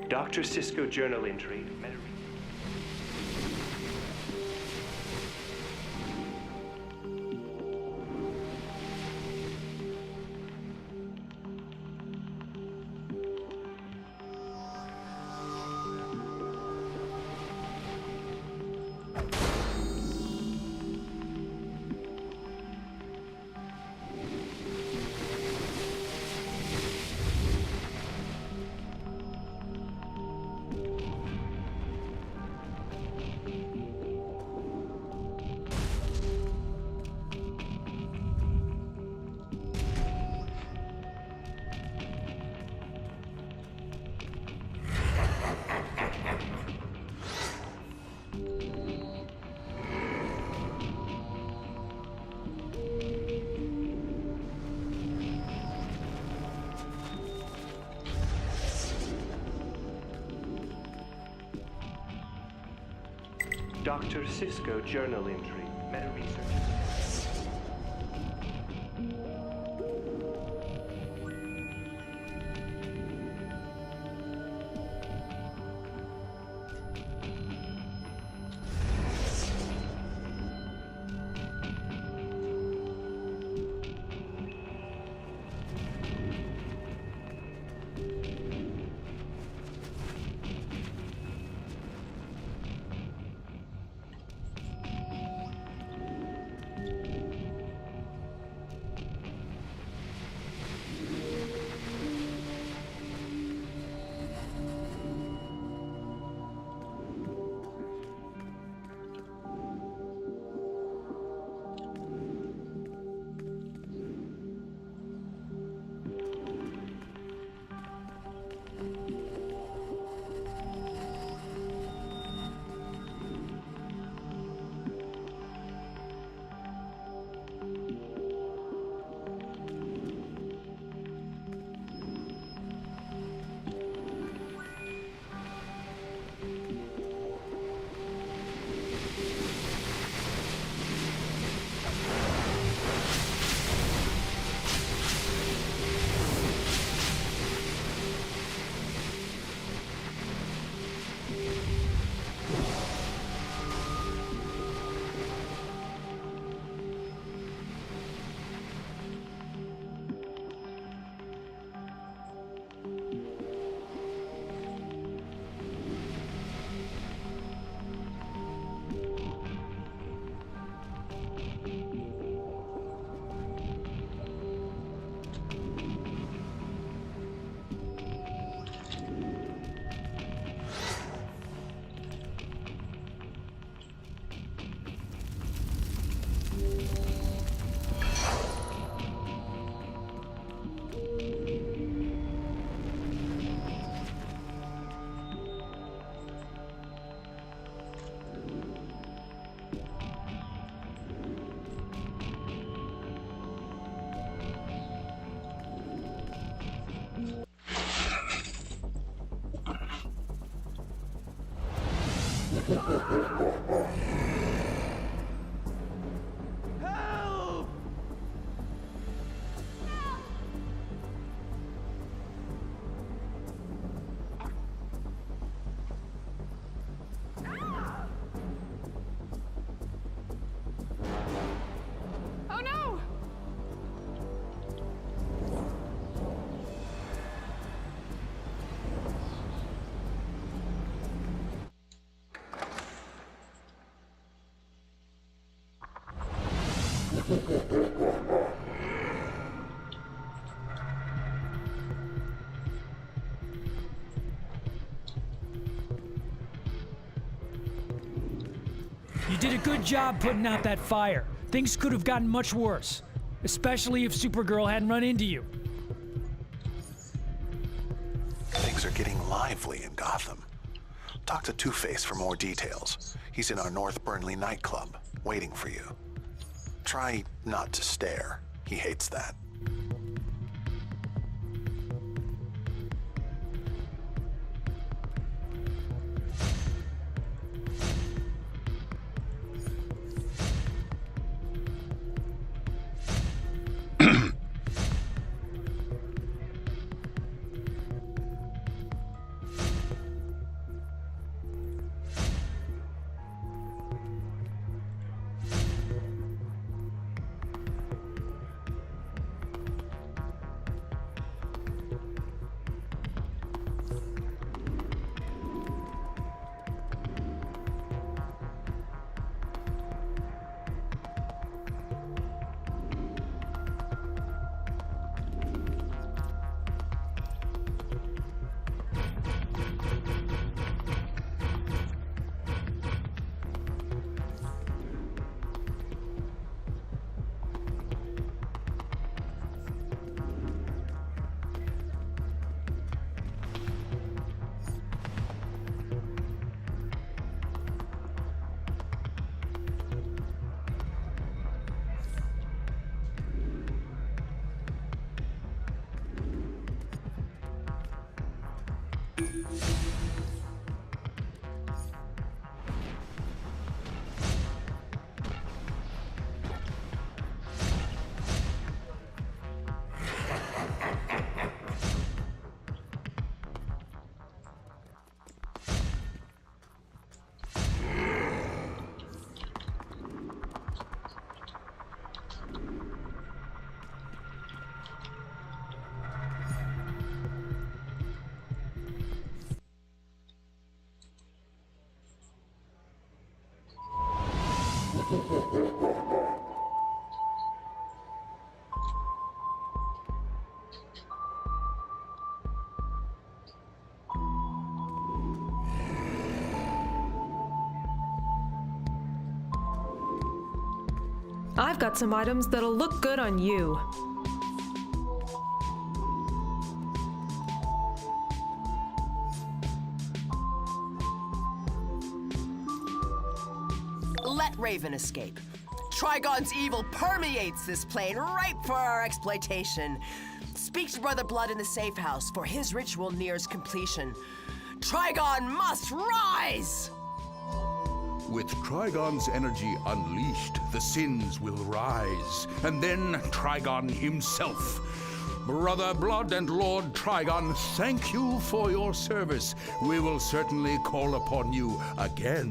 Dr. Cisco journal entry. Dr. Cisco journal entry. Meta research. You did a good job putting out that fire. Things could have gotten much worse, especially if Supergirl hadn't run into you. Things are getting lively in Gotham. Talk to Two-Face for more details. He's in our North Burnley nightclub, waiting for you. Try not to stare. He hates that. I've got some items that'll look good on you. Let Raven escape. Trigon's evil permeates this plane, ripe for our exploitation. Speak to Brother Blood in the safe house, for his ritual nears completion. Trigon must rise! With Trigon's energy unleashed, the sins will rise, and then Trigon himself. Brother Blood and Lord Trigon, thank you for your service. We will certainly call upon you again.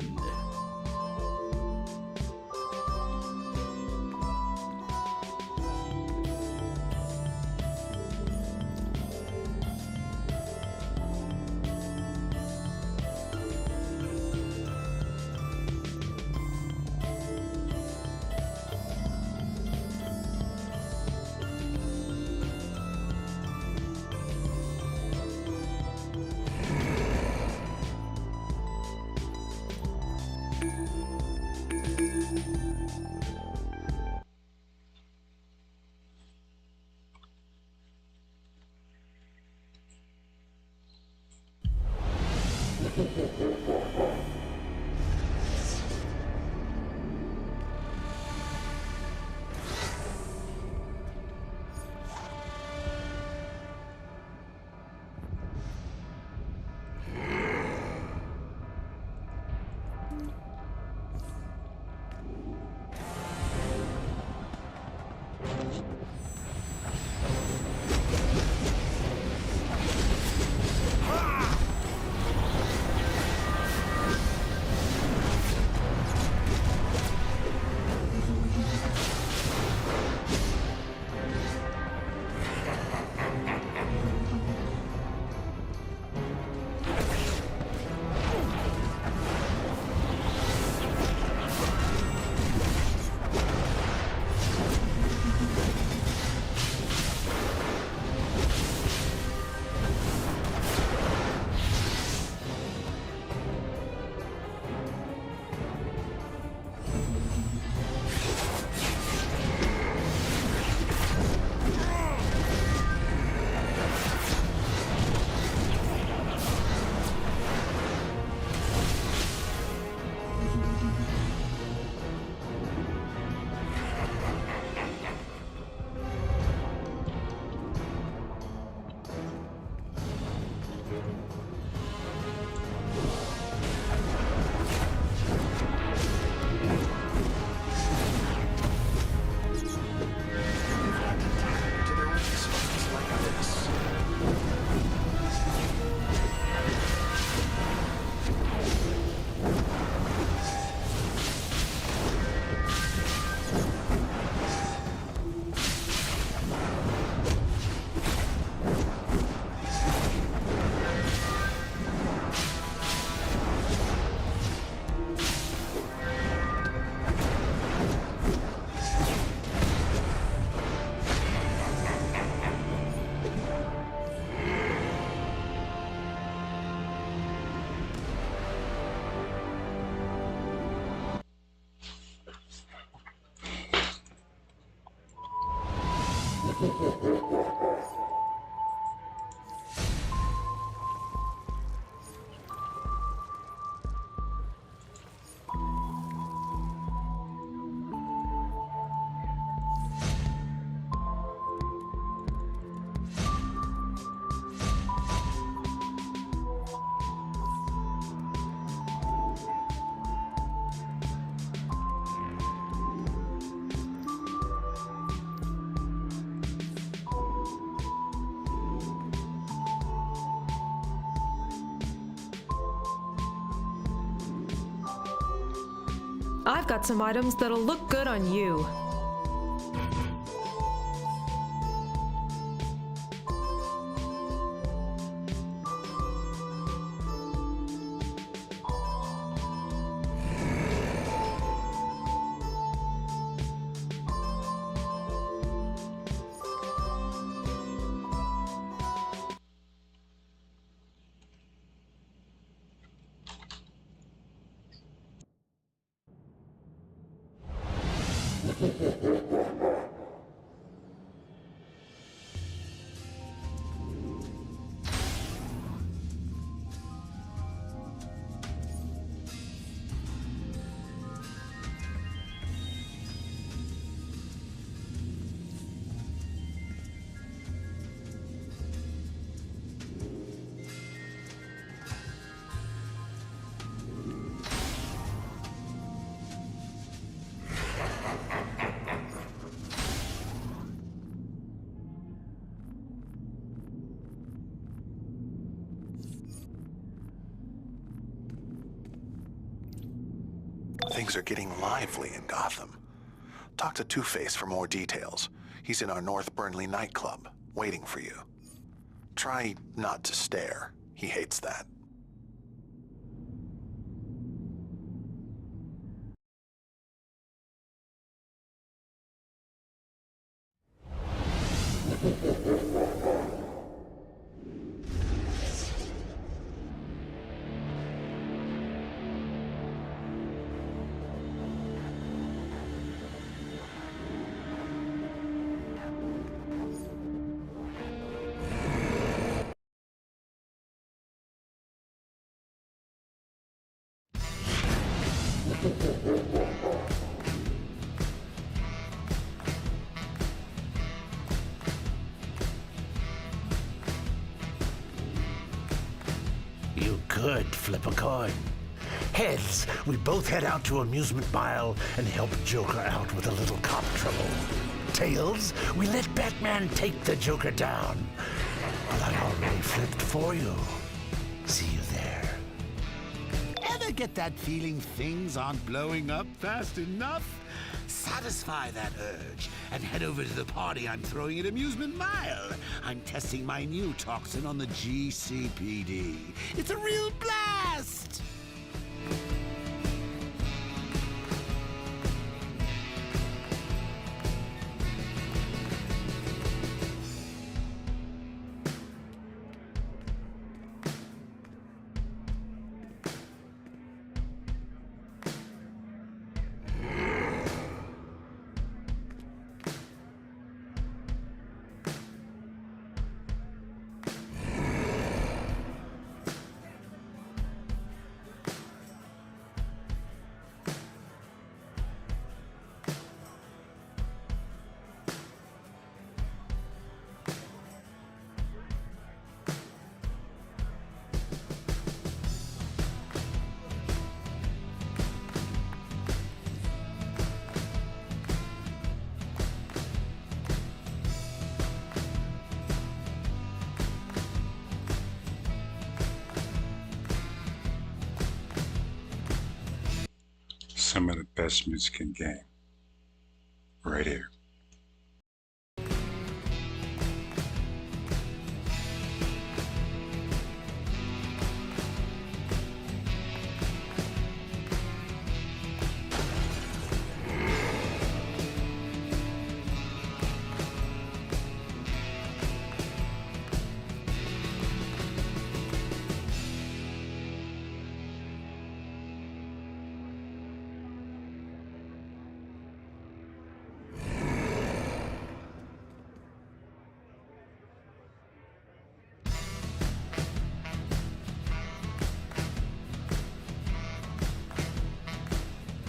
I've got some items that'll look good on you. Things are getting lively in Gotham. Talk to Two-Face for more details. He's in our North Burnley nightclub, waiting for you. Try not to stare. He hates that. You could flip a coin. Heads, we both head out to Amusement Mile and help Joker out with a little cop trouble. Tails, we let Batman take the Joker down. Well, I already flipped for you. See you there. Ever get that feeling things aren't blowing up fast enough? Satisfy that urge and head over to the party I'm throwing at Amusement Mile. I'm testing my new toxin on the GCPD. It's a real blast! Some of the best music in game. Right here.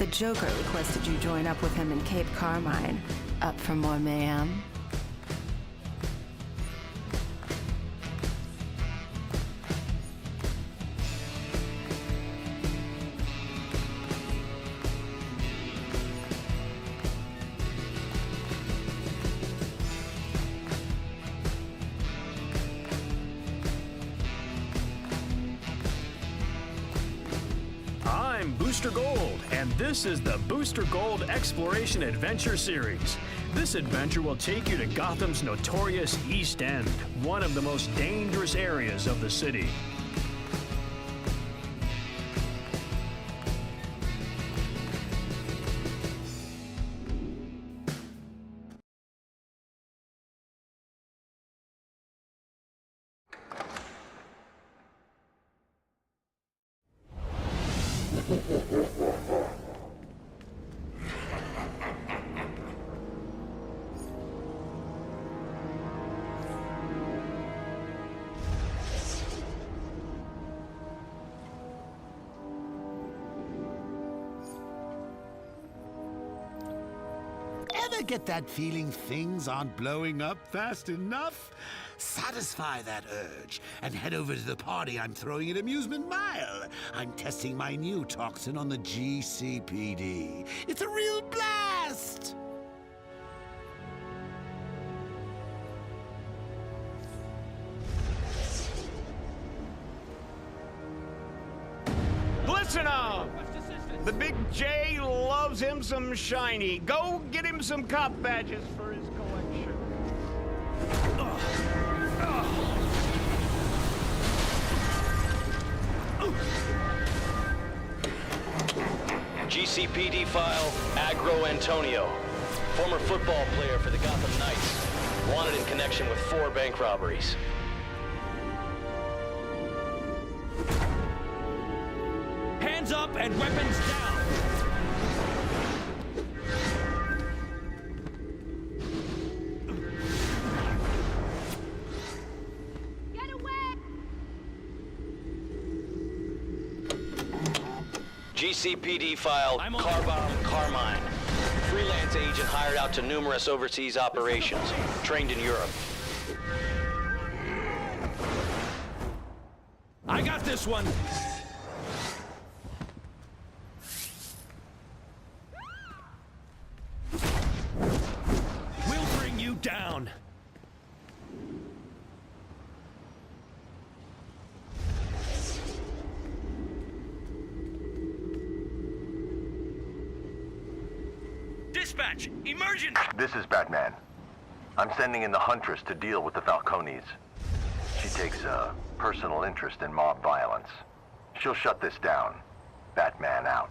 The Joker requested you join up with him in Cape Carmine. Up for more mayhem? I'm Booster Gold, and this is the Booster Gold Exploration Adventure Series. This adventure will take you to Gotham's notorious East End, one of the most dangerous areas of the city. Ever get that feeling things aren't blowing up fast enough? Satisfy that urge and head over to the party I'm throwing at Amusement Mile. I'm testing my new toxin on the GCPD. It's a real blast! Listen up! The Big J loves him some shiny. Go get him some cop badges for his collection. GCPD file, Agro Antonio. Former football player for the Gotham Knights. Wanted in connection with 4 bank robberies. Hands up and weapons down! Get away! GCPD file, Carbon Carmine. Freelance agent hired out to numerous overseas operations. Trained in Europe. I got this one! We'll bring you down! Dispatch! Emergency! This is Batman. I'm sending in the Huntress to deal with the Falcones. She takes a personal interest in mob violence. She'll shut this down. Batman out.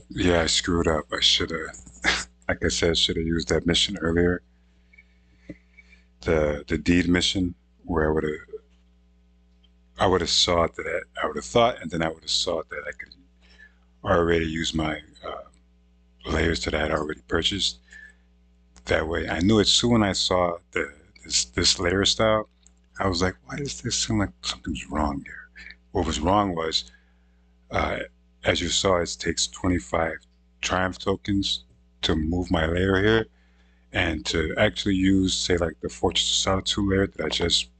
Yeah, I screwed up. I should have, like I said, should have used that mission earlier. The deed mission, where I would have thought that I would have thought, and then I would have thought that I could already use my layers that I had already purchased. That way, I knew it soon when I saw this layer style. I was like, why does this seem like something's wrong here? What was wrong was, as you saw, it takes 25 Triumph tokens to move my layer here, and to actually use, say, like the Fortress of Solitude layer that I just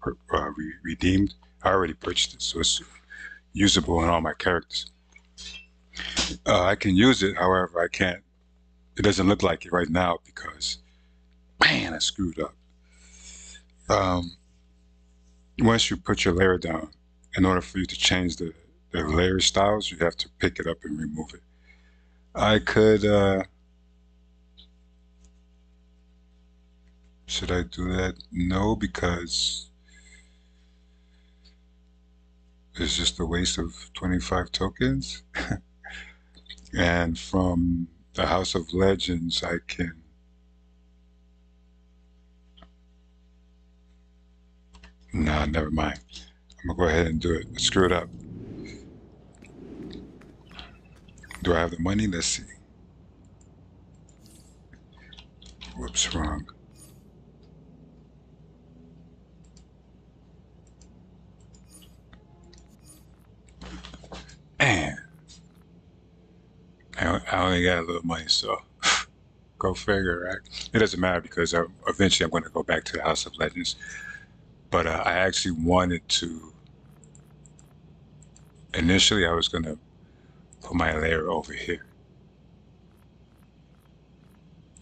redeemed. I already purchased it, so it's usable in all my characters. I can use it, however, I can't. It doesn't look like it right now because, man, I screwed up. Once you put your layer down, in order for you to change the layer styles, you have to pick it up and remove it. I could, should I do that? No, because it's just a waste of 25 tokens. And from the House of Legends, I can nah, never mind. I'm gonna go ahead and do it. Screw it up. Do I have the money? Let's see. Whoops, wrong. Man, I only got a little money, so go figure, right? It doesn't matter because eventually I'm going to go back to the House of Legends. But I actually wanted to, initially I was going to put my layer over here.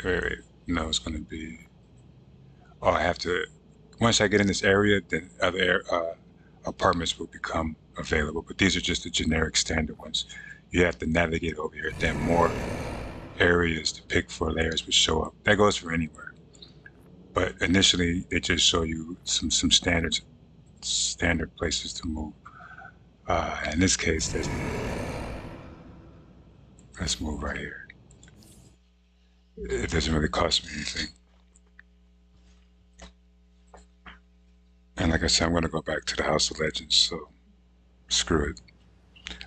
Wait, no, it's going to be, oh, I have to, once I get in this area, then other apartments will become available. But these are just the generic standard ones. you have to navigate over here. Then more areas to pick for layers would show up. That goes for anywhere. But initially, they just show you some standard places to move. In this case, let's move right here. It doesn't really cost me anything. And like I said, I'm going to go back to the House of Legends, so screw it.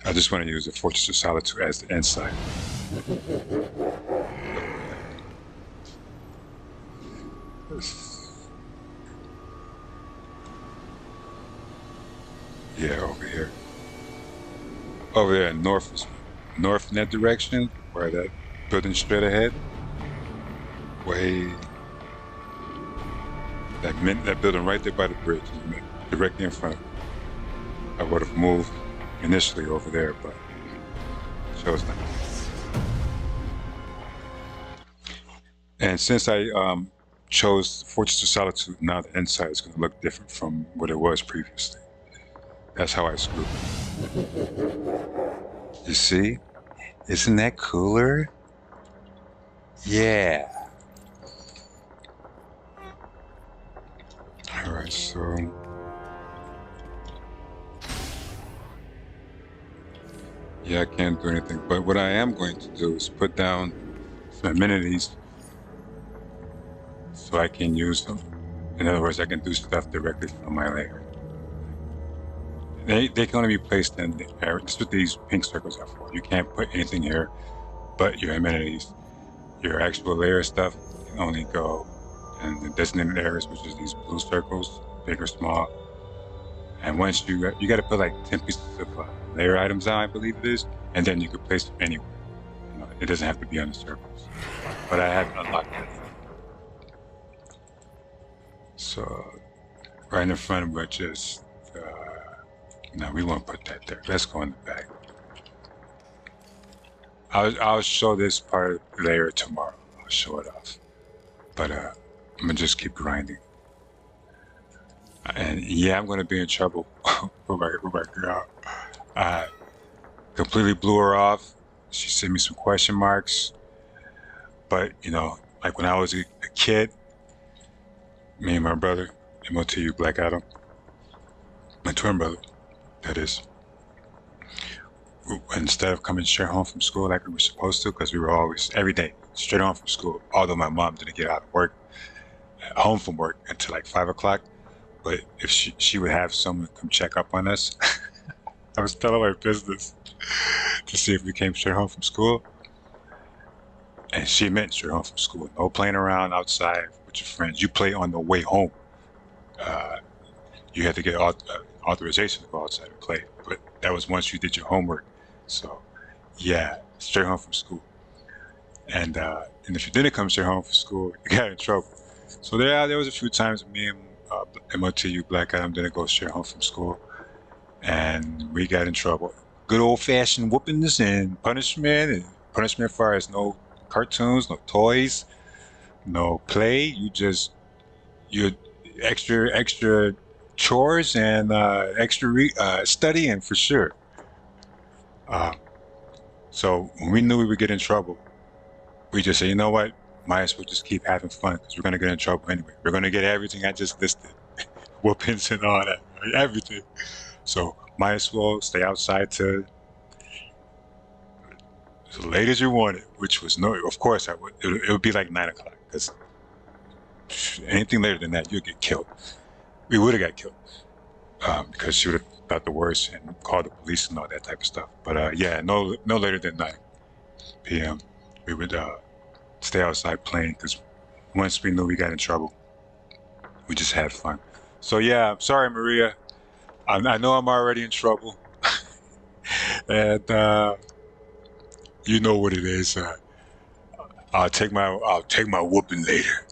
I just want to use the Fortress of Solitude as the inside. Yeah, over here. Over there, north in that direction, where that building straight ahead. Way. That building right there by the bridge, directly in front of me. I would have moved initially over there, but chose not. And since I chose Fortress of Solitude, now the inside is going to look different from what it was previously. That's how I screwed it. You see? Isn't that cooler? Yeah. Alright, so... yeah, I can't do anything. But what I am going to do is put down some amenities so I can use them. In other words, I can do stuff directly from my layer. They can only be placed in the area. That's what these pink circles are for. You can't put anything here but your amenities. Your actual layer stuff can only go in the designated areas, which is these blue circles, big or small. And once you got to put like 10 pieces of layer items down, I believe it is, and then you can place them anywhere. You know, it doesn't have to be on the circles. But I haven't unlocked that yet. So right in the front, we're just no, we won't put that there. Let's go in the back. I'll show this part of the layer tomorrow. I'll show it off. But I'm gonna just keep grinding. And yeah, I'm gonna be in trouble with my girl. I completely blew her off. She sent me some question marks. But you know, like when I was a kid, me and my brother, MOTU Black Adam, my twin brother, that is. Instead of coming straight home from school like we were supposed to, because we were always, every day, straight home from school, although my mom didn't get out of work, home from work until like 5 o'clock. But if she would have someone come check up on us, I was telling her business to see if we came straight home from school. And she meant straight home from school. No playing around outside with your friends. You play on the way home. You had to get authorization to go outside and play. But that was once you did your homework. So, yeah, straight home from school. And if you didn't come straight home from school, you got in trouble. So there was a few times me and MOTU Black Adam didn't go straight home from school. And we got in trouble. Good old-fashioned whoopings and punishment as far as no cartoons, no toys, no play. You extra chores and extra studying for sure. So when we knew we would get in trouble, we just said, you know what? Might as well just keep having fun because we're going to get in trouble anyway. We're going to get everything I just listed. Whoopings and all that. Everything. So might as well stay outside to as late as you wanted, which was of course I would. It would be like 9 o'clock because anything later than that, you'd get killed. We would have got killed because she would have thought the worst and called the police and all that type of stuff. But yeah, no later than 9 p.m. We would stay outside playing because once we knew we got in trouble, we just had fun. So yeah, I'm sorry, Maria. I know I'm already in trouble, and you know what it is. I'll take my whooping later.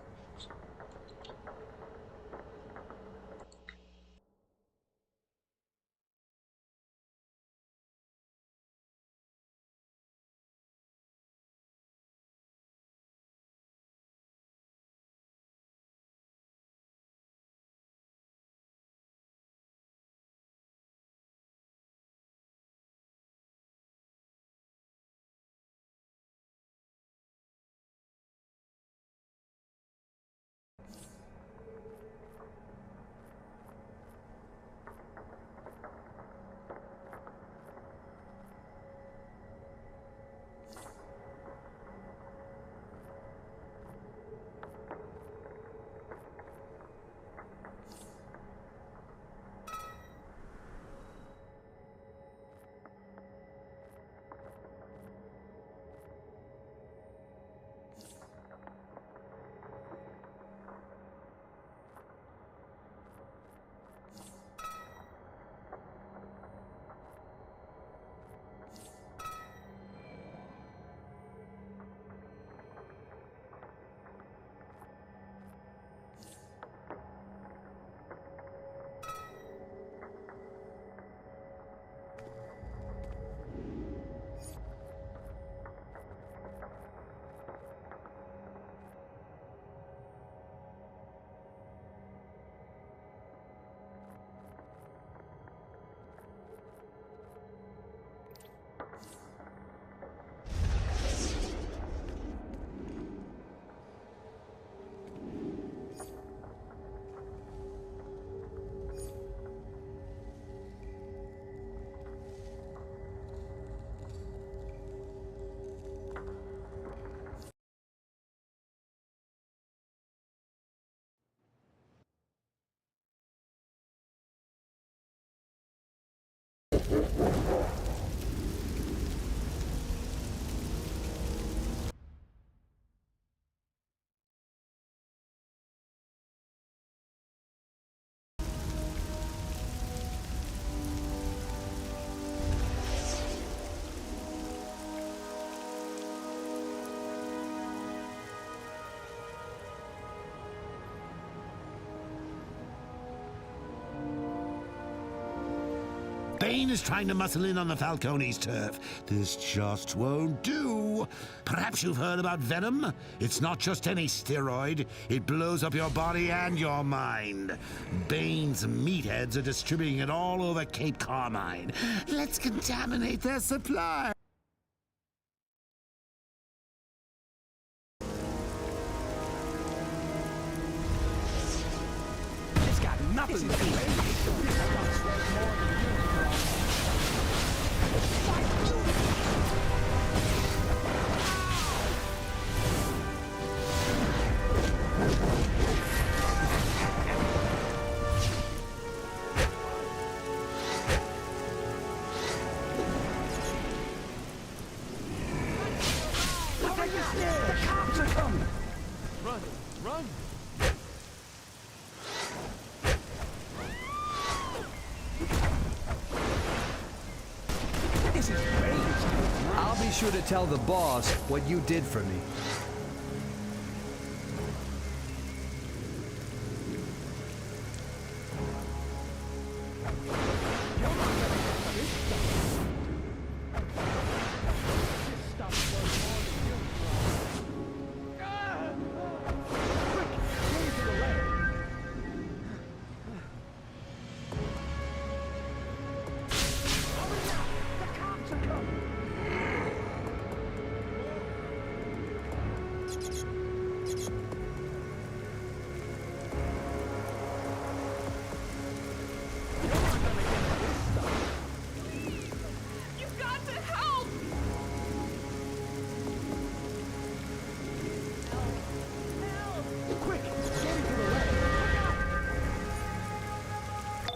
Bane is trying to muscle in on the Falcone's turf. This just won't do. Perhaps you've heard about Venom? It's not just any steroid. It blows up your body and your mind. Bane's meatheads are distributing it all over Cape Carmine. Let's contaminate their supply. It's got nothing to do with the cops are coming! Run! Run! This is crazy. I'll be sure to tell the boss what you did for me. You've got to help! Quick! Get into the way!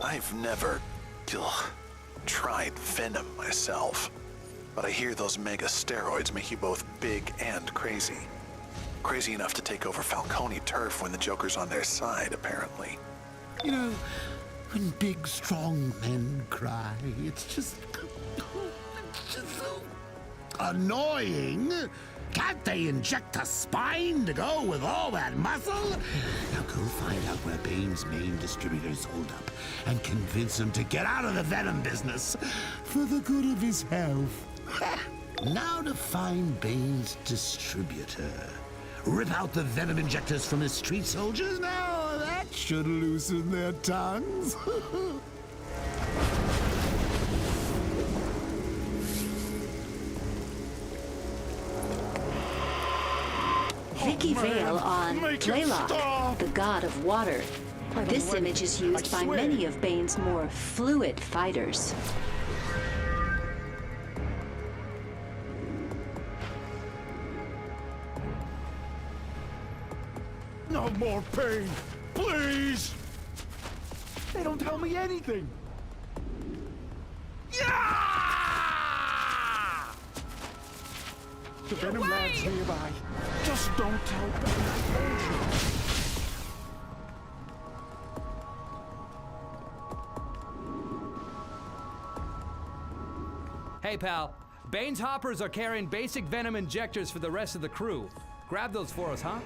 I've never tried Venom myself, but I hear those mega steroids make you both big and crazy. Crazy enough to take over Falcone turf when the Joker's on their side, apparently. You know, when big, strong men cry, it's just so annoying. Can't they inject a spine to go with all that muscle? Now go find out where Bane's main distributors hold up and convince him to get out of the Venom business for the good of his health. Now to find Bane's distributor. Rip out the Venom injectors from his street soldiers? Now that should loosen their tongues. Vicky Vale on Blaylock, the god of water. This image is used by many of Bane's more fluid fighters. No more pain! Please! They don't tell me anything! Yeah! The Venom lab's nearby. Just don't tell Bane I told you. Hey, pal. Bane's hoppers are carrying basic Venom injectors for the rest of the crew. Grab those for us, huh?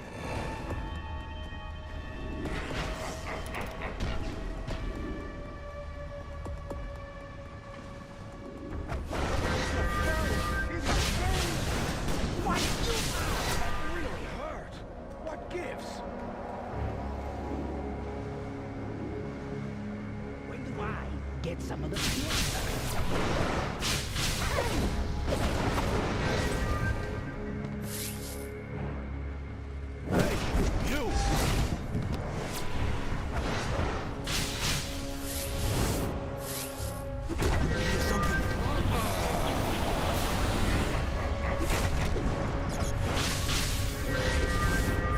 Get some of the Hey, you!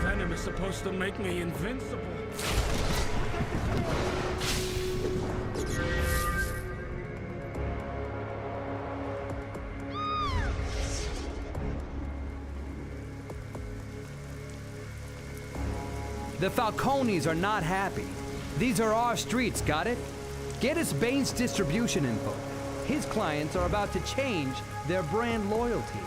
Venom is supposed to make me invincible. The Falcones are not happy. These are our streets, got it? Get us Bane's distribution info. His clients are about to change their brand loyalty.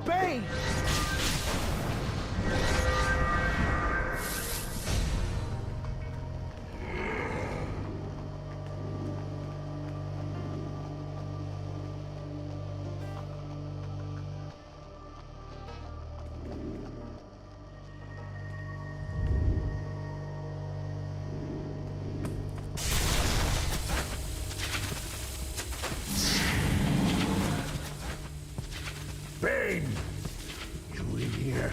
Bane! Bane! You in here?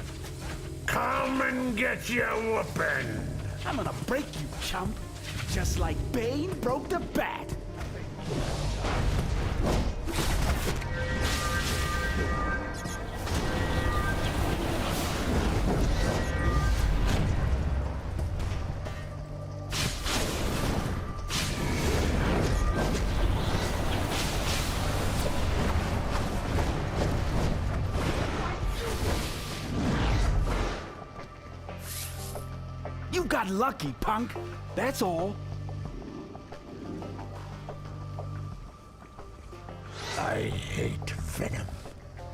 Come and get your whooping! I'm gonna break you, chump. Just like Bane broke the bat. You got lucky, punk. That's all. I hate Venom.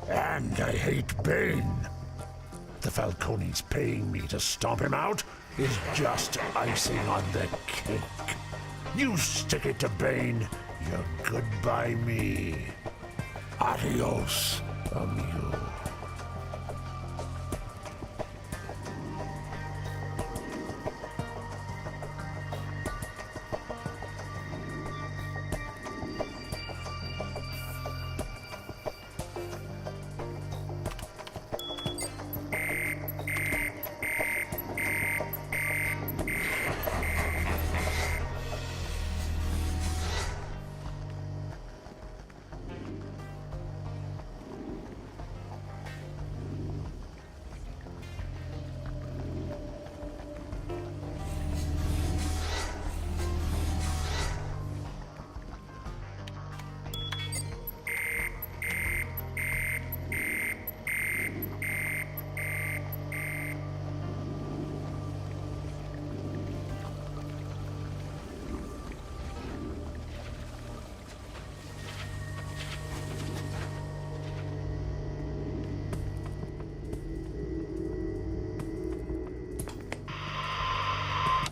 And I hate Bane. The Falcone's paying me to stomp him out is just icing on the cake. You stick it to Bane, you're good by me. Adios, amigo.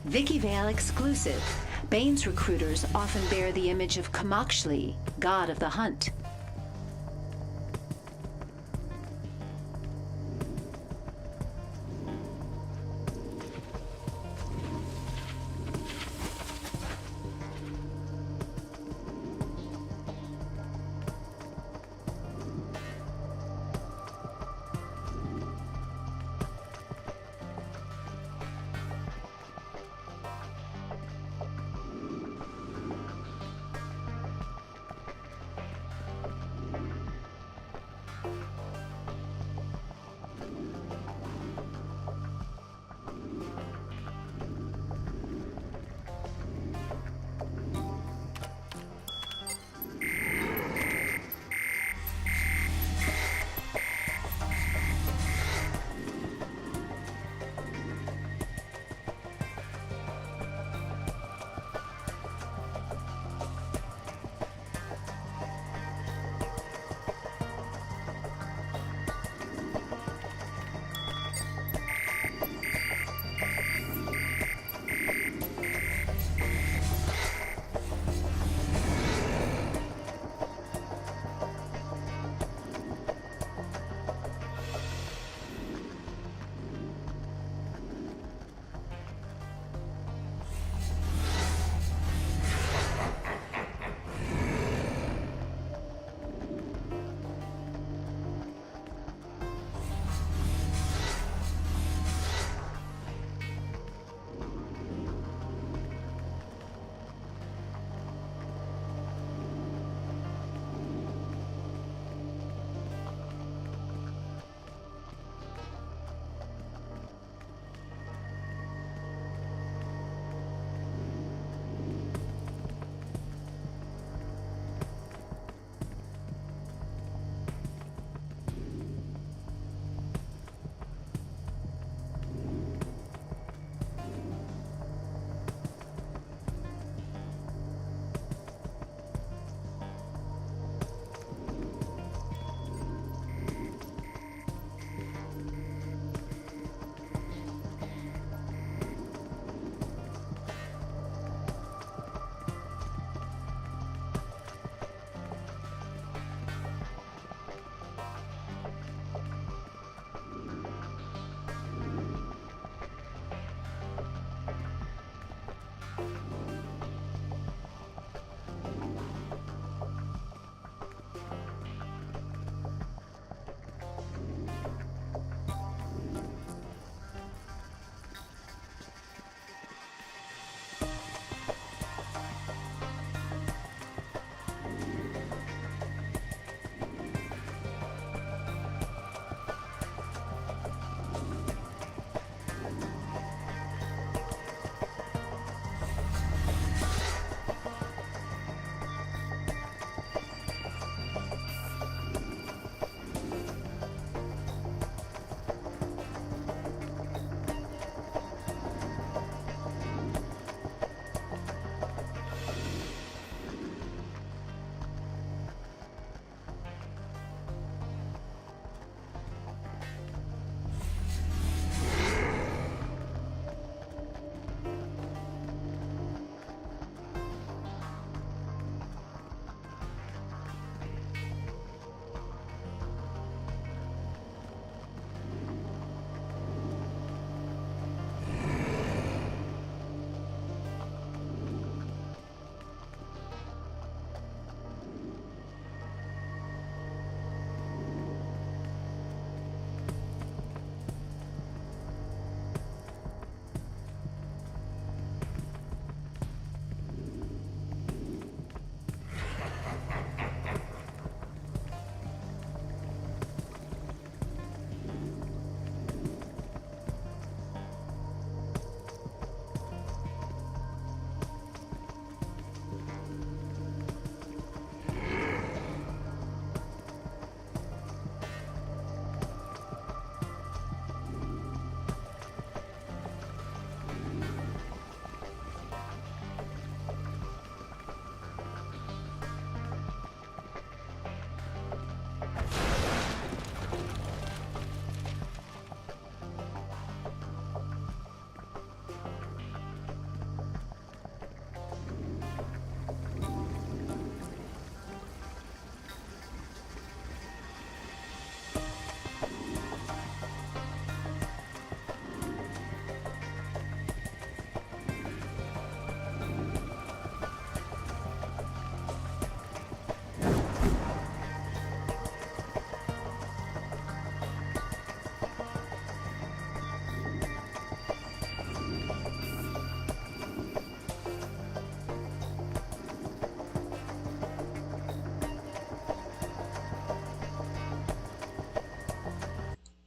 Vicky Vale exclusive. Bane's recruiters often bear the image of Kamakshli, god of the hunt.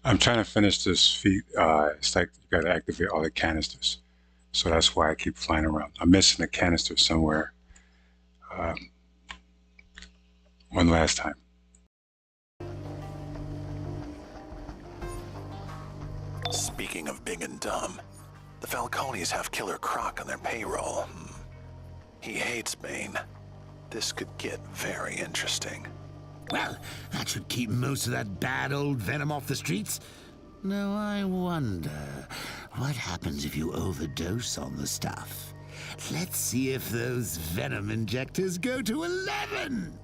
I'm trying to finish this feat. It's like you got to activate all the canisters. So that's why I keep flying around. I'm missing a canister somewhere. One last time. Speaking of big and dumb, the Falcones have Killer Croc on their payroll. He hates Bane. This could get very interesting. Well, that should keep most of that bad old venom off the streets. Now I wonder, what happens if you overdose on the stuff? Let's see if those venom injectors go to 11!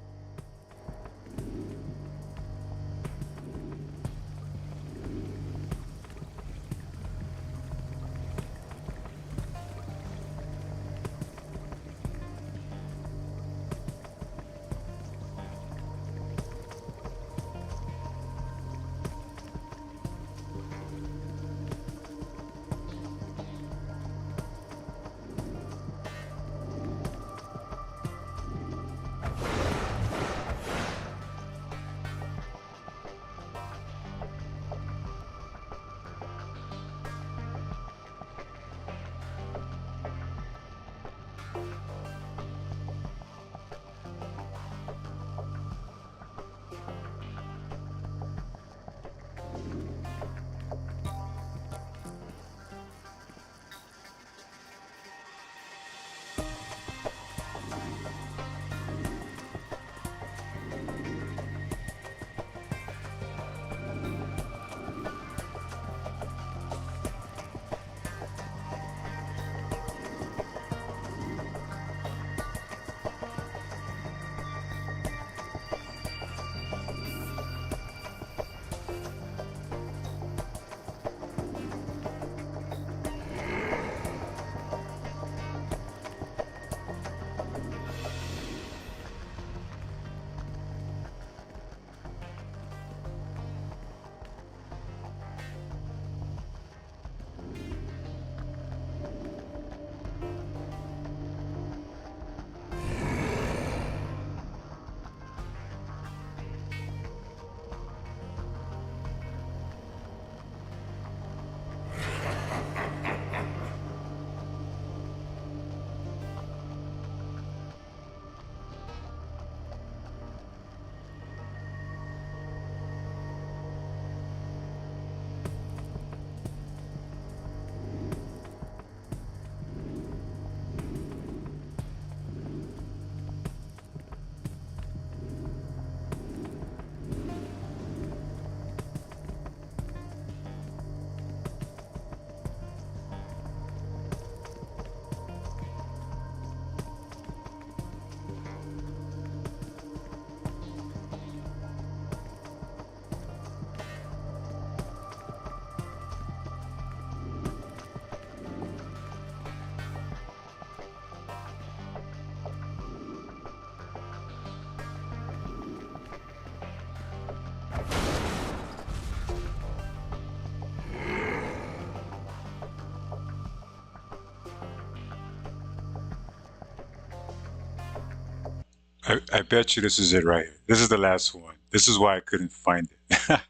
I bet you this is it right here. This is the last one. This is why I couldn't find it.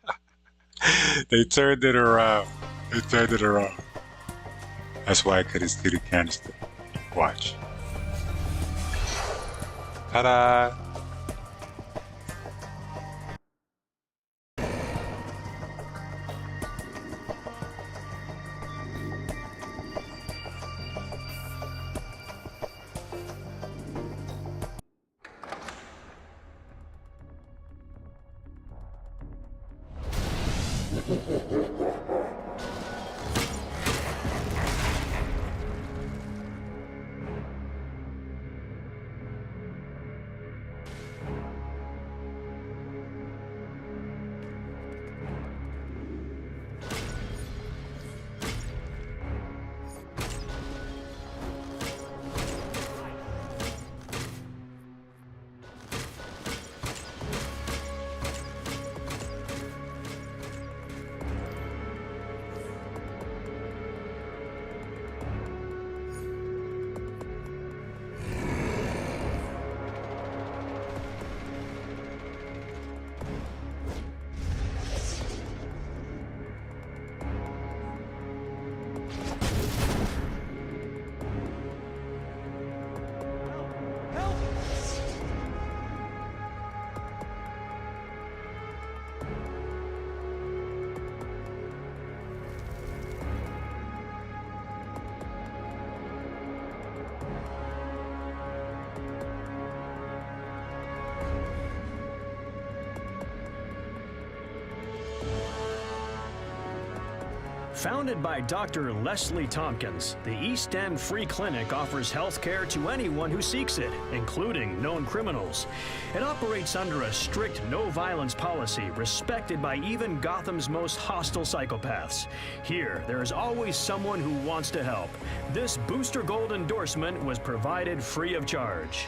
They turned it around. They turned it around. That's why I couldn't see the canister. Watch. Ta-da! Founded by Dr. Leslie Tompkins, the East End Free Clinic offers health care to anyone who seeks it, including known criminals. It operates under a strict no-violence policy, respected by even Gotham's most hostile psychopaths. Here, there is always someone who wants to help. This Booster Gold endorsement was provided free of charge.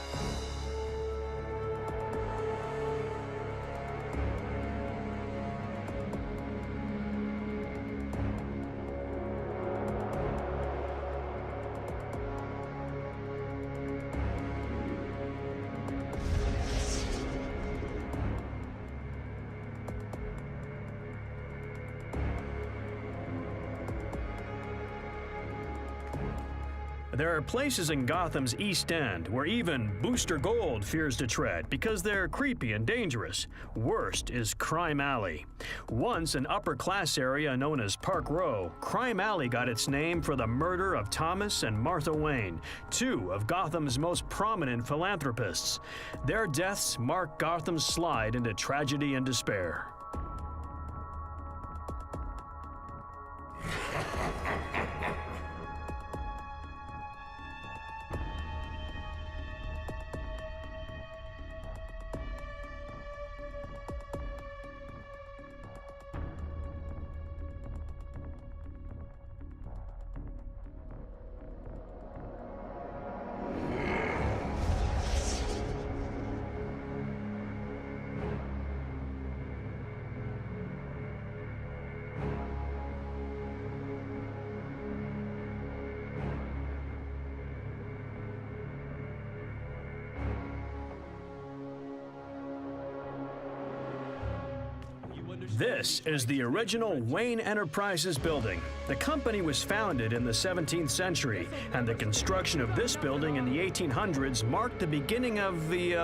There are places in Gotham's East End where even Booster Gold fears to tread because they're creepy and dangerous. Worst is Crime Alley. Once an upper-class area known as Park Row, Crime Alley got its name for the murder of Thomas and Martha Wayne, two of Gotham's most prominent philanthropists. Their deaths mark Gotham's slide into tragedy and despair. This is the original Wayne Enterprises building. The company was founded in the 17th century, and the construction of this building in the 1800s marked the beginning of the,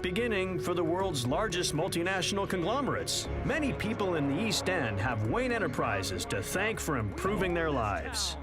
beginning for the world's largest multinational conglomerates. Many people in the East End have Wayne Enterprises to thank for improving their lives.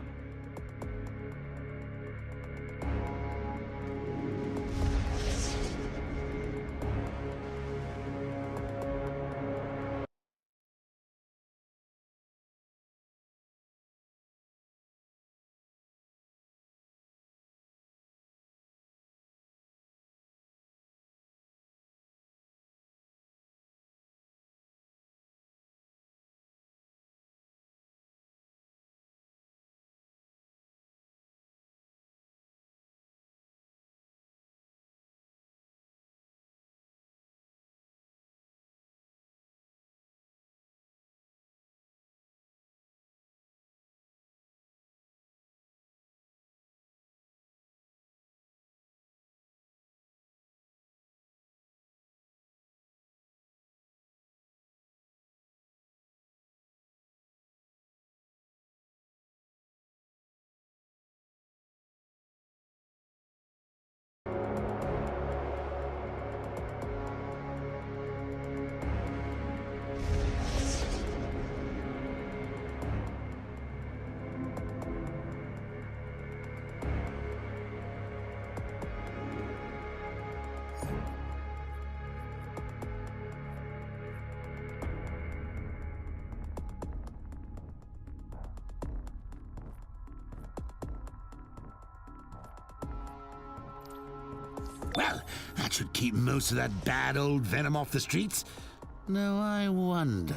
Well, that should keep most of that bad old venom off the streets. Now I wonder,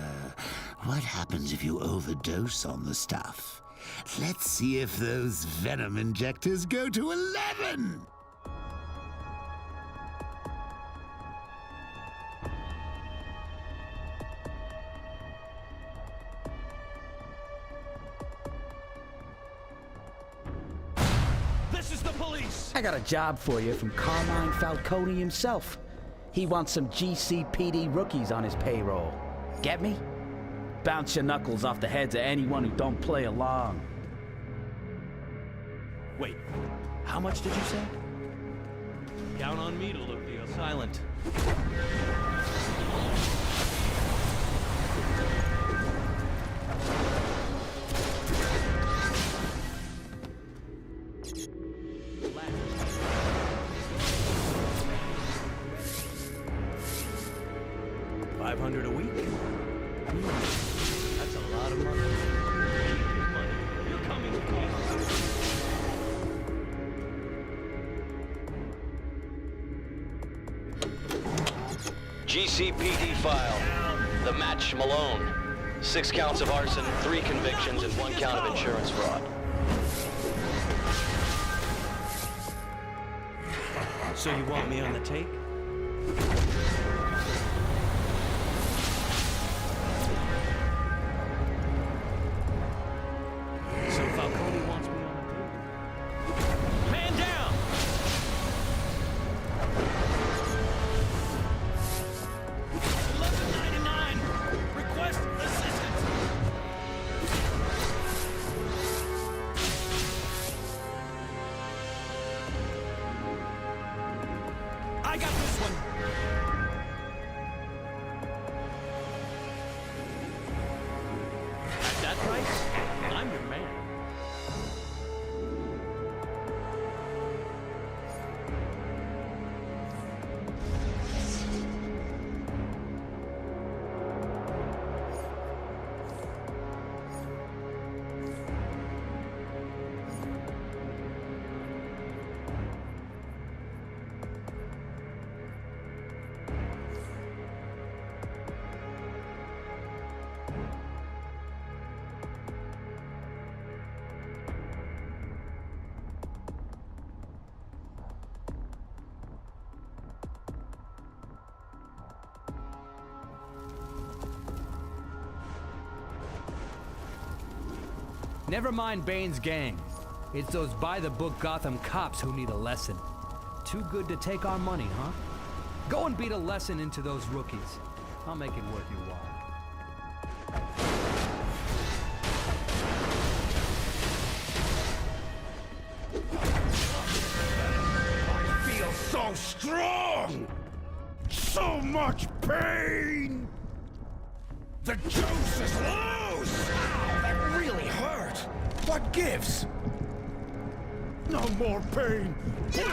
what happens if you overdose on the stuff? Let's see if those venom injectors go to 11! I got a job for you from Carmine Falcone himself. He wants some GCPD rookies on his payroll. Get me? Bounce your knuckles off the heads of anyone who don't play along. Wait, how much did you say? Count on me to look the silent. $500 a week? That's a lot of money. GCPD file. The Match Malone. 6 counts of arson, 3 convictions, and 1 count of insurance fraud. So you want me on the take? So Falcone wants me on the take? Man down! Request assistance! I got this one! At that price, I'm your man. Never mind Bane's gang. It's those by-the-book Gotham cops who need a lesson. Too good to take our money, huh? Go and beat a lesson into those rookies. I'll make it worth your while. I feel so strong! So much pain! The juice is loose! Ow, that really hurt! What gives? No more pain, please!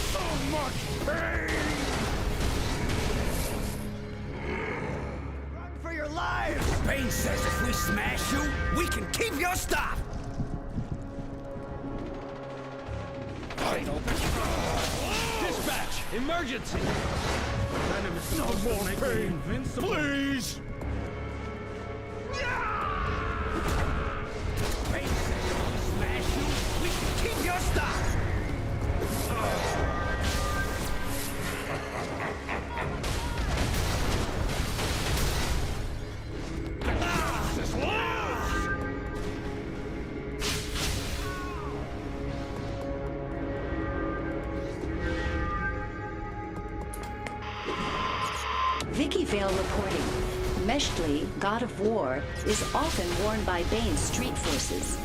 So much pain! Run for your lives! Bane says if we smash you, we can keep your stuff! Dispatch! Emergency! No more pain, please! Bane says if we smash you, we can keep your stuff! This is loose! Vicky Vale reporting. Meshley, God of War, is often worn by Bane's street forces.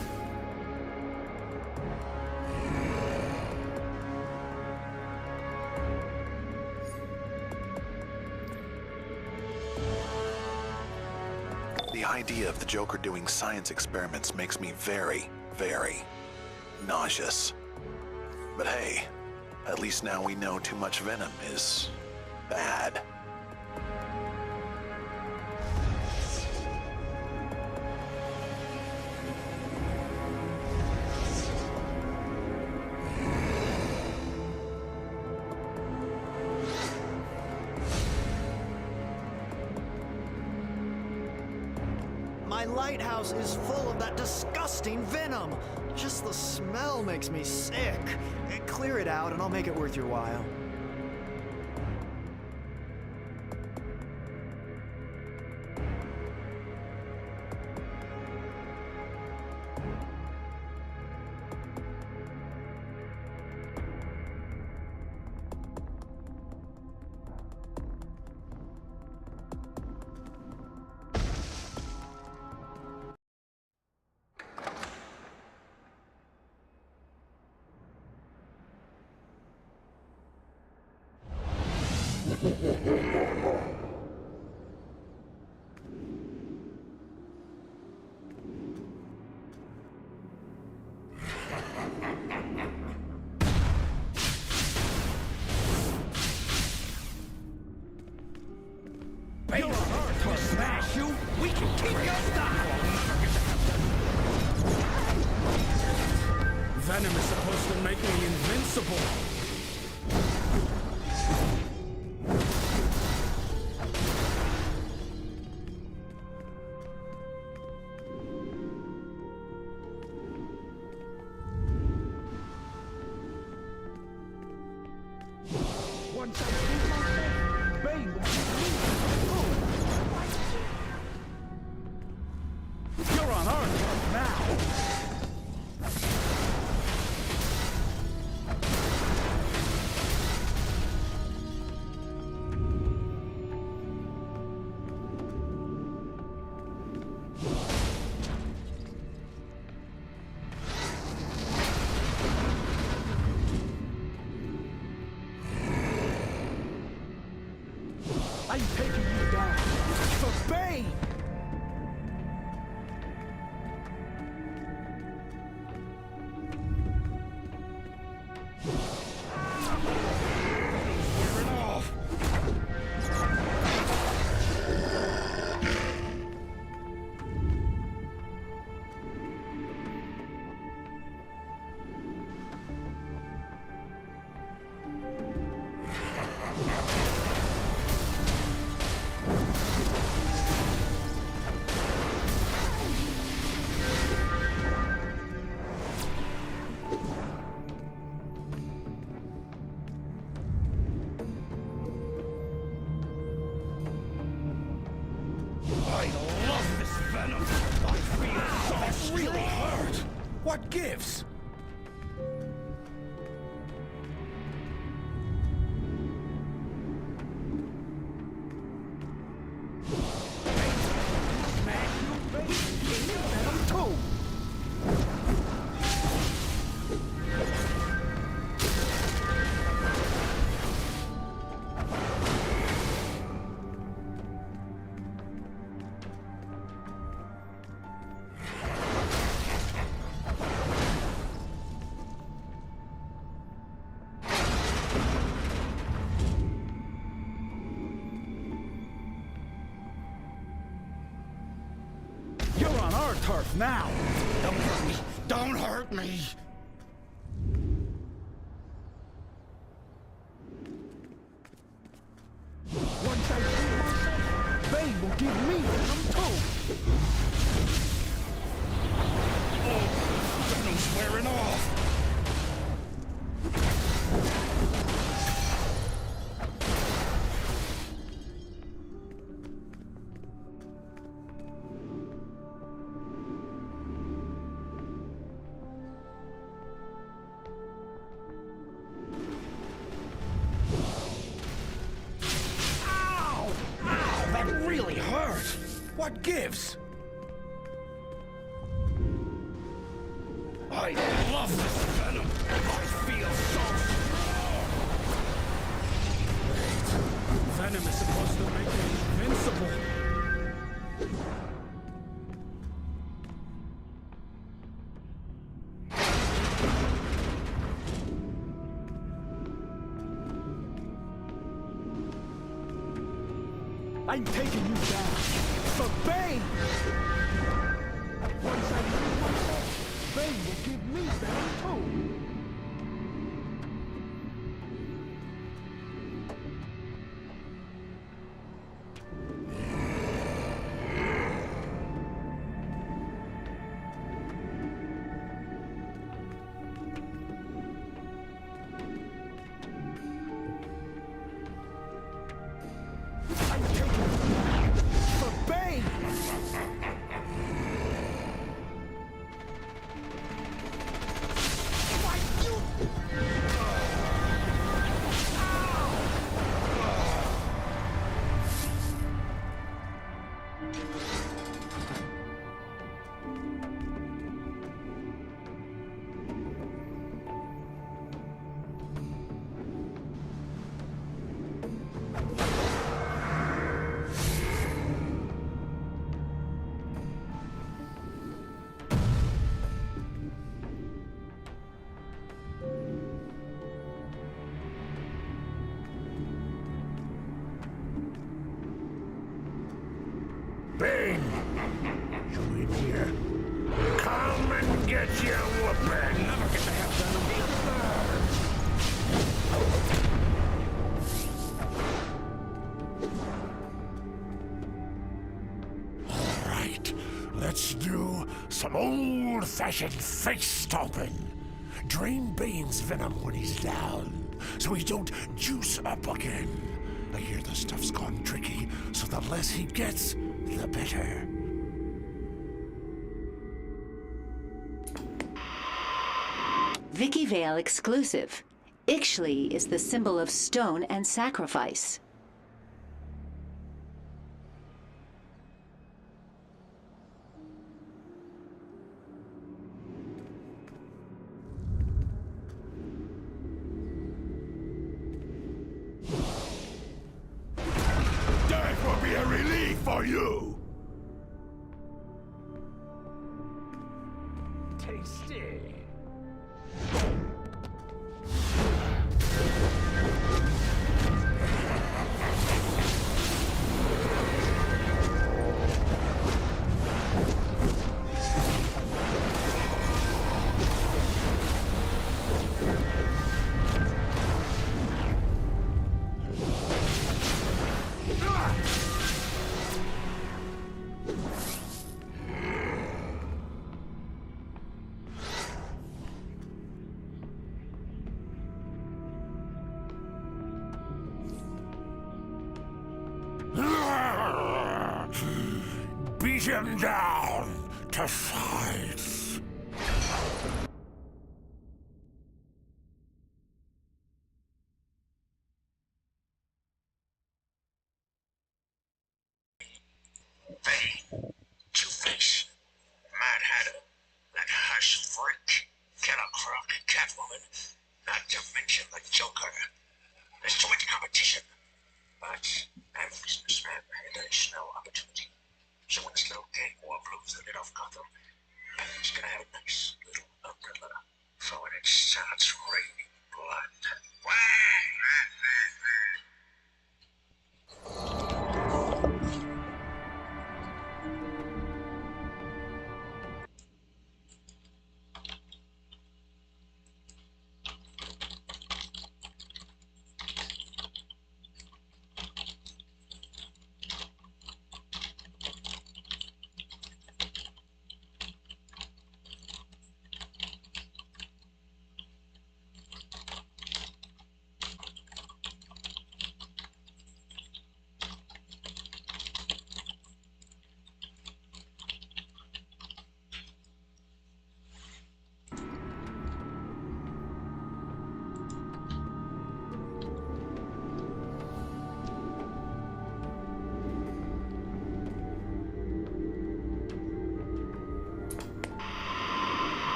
The idea of the Joker doing science experiments makes me very, very nauseous. But hey, at least now we know too much venom is bad. My lighthouse is full of that disgusting venom. Just the smell makes me sick. Clear it out and I'll make it worth your while. Bane says if we smash you, we can keep your stuff! Venom is supposed to make me invincible. Once I see myself, Bane will give me the You're on Earth now! I'm taking you down for Bane! Wearing off! I love this venom! I feel so really hurt! What gives? Venom too! You're on our turf now! Don't hurt me! Don't hurt me! Once I see myself, Bane will give me venom too! Oh, venom's wearing off! That really hurt! What gives? I love this venom! I feel so strong! Wait, venom is supposed to make me invincible! I'm taking you down for Bane! Once I leave myself, Bane will give me venom too! Bane! You in here? Come and get your whooping! Never get to have venom. All right, let's do some old-fashioned face stomping. Drain Bane's venom when he's down. so he don't juice up again. I hear the stuff's gone tricky, so the less he gets, the better. Vicky Vale exclusive. Ixchli is the symbol of stone and sacrifice. That will be a relief for you! Tasty. Beat him down to size. Bane, Two-Face, Mad Hatter, that Hush freak, Killer Croc, Catwoman, not to mention the Joker. There's too much competition, but I'm a businessman and there's no opportunity. So when this little gang war blows the lid off Gotham, it's gonna have a nice little umbrella for when it starts raining blood.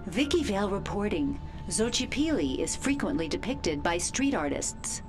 Vicky Vale reporting. Xochipilli is frequently depicted by street artists.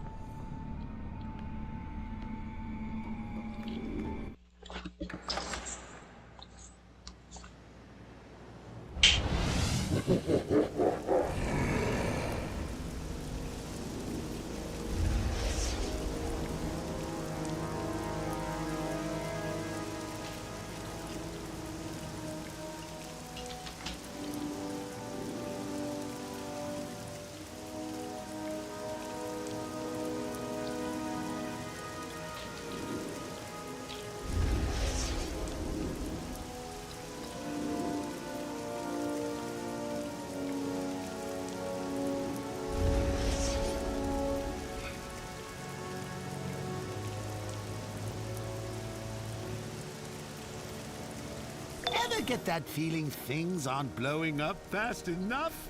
Ever get that feeling things aren't blowing up fast enough?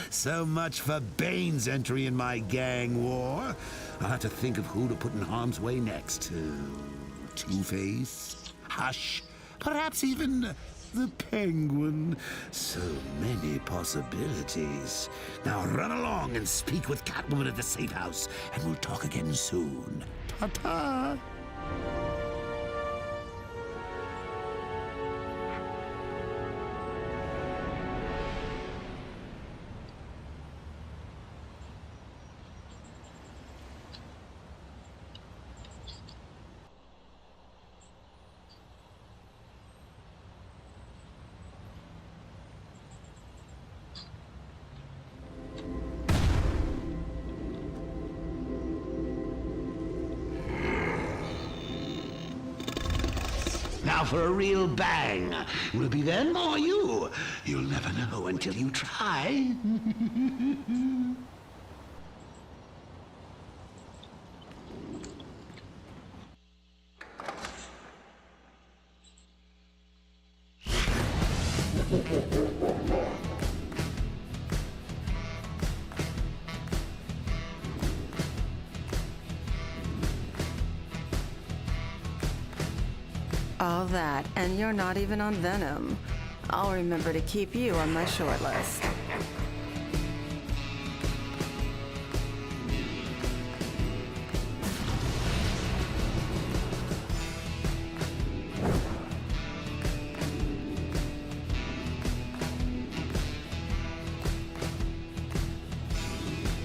So much for Bane's entry in my gang war. I'll have to think of who to put in harm's way next. Two-Face, Hush, perhaps even the Penguin. So many possibilities. Now run along and speak with Catwoman at the safe house, and we'll talk again soon. Ta-ta! Now for a real bang. Will it be them or you? You'll never know until you try. All that, and you're not even on Venom. I'll remember to keep you on my short list.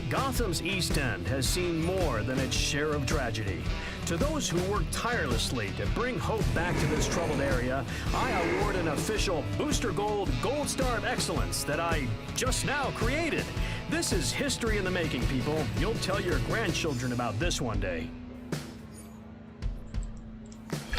Gotham's East End has seen more than its share of tragedy. To those who work tirelessly to bring hope back to this troubled area, I award an official Booster Gold Gold Star of Excellence that I just now created. This is history in the making, people. You'll tell your grandchildren about this one day.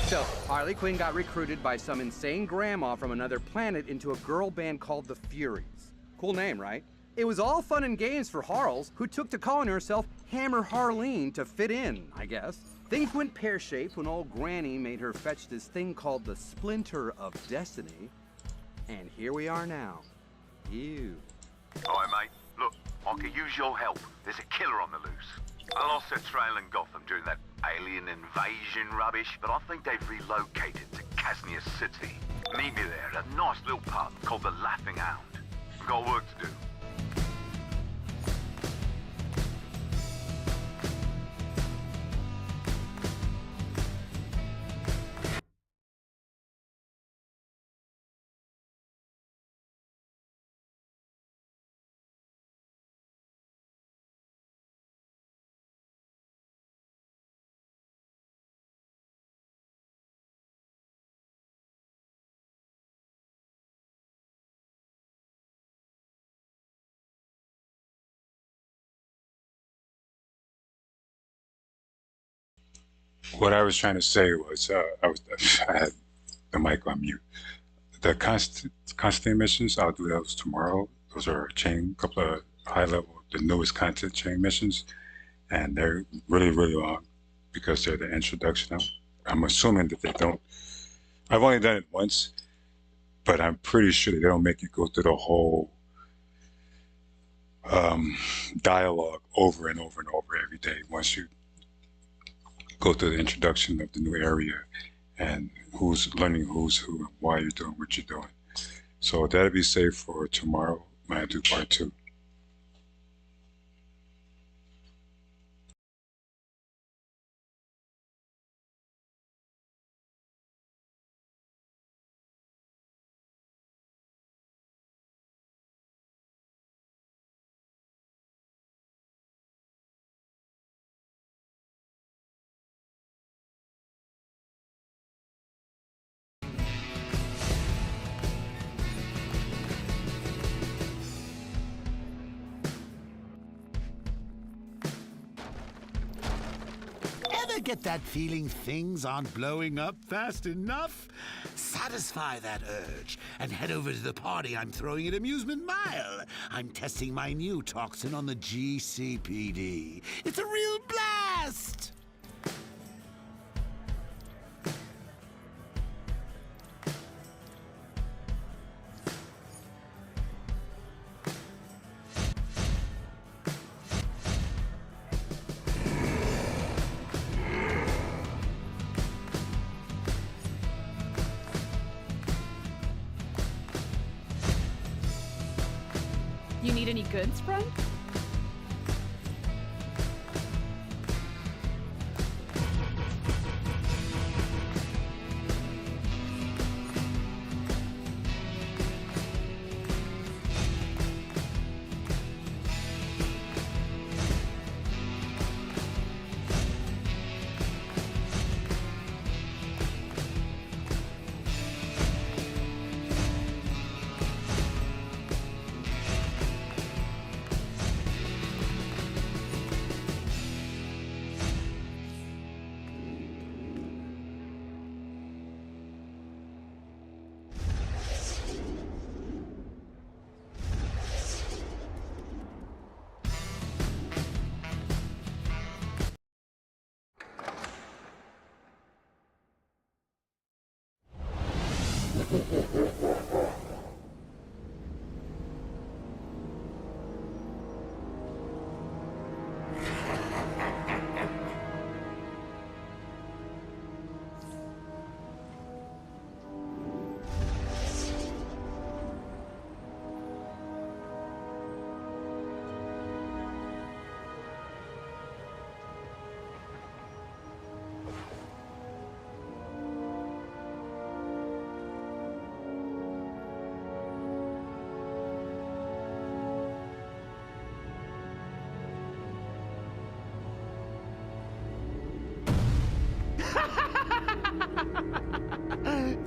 So, Harley Quinn got recruited by some insane grandma from another planet into a girl band called the Furies. Cool name, right? It was all fun and games for Harles, who took to calling herself Hammer Harleen to fit in, I guess. Things went pear-shaped when old Granny made her fetch this thing called the Splinter of Destiny. And here we are now. You. Alright, mate. Look, I could use your help. There's a killer on the loose. I lost their trail in Gotham during that alien invasion rubbish, but I think they've relocated to Casnia City. Meet me there at a nice little pub called the Laughing Hound. I've got work to do. What I was trying to say was, I had the mic on mute. The constant missions, I'll do those tomorrow. Those are a couple of high level, the newest content chain missions, and they're really, really long because they're the introduction. I'm assuming that they don't. I've only done it once, but I'm pretty sure they don't make you go through the whole dialogue over and over and over every day once you go through the introduction of the new area and who's learning who's who and why you're doing what you're doing. So that'll be saved for tomorrow when I do part 2. Ever get that feeling things aren't blowing up fast enough? Satisfy that urge and head over to the party I'm throwing at Amusement Mile. I'm testing my new toxin on the GCPD. It's a real blast! You need any goods, friend?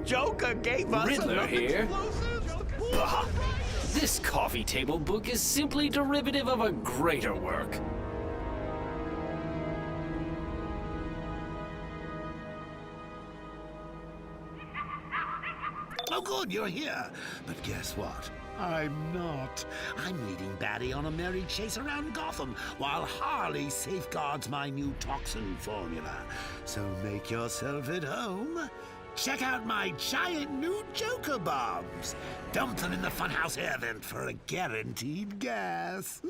Joker gave us Riddler enough here. explosives to pull Bah! off a riot. This coffee table book is simply derivative of a greater work. Oh, good, you're here. But guess what? I'm not. I'm leading Batty on a merry chase around Gotham while Harley safeguards my new toxin formula. So make yourself at home. Check out my giant new Joker bombs. Dump them in the funhouse air vent for a guaranteed gas.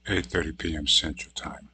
.30 p.m. Central Time.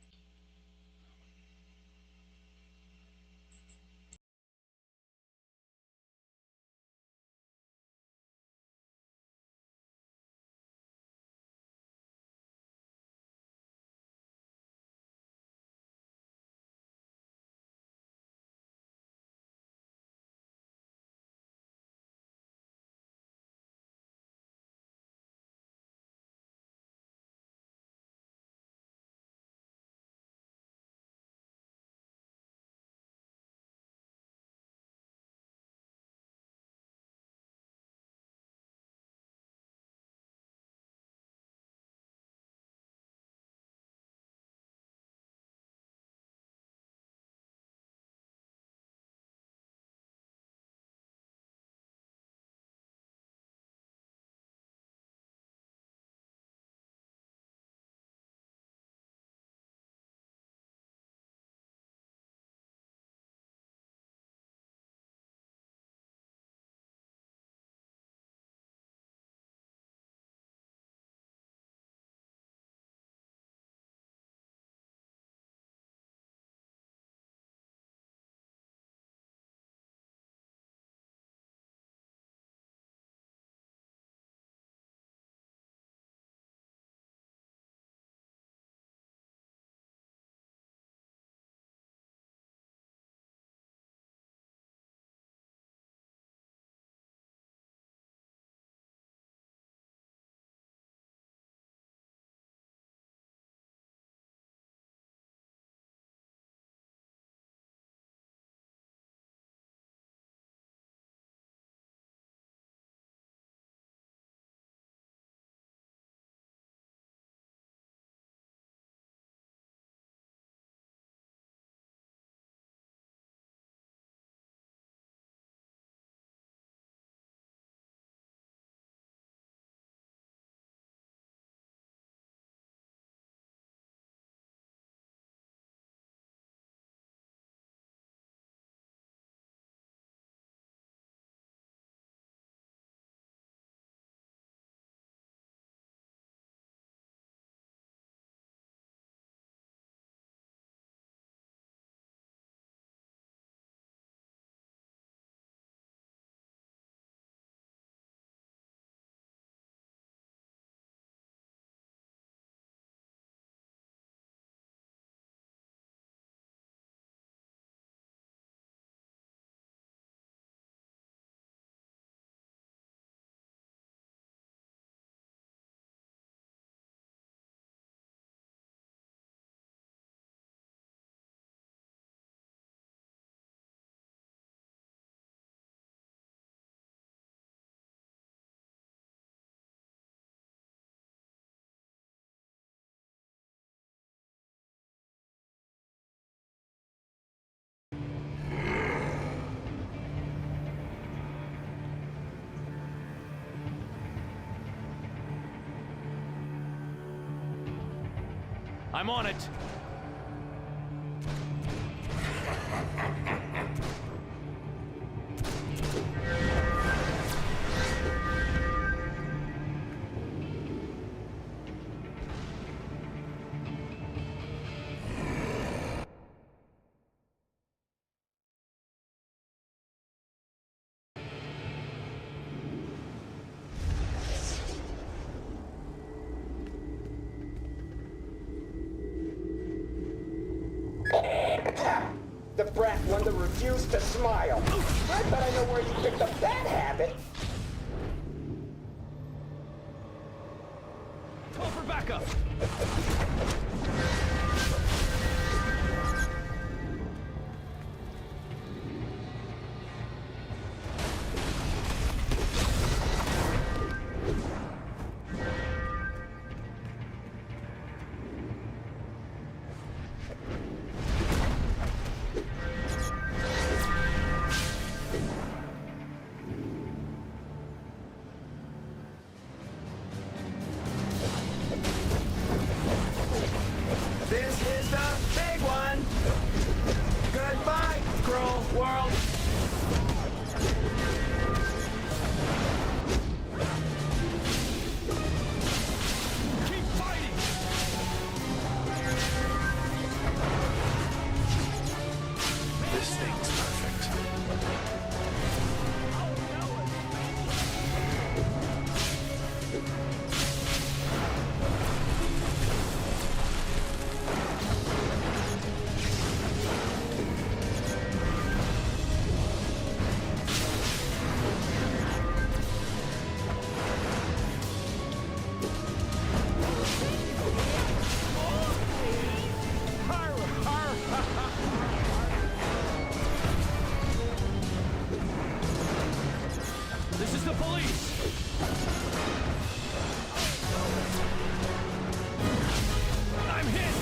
I'm on it. The brat one that refused to smile. I bet I know where you picked up that habit. Call for backup. This is the big one. Goodbye, Scroll World. Keep fighting. This thing's This is the police. I'm hit.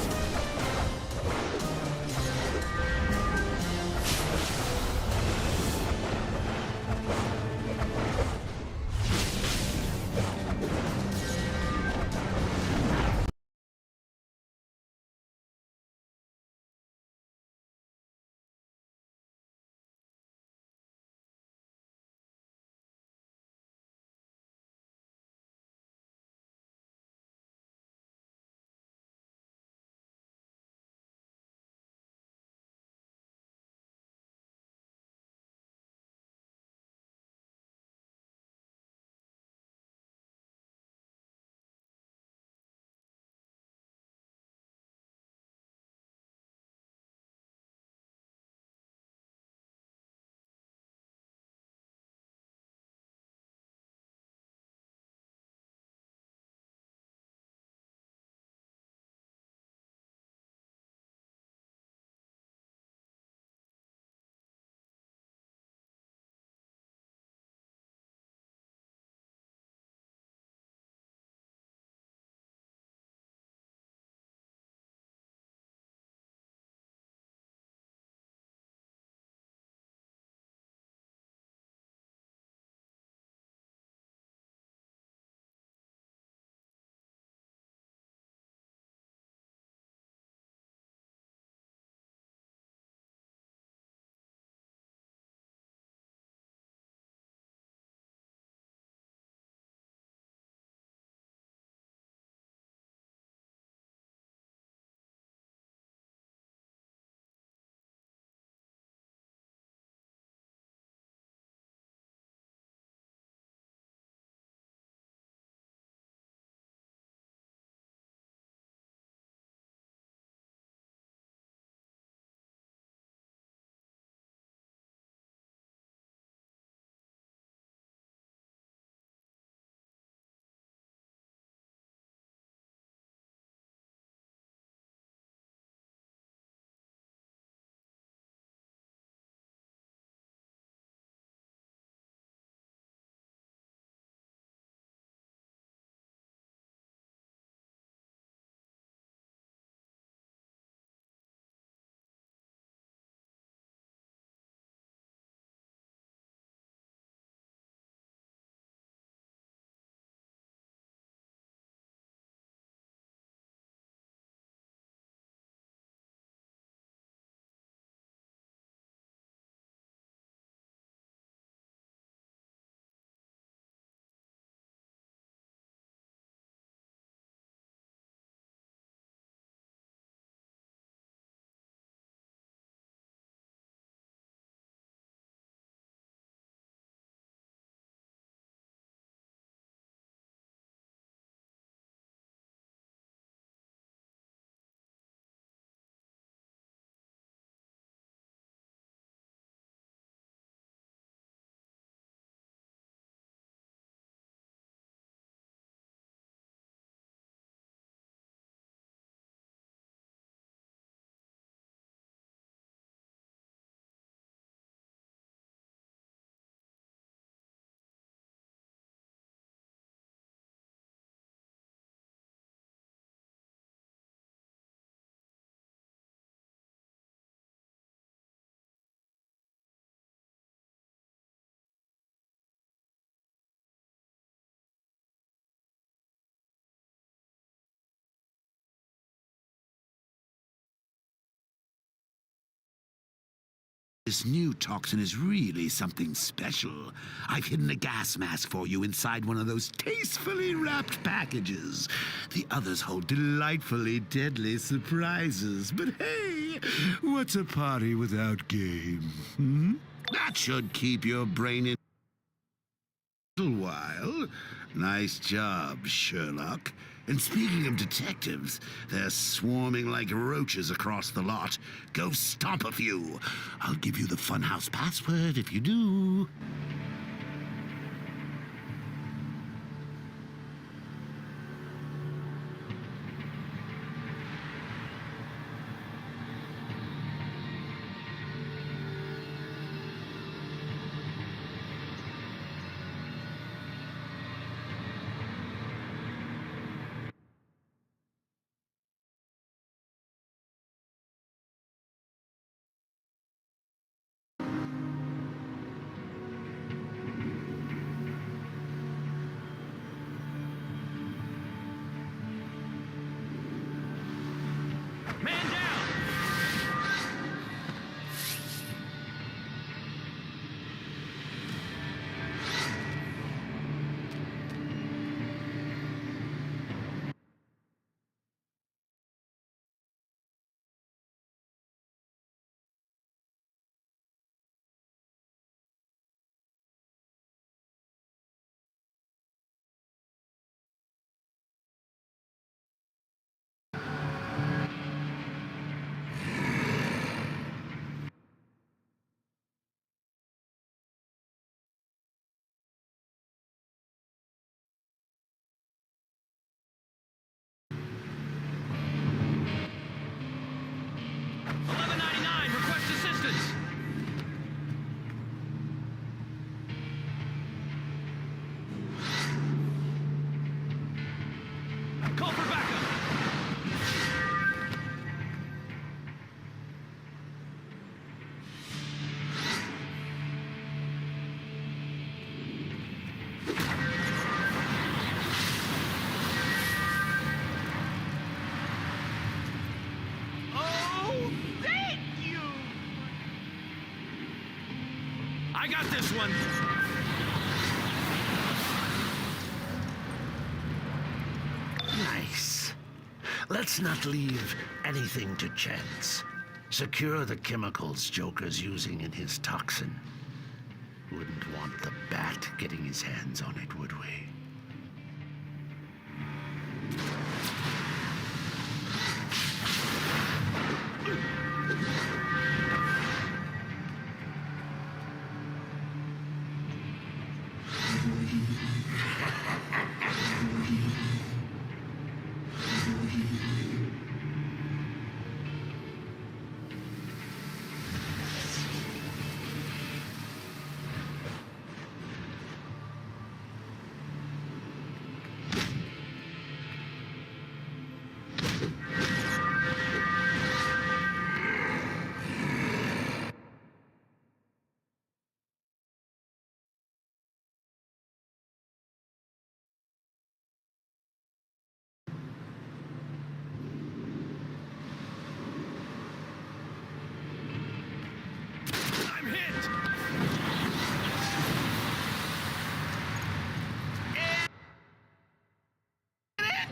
This new toxin is really something special. I've hidden a gas mask for you inside one of those tastefully wrapped packages. The others hold delightfully deadly surprises. But hey, what's a party without game? Hmm? That should keep your brain in a little while. Nice job, Sherlock. And speaking of detectives, they're swarming like roaches across the lot. Go stomp a few. I'll give you the funhouse password if you do. I got this one. Nice. Let's not leave anything to chance. Secure the chemicals Joker's using in his toxin. Wouldn't want the Bat getting his hands on it, would we?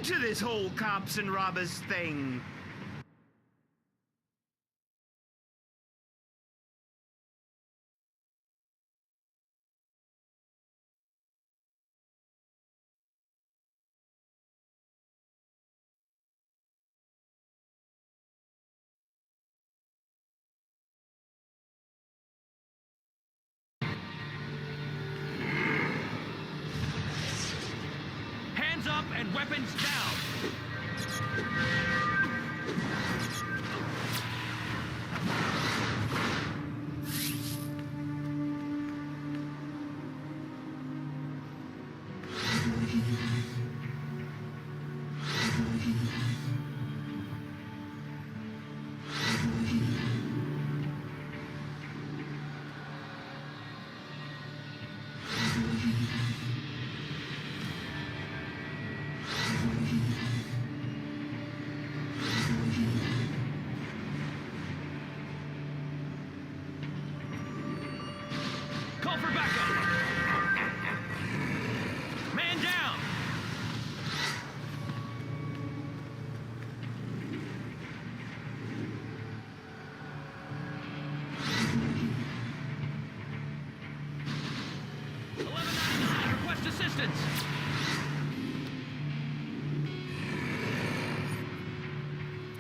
To this whole cops and robbers thing. Hands up and weapons down. Call for backup. Man down. Request assistance.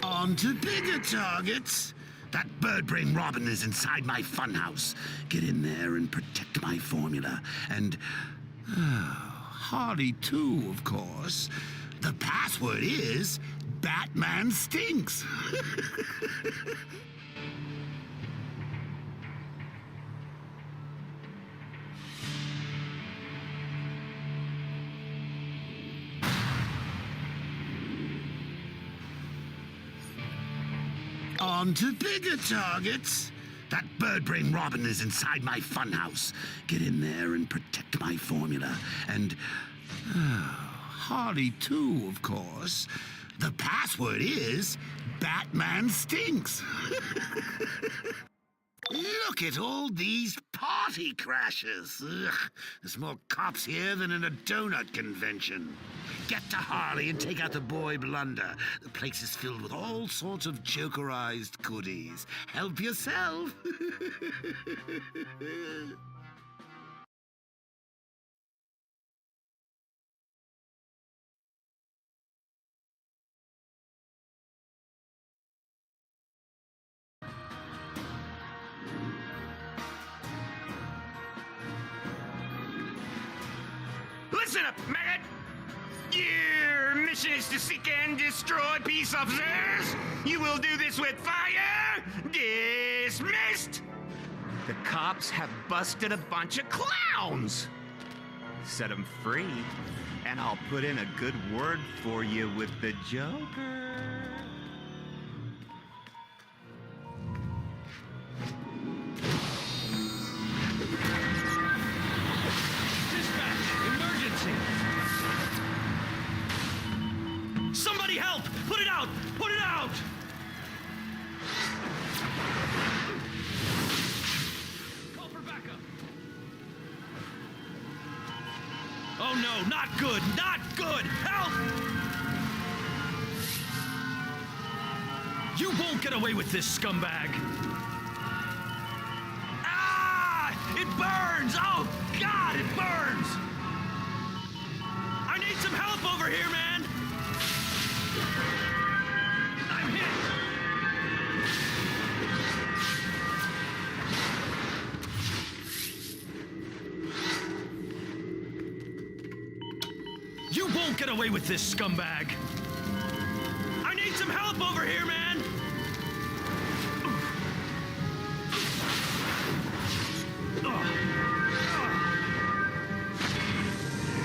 On to bigger targets. That bird-brain Robin is inside my funhouse. Get in there and protect my formula. And Harley too, of course. The password is Batman Stinks. On to bigger targets. That bird-brain Robin is inside my funhouse. Get in there and protect my formula. And Harley too, of course. The password is Batman Stinks. Look at all these party crashers. Ugh, there's more cops here than in a donut convention. Get to Harley and take out the boy Blunder. The place is filled with all sorts of jokerized goodies. Help yourself. Listen up, maggot! Your mission is to seek and destroy peace officers! You will do this with fire! Dismissed! The cops have busted a bunch of clowns! Set them free, and I'll put in a good word for you with the Joker. Somebody help! Put it out! Put it out! Call for backup. Oh no, not good! Not good! Help! You won't get away with this, scumbag! Ah! It burns! Oh, God, it burns! I need some help over here, man! I'm hit! You won't get away with this, scumbag! I need some help over here, man!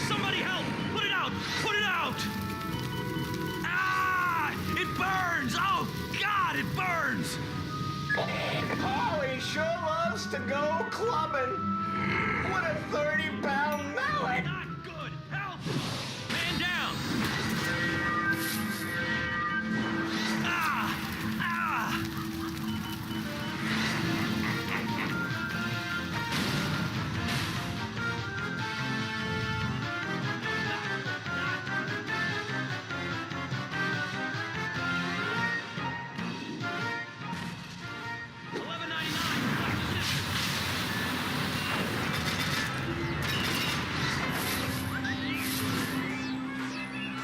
Somebody help! Put it out! Put it out! It burns! Oh, God, it burns! Holly sure loves to go clubbing. What a 30-pound mallet! Not good! Help! Man down! Ah! Ah!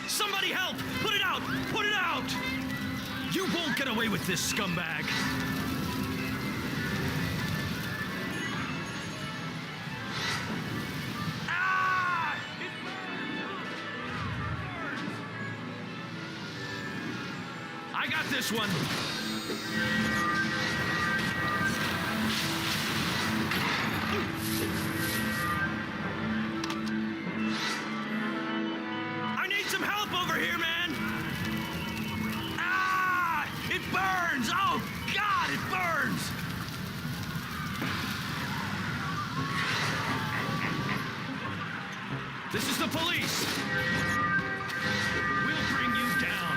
Somebody help! Put it out! Put it out! You won't get away with this, scumbag! Ah! It burns! I got this one! I need some help over here, man! Ah! It burns! Oh, God, it burns! This is the police! We'll bring you down!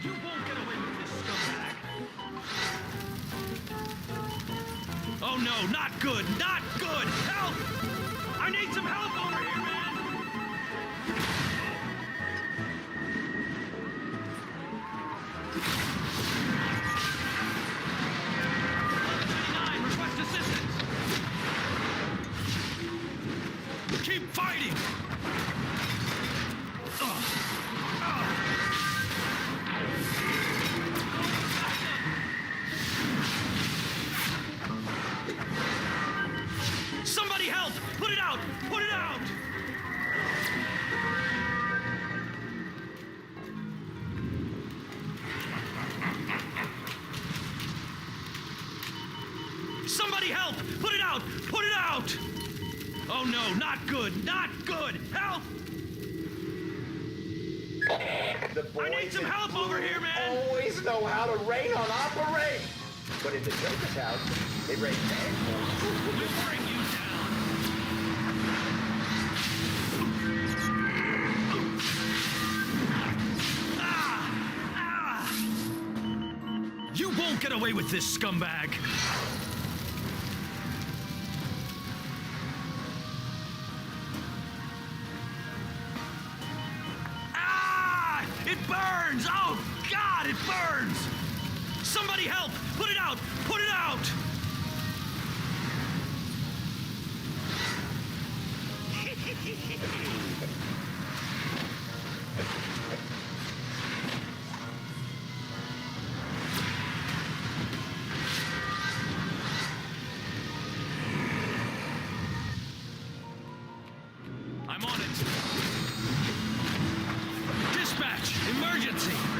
You won't get away with this, scumbag! Oh Oh no, not good, not good! Help! I need some help over here, man! Request assistance! Keep fighting! Somebody help! Put it out! Put it out! Somebody help! Put it out! Put it out! Oh no, not good! Not good! Help! I need some help over here, man! Always know how to rain on operate! But in the Joker's house, they rain bad. We'll bring you down! You won't get away with this, scumbag! It burns! Oh, God, it burns! Somebody help! Put it out! Put it out! I'm on it. Dispatch! Emergency!